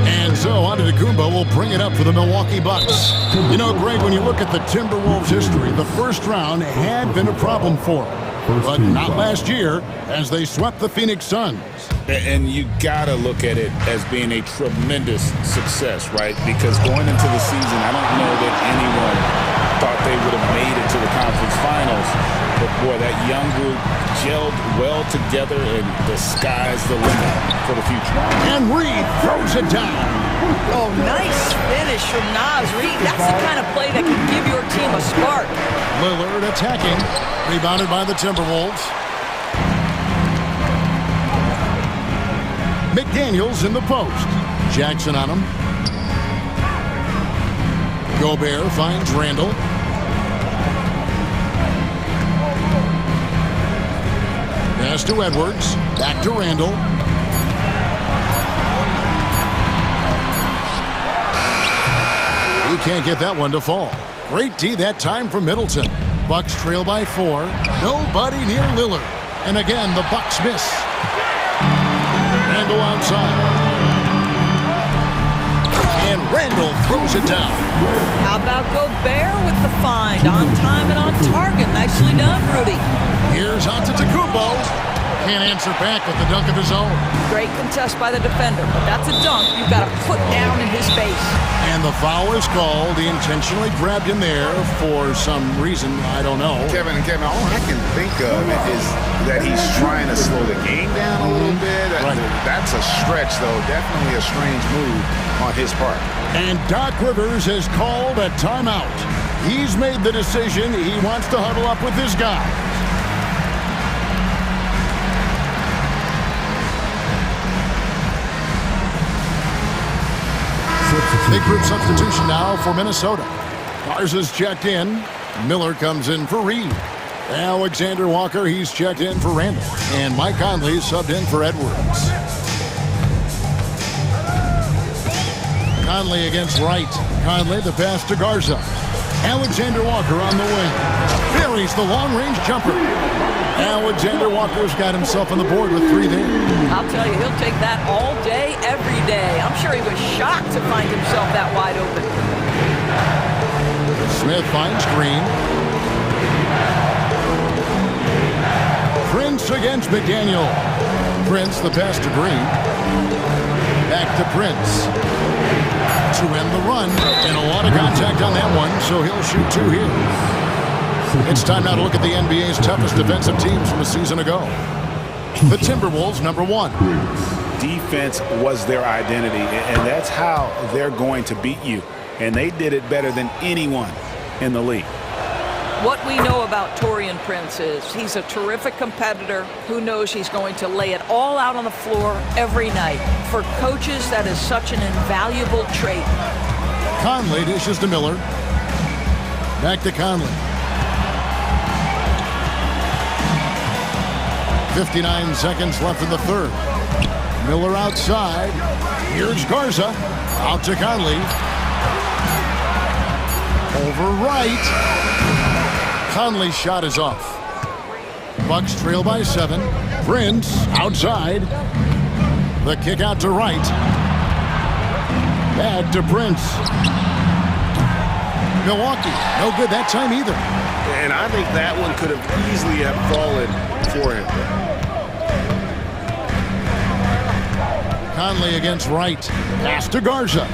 And so Antetokounmpo will bring it up for the Milwaukee Bucks. You know, Greg, when you look at the Timberwolves' history, the first round had been a problem for them. But not last year, as they swept the Phoenix Suns. And you gotta look at it as being a tremendous success, right? Because going into the season, I don't know that anyone thought they would have made it to the conference finals. But boy, that young group gelled well together, and the sky's the limit for the future. And Reed throws it down. Oh, nice finish from Naz Reed. That's the kind of play that can give your team a spark. Lillard attacking. Rebounded by the Timberwolves. McDaniels in the post. Jackson on him. Gobert finds Randall. Pass to Edwards. Back to Randall. He can't get that one to fall. Great D that time from Middleton. Bucks trail by 4. Nobody near Lillard. And again, the Bucks miss. Randall outside. And Randall throws it down. How about Gobert with the find? On time and on target. Nicely done, Rudy. Here's Antetokounmpo. Can't answer back with the dunk of his own. Great contest by the defender, but that's a dunk you've got to put down in his face. And the foul is called. He intentionally grabbed him there for some reason. I don't know. Kevin, all I can think of is that he's trying to slow the game down a little bit. Right. That's a stretch, though. Definitely a strange move on his part. And Doc Rivers has called a timeout. He's made the decision. He wants to huddle up with his guys. Big group substitution now for Minnesota. Garza's checked in. Miller comes in for Reed. Alexander Walker, he's checked in for Randall. And Mike Conley subbed in for Edwards. Conley against Wright. Conley the pass to Garza. Alexander Walker on the wing. Buries the long-range jumper. Alexander Walker's got himself on the board with 3 there. I'll tell you, he'll take that all day, every day. I'm sure he was shocked to find himself that wide open. Smith finds Green. Prince against McDaniel. Prince, the pass to Green. Back to Prince. To end the run. And a lot of contact on that one, so he'll shoot 2 here. It's time now to look at the NBA's toughest defensive teams from a season ago. The Timberwolves, number 1. Defense was their identity, and that's how they're going to beat you. And they did it better than anyone in the league. What we know about Taurean Prince is he's a terrific competitor who knows he's going to lay it all out on the floor every night. For coaches, that is such an invaluable trait. Conley dishes to Miller. Back to Conley. 59 seconds left in the third. Miller outside. Here's Garza. Out to Conley. Over right. Conley's shot is off. Bucks trail by 7. Prince outside. The kick out to right. Back to Prince. Milwaukee, no good that time either. And I think that one could have easily have fallen for him. Conley against Wright. Pass to Garza.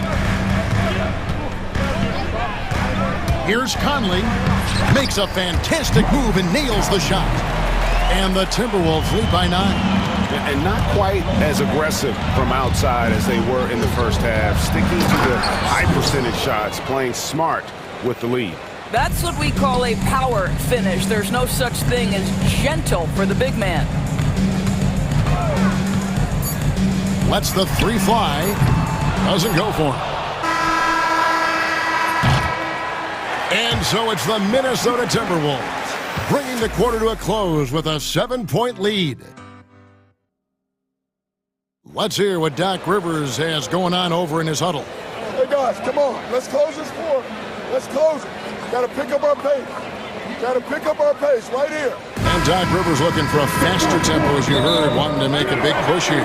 Here's Conley. Makes a fantastic move and nails the shot. And the Timberwolves lead by 9. And not quite as aggressive from outside as they were in the first half. Sticking to the high percentage shots, playing smart with the lead. That's what we call a power finish. There's no such thing as gentle for the big man. Lets the 3 fly. Doesn't go for him. And so it's the Minnesota Timberwolves, bringing the quarter to a close with a 7-point lead. Let's hear what Doc Rivers has going on over in his huddle. Hey guys, come on. Let's close this quarter. Let's close it. Got to pick up our pace. Got to pick up our pace right here. And Doc Rivers looking for a faster tempo, as you heard, wanting to make a big push here.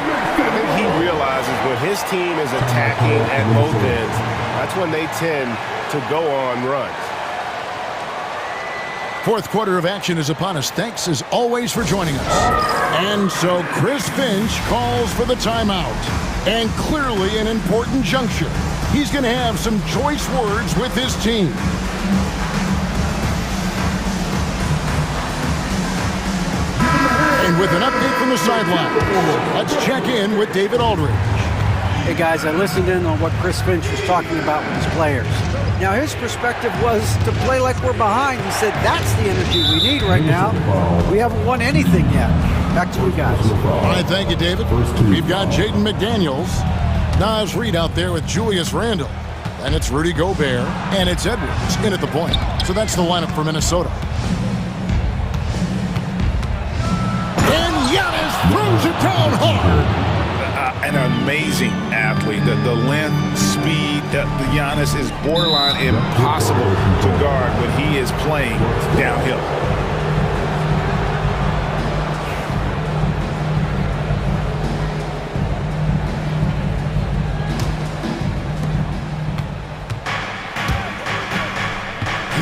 He realizes when his team is attacking at both ends, that's when they tend to go on runs. Fourth quarter of action is upon us. Thanks, as always, for joining us. And so Chris Finch calls for the timeout. And clearly an important juncture. He's going to have some choice words with his team. And with an update from the sideline, let's check in with David Aldridge. Hey guys, I listened in on what Chris Finch was talking about with his players. Now his perspective was to play like we're behind. He said that's the energy we need right now. We haven't won anything yet. Back to you guys. All right, thank you, David. We've got Jaden McDaniels, Naz Reid out there with Julius Randle. And it's Rudy Gobert, and it's Edwards in at the point. So that's the lineup for Minnesota. And Giannis throws it down hard. An amazing athlete. The length, speed, the Giannis is borderline impossible to guard when he is playing downhill.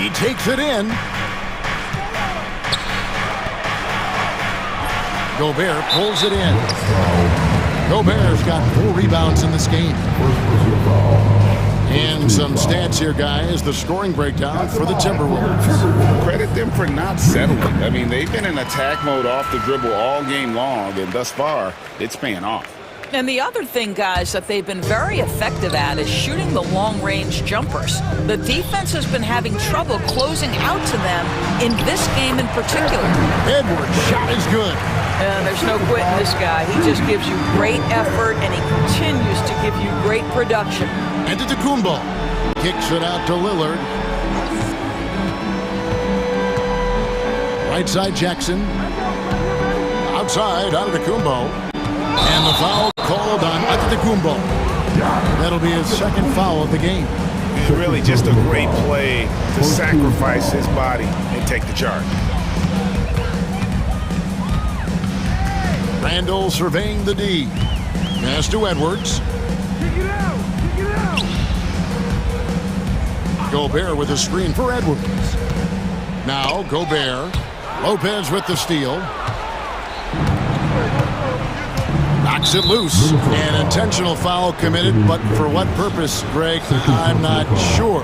He takes it in. Gobert pulls it in. Gobert's got 4 rebounds in this game. And some stats here, guys. The scoring breakdown for the Timberwolves. Credit them for not settling. I mean, they've been in attack mode off the dribble all game long, and thus far, it's paying off. And the other thing, guys, that they've been very effective at is shooting the long-range jumpers. The defense has been having trouble closing out to them in this game in particular. Edwards' shot is good. There's no quitting this guy. He just gives you great effort, and he continues to give you great production. And to Kumbo. Kicks it out to Lillard. Right side Jackson. Outside, Antetokounmpo. And the foul called on Antetokounmpo. That'll be his second foul of the game. It's really just a great play to sacrifice his body and take the charge. Randall surveying the D. Pass to Edwards. Gobert with a screen for Edwards. Now Gobert. Lopez with the steal. Knocks it loose. An intentional foul committed, but for what purpose, Greg? I'm not sure.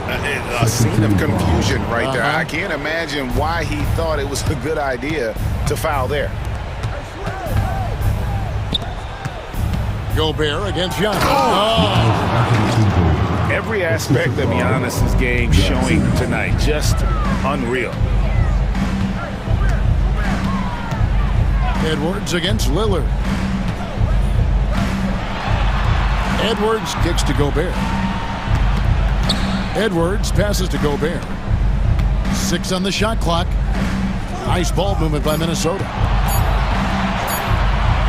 A scene of confusion right there. I can't imagine why he thought it was a good idea to foul there. Gobert against Giannis. Every aspect of Giannis's game showing tonight. Just unreal. Edwards against Lillard. Edwards kicks to Gobert. Edwards passes to Gobert. 6 on the shot clock. Nice ball movement by Minnesota.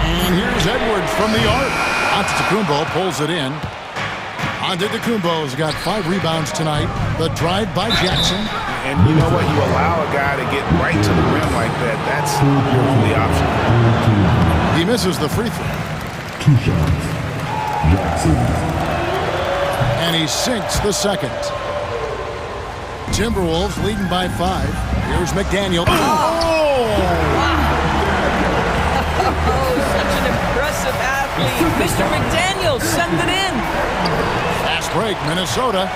And here's Edwards from the arc. Antetokounmpo pulls it in. Antetokounmpo's got 5 rebounds tonight. The drive by Jackson. And you know what? You allow a guy to get right to the rim like that. That's your only option. He misses the free throw. 2 shots. Jackson. And he sinks the second. Timberwolves leading by 5. Here's McDaniel. Oh, such an impressive athlete. Mr. McDaniel, send it in. Fast break, Minnesota.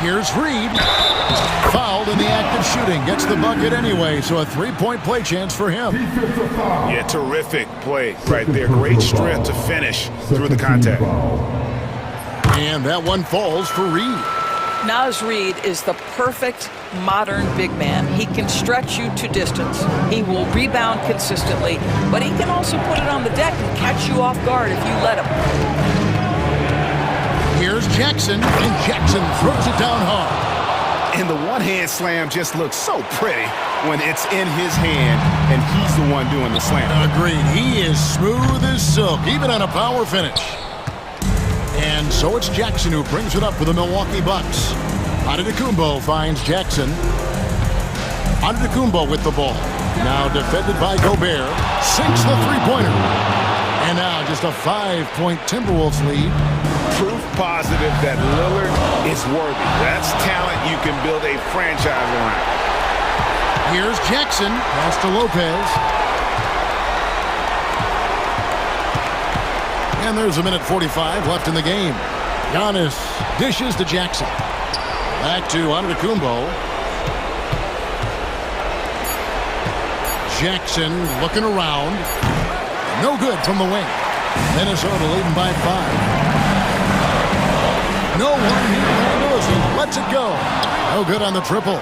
Here's Reed. Fouled in the act of shooting. Gets the bucket anyway, so a 3-point play chance for him. Yeah, terrific play right there. Great strength to finish through the contact. And that one falls for Reed. Naz Reid is the perfect modern big man. He can stretch you to distance. He will rebound consistently, but he can also put it on the deck and catch you off guard if you let him. Here's Jackson, and Jackson throws it down hard. And the one-hand slam just looks so pretty when it's in his hand and he's the one doing the slam. Agreed. He is smooth as silk, even on a power finish. And so it's Jackson who brings it up for the Milwaukee Bucks. Antetokounmpo finds Jackson. Antetokounmpo with the ball. Now defended by Gobert. Sinks the three-pointer. And now just a 5-point Timberwolves lead. Proof positive that Lillard is worthy. That's talent you can build a franchise around. Here's Jackson. Pass to Lopez. And there's a minute 45 left in the game. Giannis dishes to Jackson. Back to Antetokounmpo. Jackson looking around. No good from the wing. Minnesota leading by 5. No one here handles. He lets it go. No good on the triple.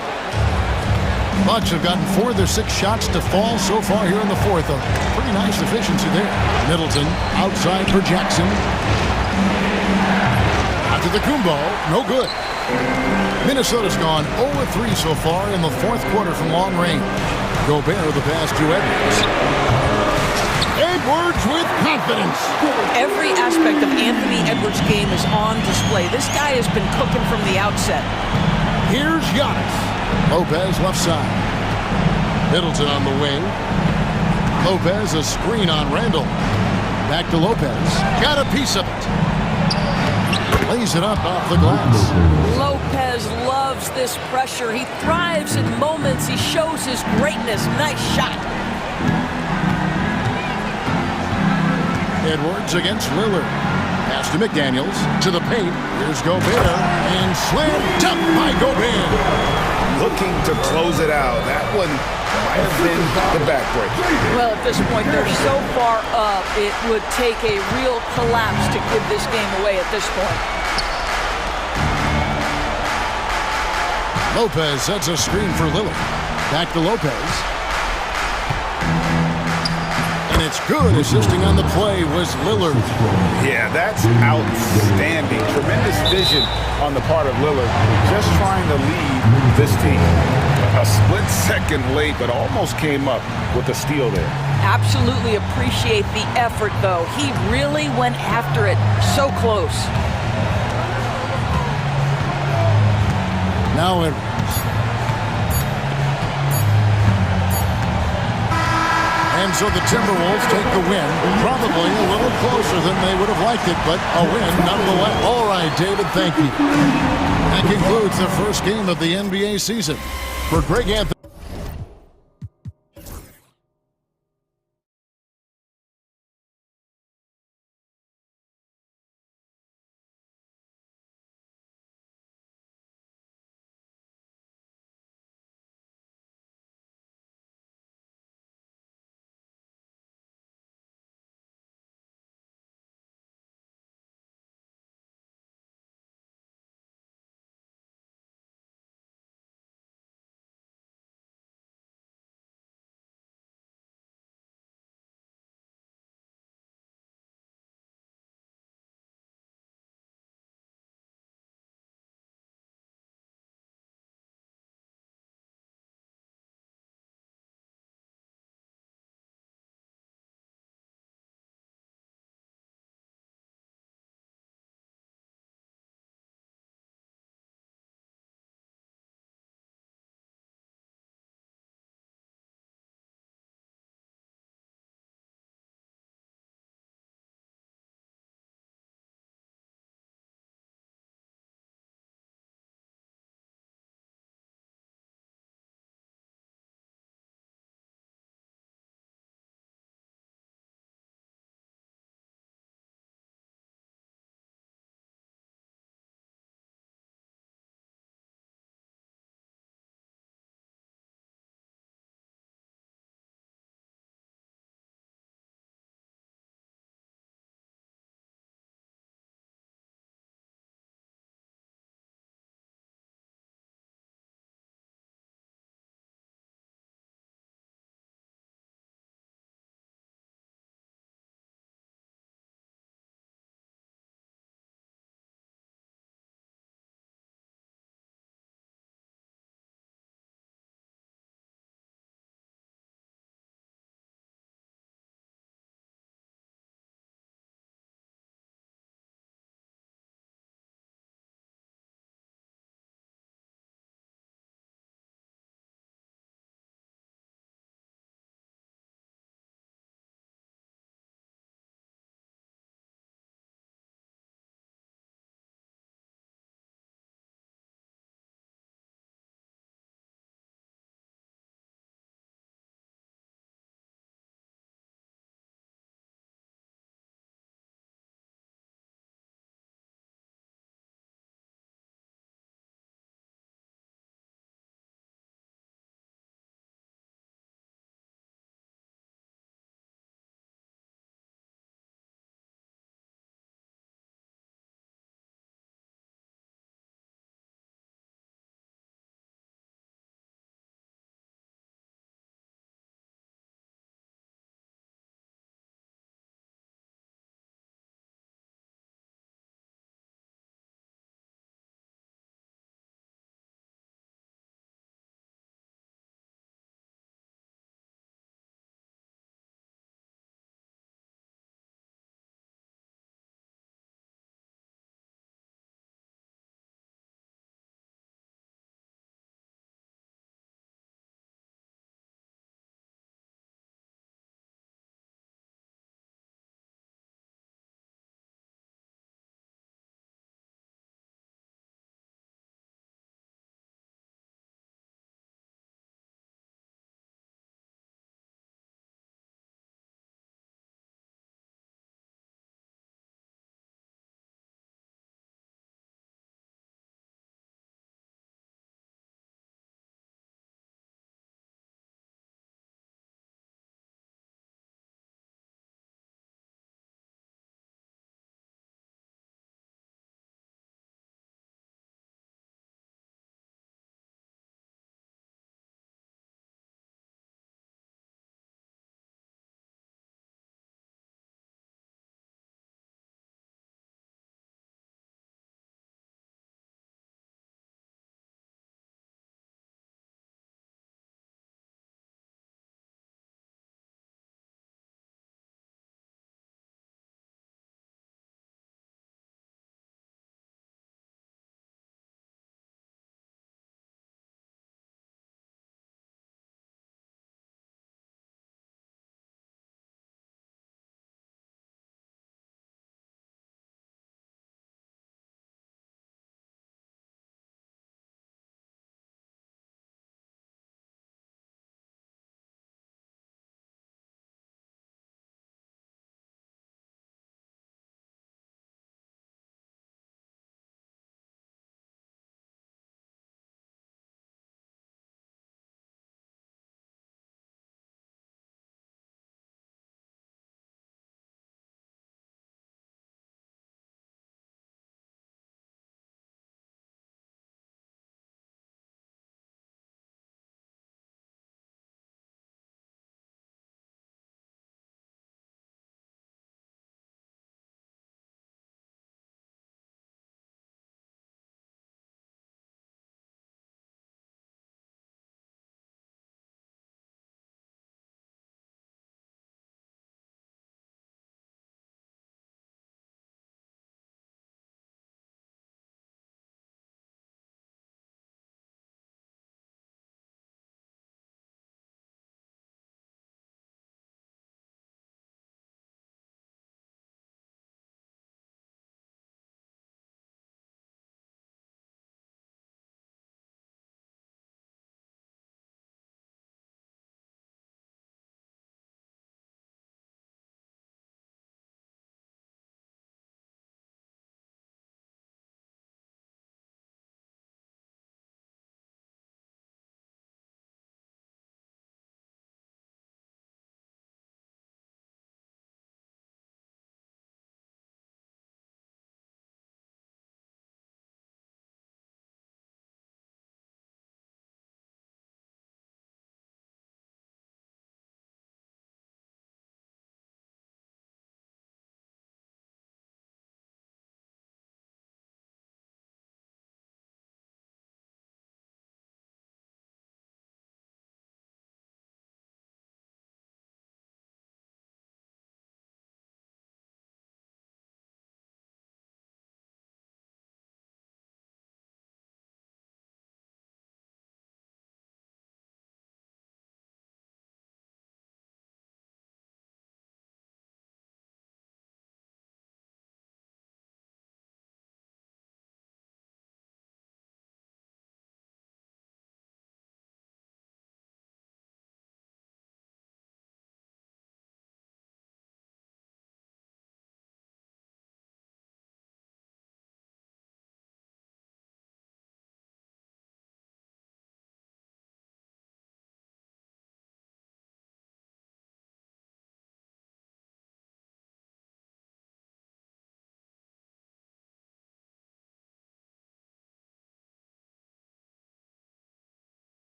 Bucks have gotten 4 of their 6 shots to fall so far here in the fourth. A pretty nice efficiency there. Middleton outside for Jackson. Antetokounmpo, no good. Minnesota's gone 0-3 so far in the fourth quarter from long range. Gobert the pass to Edwards. Edwards with confidence. Every aspect of Anthony Edwards' game is on display. This guy has been cooking from the outset. Here's Giannis. Lopez left side. Middleton on the wing. Lopez a screen on Randall. Back to Lopez. Got a piece of it. Lays it up off the glass. Lopez loves this pressure. He thrives in moments. He shows his greatness. Nice shot. Edwards against Lillard. Pass to McDaniels. To the paint. Here's Gobert. And slammed up by Gobert. Looking to close it out. That one might have been the backbreak. Well, at this point, they're so far up, it would take a real collapse to give this game away at this point. Lopez sets a screen for Lillard. Back to Lopez. And it's good. Assisting on the play was Lillard. Yeah, that's outstanding. Tremendous vision on the part of Lillard. Just trying to lead this team. A split second late, but almost came up with a steal there. Absolutely appreciate the effort, though. He really went after it. So close. Now Edwards. And so the Timberwolves take the win. Probably a little closer than they would have liked it, but a win nonetheless. All right, David, thank you. That concludes the first game of the NBA season. For Greg Anthony.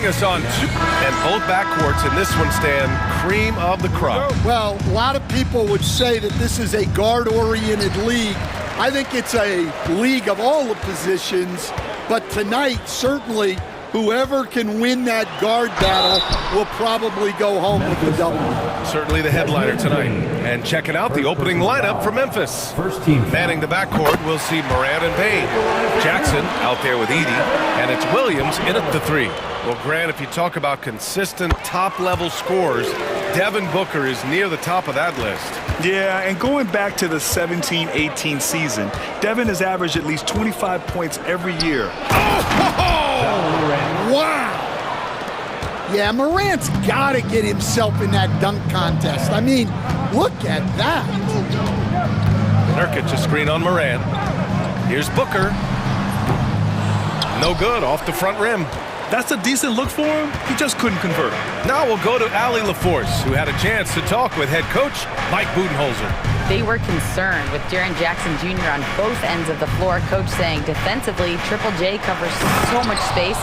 joining us on two. And both backcourts in this one stand cream of the crop. Well, a lot of people would say that this is a guard-oriented league. I think it's a league of all the positions, but tonight, certainly, whoever can win that guard battle will probably go home with the W. Certainly the headliner tonight. And checking out the opening lineup for Memphis. First team. Manning the backcourt, we'll see Morant and Payne. Jackson out there with Edey, and it's Williams in at the 3. Well, Grant, if you talk about consistent top-level scores, Devin Booker is near the top of that list. Yeah, and going back to the 17-18 season, Devin has averaged at least 25 points every year. Wow! Yeah, Morant's got to get himself in that dunk contest. I mean, look at that. Nurkic, a screen on Morant. Here's Booker. No good, off the front rim. That's a decent look for him. He just couldn't convert. Now we'll go to Allie LaForce, who had a chance to talk with head coach Mike Budenholzer. They were concerned with Jaren Jackson Jr. on both ends of the floor. Coach saying defensively, Triple J covers so much space,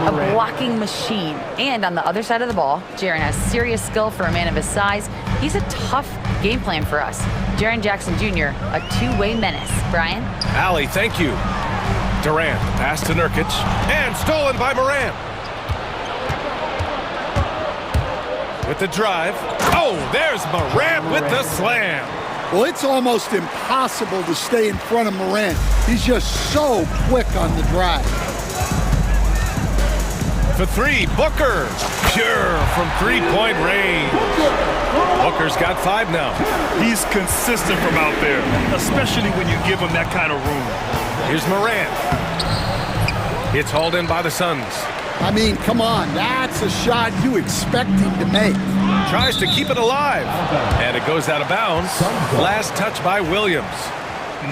a blocking machine. And on the other side of the ball, Jaren has serious skill for a man of his size. He's a tough game plan for us. Jaren Jackson Jr., a two-way menace. Brian? Allie, thank you. Durant, pass to Nurkic, and stolen by Morant. With the drive. Oh, there's Morant with the slam. Well, it's almost impossible to stay in front of Morant. He's just so quick on the drive. For 3, Booker. Pure from three-point range. Booker's got 5 now. He's consistent from out there, especially when you give him that kind of room. Here's Morant. It's hauled in by the Suns. I mean, come on, that's a shot you expect him to make. Tries to keep it alive. And it goes out of bounds. Last touch by Williams.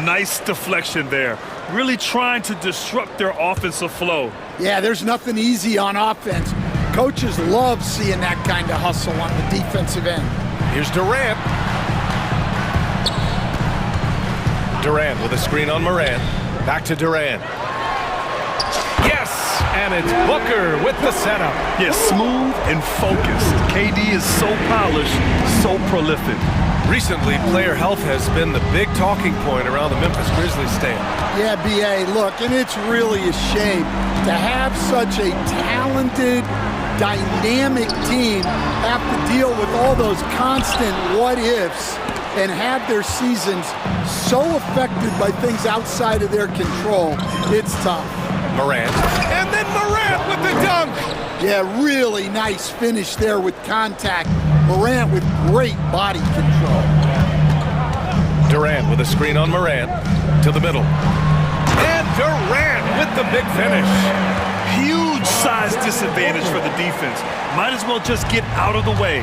Nice deflection there. Really trying to disrupt their offensive flow. Yeah, there's nothing easy on offense. Coaches love seeing that kind of hustle on the defensive end. Here's Durant. Durant with a screen on Morant. Back to Durant. Yes! And it's Booker with the setup. Yes, smooth and focused. KD is so polished, so prolific. Recently, player health has been the big talking point around the Memphis Grizzlies stand. Yeah, B.A., look, and it's really a shame to have such a talented, dynamic team have to deal with all those constant what-ifs and have their seasons so affected by things outside of their control. It's tough. Morant. And then Morant with the dunk. Yeah, really nice finish there with contact. Morant with great body control. Durant with a screen on Morant to the middle. And Durant with the big finish. Huge size disadvantage for the defense. Might as well just get out of the way.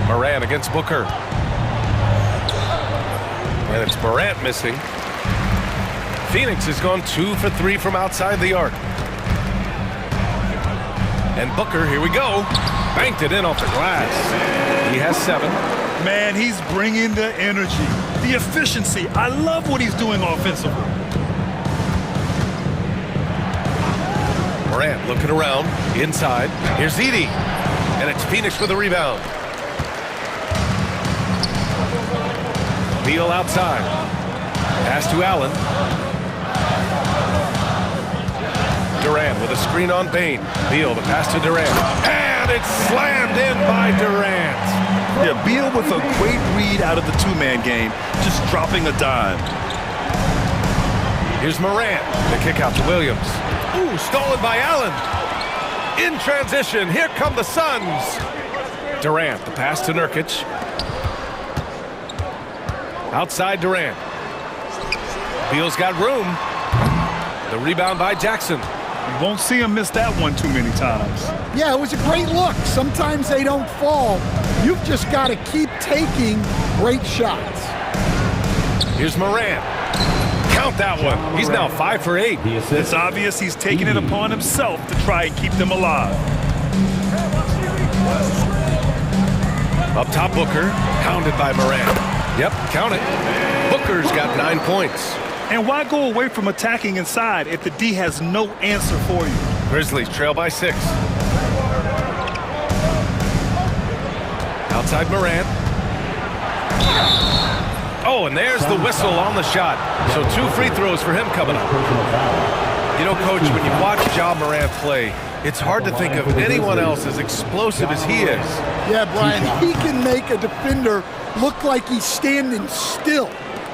Morant against Booker. And it's Morant missing. Phoenix has gone 2 for 3 from outside the arc. And Booker, here we go. Banked it in off the glass. He has 7. Man, he's bringing the energy, the efficiency. I love what he's doing offensively. Morant looking around, inside. Here's Edey. And it's Phoenix with a rebound. Beal outside. Pass to Allen. Durant with a screen on Payne. Beal, the pass to Durant. And it's slammed in by Durant. Yeah, Beal with a great read out of the two-man game, just dropping a dime. Here's Morant. The kick out to Williams. Ooh, stolen by Allen. In transition, here come the Suns. Durant, the pass to Nurkic. Outside Durant. Beal's got room. The rebound by Jackson. You won't see him miss that one too many times. Yeah, it was a great look. Sometimes they don't fall. You've just got to keep taking great shots. Here's Morant. Count that one. He's now 5 for 8. It's obvious he's taking it upon himself to try and keep them alive. Up top, Booker. Pounded by Morant. Yep, count it. Booker's got 9 points. And why go away from attacking inside if the D has no answer for you? Grizzlies trail by 6. Outside Morant. Oh, and there's the whistle on the shot. So 2 free throws for him coming up. You know, Coach, when you watch Ja Morant play, it's hard to think of anyone else as explosive as he is. Yeah, Brian, he can make a defender look like he's standing still.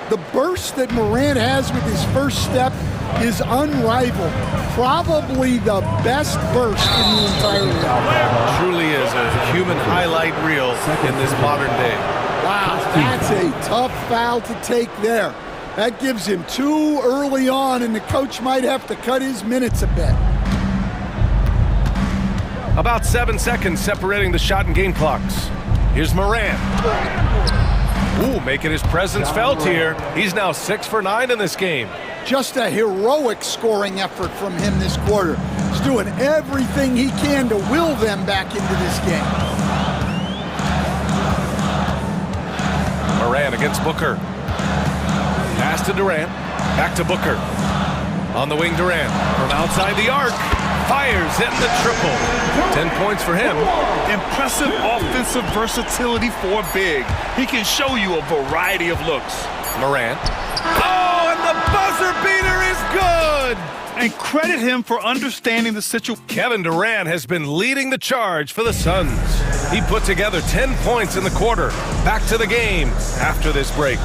The burst that Morant has with his first step is unrivaled. Probably the best burst in the entire league. Truly is a human highlight reel in this modern day. Wow, that's a tough foul to take there. That gives him 2 early on, and the coach might have to cut his minutes a bit. About 7 seconds separating the shot and game clocks. Here's Morant. Ooh, making his presence felt here. He's now 6 for 9 in this game. Just a heroic scoring effort from him this quarter. He's doing everything he can to will them back into this game. Morant against Booker. Pass to Durant. Back to Booker. On the wing, Durant. From outside the arc. Fires in the triple. 10 points for him. Impressive offensive versatility for big. He can show you a variety of looks. Morant. Oh, and the buzzer beater is good! And credit him for understanding the situation. Kevin Durant has been leading the charge for the Suns. He put together 10 points in the quarter. Back to the game after this break.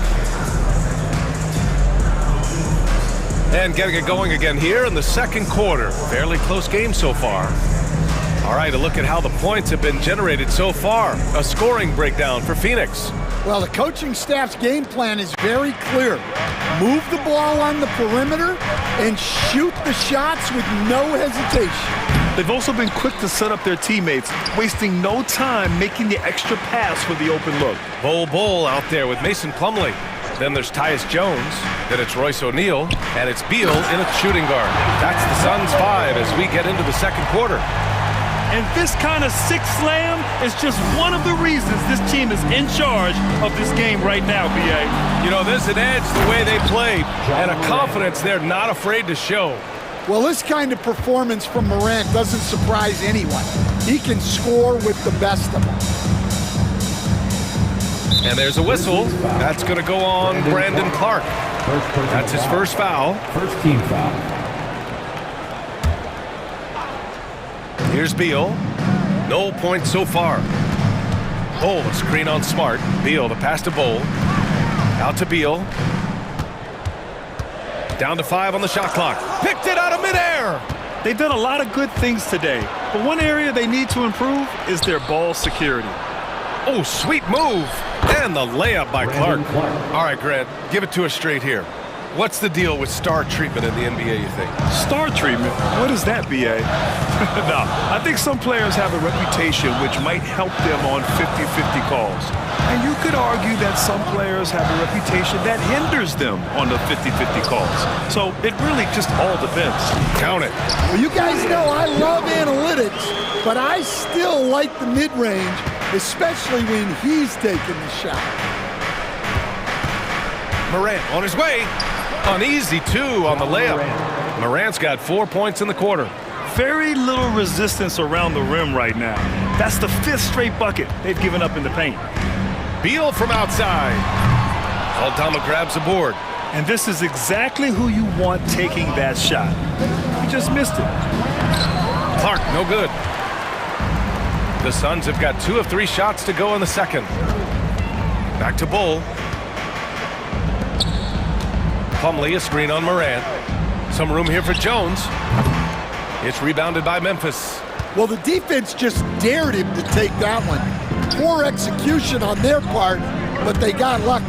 And getting it going again here in the second quarter. Fairly close game so far. All right, a look at how the points have been generated so far. A scoring breakdown for Phoenix. Well, the coaching staff's game plan is very clear. Move the ball on the perimeter and shoot the shots with no hesitation. They've also been quick to set up their teammates, wasting no time making the extra pass for the open look. Bol out there with Mason Plumlee. Then there's Tyus Jones. Then it's Royce O'Neal. And it's Beal in a shooting guard. That's the Suns 5 as we get into the second quarter. And this kind of six slam is just one of the reasons this team is in charge of this game right now, B.A. You know, there's an edge the way they play and a confidence they're not afraid to show. Well, this kind of performance from Morant doesn't surprise anyone. He can score with the best of them. And there's a whistle. That's going to go on Brandon Clark. That's his first foul. First team foul. Here's Beal. No points so far. Bol, a screen on Smart. Beal, the pass to Bol. Out to Beal. Down to 5 on the shot clock. Picked it out of midair. They've done a lot of good things today, but one area they need to improve is their ball security. Oh, sweet move. And the layup by Clark. All right, Grant, give it to us straight here. What's the deal with star treatment in the NBA, you think? Star treatment? What is that, B.A.? No, I think some players have a reputation which might help them on 50-50 calls. And you could argue that some players have a reputation that hinders them on the 50-50 calls. So it really just all depends. Count it. Well, you guys know I love analytics, but I still like the mid-range, especially when he's taking the shot. Morant on his way. Uneasy, too, on the layup. Morant's got 4 points in the quarter. Very little resistance around the rim right now. That's the 5th straight bucket they've given up in the paint. Beal from outside. Aldama grabs a board. And this is exactly who you want taking that shot. He just missed it. Clark, no good. The Suns have got 2 of 3 shots to go in the second. Back to Bol. Plumlee, a screen on Morant. Some room here for Jones. It's rebounded by Memphis. Well, the defense just dared him to take that one. Poor execution on their part, but they got lucky.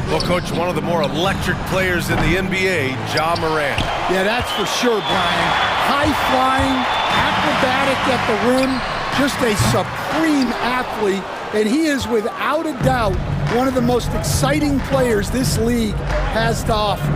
Well, Coach, one of the more electric players in the NBA, Ja Morant. Yeah, that's for sure, Brian. High-flying, acrobatic at the rim, just a supreme athlete, and he is without a doubt one of the most exciting players this league has to offer.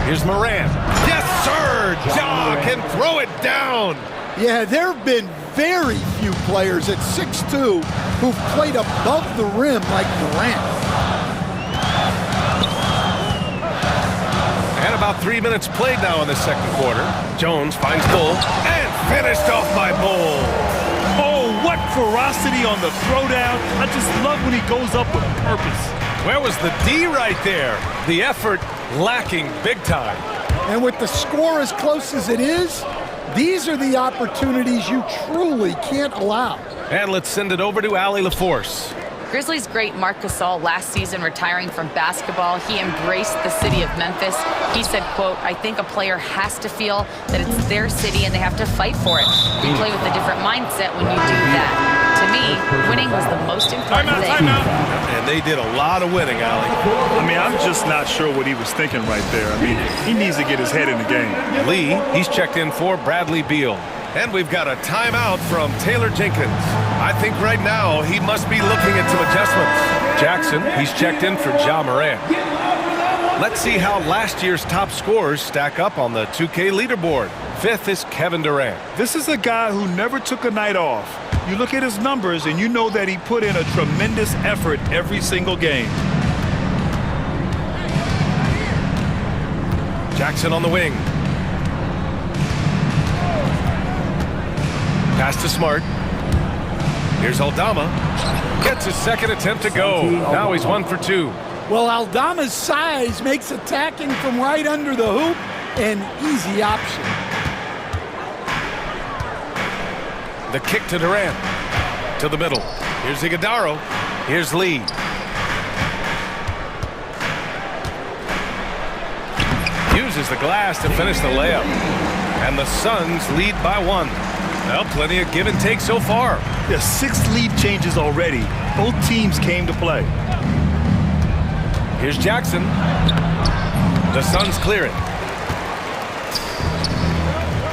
Here's Morant. Yes, sir! Ja can throw it down. Yeah, there have been very few players at 6'2" who've played above the rim like Durant. And about 3 minutes played now in the second quarter. Jones finds Bull and finished off by Bull. Oh, what ferocity on the throwdown. I just love when he goes up with purpose. Where was the D right there? The effort lacking big time. And with the score as close as it is, these are the opportunities you truly can't allow. And let's send it over to Allie LaForce. Grizzlies great Marc Gasol last season retiring from basketball. He embraced the city of Memphis. He said, quote, I think a player has to feel that it's their city and they have to fight for it. You play with a different mindset when you do that. To me, winning was the most important thing. And they did a lot of winning, Allie. I mean, I'm just not sure what he was thinking right there. I mean, he needs to get his head in the game. Lee, he's checked in for Bradley Beal. And we've got a timeout from Taylor Jenkins. I think right now he must be looking at some adjustments. Jackson, he's checked in for Ja Morant. Let's see how last year's top scorers stack up on the 2K leaderboard. 5th is Kevin Durant. This is a guy who never took a night off. You look at his numbers and you know that he put in a tremendous effort every single game. Jackson on the wing. Pass to Smart. Here's Aldama. Gets his second attempt to go. Now he's 1 for 2. Well, Aldama's size makes attacking from right under the hoop an easy option. The kick to Durant. To the middle. Here's Iguodala. Here's Lee. Uses the glass to finish the layup. And the Suns lead by 1. Well, plenty of give and take so far. There's 6 lead changes already. Both teams came to play. Here's Jackson. The Suns clear it.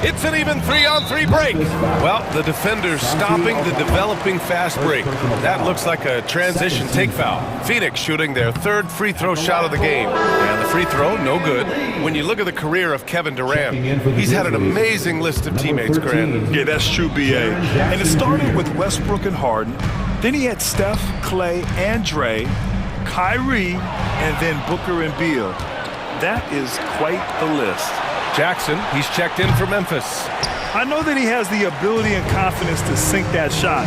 It's an even 3-on-3 break. Well, the defender's stopping the developing fast break. That looks like a transition take foul. Phoenix shooting their 3rd free throw shot of the game. And the free throw, no good. When you look at the career of Kevin Durant, he's had an amazing list of teammates, Grant. Yeah, that's true, B.A. And it started with Westbrook and Harden. Then he had Steph, Clay, and Dre, Kyrie, and then Booker and Beal. That is quite the list. Jackson, he's checked in for Memphis. I know that he has the ability and confidence to sink that shot,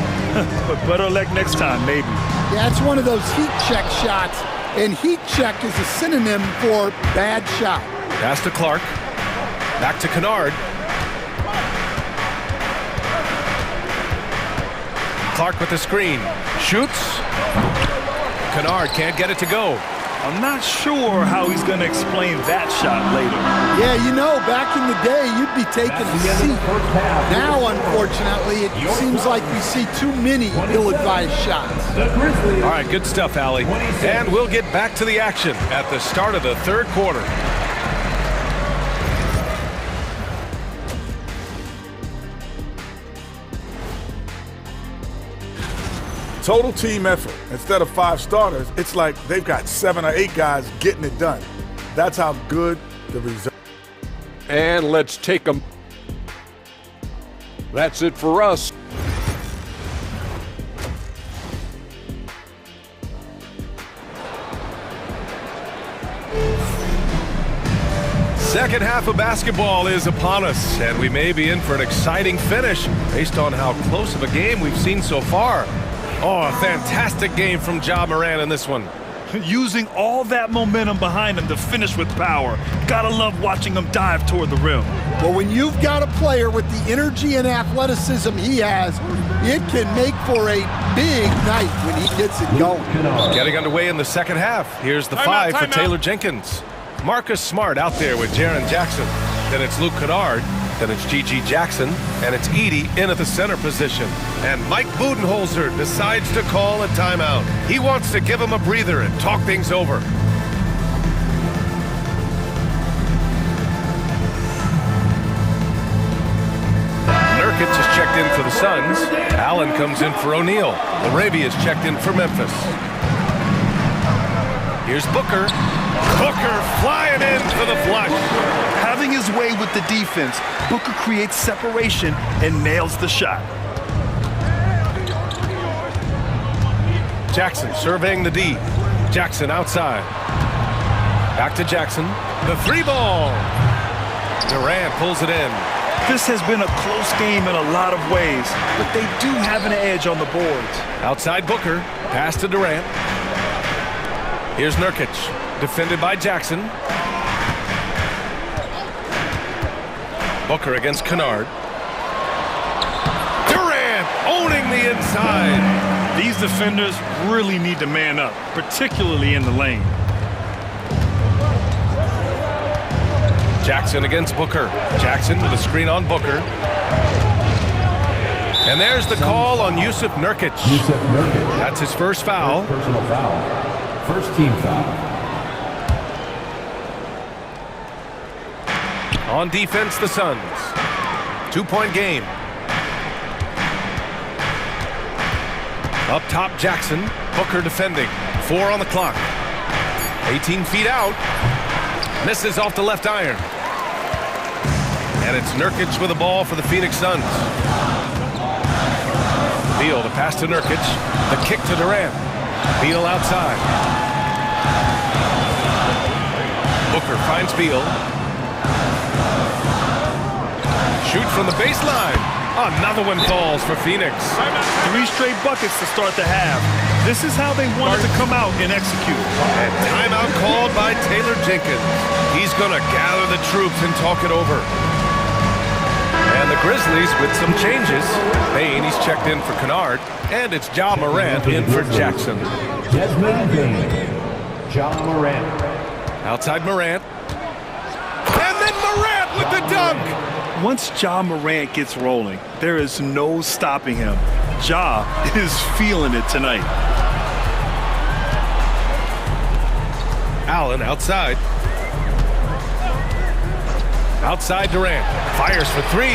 but better luck next time, maybe. Yeah, it's one of those heat check shots, and heat check is a synonym for bad shot. Pass to Clark. Back to Kennard. Clark with the screen. Shoots. Kennard can't get it to go. I'm not sure how he's going to explain that shot later. Yeah, you know, back in the day, you'd be taking a seat. Now, unfortunately, it seems like we see too many ill-advised shots. All right, good stuff, Allie. And we'll get back to the action at the start of the 3rd quarter. Total team effort. Instead of 5 starters, it's like they've got 7 or 8 guys getting it done. That's how good the result. And let's take them. That's it for us. Second half of basketball is upon us, and we may be in for an exciting finish based on how close of a game we've seen so far. Oh, a fantastic game from Ja Morant in this one. Using all that momentum behind him to finish with power. Gotta love watching him dive toward the rim. Well, when you've got a player with the energy and athleticism he has, it can make for a big night when he gets it going. Getting underway in the second half. Here's the 5 for Taylor Jenkins. Marcus Smart out there with Jaren Jackson. Then it's Luke Kennard. Then it's G.G. Jackson. And it's Edey in at the center position. And Mike Budenholzer decides to call a timeout. He wants to give him a breather and talk things over. Nurkic is checked in for the Suns. Allen comes in for O'Neal. Arabia is checked in for Memphis. Here's Booker. Booker flying in for the flush. Having his way with the defense, Booker creates separation and nails the shot. Jackson surveying the D. Jackson outside. Back to Jackson. The three ball. Durant pulls it in. This has been a close game in a lot of ways, but they do have an edge on the boards. Outside Booker, pass to Durant. Here's Nurkic, defended by Jackson. Booker against Kennard. Durant owning the inside. These defenders really need to man up, particularly in the lane. Jackson against Booker. Jackson with a screen on Booker. And there's the call on Jusuf Nurkic. That's his first foul. Personal foul. First team foul. On defense, the Suns. 2-point game. Up top, Jackson. Booker defending. 4 on the clock. 18 feet out. Misses off the left iron. And it's Nurkic with the ball for the Phoenix Suns. Beal to pass to Nurkic. The kick to Durant. Beal outside. Booker finds Beal. Shoot from the baseline. Another one falls for Phoenix. 3 straight buckets to start the half. This is how they wanted to come out and execute. And timeout called by Taylor Jenkins. He's going to gather the troops and talk it over. And the Grizzlies with some changes. Bane, he's checked in for Kennard. And it's Ja Morant in for Jackson. Desmond Bane. Ja Morant. Outside Morant. And then Morant with the dunk. Once Ja Morant gets rolling, there is no stopping him. Ja is feeling it tonight. Allen outside. Outside Durant. Fires for 3.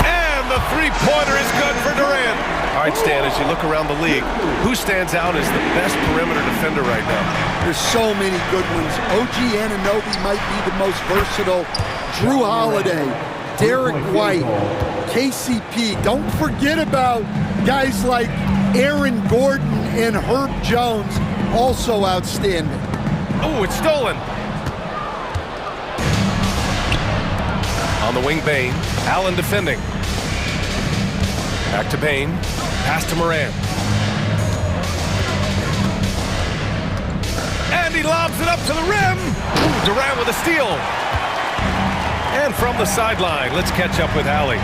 And the three-pointer is good for Durant. All right, Stan, as you look around the league, who stands out as the best perimeter defender right now? There's so many good ones. OG Anunoby might be the most versatile. Drew Holiday, Derek White, KCP. Don't forget about guys like Aaron Gordon and Herb Jones, also outstanding. Oh, it's stolen. On the wing, Bane. Allen defending. Back to Bane. Pass to Morant. And he lobs it up to the rim. Ooh, Durant with a steal. And from the sideline, let's catch up with Allie.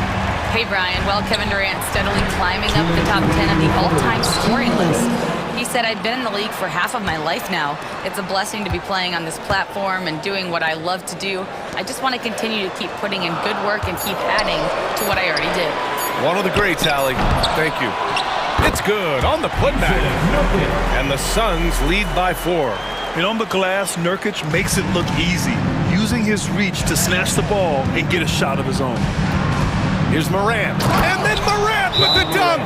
Hey, Brian. Well, Kevin Durant steadily climbing up the top 10 of the all-time scoring list. He said, I've been in the league for half of my life now. It's a blessing to be playing on this platform and doing what I love to do. I just want to continue to keep putting in good work and keep adding to what I already did. One of the greats, Allie. Thank you. It's good on the putback. And the Suns lead by 4. And on the glass, Nurkic makes it look easy, using his reach to snatch the ball and get a shot of his own. Here's Morant. And then Morant with the dunk.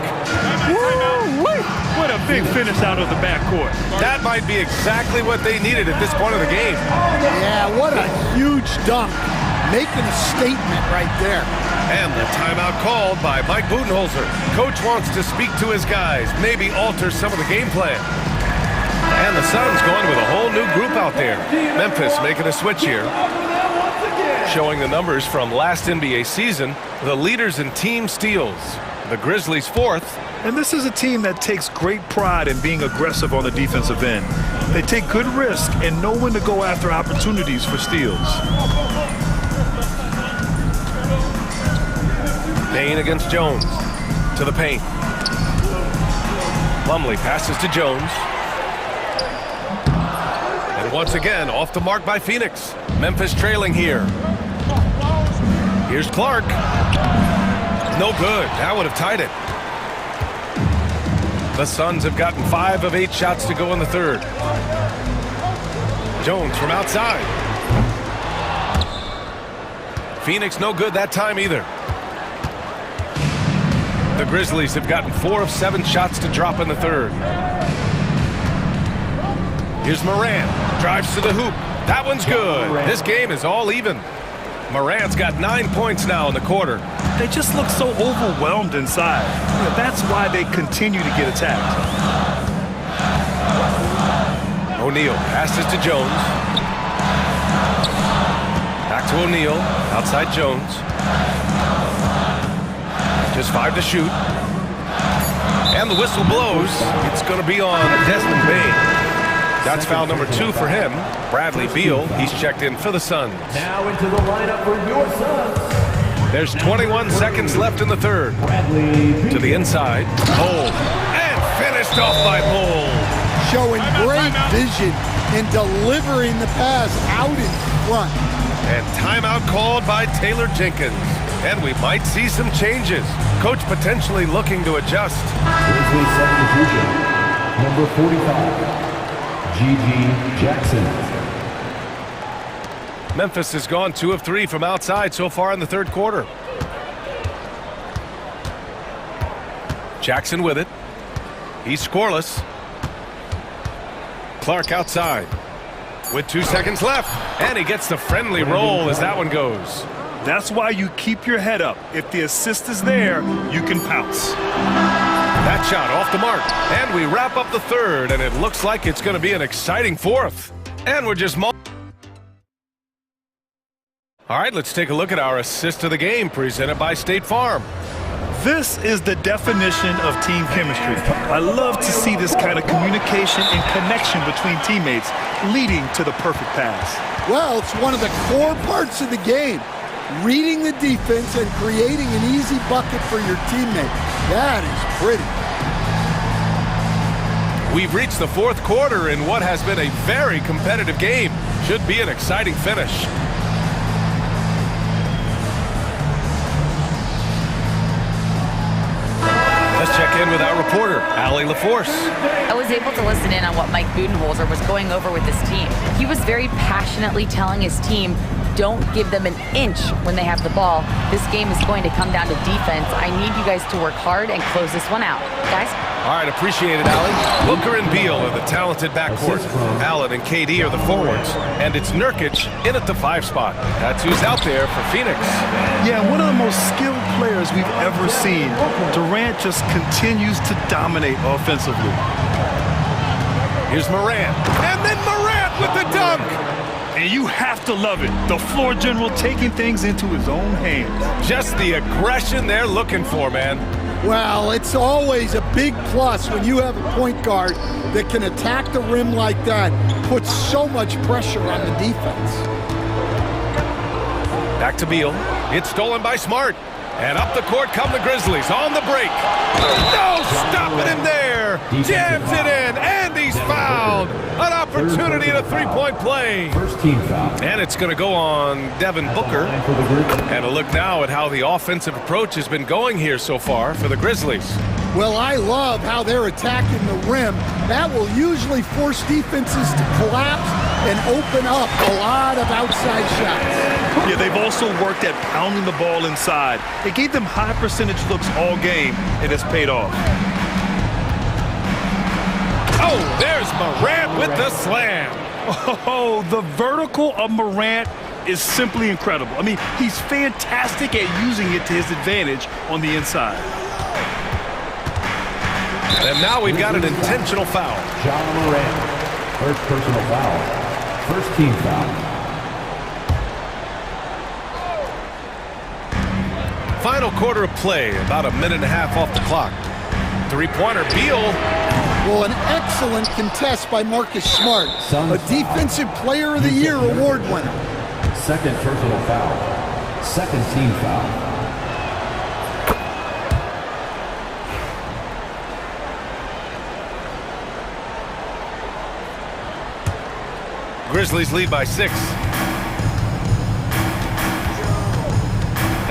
Woo-wee. What a big finish out of the backcourt. That might be exactly what they needed at this point of the game. Yeah, what a huge dunk. Making a statement right there. And the timeout called by Mike Budenholzer. Coach wants to speak to his guys, maybe alter some of the game plan. And the Suns going with a whole new group out there. Memphis making a switch here. Showing the numbers from last NBA season, the leaders in team steals. The Grizzlies 4th. And this is a team that takes great pride in being aggressive on the defensive end. They take good risk and know when to go after opportunities for steals. Bane against Jones. To the paint. Plumlee passes to Jones. And once again, off the mark by Phoenix. Memphis trailing here. Here's Clark. No good. That would have tied it. The Suns have gotten 5 of 8 shots to go in the third. Jones from outside. Phoenix no good that time either. The Grizzlies have gotten 4 of 7 shots to drop in the third. Here's Morant. Drives to the hoop. That one's good. This game is all even. Morant's got 9 points now in the quarter. They just look so overwhelmed inside. That's why they continue to get attacked. O'Neal passes to Jones. to O'Neal, outside Jones. Just 5 to shoot. And the whistle blows. It's going to be on Desmond Bain. That's foul number 2 for him. Bradley Beal, he's checked in for the Suns. Now into the lineup for your Suns. There's 21 seconds left in the third. To the inside. Bull. And finished off by Bull. Showing great vision and delivering the pass out in front. And timeout called by Taylor Jenkins. And we might see some changes. Coach potentially looking to adjust. Grizzlies substitution. Number 45. G.G. Jackson. Memphis has gone 2 of 3 from outside so far in the third quarter. Jackson with it. He's scoreless. Clark outside with 2 seconds left, and he gets the friendly roll as that one goes. That's why you keep your head up. If the assist is there, you can pounce. That shot off the mark, and we wrap up the third, and it looks like it's going to be an exciting fourth. And we're just all right, let's take a look at our assist of the game presented by State Farm. This is the definition of team chemistry. I love to see this kind of communication and connection between teammates leading to the perfect pass. Well, it's one of the core parts of the game. Reading the defense and creating an easy bucket for your teammate. That is pretty. We've reached the fourth quarter in what has been a very competitive game. Should be an exciting finish. Let's check in with our reporter, Allie LaForce. I was able to listen in on what Mike Budenholzer was going over with his team. He was very passionately telling his team, don't give them an inch when they have the ball. This game is going to come down to defense. I need you guys to work hard and close this one out. Guys? All right, appreciate it, Allie. Booker and Beal are the talented backcourt. Allen and KD are the forwards. And it's Nurkic in at the 5 spot. That's who's out there for Phoenix. Yeah, one of the most skilled players we've ever seen. Durant just continues to dominate offensively. Here's Morant. And then Morant with the dunk. And you have to love it. The floor general taking things into his own hands. Just the aggression they're looking for, man. Well, it's always a big plus when you have a point guard that can attack the rim like that, puts so much pressure on the defense. Back to Beal. It's stolen by Smart. And up the court come the Grizzlies on the break. No stopping him there. Jams it in, and he's fouled. An opportunity at a three-point play. First team foul. And it's going to go on Devin Booker. And a look now at how the offensive approach has been going here so far for the Grizzlies. Well, I love how they're attacking the rim. That will usually force defenses to collapse and open up a lot of outside shots. Yeah, they've also worked at pounding the ball inside. It gave them high percentage looks all game, and it's paid off. Oh, there's Morant with the slam. Oh, the vertical of Morant is simply incredible. I mean, he's fantastic at using it to his advantage on the inside. And now we've got an intentional foul. John Morant, first personal foul. First team foul. Final quarter of play, about a minute and a half off the clock. Three-pointer, Beal. Well, an excellent contest by Marcus Smart, a Defensive Player of the Year award winner. Second personal foul. Second team foul. Grizzlies lead by 6.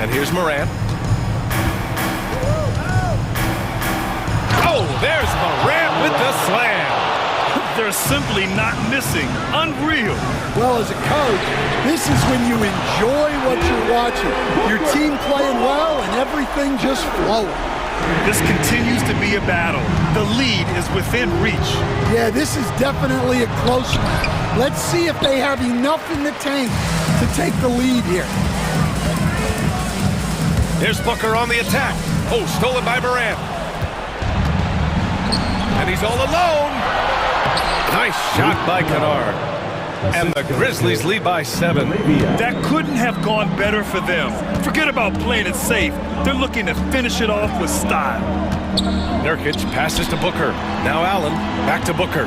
And here's Morant. Oh, there's Morant with the slam. They're simply not missing. Unreal. Well, as a coach, this is when you enjoy what you're watching. Your team playing well and everything just flowing. This continues to be a battle. The lead is within reach. Yeah, this is definitely a close one. Let's see if they have enough in the tank to take the lead here. There's Booker on the attack. Oh, stolen by Morant. And he's all alone. Nice shot by Kennard. And the Grizzlies lead by 7. That couldn't have gone better for them. Forget about playing it safe. They're looking to finish it off with style. Nurkic passes to Booker. Now Allen, back to Booker.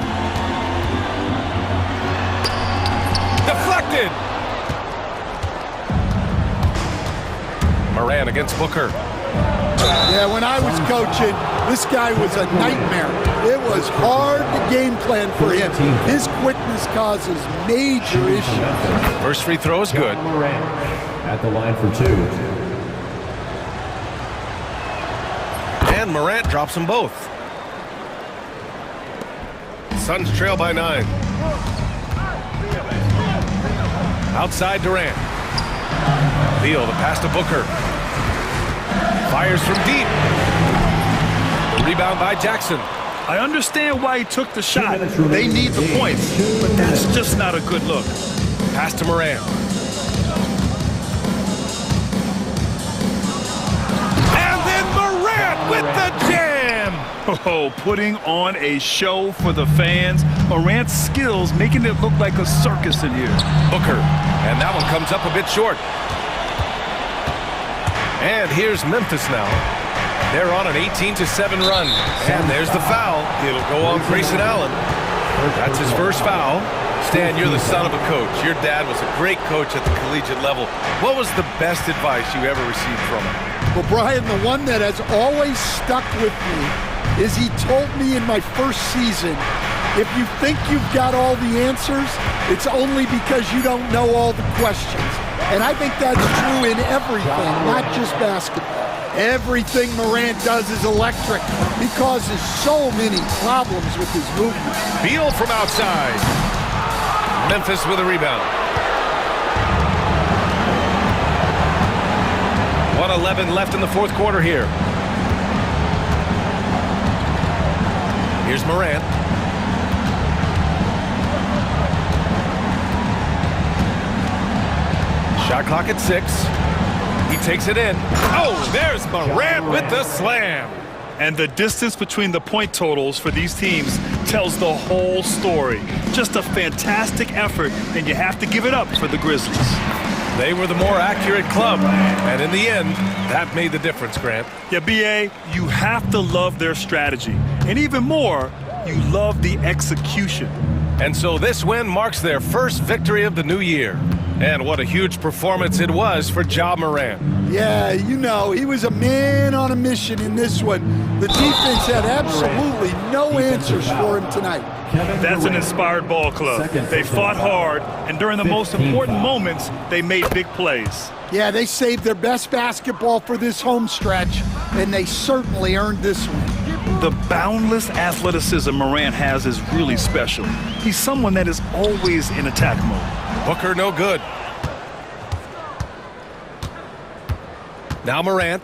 Deflected! Morant against Booker. Yeah, when I was coaching, this guy was a nightmare. It was hard to game plan for him. His quickness causes major issues. First free throw is good. Morant at the line for 2. And Morant drops them both. Suns trail by 9. Outside Durant. Beal, the pass to Booker. Fires from deep. The rebound by Jackson. I understand why he took the shot. They need the points, but that's just not a good look. Pass to Morant. And then Morant with the jam! Oh, putting on a show for the fans. Morant's skills making it look like a circus in here. Booker, and that one comes up a bit short. And here's Memphis now. They're on an 18-7 run. And there's the foul. It'll go on Grayson Allen. That's his first foul. Stan, you're the son of a coach. Your dad was a great coach at the collegiate level. What was the best advice you ever received from him? Well, Brian, the one that has always stuck with me is he told me in my first season, if you think you've got all the answers, it's only because you don't know all the questions. And I think that's true in everything, not just basketball. Everything Morant does is electric. He causes so many problems with his movement. Beal from outside. Memphis with a rebound. 1:11 left in the fourth quarter here. Here's Morant. Shot clock at 6. He takes it in. Oh, there's Morant with the slam. And the distance between the point totals for these teams tells the whole story. Just a fantastic effort, and you have to give it up for the Grizzlies. They were the more accurate club, and in the end, that made the difference, Grant. Yeah, B.A., you have to love their strategy. And even more, you love the execution. And so this win marks their first victory of the new year. And what a huge performance it was for Ja Morant. Yeah, you know, he was a man on a mission in this one. The defense had absolutely no answers for him tonight. That's an inspired ball club. They fought hard, and during the most important moments, they made big plays. Yeah, they saved their best basketball for this home stretch, and they certainly earned this one. The boundless athleticism Morant has is really special. He's someone that is always in attack mode. Booker no good. Now Morant.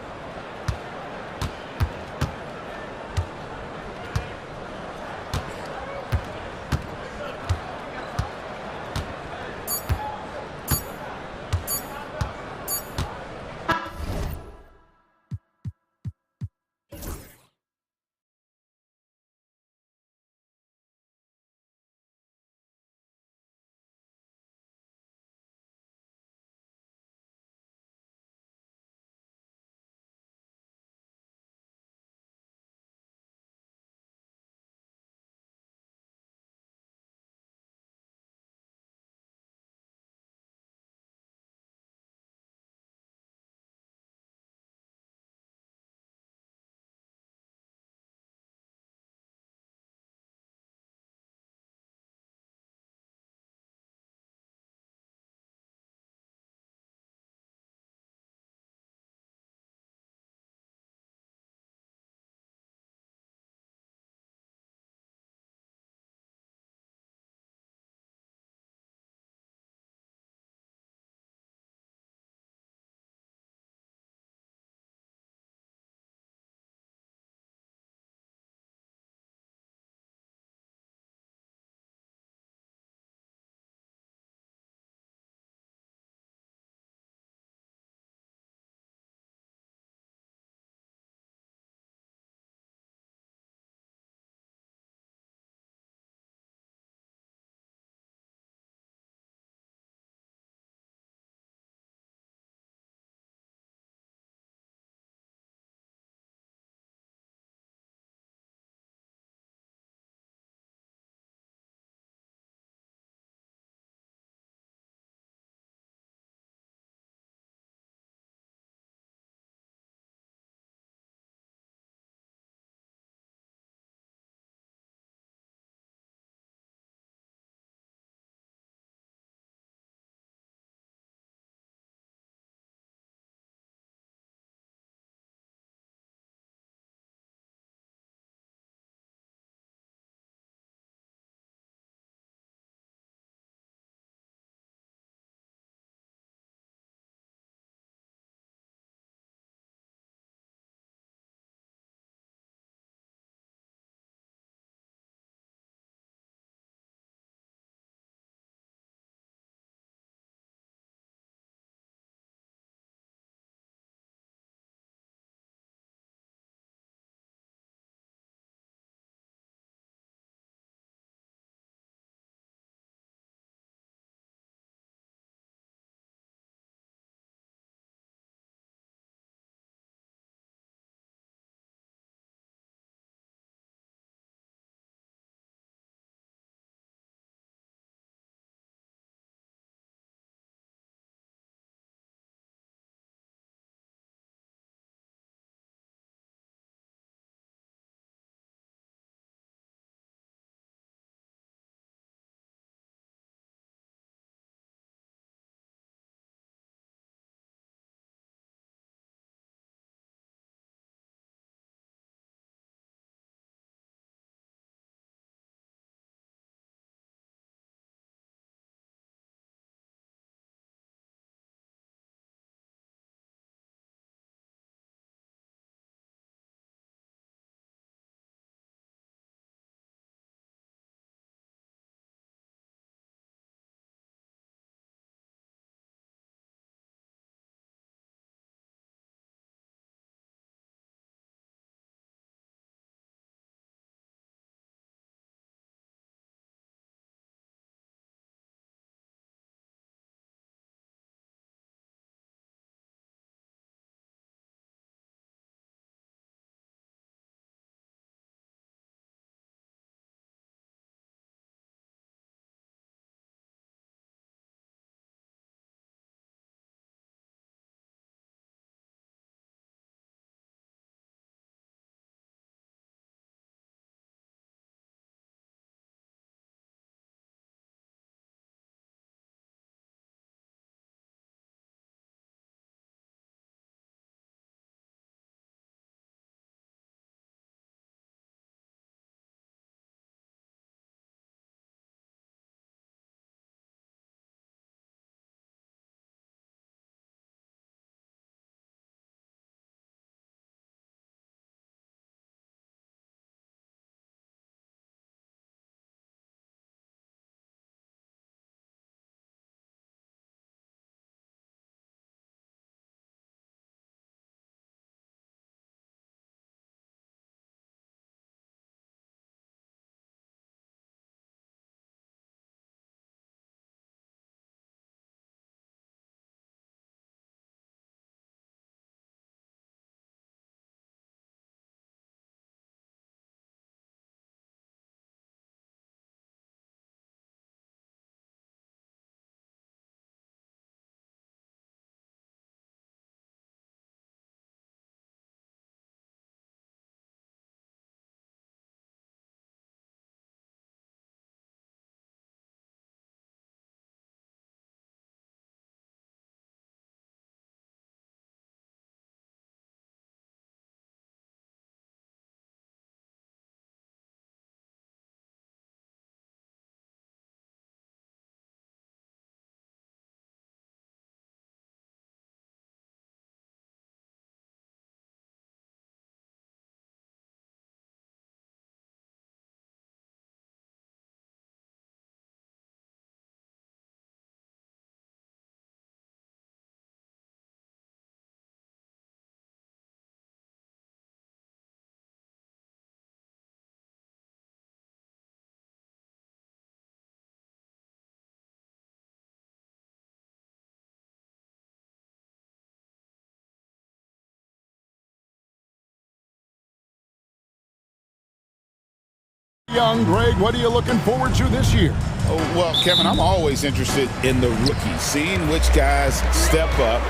Young. Greg, what are you looking forward to this year? Oh, well, Kevin, I'm always interested in the rookies, seeing which guys step up.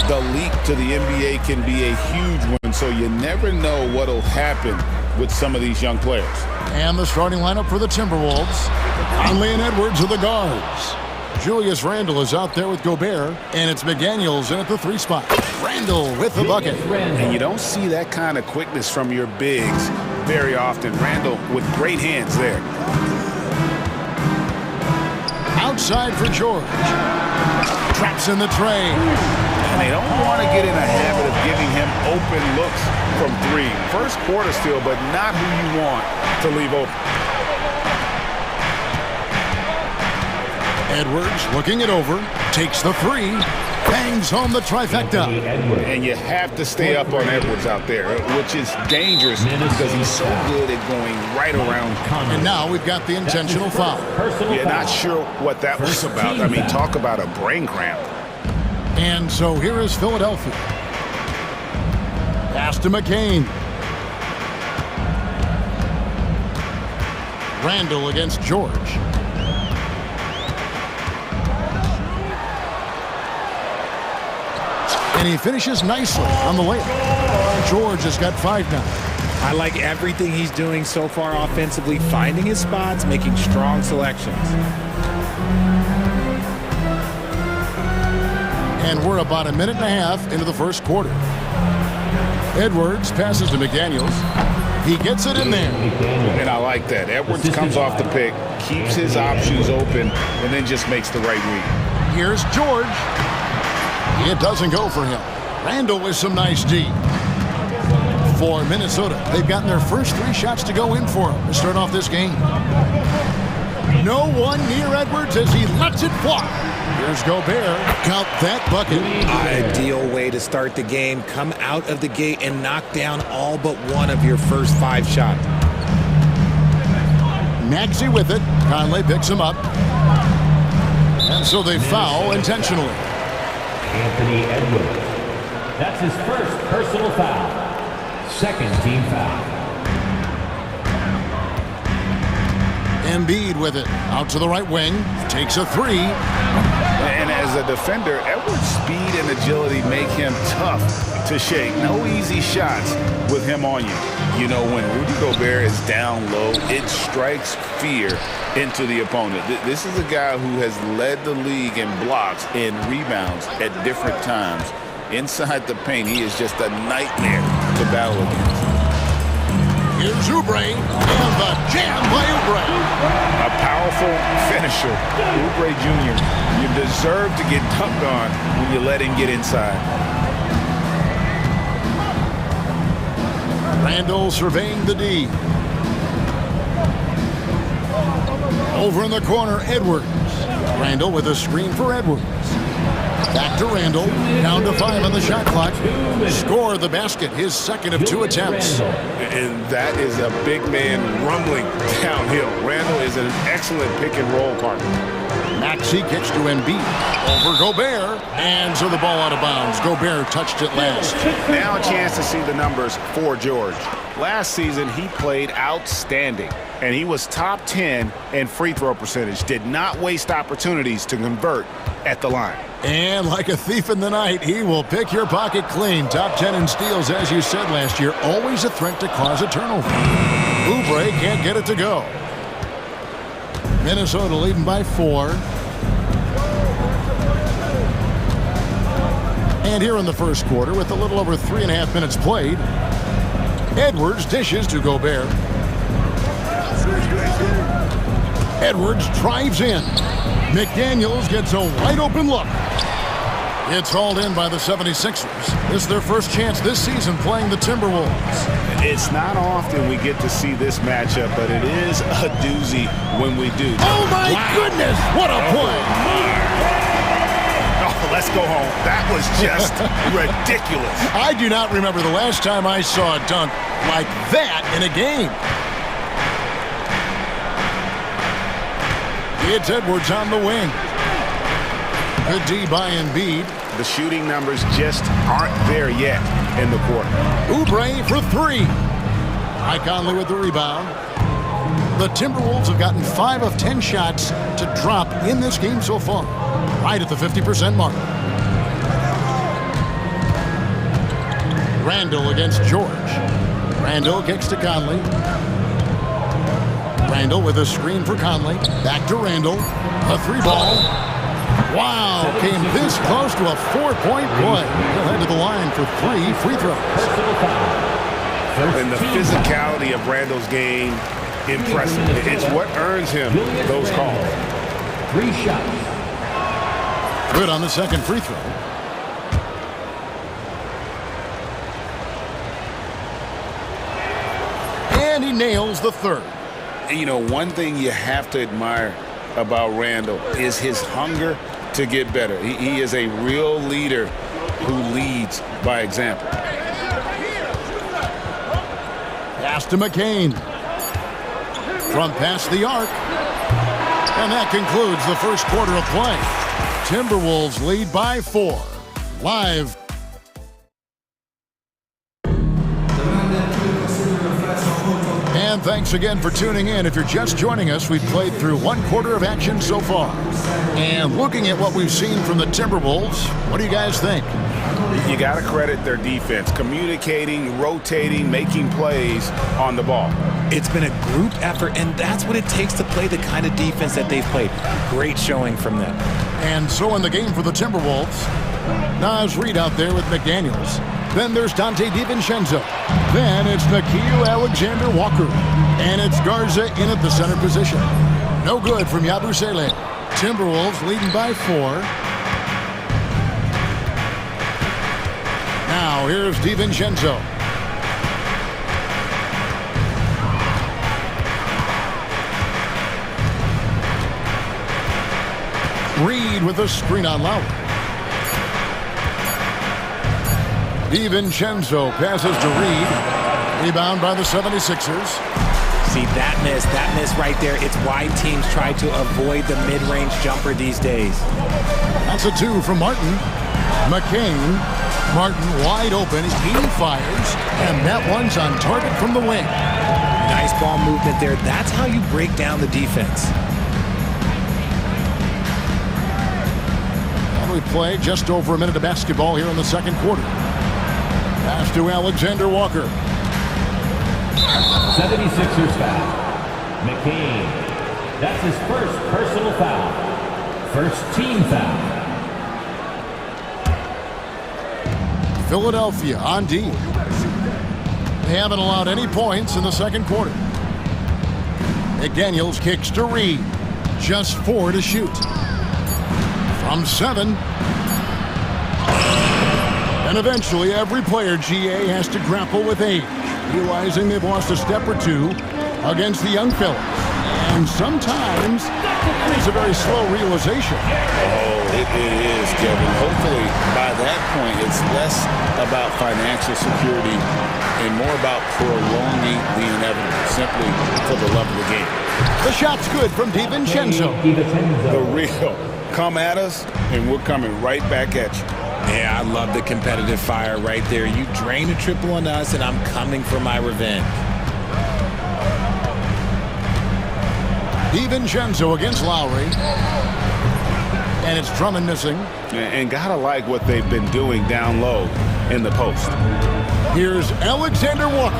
The leap to the NBA can be a huge one, so you never know what will happen with some of these young players. And the starting lineup for the Timberwolves. Conley and Edwards are the guards. Julius Randle is out there with Gobert, and it's McDaniels in at the 3 spot. Randle with the bucket. And you don't see that kind of quickness from your bigs very often. Randle with great hands there. Outside for George. Traps in the tray. And they don't want to get in a habit of giving him open looks from 3. First quarter still, but not who you want to leave open. Edwards looking it over. Takes the 3. Bangs home the trifecta. And you have to stay up on Edwards out there, which is dangerous because he's so good at going right around. And now we've got the intentional foul. Yeah, not sure what that was about. I mean, talk about a brain cramp. And so here is Philadelphia. Pass to McCain. Randle against George. And he finishes nicely on the layup. George has got 5 now. I like everything he's doing so far offensively, finding his spots, making strong selections. And we're about 1.5 minutes into the first quarter. Edwards passes to McDaniels. He gets it in there. And I like that. Edwards comes off the pick, keeps his options open, and then just makes the right read. Here's George. It doesn't go for him. Randle with some nice D. For Minnesota, they've gotten their first 3 shots to go in for him to start off this game. No one near Edwards as he lets it fly. Here's Gobert. Count that bucket. Ideal way to start the game. Come out of the gate and knock down all but one of your first 5 shots. Maxey with it. Conley picks him up. And so they foul intentionally. Anthony Edwards. That's his first personal foul. Second team foul. Embiid with it. Out to the right wing. Takes a 3. And as a defender, Edwards' speed and agility make him tough to shake. No easy shots with him on you. You know, when Rudy Gobert is down low, it strikes fear into the opponent. This is a guy who has led the league in blocks and rebounds at different times. Inside the paint, he is just a nightmare to battle against. Here's Oubre, and the jam by Oubre. A powerful finisher. Oubre Jr., you deserve to get dunked on when you let him get inside. Randle surveying the D. Over in the corner, Edwards. Randle with a screen for Edwards. Back to Randle. Down to 5 on the shot clock. Score the basket, his second of 2 attempts. And that is a big man rumbling downhill. Randle is an excellent pick and roll partner. Maxey kicks to Embiid. Over Gobert. And so the ball out of bounds. Gobert touched it last. Now a chance to see the numbers for George. Last season, he played outstanding. And he was top 10 in free throw percentage. Did not waste opportunities to convert at the line. And like a thief in the night, he will pick your pocket clean. Top 10 in steals, as you said last year. Always a threat to cause a turnover. Oubre can't get it to go. Minnesota leading by 4. And here in the first quarter, with a little over 3.5 minutes played, Edwards dishes to Gobert. Edwards drives in. McDaniels gets a wide open look. It's hauled in by the 76ers. This is their first chance this season playing the Timberwolves. It's not often we get to see this matchup, but it is a doozy when we do. Oh my goodness, what a play! Oh, let's go home. That was just ridiculous. I do not remember the last time I saw a dunk like that in a game. It's Edwards on the wing. Good D by Embiid. The shooting numbers just aren't there yet in the quarter. Oubre for 3. Mike Conley with the rebound. The Timberwolves have gotten 5 of 10 shots to drop in this game so far, right at the 50% mark. Randall against George. Randall kicks to Conley. Randall with a screen for Conley. Back to Randall. A 3-ball. Wow, came this close to a 4-point play. He'll head to the line for 3 free throws. And the physicality of Randall's game, impressive. It's what earns him those calls. 3 shots. Good on the second free throw. And he nails the third. You know, one thing you have to admire about Randall is his hunger to get better. He is a real leader who leads by example. Pass to McCain. From past the arc. And that concludes the first quarter of play. Timberwolves lead by 4. Live. And thanks again for tuning in. If you're just joining us, we've played through 1 quarter of action so far. And looking at what we've seen from the Timberwolves, what do you guys think? You got to credit their defense, communicating, rotating, making plays on the ball. It's been a group effort, and that's what it takes to play the kind of defense that they've played. Great showing from them. And so in the game for the Timberwolves, Naz Reid out there with McDaniels. Then there's Dante DiVincenzo. Then it's Nickeil Alexander-Walker. And it's Garza in at the center position. No good from Yabusele. Timberwolves leading by 4. Now here's DiVincenzo. Reid with a screen on Lowry. DiVincenzo passes to Reid. Rebound by the 76ers. See, that miss right there. It's why teams try to avoid the mid-range jumper these days. That's a 2 from Martin. McCain. Martin wide open. He fires. And that one's on target from the wing. Nice ball movement there. That's how you break down the defense. And we play just over a minute of basketball here in the second quarter. Pass to Alexander-Walker. 76ers foul. McCain. That's his first personal foul. First team foul. Philadelphia on D. They haven't allowed any points in the second quarter. McDaniels kicks to Reid. Just 4 to shoot. From 7. And eventually, every player, GA, has to grapple with age, realizing they've lost a step or 2 against the young fellas. And sometimes, it's a very slow realization. Oh, it is, Kevin. Hopefully, by that point, it's less about financial security and more about prolonging the inevitable, simply for the love of the game. The shot's good from DiVincenzo. The real. Come at us, and we're coming right back at you. Yeah, I love the competitive fire right there. You drain a triple on us, and I'm coming for my revenge. DiVincenzo against Lowry. And it's Drummond missing. And gotta like what they've been doing down low in the post. Here's Alexander-Walker.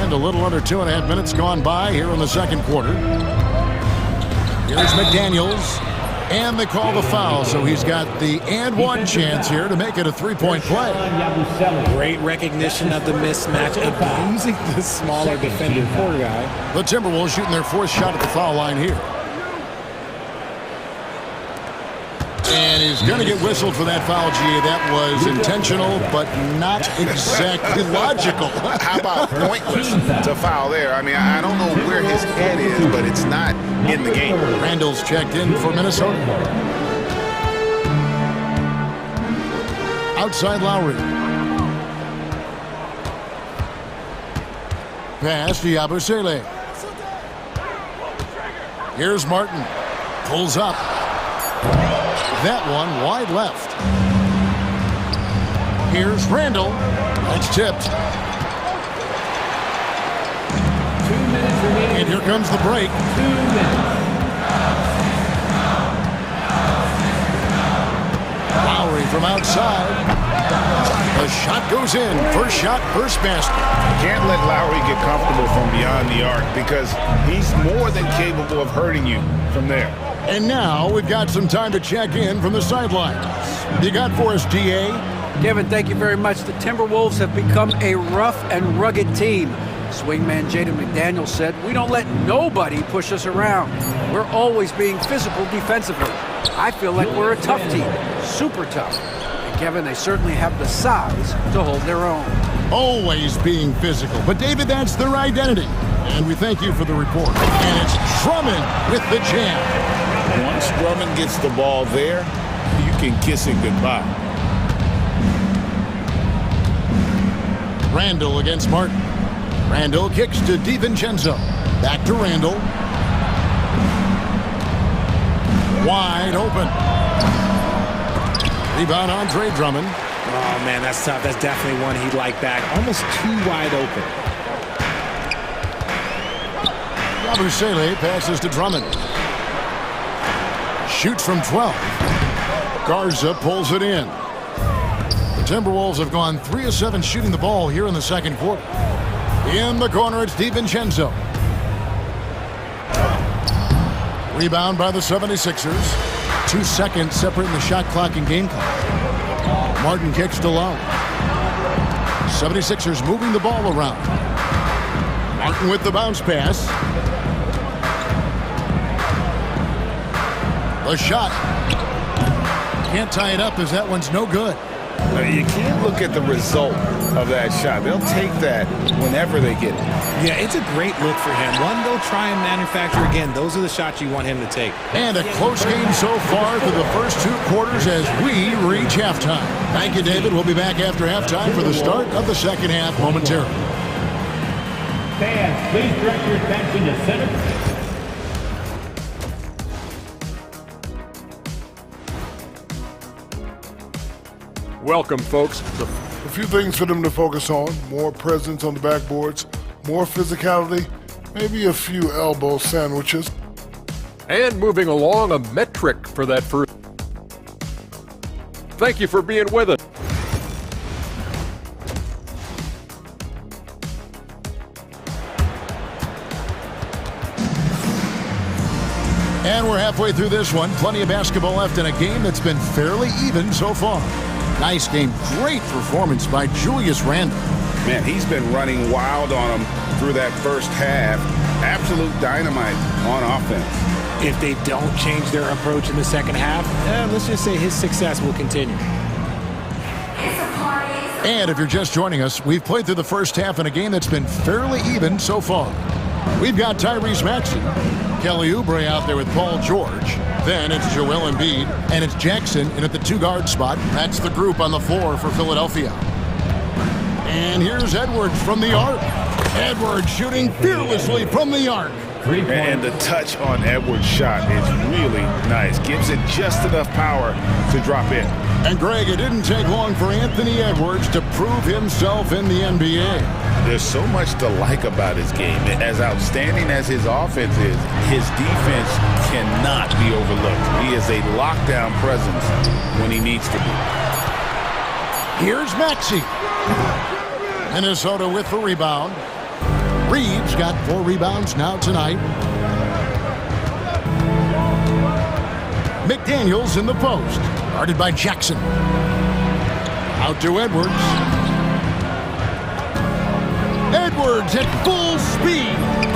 And a little under 2.5 minutes gone by here in the second quarter. Here's McDaniels. And they call the foul, so he's got the and one chance here to make it a 3-point play. Great recognition of the mismatch and using the smaller defender, poor guy. The Timberwolves shooting their 4th shot at the foul line here. And he's going to get whistled for that foul, G. That was intentional, but not exactly logical. How about pointless to foul there? I mean, I don't know where his head is, but it's not in the game. Randall's checked in for Minnesota. Outside Lowry. Pass to Yabusele. Here's Martin. Pulls up. That one wide left. Here's Randall. That's tipped. And here comes the break. Lowry from outside. The shot goes in. First shot, first basket. Can't let Lowry get comfortable from beyond the arc because he's more than capable of hurting you from there. And now we've got some time to check in from the sidelines. You got for us, DA? Kevin, thank you very much. The Timberwolves have become a rough and rugged team. Swingman Jaden McDaniels said, "We don't let nobody push us around. We're always being physical defensively. I feel like we're a tough team, super tough." And Kevin, they certainly have the size to hold their own. Always being physical. But David, that's their identity. And we thank you for the report. And it's Drummond with the jam. Once Drummond gets the ball there, you can kiss it goodbye. Randall against Martin. Randall kicks to DiVincenzo. Back to Randall. Wide open. Rebound Andre Drummond. Oh, man, that's tough. That's definitely one he'd like back. Almost too wide open. Yabusele passes to Drummond. Shoots from 12. Garza pulls it in. The Timberwolves have gone 3 of 7 shooting the ball here in the second quarter. In the corner, it's DiVincenzo. Rebound by the 76ers. 2 seconds separating the shot clock and game clock. Martin kicks to Lowe. 76ers moving the ball around. Martin with the bounce pass. The shot. Can't tie it up as that one's no good. You can't look at the result of that shot. They'll take that whenever they get it. Yeah, it's a great look for him. One they'll try and manufacture again. Those are the shots you want him to take. And a close game so far through the first 2 quarters as we reach halftime. Thank you, David. We'll be back after halftime for the start of the second half momentarily. Fans, please direct your attention to center. Welcome, folks. A few things for them to focus on. More presence on the backboards, more physicality, maybe a few elbow sandwiches. And moving along, a metric for that first. Thank you for being with us. And we're halfway through this one. Plenty of basketball left in a game that's been fairly even so far. Nice game. Great performance by Julius Randle. Man, he's been running wild on them through that first half. Absolute dynamite on offense. If they don't change their approach in the second half, let's just say his success will continue. And if you're just joining us, we've played through the first half in a game that's been fairly even so far. We've got Tyrese Maxey, Kelly Oubre out there with Paul George. Then it's Joel Embiid, and it's Jackson in at the 2-guard spot. That's the group on the floor for Philadelphia. And here's Edwards from the arc. Edwards shooting fearlessly from the arc. And the touch on Edwards' shot is really nice. Gives it just enough power to drop in. And Greg, it didn't take long for Anthony Edwards to prove himself in the NBA. There's so much to like about his game. As outstanding as his offense is, his defense cannot be overlooked. He is a lockdown presence when he needs to be. Here's Maxey. Minnesota with the rebound. Reeves got 4 rebounds now tonight. McDaniels in the post. Guarded by Jackson. Out to Edwards. Edwards at full speed.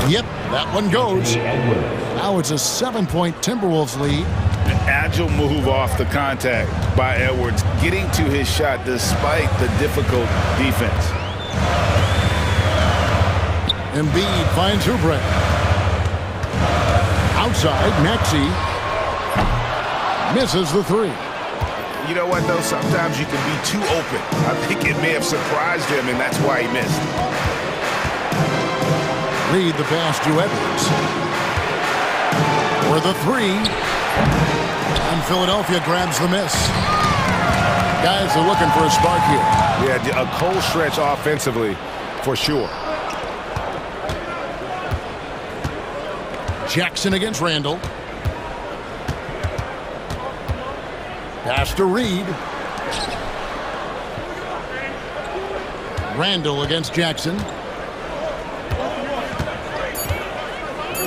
Yep, that one goes. Now it's a 7-point Timberwolves lead. An agile move off the contact by Edwards, getting to his shot despite the difficult defense. Embiid finds Oubre. Outside, Maxey misses the 3. You know what, though? Sometimes you can be too open. I think it may have surprised him, and that's why he missed. Reed the pass to Edwards. For the 3. And Philadelphia grabs the miss. Guys are looking for a spark here. Yeah, a cold stretch offensively, for sure. Jackson against Randall. Pass to Reed. Randall against Jackson.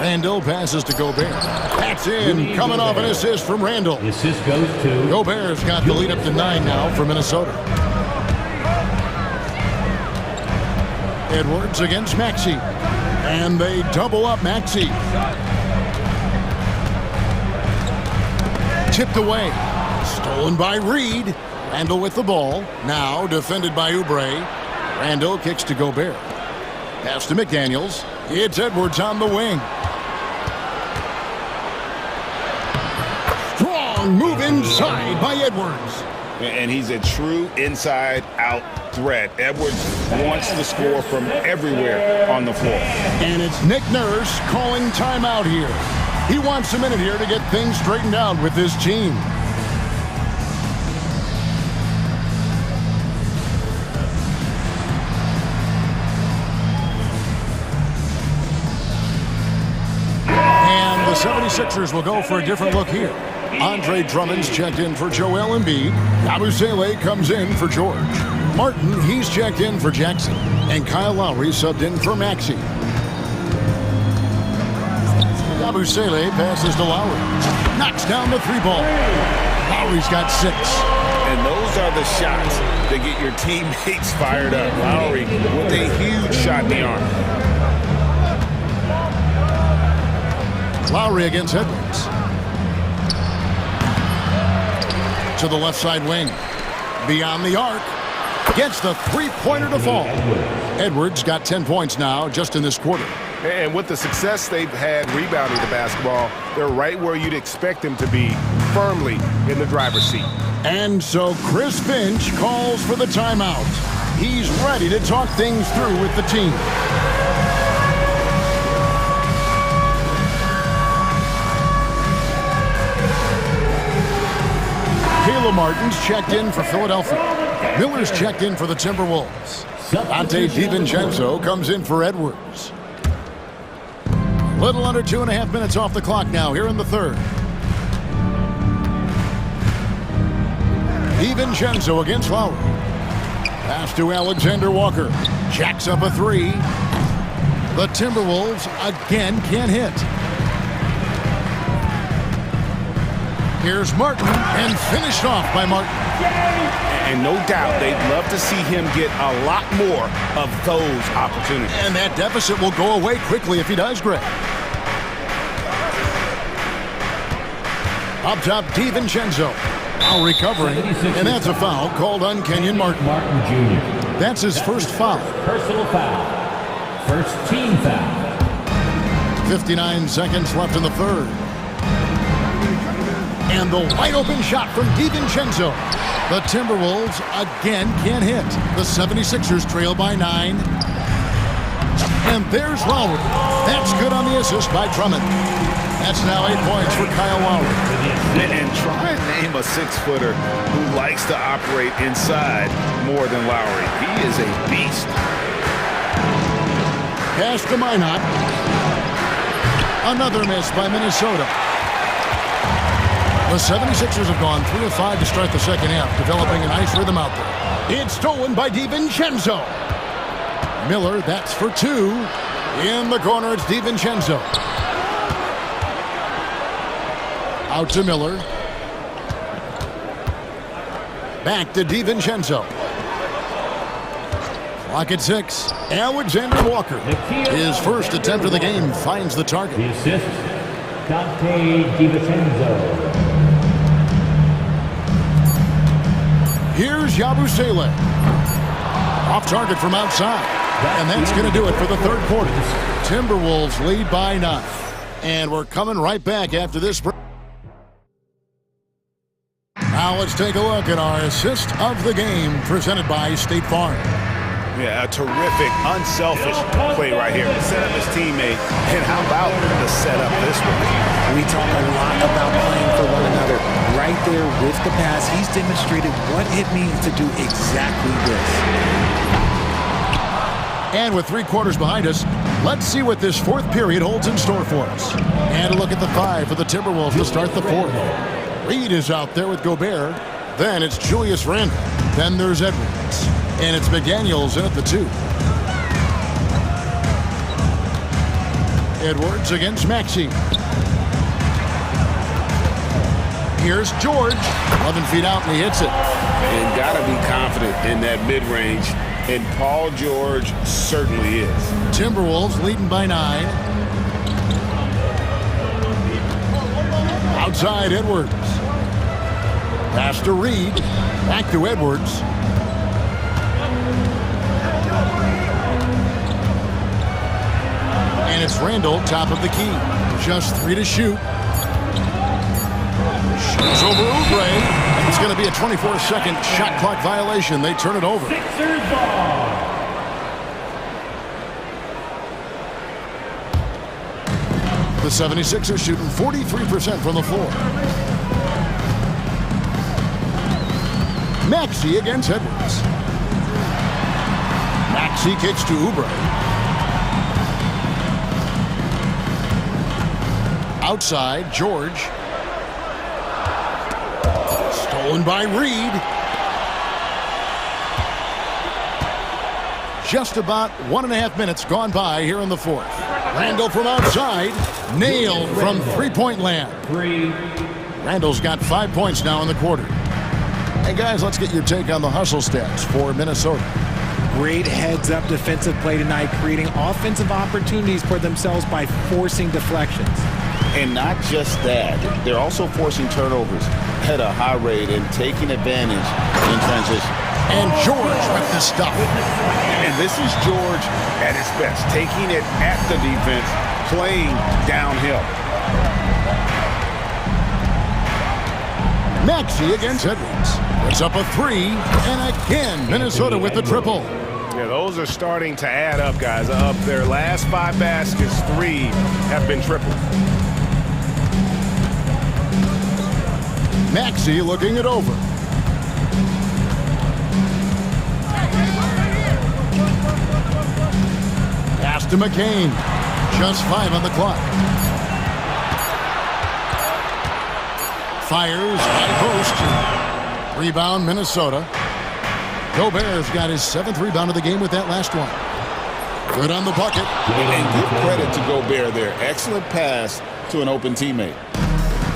Randall passes to Gobert. That's in. Coming off an assist from Randall. The assist goes to Gobert's got the lead up to 9 now for Minnesota. Edwards against Maxey. And they double up Maxey. Tipped away. Stolen by Reed. Randall with the ball. Now defended by Oubre. Randall kicks to Gobert. Pass to McDaniels. It's Edwards on the wing. Strong move inside by Edwards. And he's a true inside-out threat. Edwards wants to score from everywhere on the floor. And it's Nick Nurse calling timeout here. He wants a minute here to get things straightened out with this team. And the 76ers will go for a different look here. Andre Drummond's checked in for Joel Embiid. Yabusele comes in for George. Martin, he's checked in for Jackson. And Kyle Lowry subbed in for Maxey. Yabusele passes to Lowry. Knocks down the 3-ball. Lowry's got 6. And those are the shots that get your teammates fired up. Lowry with a huge shot in the arm. Lowry against Edwards. To the left side wing. Beyond the arc. Gets the three-pointer to fall. Edwards got 10 points now just in this quarter. And with the success they've had rebounding the basketball, they're right where you'd expect them to be, firmly in the driver's seat. And so Chris Finch calls for the timeout. He's ready to talk things through with the team. Caleb Martin's checked in for Philadelphia. Miller's checked in for the Timberwolves. Dante DiVincenzo comes in for Edwards. Little under 2.5 minutes off the clock now here in the third. DiVincenzo against Lowry. Pass to Alexander Walker. Jacks up a 3. The Timberwolves again can't hit. Here's Martin, and finished off by Martin. And no doubt they'd love to see him get a lot more of those opportunities. And that deficit will go away quickly if he does, Greg. Up top, DiVincenzo. Now recovering, and that's a foul called on Kenyon Martin. Martin Jr. That's his first foul. Personal foul. First team foul. 59 seconds left in the third. And the wide open shot from DiVincenzo. The Timberwolves again can't hit. The 76ers trail by 9. And there's Lowry. That's good on the assist by Drummond. That's now 8 points for Kyle Lowry. And try and name a 6-footer who likes to operate inside more than Lowry. He is a beast. Pass to Minot. Another miss by Minnesota. The 76ers have gone 3 of 5 to start the second half, developing a nice rhythm out there. It's stolen by DiVincenzo. Miller, that's for 2. In the corner, it's DiVincenzo. Out to Miller. Back to DiVincenzo. Clock at 6. Alexander Walker. His first attempt of the game finds the target. The assist, Dante DiVincenzo. Here's Yabusele. Off target from outside. And that's going to do it for the third quarter. Timberwolves lead by 9. And we're coming right back after this break. Now let's take a look at our assist of the game presented by State Farm. Yeah, a terrific, unselfish play right here. Set up his teammate. And how about the setup this one? We talk a lot about playing for one another. Right there with the pass, he's demonstrated what it means to do exactly this. And with 3 quarters behind us, let's see what this 4th period holds in store for us. And a look at the 5 for the Timberwolves to start the 4th. Reed is out there with Gobert. Then it's Julius Randle. Then there's Edwards. And it's McDaniels in at the 2. Edwards against Maxey. Here's George. 11 feet out, and he hits it. And got to be confident in that mid-range. And Paul George certainly is. Timberwolves leading by 9. Outside Edwards. Pass to Reed. Back to Edwards. And it's Randle, top of the key. Just 3 to shoot. Shoots over Oubre. And it's going to be a 24-second shot clock violation. They turn it over. Sixers ball. The 76ers shooting 43% from the floor. Maxey against Edwards. Maxey kicks to Oubre. Outside, George. Stolen by Reed. Just about 1.5 minutes gone by here in the 4th. Randle from outside. Nailed from three-point land. Randle's got 5 points now in the quarter. Hey, guys, let's get your take on the hustle stats for Minnesota. Great heads-up defensive play tonight, creating offensive opportunities for themselves by forcing deflections. And not just that, they're also forcing turnovers at a high rate and taking advantage in transition. And George with the stuff. And this is George at his best, taking it at the defense, playing downhill. Maxey against Edwards. Puts up a 3, and again, Minnesota with the triple. Yeah, those are starting to add up, guys. Of their last 5 baskets, 3 have been tripled. Maxey looking it over. Pass to McCain. Just 5 on the clock. Fires, high post. Rebound, Minnesota. Gobert's got his 7th rebound of the game with that last one. Good on the bucket. And give credit to Gobert there. Excellent pass to an open teammate.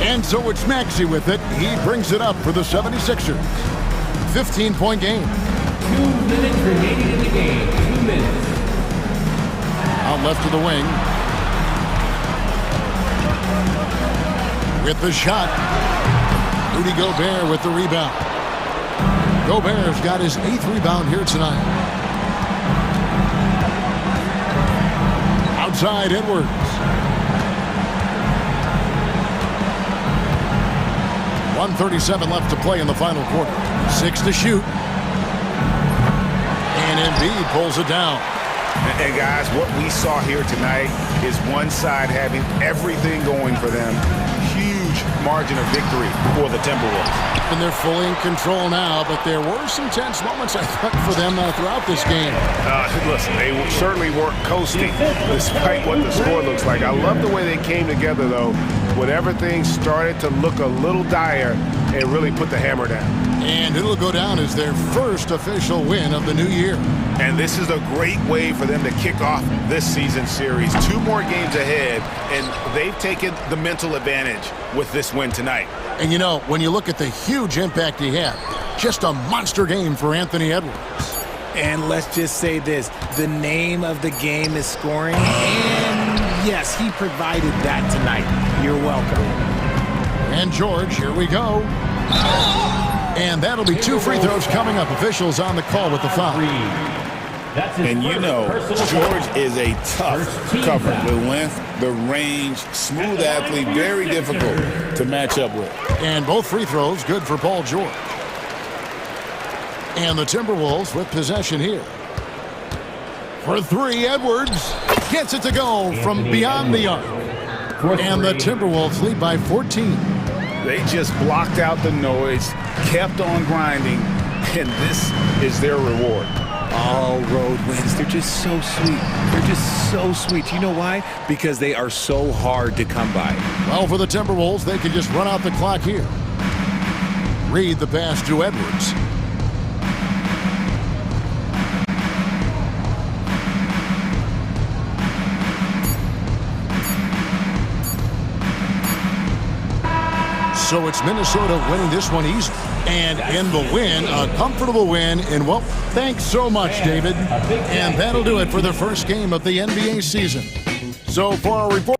And so it's Maxey with it. He brings it up for the 76ers. 15-point game. 2 minutes remaining in the game. 2 minutes. Out left to the wing. With the shot. Rudy Gobert with the rebound. Gobert's got his 8th rebound here tonight. Outside Edwards. .137 left to play in the final quarter. 6 to shoot. And Embiid pulls it down. And guys, what we saw here tonight is one side having everything going for them. Huge margin of victory for the Timberwolves. And they're fully in control now, but there were some tense moments, I thought, for them throughout this game. Listen, they certainly weren't coasting despite what the score looks like. I love the way they came together, though, when everything started to look a little dire and really put the hammer down. And it'll go down as their first official win of the new year. And this is a great way for them to kick off this season series. 2 more games ahead, and they've taken the mental advantage with this win tonight. And you know, when you look at the huge impact he had, just a monster game for Anthony Edwards. And let's just say this, the name of the game is scoring, and yes, he provided that tonight. You're welcome. And George, here we go. And that'll be 2 free throws coming up. Officials on the call with the foul. And you know, George is a tough cover. The length, the range, smooth athlete, very difficult to match up with. And both free throws good for Paul George. And the Timberwolves with possession here. For 3, Edwards gets it to go from beyond the arc. And the Timberwolves lead by 14. They just blocked out the noise, kept on grinding, and this is their reward. All road wins. They're just so sweet. They're just so sweet. You know why? Because they are so hard to come by. Well, for the Timberwolves, they can just run out the clock here. Reed the pass to Edwards. So it's Minnesota winning this one easily. And in the win, a comfortable win. And, well, thanks so much, David. And that'll do it for the first game of the NBA season. So for our report.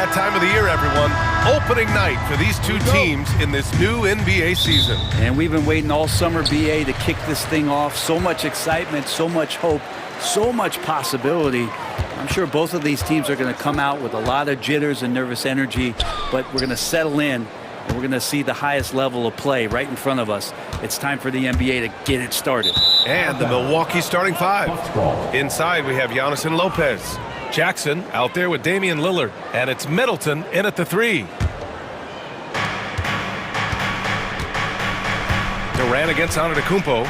that time of the year, everyone. Opening night for these two teams in this new NBA season. And we've been waiting all summer, BA, to kick this thing off. So much excitement, so much hope, so much possibility. I'm sure both of these teams are going to come out with a lot of jitters and nervous energy, but we're going to settle in, and we're going to see the highest level of play right in front of us. It's time for the NBA to get it started. And the Milwaukee starting five. Inside, we have Giannis and Lopez. Jackson out there with Damian Lillard. And it's Middleton in at the three. Durant against Antetokounmpo.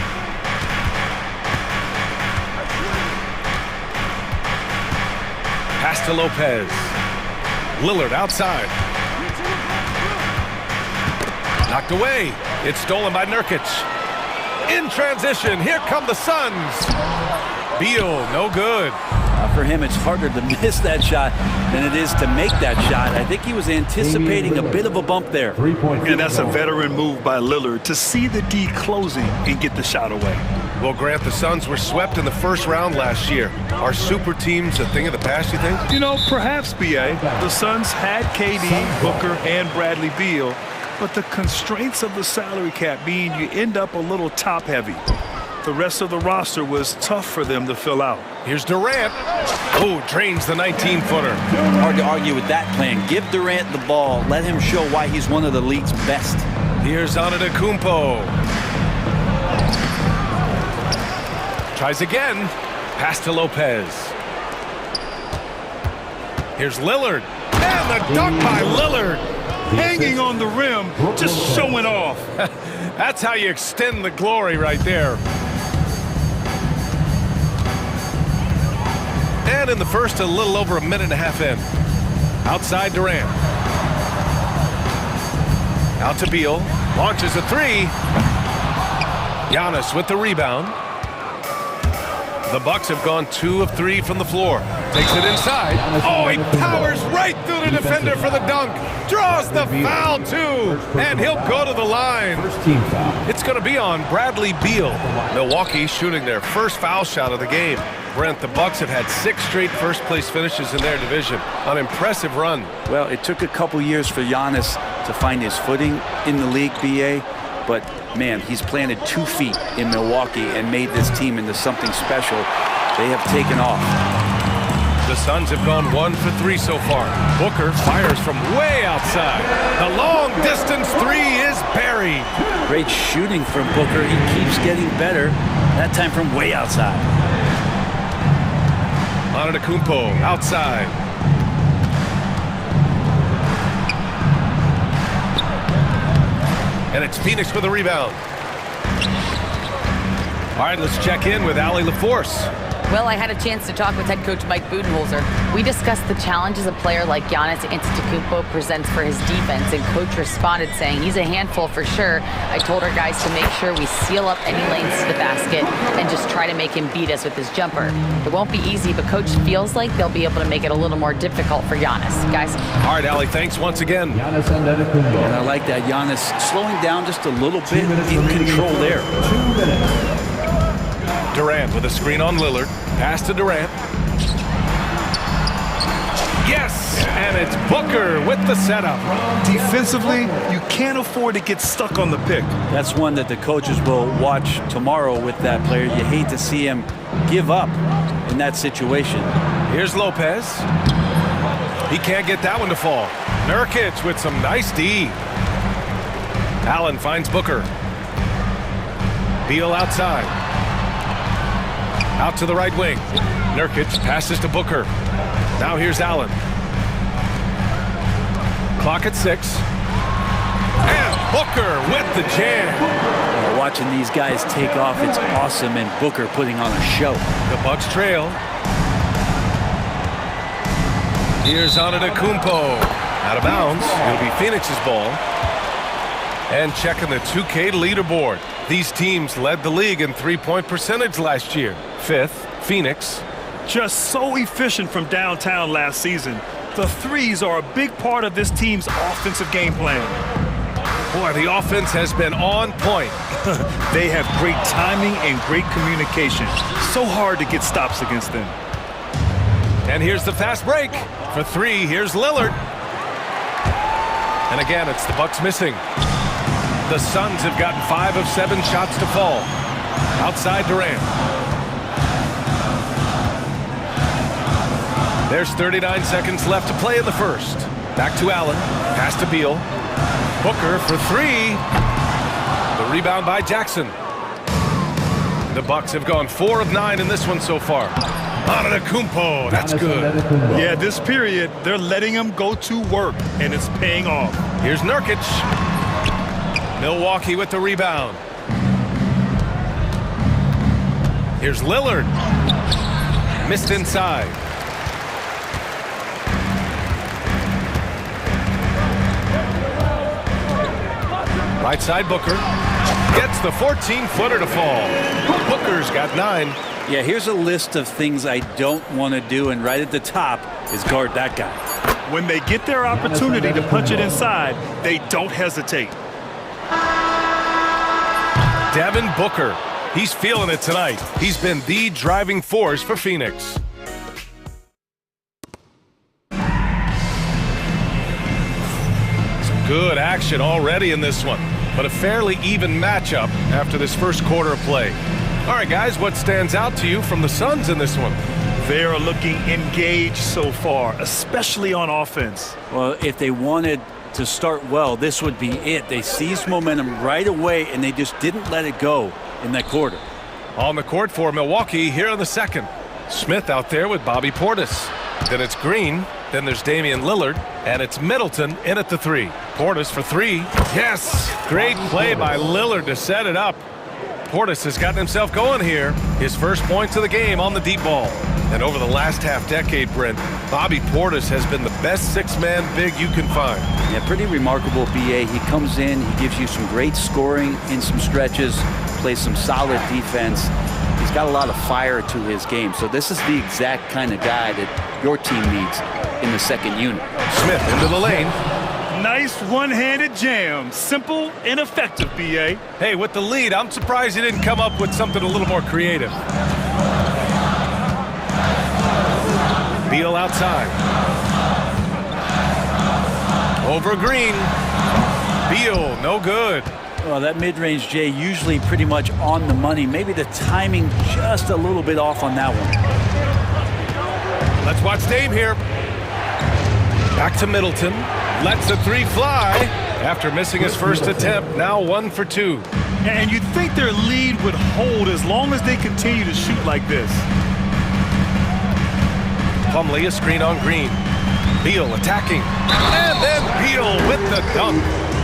Pass to Lopez. Lillard outside. Knocked away. It's stolen by Nurkic. In transition, here come the Suns. Beal, no good. For him, it's harder to miss that shot than it is to make that shot. I think he was anticipating a bit of a bump there. And that's a veteran move by Lillard to see the D closing and get the shot away. Well, Grant, the Suns were swept in the first round last year. Are super teams a thing of the past, you think? You know, perhaps, B.A. The Suns had KD, Booker, and Bradley Beal, but the constraints of the salary cap mean you end up a little top-heavy. The rest of the roster was tough for them to fill out. Here's Durant. Oh, drains the 19-footer. Hard to argue with that plan. Give Durant the ball. Let him show why he's one of the league's best. Here's Antetokounmpo. Tries again. Pass to Lopez. Here's Lillard. And the dunk by Lillard. Hanging on the rim, just showing off. That's how you extend the glory right there. And in the first, a little over a minute and a half in. Outside Durant. Out to Beal. Launches a three. Giannis with the rebound. The Bucks have gone 2 of 3 from the floor. Takes it inside. Oh, he powers right through the defender for the dunk. Draws the foul, too. And he'll go to the line. It's going to be on Bradley Beal. Milwaukee shooting their first foul shot of the game. Brent, the Bucks have had 6 straight first-place finishes in their division. An impressive run. Well, it took a couple years for Giannis to find his footing in the league, BA. But, man, he's planted 2 feet in Milwaukee and made this team into something special. They have taken off. The Suns have gone 1 for 3 so far. Booker fires from way outside. The long-distance three is buried. Great shooting from Booker. He keeps getting better, that time from way outside. Antetokounmpo outside. And it's Phoenix for the rebound. All right, let's check in with Allie LaForce. Well, I had a chance to talk with head coach Mike Budenholzer. We discussed the challenges a player like Giannis Antetokounmpo presents for his defense, and coach responded saying he's a handful for sure. I told our guys to make sure we seal up any lanes to the basket and just try to make him beat us with his jumper. It won't be easy, but coach feels like they'll be able to make it a little more difficult for Giannis. Guys. All right, Allie, thanks once again. And I like that Giannis slowing down just a little bit, in control there. 2 minutes. Durant with a screen on Lillard. Pass to Durant. Yes! And it's Booker with the setup. Defensively, you can't afford to get stuck on the pick. That's one that the coaches will watch tomorrow with that player. You hate to see him give up in that situation. Here's Lopez. He can't get that one to fall. Nurkic with some nice D. Allen finds Booker. Beal outside. Out to the right wing. Nurkic passes to Booker. Now here's Allen. Clock at 6. And Booker with the jam. Watching these guys take off, it's awesome, and Booker putting on a show. The Bucks trail. Here's Antetokounmpo. Out of bounds. It'll be Phoenix's ball. And checking the 2K leaderboard. These teams led the league in three-point percentage last year. 5th, Phoenix. Just so efficient from downtown last season. The threes are a big part of this team's offensive game plan. Boy, the offense has been on point. They have great timing and great communication. So hard to get stops against them. And here's the fast break. For 3, here's Lillard. And again, it's the Bucks missing. The Suns have gotten 5 of 7 shots to fall. Outside Durant. There's 39 seconds left to play in the first. Back to Allen. Pass to Beal. Booker for 3. The rebound by Jackson. The Bucks have gone 4 of 9 in this one so far. Antetokounmpo, that's good. Yeah, this period, they're letting him go to work, and it's paying off. Here's Nurkic. Milwaukee with the rebound. Here's Lillard. Missed inside. Right side Booker. Gets the 14-footer to fall. Booker's got 9. Yeah, here's a list of things I don't want to do, and right at the top is guard that guy. When they get their opportunity to punch it inside, they don't hesitate. Devin Booker. He's feeling it tonight. He's been the driving force for Phoenix. Some good action already in this one, but a fairly even matchup after this first quarter of play. All right, guys, what stands out to you from the Suns in this one? They are looking engaged so far, especially on offense. Well, if they wanted to start well, this would be it. They seized momentum right away, and they just didn't let it go in that quarter. On the court for Milwaukee here in the second. Smith out there with Bobby Portis. Then it's Green. Then there's Damian Lillard. And it's Middleton in at the 3. Portis for 3. Yes! Great play by Lillard to set it up. Portis has gotten himself going here. His first points of the game on the deep ball. And over the last half-decade, Brent, Bobby Portis has been the best 6-man big you can find. Yeah, pretty remarkable, B.A. He comes in, he gives you some great scoring in some stretches, plays some solid defense. He's got a lot of fire to his game. So this is the exact kind of guy that your team needs in the second unit. Smith into the lane. Nice one-handed jam. Simple and effective, B.A. Hey, with the lead, I'm surprised he didn't come up with something a little more creative. Beal outside. Over Green. Beal, no good. Well, that mid-range, Jay, usually pretty much on the money. Maybe the timing just a little bit off on that one. Let's watch Dame here. Back to Middleton. Lets the 3 fly. After missing his first attempt, now 1 for 2. And you'd think their lead would hold as long as they continue to shoot like this. Plumlee, a screen on Green. Beal attacking. And then Beal with the dunk.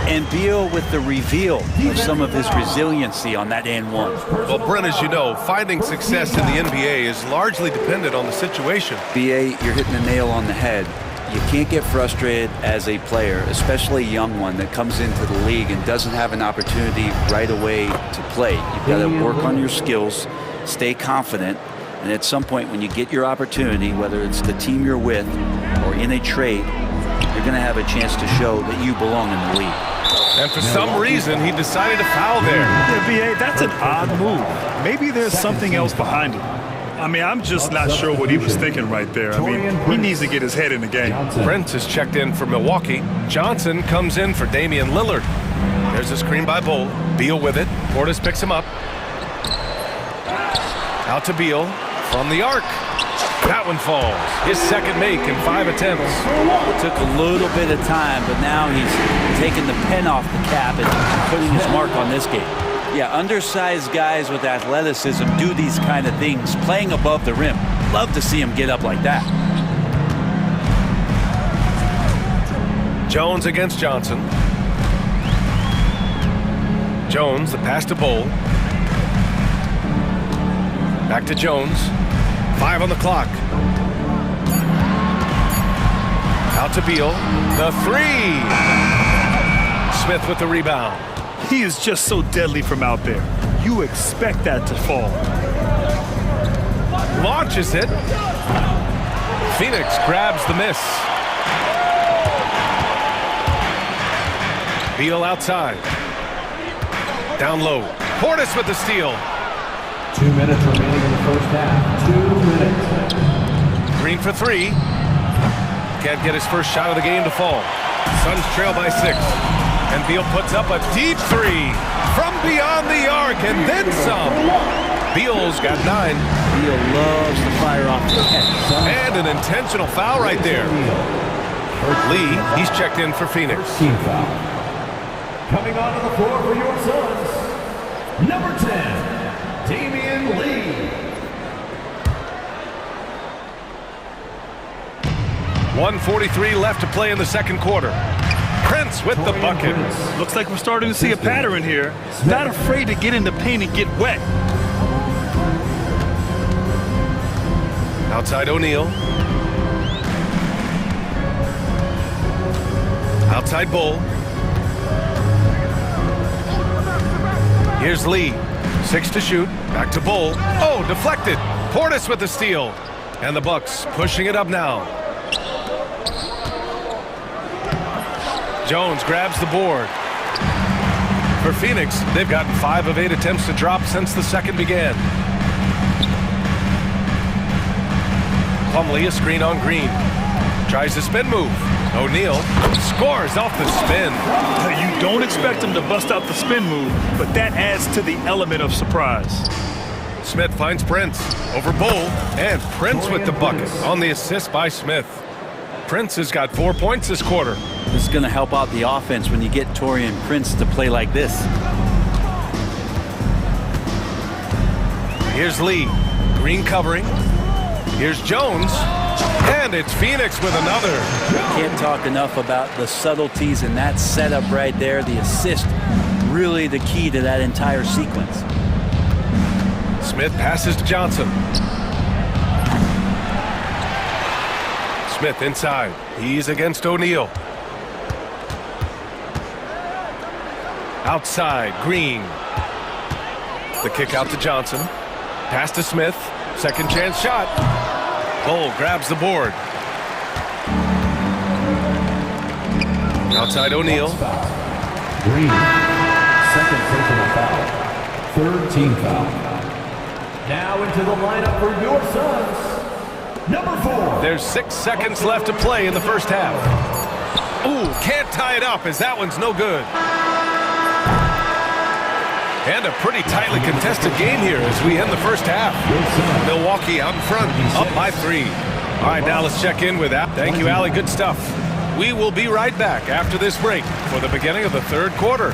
And Beal with the reveal of some of his resiliency on that and one. Well, Brent, as you know, finding success in the NBA is largely dependent on the situation. B.A., you're hitting the nail on the head. You can't get frustrated as a player, especially a young one that comes into the league and doesn't have an opportunity right away to play. You've got to work on your skills, stay confident, and at some point when you get your opportunity, whether it's the team you're with or in a trade, you're going to have a chance to show that you belong in the league. And for some reason, he decided to foul there. Yeah, B.A., that's an odd move. Maybe there's something else behind it. I mean, I'm just not sure what he was thinking right there. I mean, he needs to get his head in the game. Brent is checked in for Milwaukee. Johnson comes in for Damian Lillard. There's a screen by Bull. Beal with it. Portis picks him up. Out to Beal from the arc. That one falls. His second make in 5 attempts. It took a little bit of time, but now he's taking the pen off the cap and putting his mark on this game. Yeah, undersized guys with athleticism do these kind of things, playing above the rim. Love to see him get up like that. Jones against Johnson. Jones, the pass to Bull. Back to Jones. 5 on the clock. Out to Beal. The 3. Smith with the rebound. He is just so deadly from out there. You expect that to fall. Launches it. Phoenix grabs the miss. Beal outside. Down low. Portis with the steal. 2 minutes remaining in the first half. 2 minutes. Green for 3. Can't get his first shot of the game to fall. Suns trail by 6. And Beal puts up a deep three from beyond the arc and then some. Beal's got 9. Beal loves to fire off the catch. And an intentional foul right there. Lee, he's checked in for Phoenix. Team foul. Coming onto the floor for your Suns, number 10, Damian Lee. 1:43 left to play in the second quarter. Prince with the bucket. Looks like we're starting to see a pattern here. Not afraid to get in the paint and get wet. Outside O'Neal. Outside Bull. Here's Lee. 6 to shoot. Back to Bull. Oh, deflected. Portis with the steal. And the Bucks pushing it up now. Jones grabs the board. For Phoenix, they've gotten 5 of 8 attempts to drop since the second began. Plumlee, a screen on Green. Tries the spin move. O'Neal scores off the spin. You don't expect him to bust out the spin move, but that adds to the element of surprise. Smith finds Prince over Bull, and Prince with the bucket on the assist by Smith. Prince has got 4 points this quarter. This is going to help out the offense when you get Taurean Prince to play like this. Here's Lee. Green covering. Here's Jones. And it's Phoenix with another. Can't talk enough about the subtleties in that setup right there. The assist, really the key to that entire sequence. Smith passes to Johnson. Smith inside. He's against O'Neal. Outside, Green. The kick out to Johnson. Pass to Smith. Second chance shot. Bull grabs the board. Outside O'Neal. Green, second personal foul. Third team foul. Now into the lineup for your Suns, number 4. There's 6 seconds left to play in the first half. Ooh, can't tie it up as that one's no good. And a pretty tightly contested game here as we end the first half. Milwaukee out in front, up by 3. All right, now let's check in with that. Thank you, Allie. Good stuff. We will be right back after this break for the beginning of the third quarter.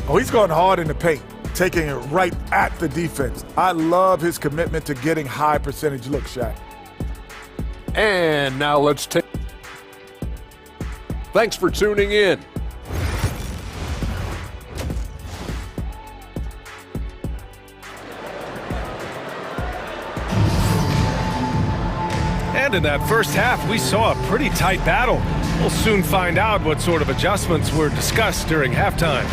Oh, he's going hard in the paint, taking it right at the defense. I love his commitment to getting high percentage looks, Shaq. And now let's take... Thanks for tuning in. And in that first half, we saw a pretty tight battle. We'll soon find out what sort of adjustments were discussed during halftime.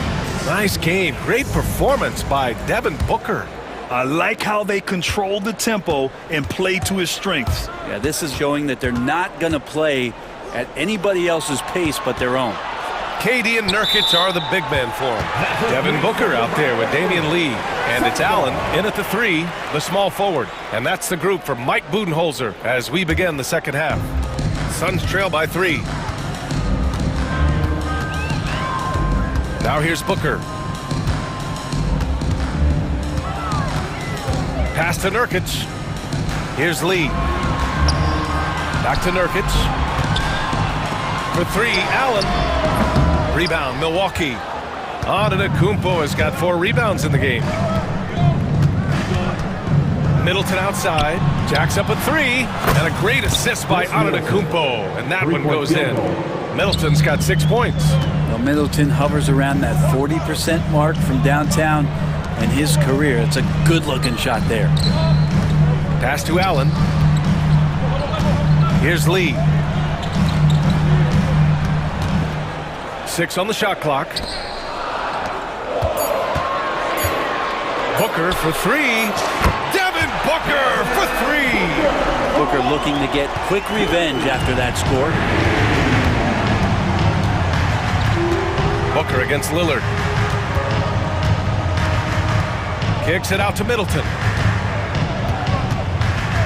Nice game. Great performance by Devin Booker. I like how they controlled the tempo and played to his strengths. Yeah, this is showing that they're not going to play at anybody else's pace but their own. KD and Nurkic are the big men for him. Devin Booker out there with Damian Lee. And it's Allen in at the 3, the small forward. And that's the group for Mike Budenholzer as we begin the second half. Suns trail by 3. Now here's Booker. Pass to Nurkic. Here's Lee. Back to Nurkic. For 3, Allen. Rebound, Milwaukee. Antetokounmpo has got 4 rebounds in the game. Middleton outside. Jacks up a 3. And a great assist by Antetokounmpo. And that one goes in. Middleton's got 6 points. Well, Middleton hovers around that 40% mark from downtown in his career. It's a good-looking shot there. Pass to Allen. Here's Lee. 6 on the shot clock. Booker for 3. Devin Booker for 3. Booker looking to get quick revenge after that score. Booker against Lillard. Kicks it out to Middleton.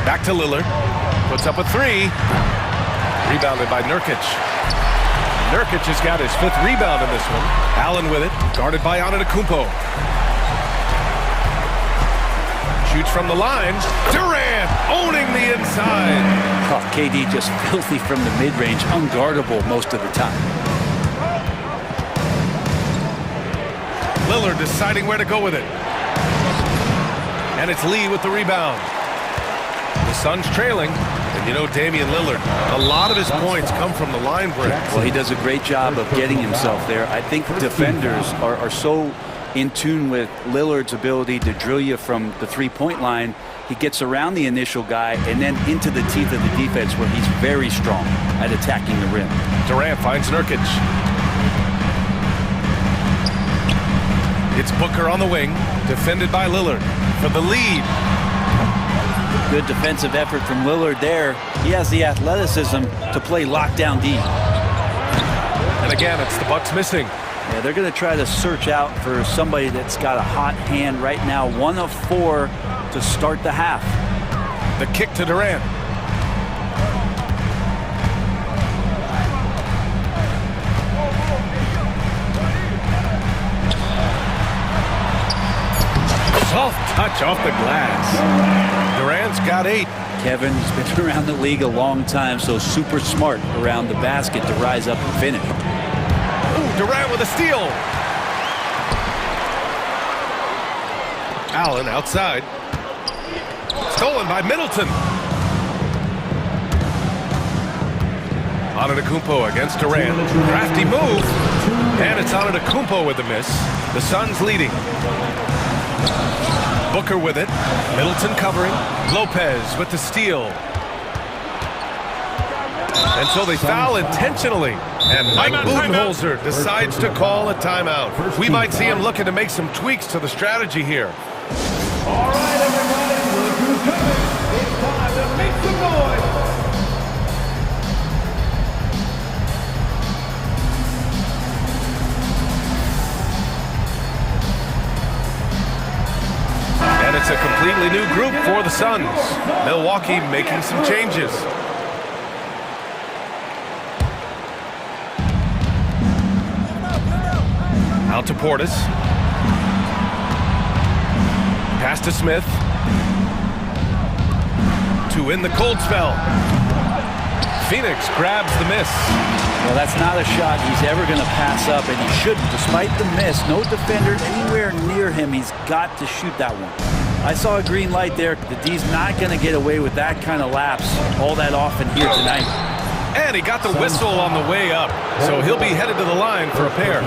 Back to Lillard. Puts up a three. Rebounded by Nurkic. Nurkic has got his 5th rebound in this one. Allen with it. Guarded by Antetokounmpo. Shoots from the line. Durant owning the inside. Oh, KD just filthy from the mid-range, unguardable most of the time. Lillard deciding where to go with it. And it's Lee with the rebound. The Suns trailing. And you know Damian Lillard, a lot of his points come from the line break. Well, he does a great job of getting himself there. I think defenders are so in tune with Lillard's ability to drill you from the three-point line. He gets around the initial guy and then into the teeth of the defense where he's very strong at attacking the rim. Durant finds Nurkic. It's Booker on the wing, defended by Lillard for the lead. Good defensive effort from Lillard there. He has the athleticism to play lockdown D. And again, it's the Bucks missing. Yeah, they're going to try to search out for somebody that's got a hot hand right now. 1 of 4 to start the half. The kick to Durant. Soft touch off the glass. Durant's got 8. Kevin, he's been around the league a long time, so super smart around the basket to rise up and finish. Ooh, Durant with a steal. Allen outside. Stolen by Middleton. Antetokounmpo against Durant. Crafty move. And it's Antetokounmpo with the miss. The Suns leading. Booker with it. Middleton covering. Lopez with the steal. And so they foul intentionally. And Mike Budenholzer decides to call a timeout. We might see him looking to make some tweaks to the strategy here. All right, everybody, look who's coming. It's time to make some noise. And it's a completely new group for the Suns. Milwaukee making some changes. Out to Portis. Pass to Smith. To win the cold spell. Phoenix grabs the miss. Well, that's not a shot he's ever going to pass up, and he shouldn't. Despite the miss, no defender anywhere near him. He's got to shoot that one. I saw a green light there. The D's not going to get away with that kind of lapse all that often here tonight. And he got the whistle on the way up, so he'll be headed to the line for a pair.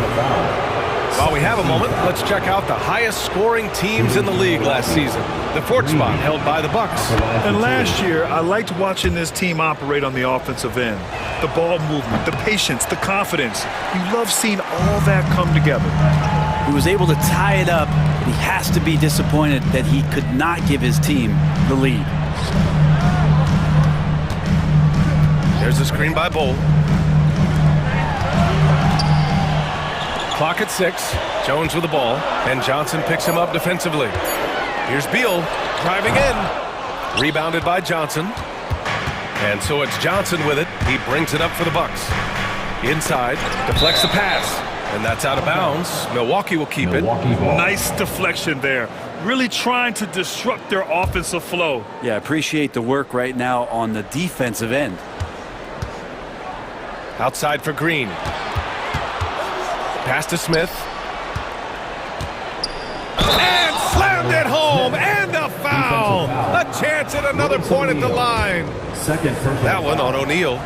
While we have a moment, let's check out the highest scoring teams in the league last season. The 4th spot held by the Bucks. And last year, I liked watching this team operate on the offensive end. The ball movement, the patience, the confidence. You love seeing all that come together. He was able to tie it up, but he has to be disappointed that he could not give his team the lead. There's a screen by Bull. Clock at 6. Jones with the ball, and Johnson picks him up defensively. Here's Beal driving in. Rebounded by Johnson. And so it's Johnson with it. He brings it up for the Bucks. Inside, deflects the pass. And that's out of bounds. Milwaukee will keep it. Nice deflection there. Really trying to disrupt their offensive flow. Yeah, appreciate the work right now on the defensive end. Outside for Green. Pass to Smith. And slammed it home. And a foul. A chance at another point at the line. That one on O'Neal.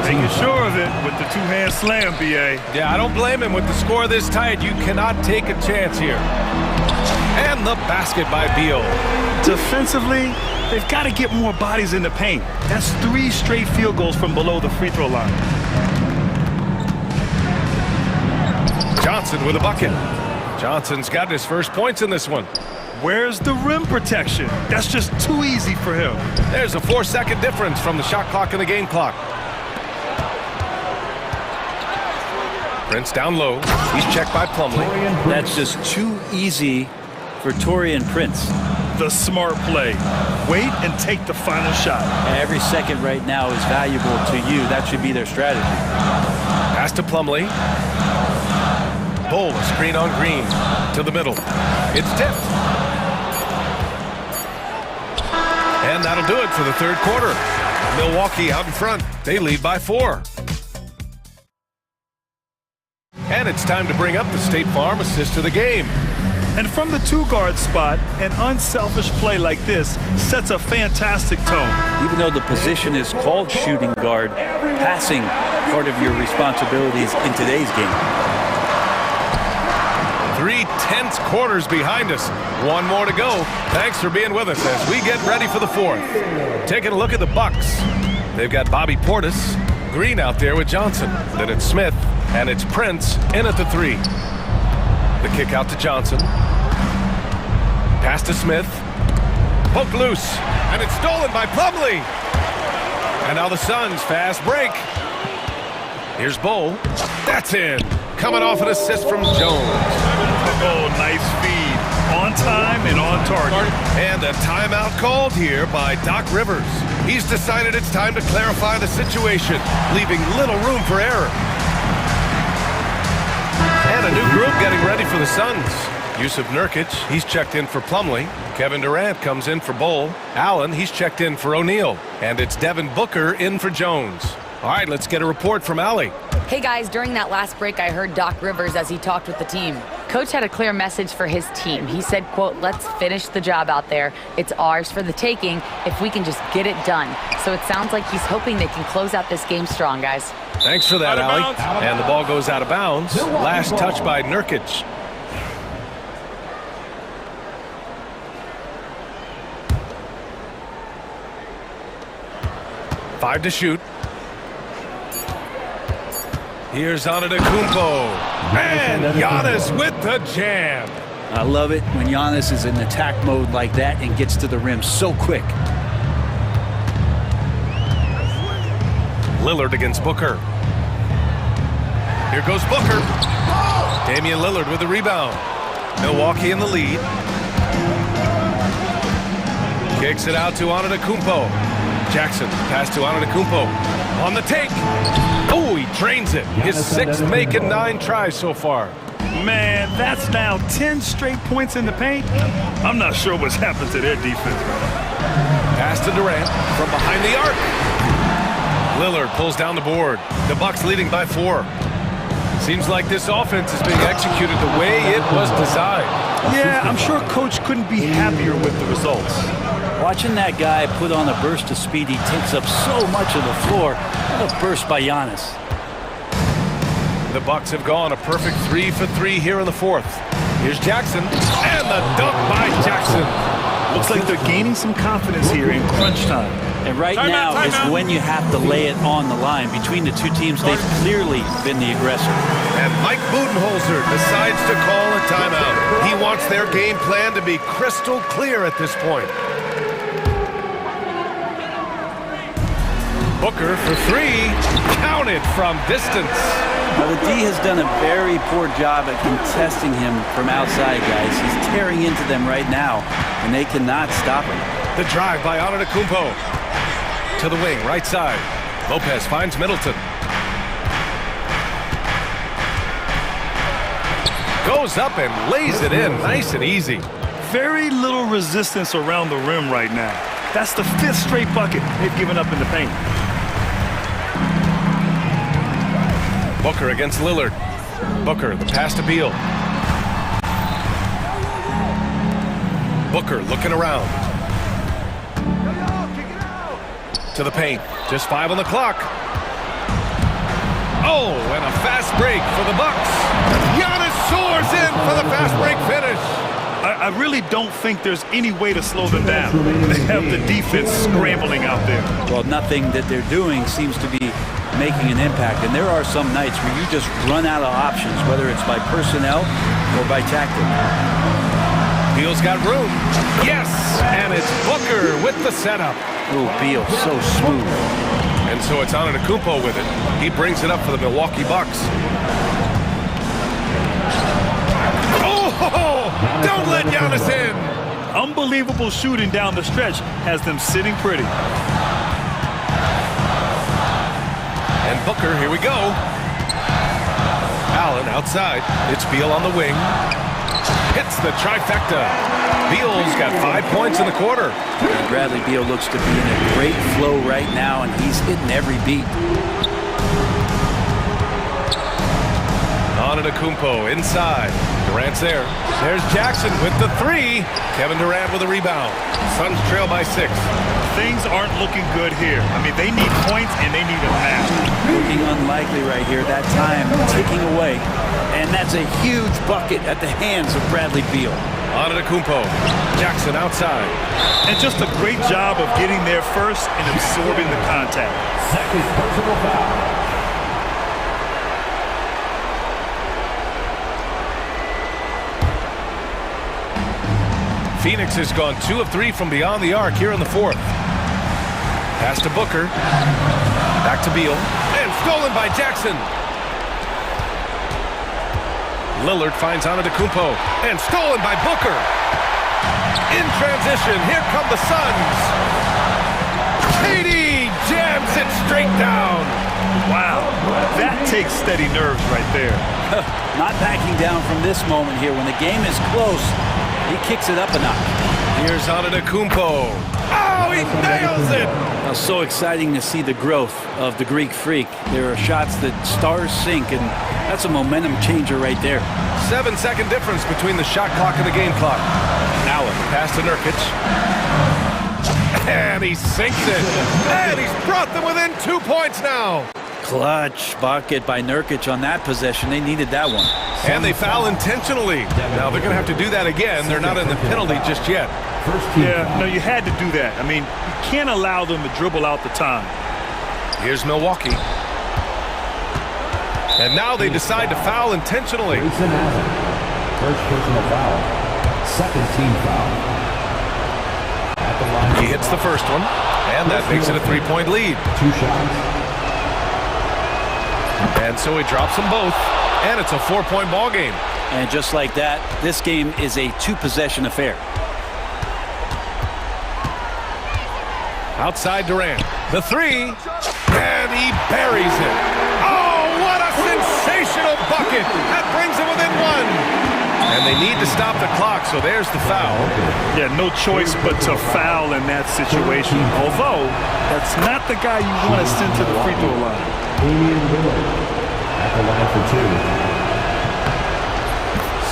Making sure of it with the two-hand slam, B.A. Yeah, I don't blame him. With the score this tight, you cannot take a chance here. And the basket by Beal. Defensively, they've got to get more bodies in the paint. That's 3 straight field goals from below the free throw line. Johnson with a bucket. Johnson's got his first points in this one. Where's the rim protection? That's just too easy for him. There's a 4-second difference from the shot clock and the game clock. Prince down low. He's checked by Plumlee. That's just too easy for Torian Prince. The smart play. Wait and take the final shot. Every second right now is valuable to you. That should be their strategy. Pass to Plumlee. Bull, a screen on Green. To the middle. It's tipped. And that'll do it for the third quarter. Milwaukee out in front. They lead by 4. And it's time to bring up the State Farm assist of the game. And from the 2-guard spot, an unselfish play like this sets a fantastic tone. Even though the position is called shooting guard, passing part of your responsibilities in today's game. 3 tense quarters behind us. One more to go. Thanks for being with us as we get ready for the fourth. Taking a look at the Bucks. They've got Bobby Portis, Green out there with Johnson. Then it's Smith, and it's Prince in at the 3. The kick out to Johnson. Pass to Smith. Poked loose, and it's stolen by Plumlee. And now the Suns fast break. Here's Bull. That's in. Coming off an assist from Jones. Oh, nice feed. On time and on target. And a timeout called here by Doc Rivers. He's decided it's time to clarify the situation, leaving little room for error. And a new group getting ready for the Suns. Yusuf Nurkic, he's checked in for Plumlee. Kevin Durant comes in for Bull. Allen, he's checked in for O'Neal. And it's Devin Booker in for Jones. All right, let's get a report from Allie. Hey guys, during that last break, I heard Doc Rivers as he talked with the team. Coach had a clear message for his team. He said, quote, "Let's finish the job out there. It's ours for the taking if we can just get it done." So it sounds like he's hoping they can close out this game strong, guys. Thanks for that, Allie. And the ball goes out of bounds. Last touch by Nurkic. Five to shoot. Here's Antetokounmpo. And Giannis with the jam. I love it when Giannis is in attack mode like that and gets to the rim so quick. Lillard against Booker. Here goes Booker. Damian Lillard with the rebound. Milwaukee in the lead. Kicks it out to Antetokounmpo. Jackson, pass to Antetokounmpo. On the take. Oh, he drains it. His 6th make and 9 tries so far. Man, that's now 10 straight points in the paint. I'm not sure what's happened to their defense. Pass to Durant from behind the arc. Lillard pulls down the board. The Bucks leading by 4. Seems like this offense is being executed the way it was designed. Yeah, I'm sure Coach couldn't be happier with the results. Watching that guy put on a burst of speed, he takes up so much of the floor. What a burst by Giannis. The Bucks have gone a perfect 3 for 3 here in the 4th. Here's Jackson, and the dunk by Jackson. Looks like they're gaining some confidence here in crunch time. And right now is when you have to lay it on the line. Between the two teams, they've clearly been the aggressor. And Mike Budenholzer decides to call a timeout. He wants their game plan to be crystal clear at this point. Booker for 3, counted from distance. Now the D has done a very poor job at contesting him from outside, guys. He's tearing into them right now, and they cannot stop him. The drive by Antetokounmpo. To the wing, right side. Lopez finds Middleton. Goes up and lays it in, nice and easy. Very little resistance around the rim right now. That's the 5th straight bucket they've given up in the paint. Booker against Lillard. Booker, the pass to Beal. Booker looking around. To the paint. Just 5 on the clock. Oh, and a fast break for the Bucks. Giannis soars in for the fast break finish. I really don't think there's any way to slow them down. They have the defense scrambling out there. Well, nothing that they're doing seems to be making an impact. And there are some nights where you just run out of options, whether it's by personnel or by tactic. Beal's got room. Yes, and it's Booker with the setup. Oh, Beal, so smooth. And so it's Antetokounmpo with it. He brings it up for the Milwaukee Bucks. unbelievable shooting down the stretch has them sitting pretty. And Booker, here we go. Allen outside. It's Beal on the wing. Hits the trifecta. Beal's got 5 points in the quarter. And Bradley Beal looks to be in a great flow right now, and he's hitting every beat. Antetokounmpo inside. Durant's there. There's Jackson with the three. Kevin Durant with a rebound. Suns trail by 6. Things aren't looking good here. I mean, they need points and they need a match. Looking unlikely right here. That time ticking away. And that's a huge bucket at the hands of Bradley Beal. Antetokounmpo. Jackson outside. And just a great job of getting there first and absorbing the contact. Second personal foul. Phoenix has gone 2 of 3 from beyond the arc here in the 4th. Pass to Booker. Back to Beal. And stolen by Jackson. Lillard finds Antetokounmpo. And stolen by Booker. In transition, here come the Suns. KD jams it straight down. Wow, that takes steady nerves right there. Not backing down from this moment here. When the game is close, he kicks it up a notch. Here's Antetokounmpo. Oh, he nails it! Now, so exciting to see the growth of the Greek Freak. There are shots that stars sink, and that's a momentum changer right there. 7-second difference between the shot clock and the game clock. Allen, pass to Nurkic. And he sinks it. And he's brought them within 2 points now. Clutch bucket by Nurkic on that possession. They needed that one. And they foul intentionally. Now they're going to have to do that again. They're not in the penalty just yet. Yeah, no, you had to do that. I mean, you can't allow them to dribble out the time. Here's Milwaukee. And now they decide to foul intentionally. First personal foul. Second team foul. He hits the first one, and that makes it a 3-point lead. 2 shots. And so he drops them both, and it's a 4-point ball game. And just like that, this game is a 2-possession affair. Outside Durant, the three, and he buries it. Oh, what a sensational bucket! That brings him within 1. And they need to stop the clock, so there's the foul. Yeah, no choice but to foul in that situation. Although, that's not the guy you want to send to the free throw line. At the line for 2.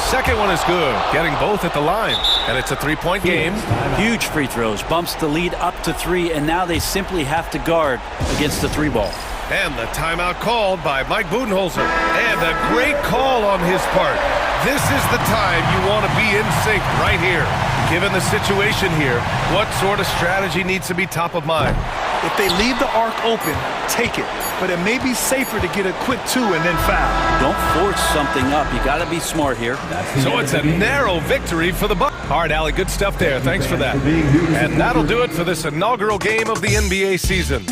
Second one is good, getting both at the line. And it's a 3-point game. Huge free throws, bumps the lead up to 3, and now they simply have to guard against the 3-ball. And the timeout called by Mike Budenholzer. And a great call on his part. This is the time you want to be in sync right here. Given the situation here, what sort of strategy needs to be top of mind? If they leave the arc open, take it. But it may be safer to get a quick 2 and then foul. Don't force something up. You got to be smart here. So it's a narrow victory for the Bucks. All right, Allie, good stuff there. Thanks for that. And that'll do it for this inaugural game of the NBA season.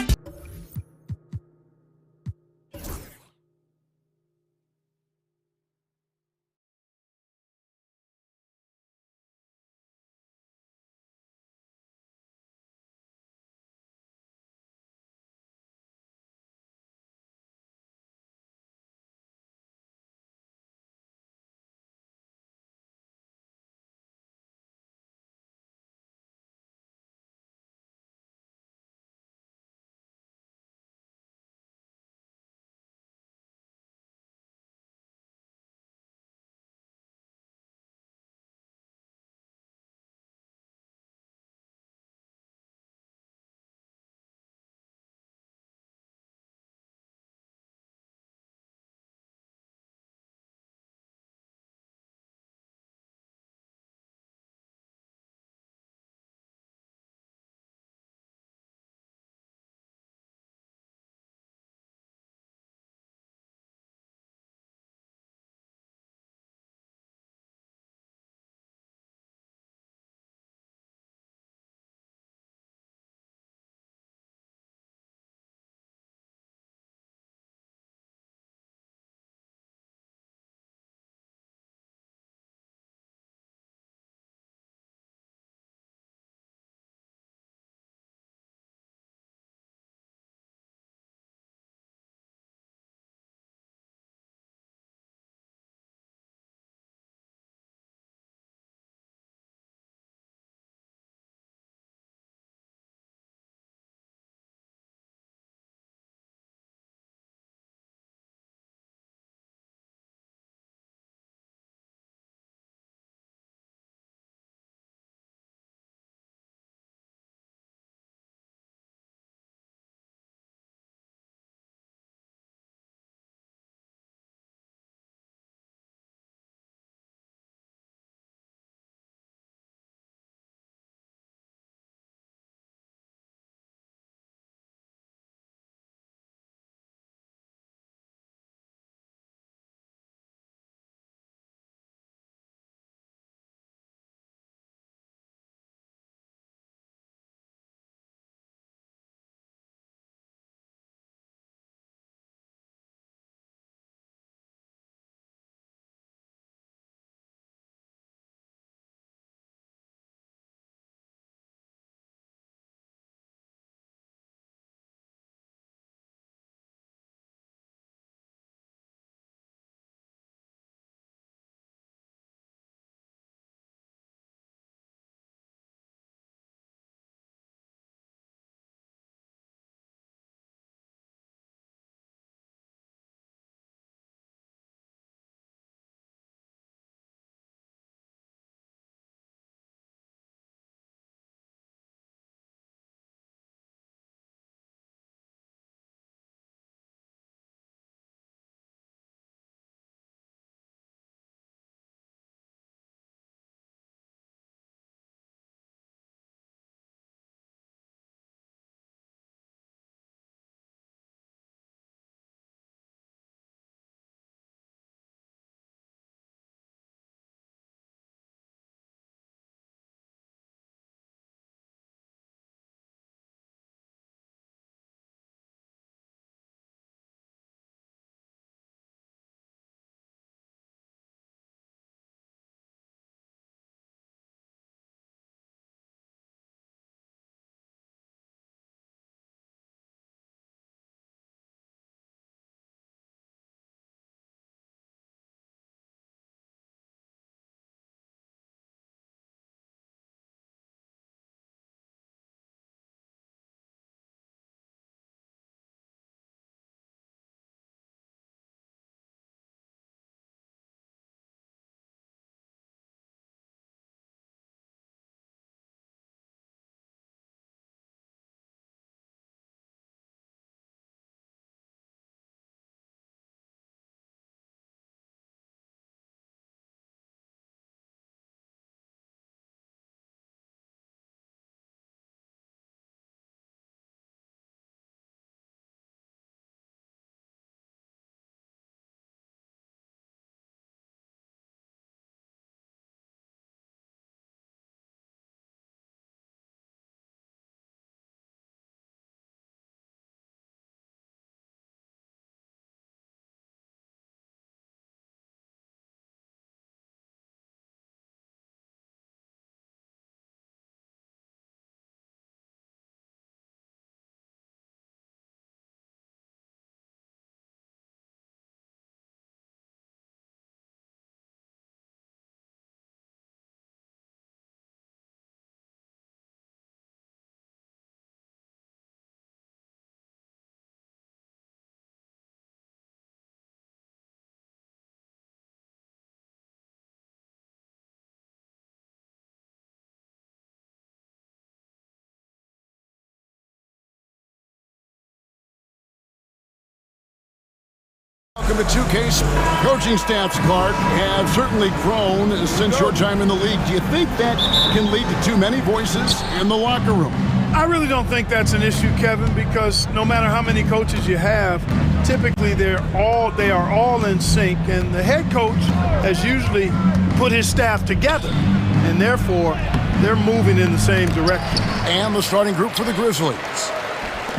Welcome to 2K's coaching staffs, Clark, have certainly grown since your time in the league. Do you think that can lead to too many voices in the locker room? I really don't think that's an issue, Kevin, because no matter how many coaches you have, typically they are all in sync, and the head coach has usually put his staff together, and therefore they're moving in the same direction. And the starting group for the Grizzlies.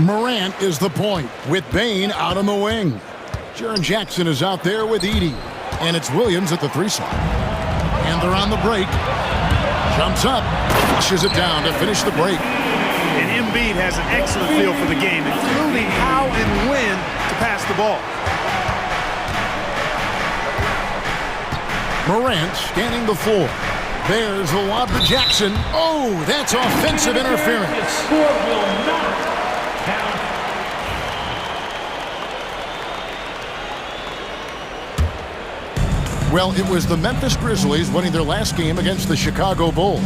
Morant is the point with Bane out on the wing. Jaren Jackson is out there with Edey, and it's Williams at the 3 slot. And they're on the break. Jumps up, flushes it down to finish the break. And Embiid has an excellent feel for the game, including how and when to pass the ball. Morant scanning the floor. There's the lob to Jackson. Oh, that's offensive interference. Well, it was the Memphis Grizzlies winning their last game against the Chicago Bulls.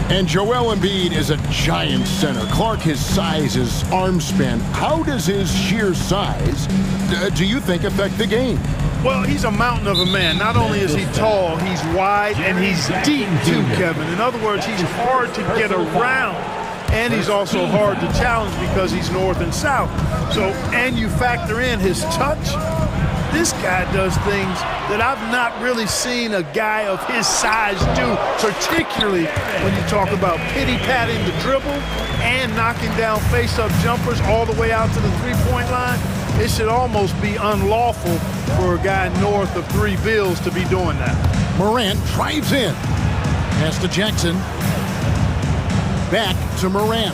And Joel Embiid is a giant center. Clark, his size, his arm span. How does his sheer size, do you think, affect the game? Well, he's a mountain of a man. Not only is he tall, he's wide, and he's deep too, Kevin. In other words, he's hard to get around. And he's also hard to challenge because he's north and south. So, and you factor in his touch. This guy does things that I've not really seen a guy of his size do, particularly when you talk about pity-patting the dribble and knocking down face-up jumpers all the way out to the three-point line. It should almost be unlawful for a guy north of 3 bills to be doing that. Morant drives in. Pass to Jackson. Back to Morant.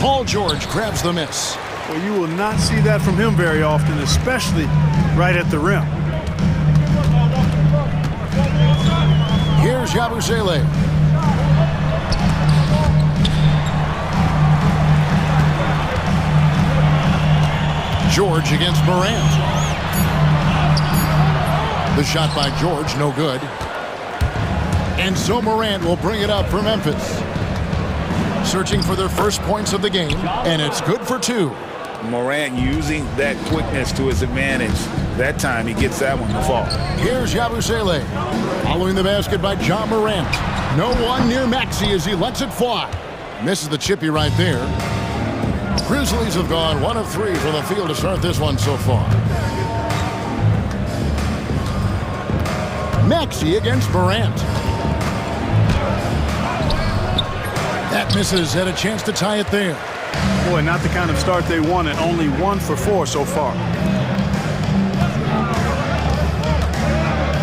Paul George grabs the miss. Well, you will not see that from him very often, especially right at the rim. Here's Yabusele. George against Morant. The shot by George, no good. And so Morant will bring it up for Memphis. Searching for their first points of the game, and it's good for 2. Morant using that quickness to his advantage. That time he gets that one to fall. Here's Yabusele. Following the basket by John Morant. No one near Maxey as he lets it fly. Misses the chippy right there. Grizzlies have gone 1 of 3 from the field to start this one so far. Maxey against Morant. That misses, had a chance to tie it there. Boy, not the kind of start they wanted. Only 1 for 4 so far.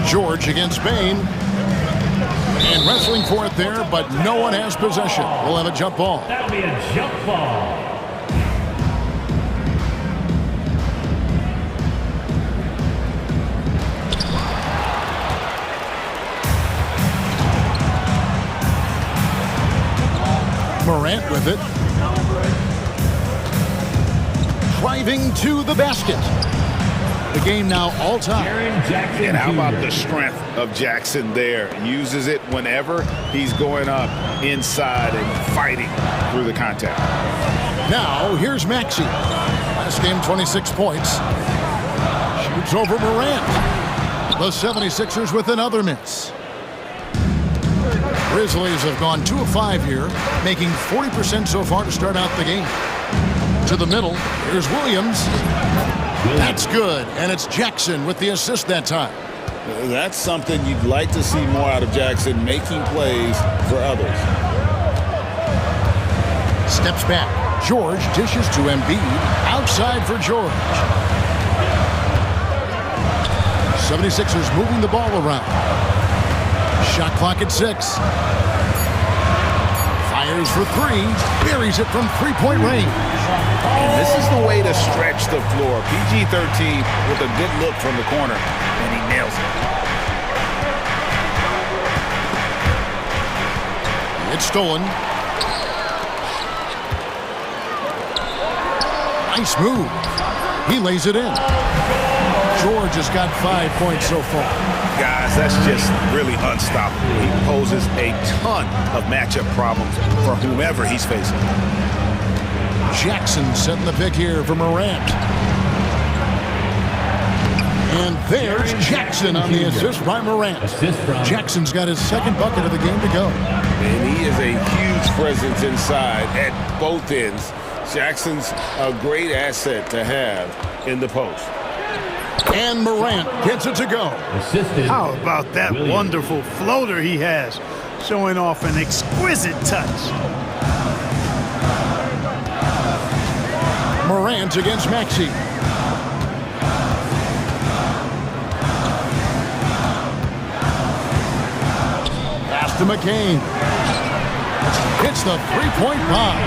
George against Bane. And wrestling for it there, but no one has possession. We'll have a jump ball. That'll be a jump ball. Morant with it. Driving to the basket. The game now all time. And how about the strength of Jackson there? Uses it whenever he's going up inside and fighting through the contact. Now here's Maxey. Last game 26 points. Shoots over Morant. The 76ers with another miss. Grizzlies have gone 2 of 5 here, making 40% so far to start out the game. To the middle, here's Williams. That's good, and it's Jackson with the assist that time. That's something you'd like to see more out of Jackson, making plays for others. Steps back. George dishes to Embiid. Outside for George. 76ers moving the ball around. Shot clock at 6. Fires for 3. Buries it from 3-point range. And this is the way to stretch the floor. PG-13 with a good look from the corner, and he nails it. It's stolen. Nice move. He lays it in. George has got 5 points so far. Guys, that's just really unstoppable. He poses a ton of matchup problems for whomever he's facing. Jackson setting the pick here for Morant. And there's Jackson on the assist by Morant. Jackson's got his second bucket of the game to go. And he is a huge presence inside at both ends. Jackson's a great asset to have in the post. And Morant gets it to go. How about that wonderful floater he has, showing off an exquisite touch. Morant against Maxey. Pass to McCain. Hits the three-point bomb.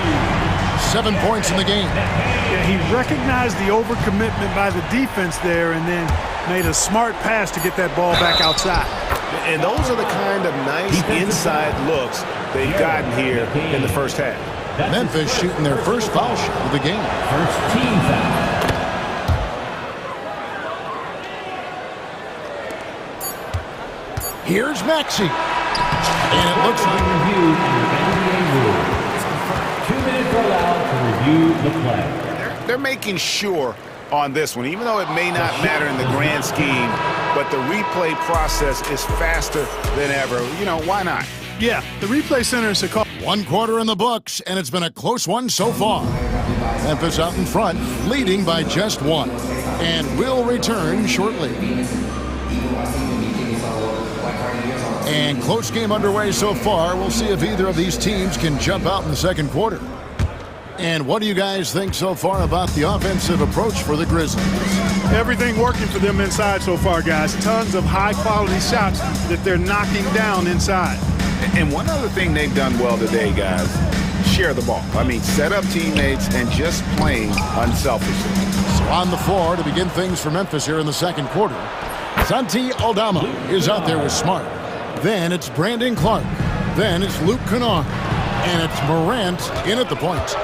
7 points in the game. Yeah, he recognized the overcommitment by the defense there and then made a smart pass to get that ball back outside. And those are the kind of nice inside looks they've gotten here in the first half. Memphis shooting their first foul shot of the game. First team foul. Here's Maxey. And it looks like review NBA rules. 2 minutes allowed to review the play. They're making sure on this one, even though it may not matter in the grand scheme, but the replay process is faster than ever. You know, why not? Yeah, the replay center is a call. 1 quarter in the books, and it's been a close one so far. Memphis out in front, leading by just 1. And will return shortly. And close game underway so far. We'll see if either of these teams can jump out in the second quarter. And what do you guys think so far about the offensive approach for the Grizzlies? Everything working for them inside so far, guys. Tons of high-quality shots that they're knocking down inside. And one other thing they've done well today, guys, share the ball. I mean, set up teammates and just playing unselfishly. So on the floor to begin things for Memphis here in the second quarter, Santi Aldama is out there with Smart. Then it's Brandon Clark. Then it's Luke Kennard. And it's Morant in at the point.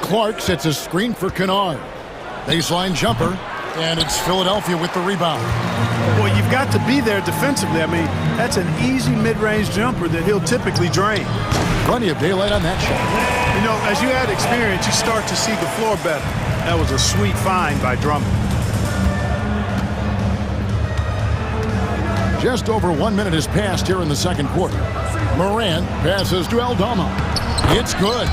Clark sets a screen for Kennard. Baseline jumper. And it's Philadelphia with the rebound. Well, you've got to be there defensively. I mean, that's an easy mid-range jumper that he'll typically drain. Plenty of daylight on that shot. You know, as you add experience, you start to see the floor better. That was a sweet find by Drummond. Just over 1 minute has passed here in the second quarter. Morant passes to Aldama. It's good.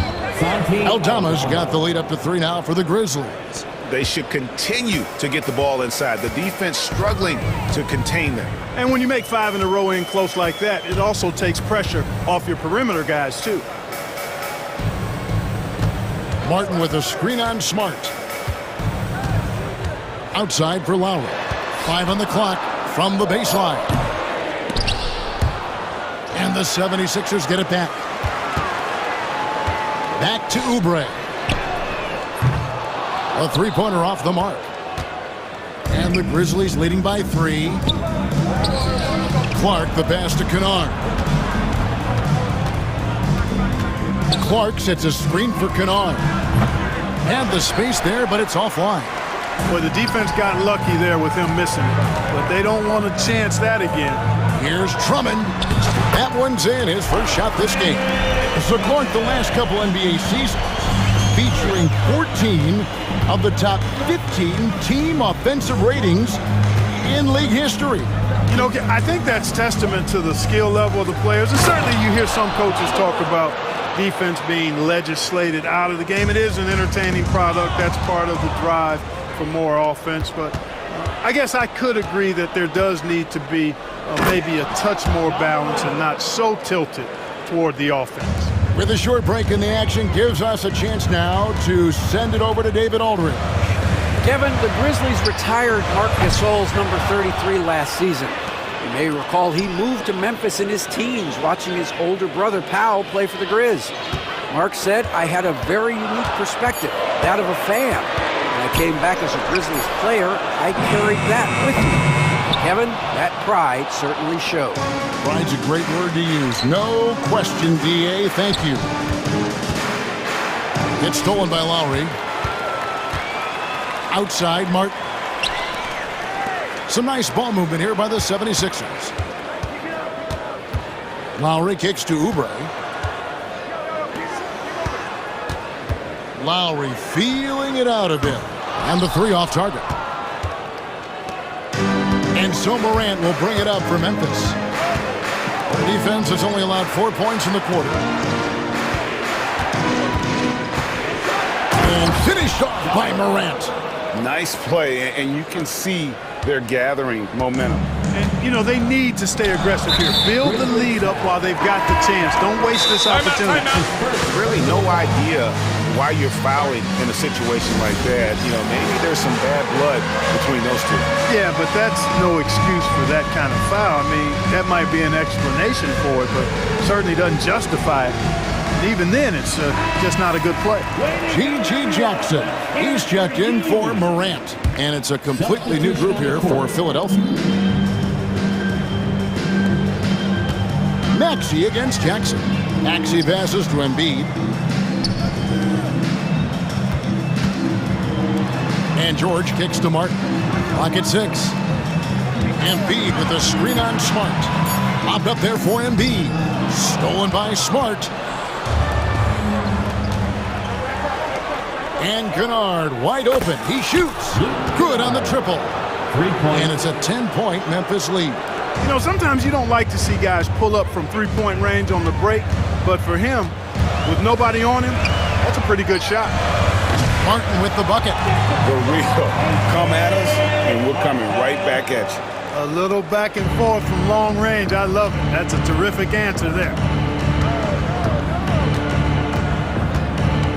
Aldama's got the lead up to 3 now for the Grizzlies. They should continue to get the ball inside. The defense struggling to contain them. And when you make 5 in a row in close like that, it also takes pressure off your perimeter guys, too. Martin with a screen on Smart. Outside for Lowry. 5 on the clock from the baseline. And the 76ers get it back. Back to Oubre. A three-pointer off the mark. And the Grizzlies leading by 3. Clark the pass to Kennard. Clark sets a screen for Kennard. And the space there, but it's offline. Well, the defense got lucky there with him missing it, but they don't want to chance that again. Here's Drummond. That one's in, his first shot this game. So Clark, the last couple NBA seasons, featuring 14 of the top 15 team offensive ratings in league history. You know, I think that's testament to the skill level of the players. And certainly you hear some coaches talk about defense being legislated out of the game. It is an entertaining product. That's part of the drive for more offense. But I guess I could agree that there does need to be maybe a touch more balance and not so tilted toward the offense. With a short break in the action, gives us a chance now to send it over to David Aldridge. Kevin, the Grizzlies retired Marc Gasol's number 33 last season. You may recall he moved to Memphis in his teens, watching his older brother Powell play for the Grizz. Marc said, "I had a very unique perspective, that of a fan. When I came back as a Grizzlies player, I carried that with me." Kevin, that pride certainly showed. Pride's a great word to use. No question, DA. Thank you. It's stolen by Lowry. Outside, Martin. Some nice ball movement here by the 76ers. Lowry kicks to Oubre. Lowry feeling it out a bit. And the three off target. And so Morant will bring it up for Memphis. The defense has only allowed 4 points in the quarter. And finished off by Morant. Nice play, and you can see they're gathering momentum. And, you know, they need to stay aggressive here. Build the lead up while they've got the chance. Don't waste this opportunity. Really no idea why you're fouling in a situation like that. You know, maybe there's some bad blood between those two. Yeah, but that's no excuse for that kind of foul. I mean, that might be an explanation for it, but certainly doesn't justify it. Even then, it's just not a good play. G.G. Jackson, he's checked in for Morant. And it's a completely new group here for Philadelphia. Maxey against Jackson. Maxey passes to Embiid. And George kicks to Martin. Clock at 6. Embiid with a screen on Smart. Popped up there for Embiid. Stolen by Smart. And Kennard wide open. He shoots. Good on the triple. 3 points. And it's a 10-point Memphis lead. You know, sometimes you don't like to see guys pull up from three-point range on the break, but for him, with nobody on him, that's a pretty good shot. Martin with the bucket. The real come at us, and we're coming right back at you. A little back and forth from long range. I love it. That's a terrific answer there.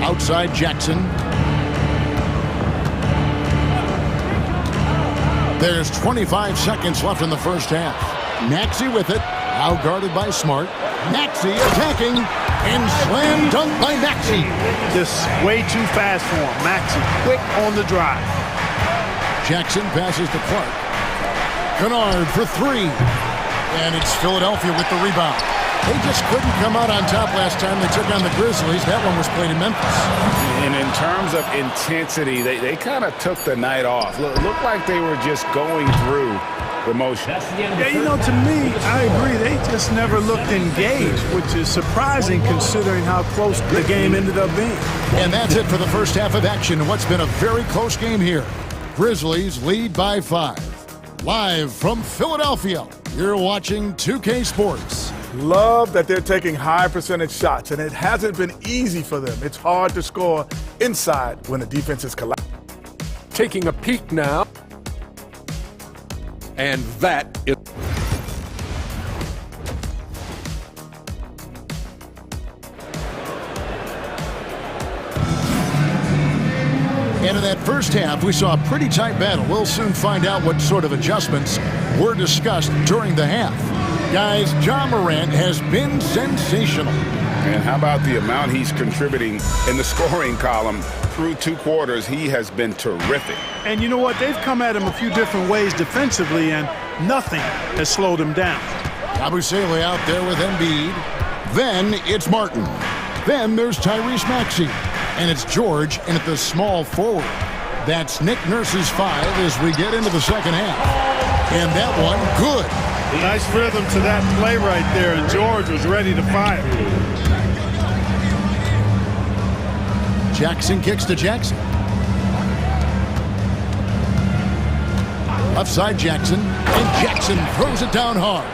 Outside Jackson. There's 25 seconds left in the first half. Maxey with it. Out guarded by Smart. Maxey attacking. And slam dunk by Maxey. Just way too fast for him. Maxey quick on the drive. Jackson passes to Clark. Kennard for three. And it's Philadelphia with the rebound. They just couldn't come out on top last time they took on the Grizzlies. That one was played in Memphis. And in terms of intensity, they kind of took the night off. Looked like they were just going through the motion. Yeah, you know, to me, I agree. They just never looked engaged, which is surprising considering how close the game ended up being. And that's it for the first half of action in what's been a very close game here. Grizzlies lead by 5. Live from Philadelphia, you're watching 2K Sports. Love that they're taking high percentage shots, and it hasn't been easy for them. It's hard to score inside when the defense is collapsing. Taking a peek now. And that is... And in that first half, we saw a pretty tight battle. We'll soon find out what sort of adjustments were discussed during the half. Guys, Ja Morant has been sensational. And how about the amount he's contributing in the scoring column? Through 2 quarters, he has been terrific. And you know what? They've come at him a few different ways defensively, and nothing has slowed him down. Abusele out there with Embiid. Then it's Martin. Then there's Tyrese Maxey. And it's George in at the small forward. That's Nick Nurse's 5 as we get into the second half. And that one, good. Nice rhythm to that play right there, and George was ready to fire. Jackson kicks to Jackson. Left side Jackson, and Jackson throws it down hard.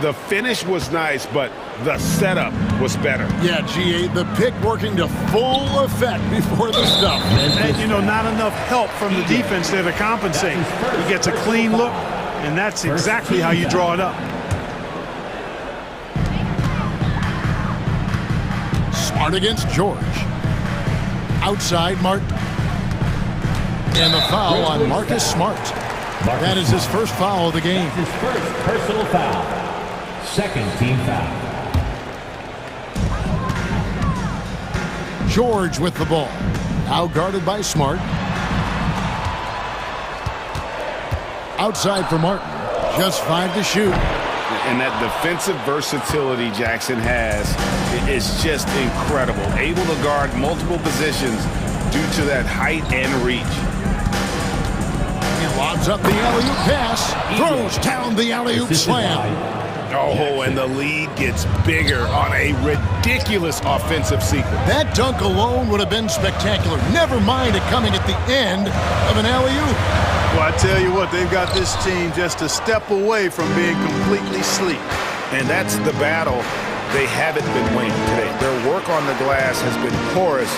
The finish was nice, but the setup was better. Yeah, G8, the pick working to full effect before the stuff. And you know, not enough help from the defense there to compensate. He gets a clean look, and that's exactly how you draw it up. Smart against George. Outside Martin. And the foul on Marcus Smart. That is his first foul of the game. His first personal foul. Second team foul. George with the ball. Now guarded by Smart. Outside for Martin. Just 5 to shoot. And that defensive versatility Jackson has is just incredible. Able to guard multiple positions due to that height and reach. And Lobs up the alley-oop pass. Throws down the alley-oop slam. Oh, and the lead gets bigger on a ridiculous offensive sequence. That dunk alone would have been spectacular. Never mind it coming at the end of an alley-oop. Well, I tell you what, they've got this team just a step away from being completely asleep. And that's the battle they haven't been winning today. Their work on the glass has been porous,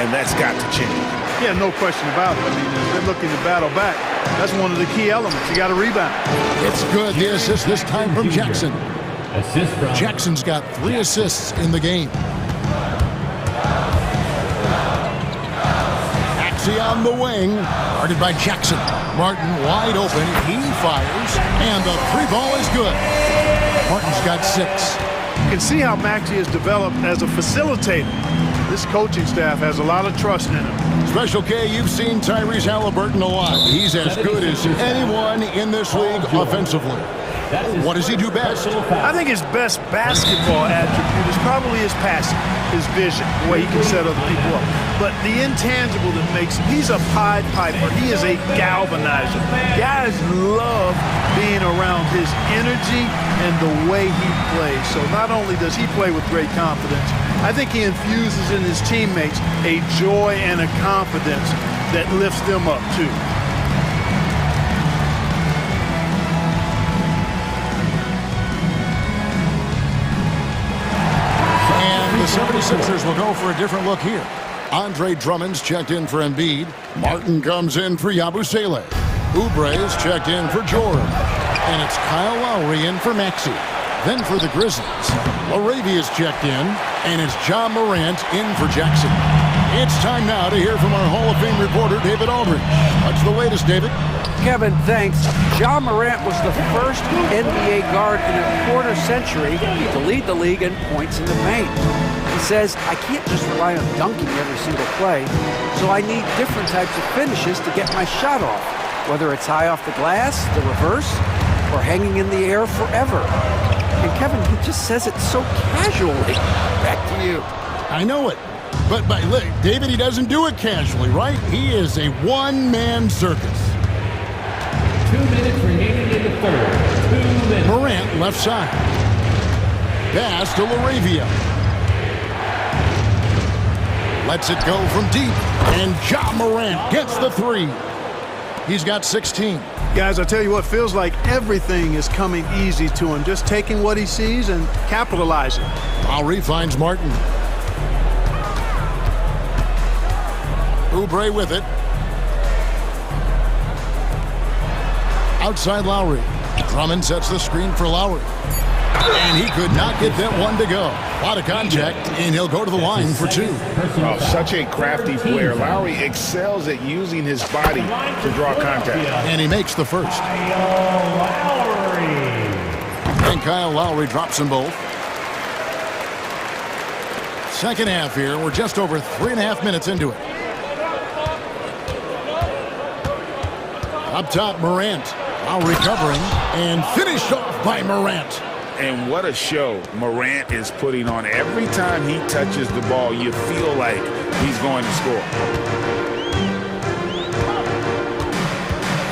and that's got to change. Yeah, no question about it. I mean, they're looking to battle back. That's one of the key elements. You got to rebound. It's good. The assist this time from Jackson. Jackson's got 3 assists in the game. Axie on the wing. Guarded by Jackson. Martin wide open. He fires. And the 3-ball is good. Martin's got 6. You can see how Maxey has developed as a facilitator. This coaching staff has a lot of trust in him. Special K, you've seen Tyrese Halliburton a lot. He's as good as anyone in this league offensively. What does he do best? I think his best basketball attribute is probably his passing, his vision, the way he can set other people up. But the intangible that makes him, he's a Pied Piper. He is a galvanizer. Guys love being around his energy and the way he plays. So not only does he play with great confidence, I think he infuses in his teammates a joy and a confidence that lifts them up too. And the 76ers will go for a different look here. Andre Drummond's checked in for Embiid. Martin comes in for Yabusele. Oubre's checked in for Jordan. And it's Kyle Lowry in for Maxey. Then for the Grizzlies, Laravia's checked in, and it's John Morant in for Jackson. It's time now to hear from our Hall of Fame reporter, David Aldridge. What's the latest, David? Kevin, thanks. John Morant was the first NBA guard in a quarter century to lead the league in points in the paint. He says, I can't just rely on dunking every single play, so I need different types of finishes to get my shot off, whether it's high off the glass, the reverse, or hanging in the air forever. And Kevin, he just says it so casually. Back to you. I know it. But look, David, he doesn't do it casually, right? He is a one-man circus. 2 minutes remaining in the third. 2 minutes. Morant left side. Pass to Laravia. Lets it go from deep. And John Morant gets the 3. He's got 16. Guys, I tell you what, feels like everything is coming easy to him. Just taking what he sees and capitalizing. Lowry finds Martin. Oubre with it. Outside Lowry. Drummond sets the screen for Lowry. And he could not get that one to go. A lot of contact, and he'll go to the line for 2. Oh, such a crafty player. Lowry excels at using his body to draw contact. And he makes the first. And Kyle Lowry drops them both. Second half here. We're just over 3.5 minutes into it. Up top, Morant. Lowry covering and finished off by Morant. And what a show Morant is putting on. Every time he touches the ball, you feel like he's going to score.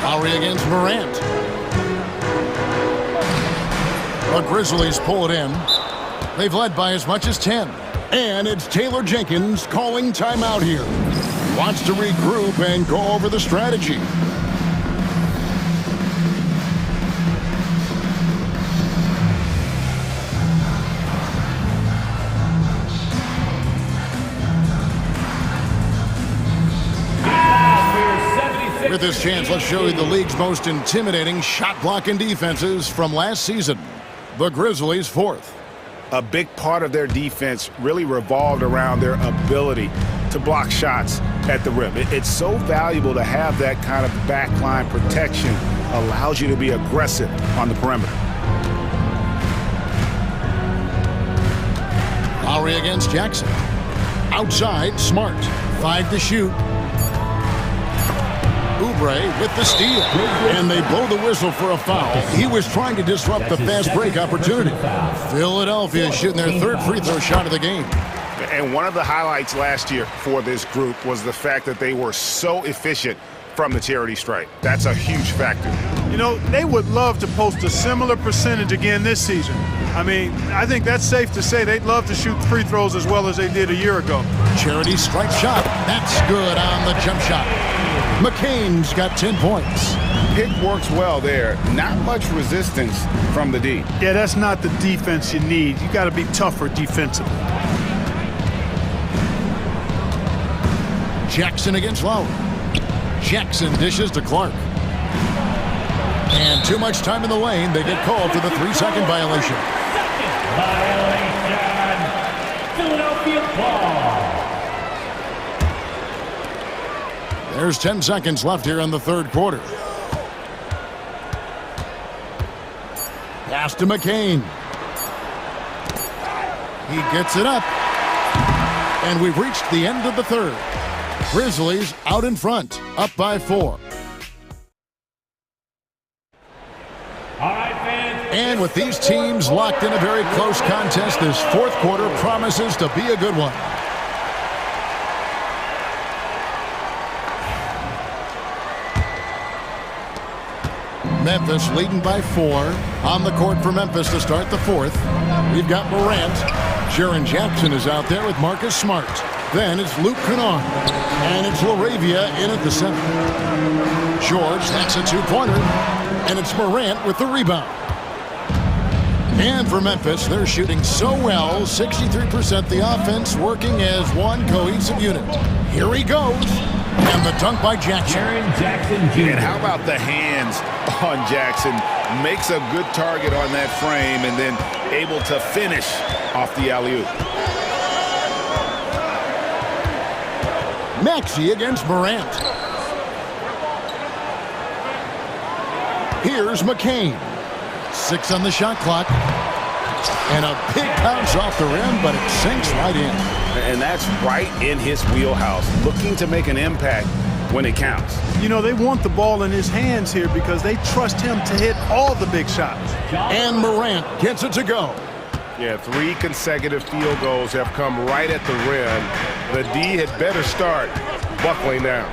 Lowry against Morant. The Grizzlies pull it in. They've led by as much as 10. And it's Taylor Jenkins calling timeout here. Wants to regroup and go over the strategy. With this chance, let's show you the league's most intimidating shot blocking defenses from last season. The Grizzlies 4th. A big part of their defense really revolved around their ability to block shots at the rim. It's so valuable to have that kind of backline protection. Allows you to be aggressive on the perimeter. Lowry against Jackson. Outside, Smart. 5 to shoot. Oubre with the steal. And they blow the whistle for a foul. He was trying to disrupt the fast break opportunity. Philadelphia shooting their 3rd free throw shot of the game. And one of the highlights last year for this group was the fact that they were so efficient from the charity stripe. That's a huge factor. You know, they would love to post a similar percentage again this season. I mean, I think that's safe to say they'd love to shoot free throws as well as they did a year ago. Charity stripe shot. That's good on the jump shot. McCain's got 10 points. Pick works well there. Not much resistance from the D. Yeah, that's not the defense you need. You got to be tougher defensively. Jackson against Lowe. Jackson dishes to Clark. And too much time in the lane. They get called for the 3-second violation. Philadelphia ball. There's 10 seconds left here in the third quarter. Pass to McCain. He gets it up. And we've reached the end of the third. Grizzlies out in front, up by 4. And with these teams locked in a very close contest, this fourth quarter promises to be a good one. Memphis leading by 4. On the court for Memphis to start the fourth. We've got Morant. Jaren Jackson is out there with Marcus Smart. Then it's Luke Kennard. And it's LaRavia in at the center. George, that's a two-pointer. And it's Morant with the rebound. And for Memphis, they're shooting so well, 63% the offense working as one cohesive unit. Here he goes. And the dunk by Jackson. And how about the hands on Jackson? Makes a good target on that frame and then able to finish off the alley-oop. Maxey against Morant. Here's McCain. 6 on the shot clock. And a big bounce off the rim, but it sinks right in. And that's right in his wheelhouse, looking to make an impact when it counts. You know, they want the ball in his hands here because they trust him to hit all the big shots. And Morant gets it to go. Yeah, 3 consecutive field goals have come right at the rim. The D had better start buckling down.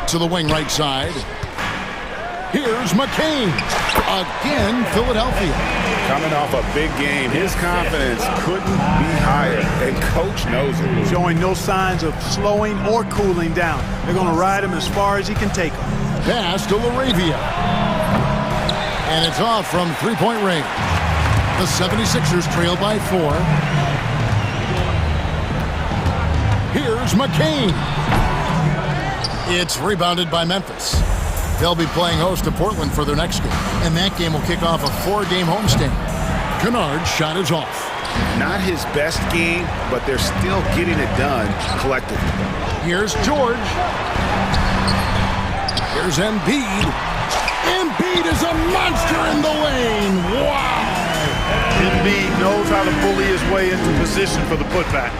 To the wing right side. Here's McCain. Again, Philadelphia. Coming off a big game, his confidence couldn't be higher, and coach knows it. Showing no signs of slowing or cooling down. They're going to ride him as far as he can take him. Pass to LaRavia. And it's off from three-point range. The 76ers trail by 4. Here's McCain. It's rebounded by Memphis. They'll be playing host to Portland for their next game. And that game will kick off a 4-game homestand. Kennard's shot is off. Not his best game, but they're still getting it done collectively. Here's George. Here's Embiid. Embiid is a monster in the lane. Wow. Embiid knows how to bully his way into position for the putback.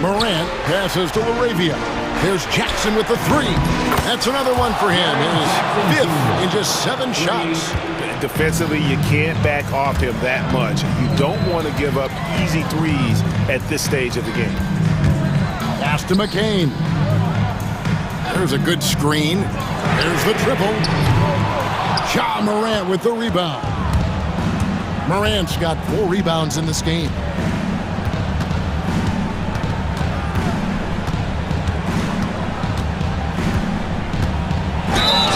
Morant passes to LaRavia. There's Jackson with the 3. That's another one for him. His 5th in just 7 shots. Defensively, you can't back off him that much. You don't want to give up easy threes at this stage of the game. Pass to McCain. There's a good screen. There's the triple. Ja Morant with the rebound. Morant's got 4 rebounds in this game.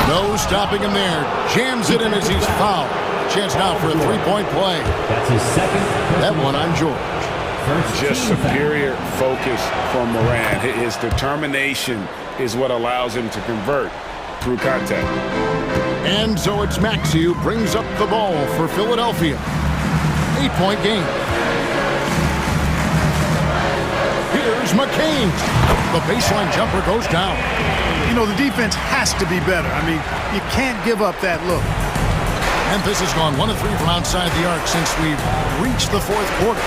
No stopping him there. Jams it in as he's fouled. Chance now for a 3-point play. That's his second. That one on George. Just superior focus from Morant. His determination is what allows him to convert through contact. And so it's Maxey who brings up the ball for Philadelphia. 8-point game. Here's McCain. The baseline jumper goes down. You know, the defense has to be better. I mean, you can't give up that look. Memphis has gone 1 of 3 from outside the arc since we've reached the fourth quarter.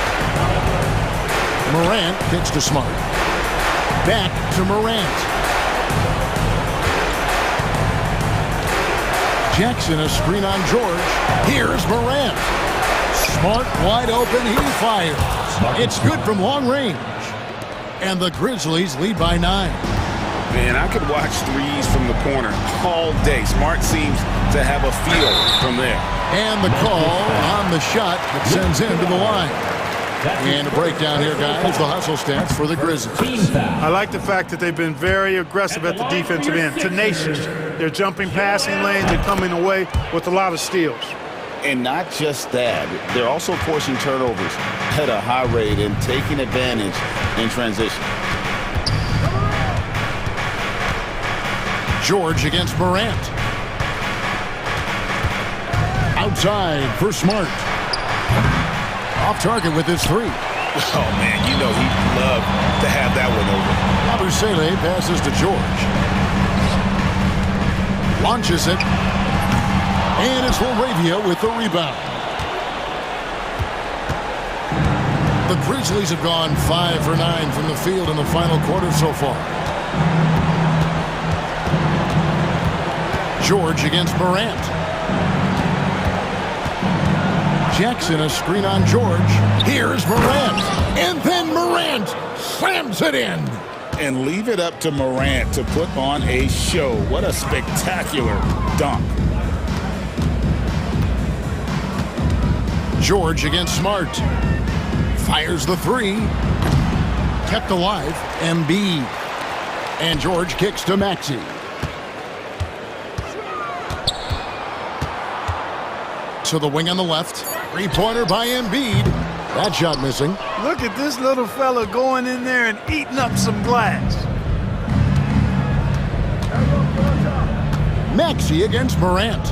Morant kicks to Smart. Back to Morant. Jackson a screen on George. Here's Morant. Smart wide open. He fires. It's good from long range. And the Grizzlies lead by 9. Man, I could watch threes from the corner all day. Smart seems to have a feel from there. And the call on the shot that sends him to the line. And a breakdown here, guys. The hustle stats for the Grizzlies. I like the fact that they've been very aggressive at the defensive end. Tenacious. They're jumping passing lanes. They're coming away with a lot of steals. And not just that, they're also forcing turnovers at a high rate and taking advantage in transition. George against Morant. Outside for Smart. Off target with his three. Oh, man, you know he'd love to have that one over. Abusele passes to George. Launches it. And it's Laravia with the rebound. The Grizzlies have gone 5 for 9 from the field in the final quarter so far. George against Morant. Jackson, a screen on George. Here's Morant. And then Morant slams it in. And leave it up to Morant to put on a show. What a spectacular dunk. George against Smart. Fires the three. Kept alive. Embiid. And George kicks to Maxey. To the wing on the left. Three-pointer by Embiid. That shot missing. Look at this little fella going in there and eating up some glass. Maxey against Morant.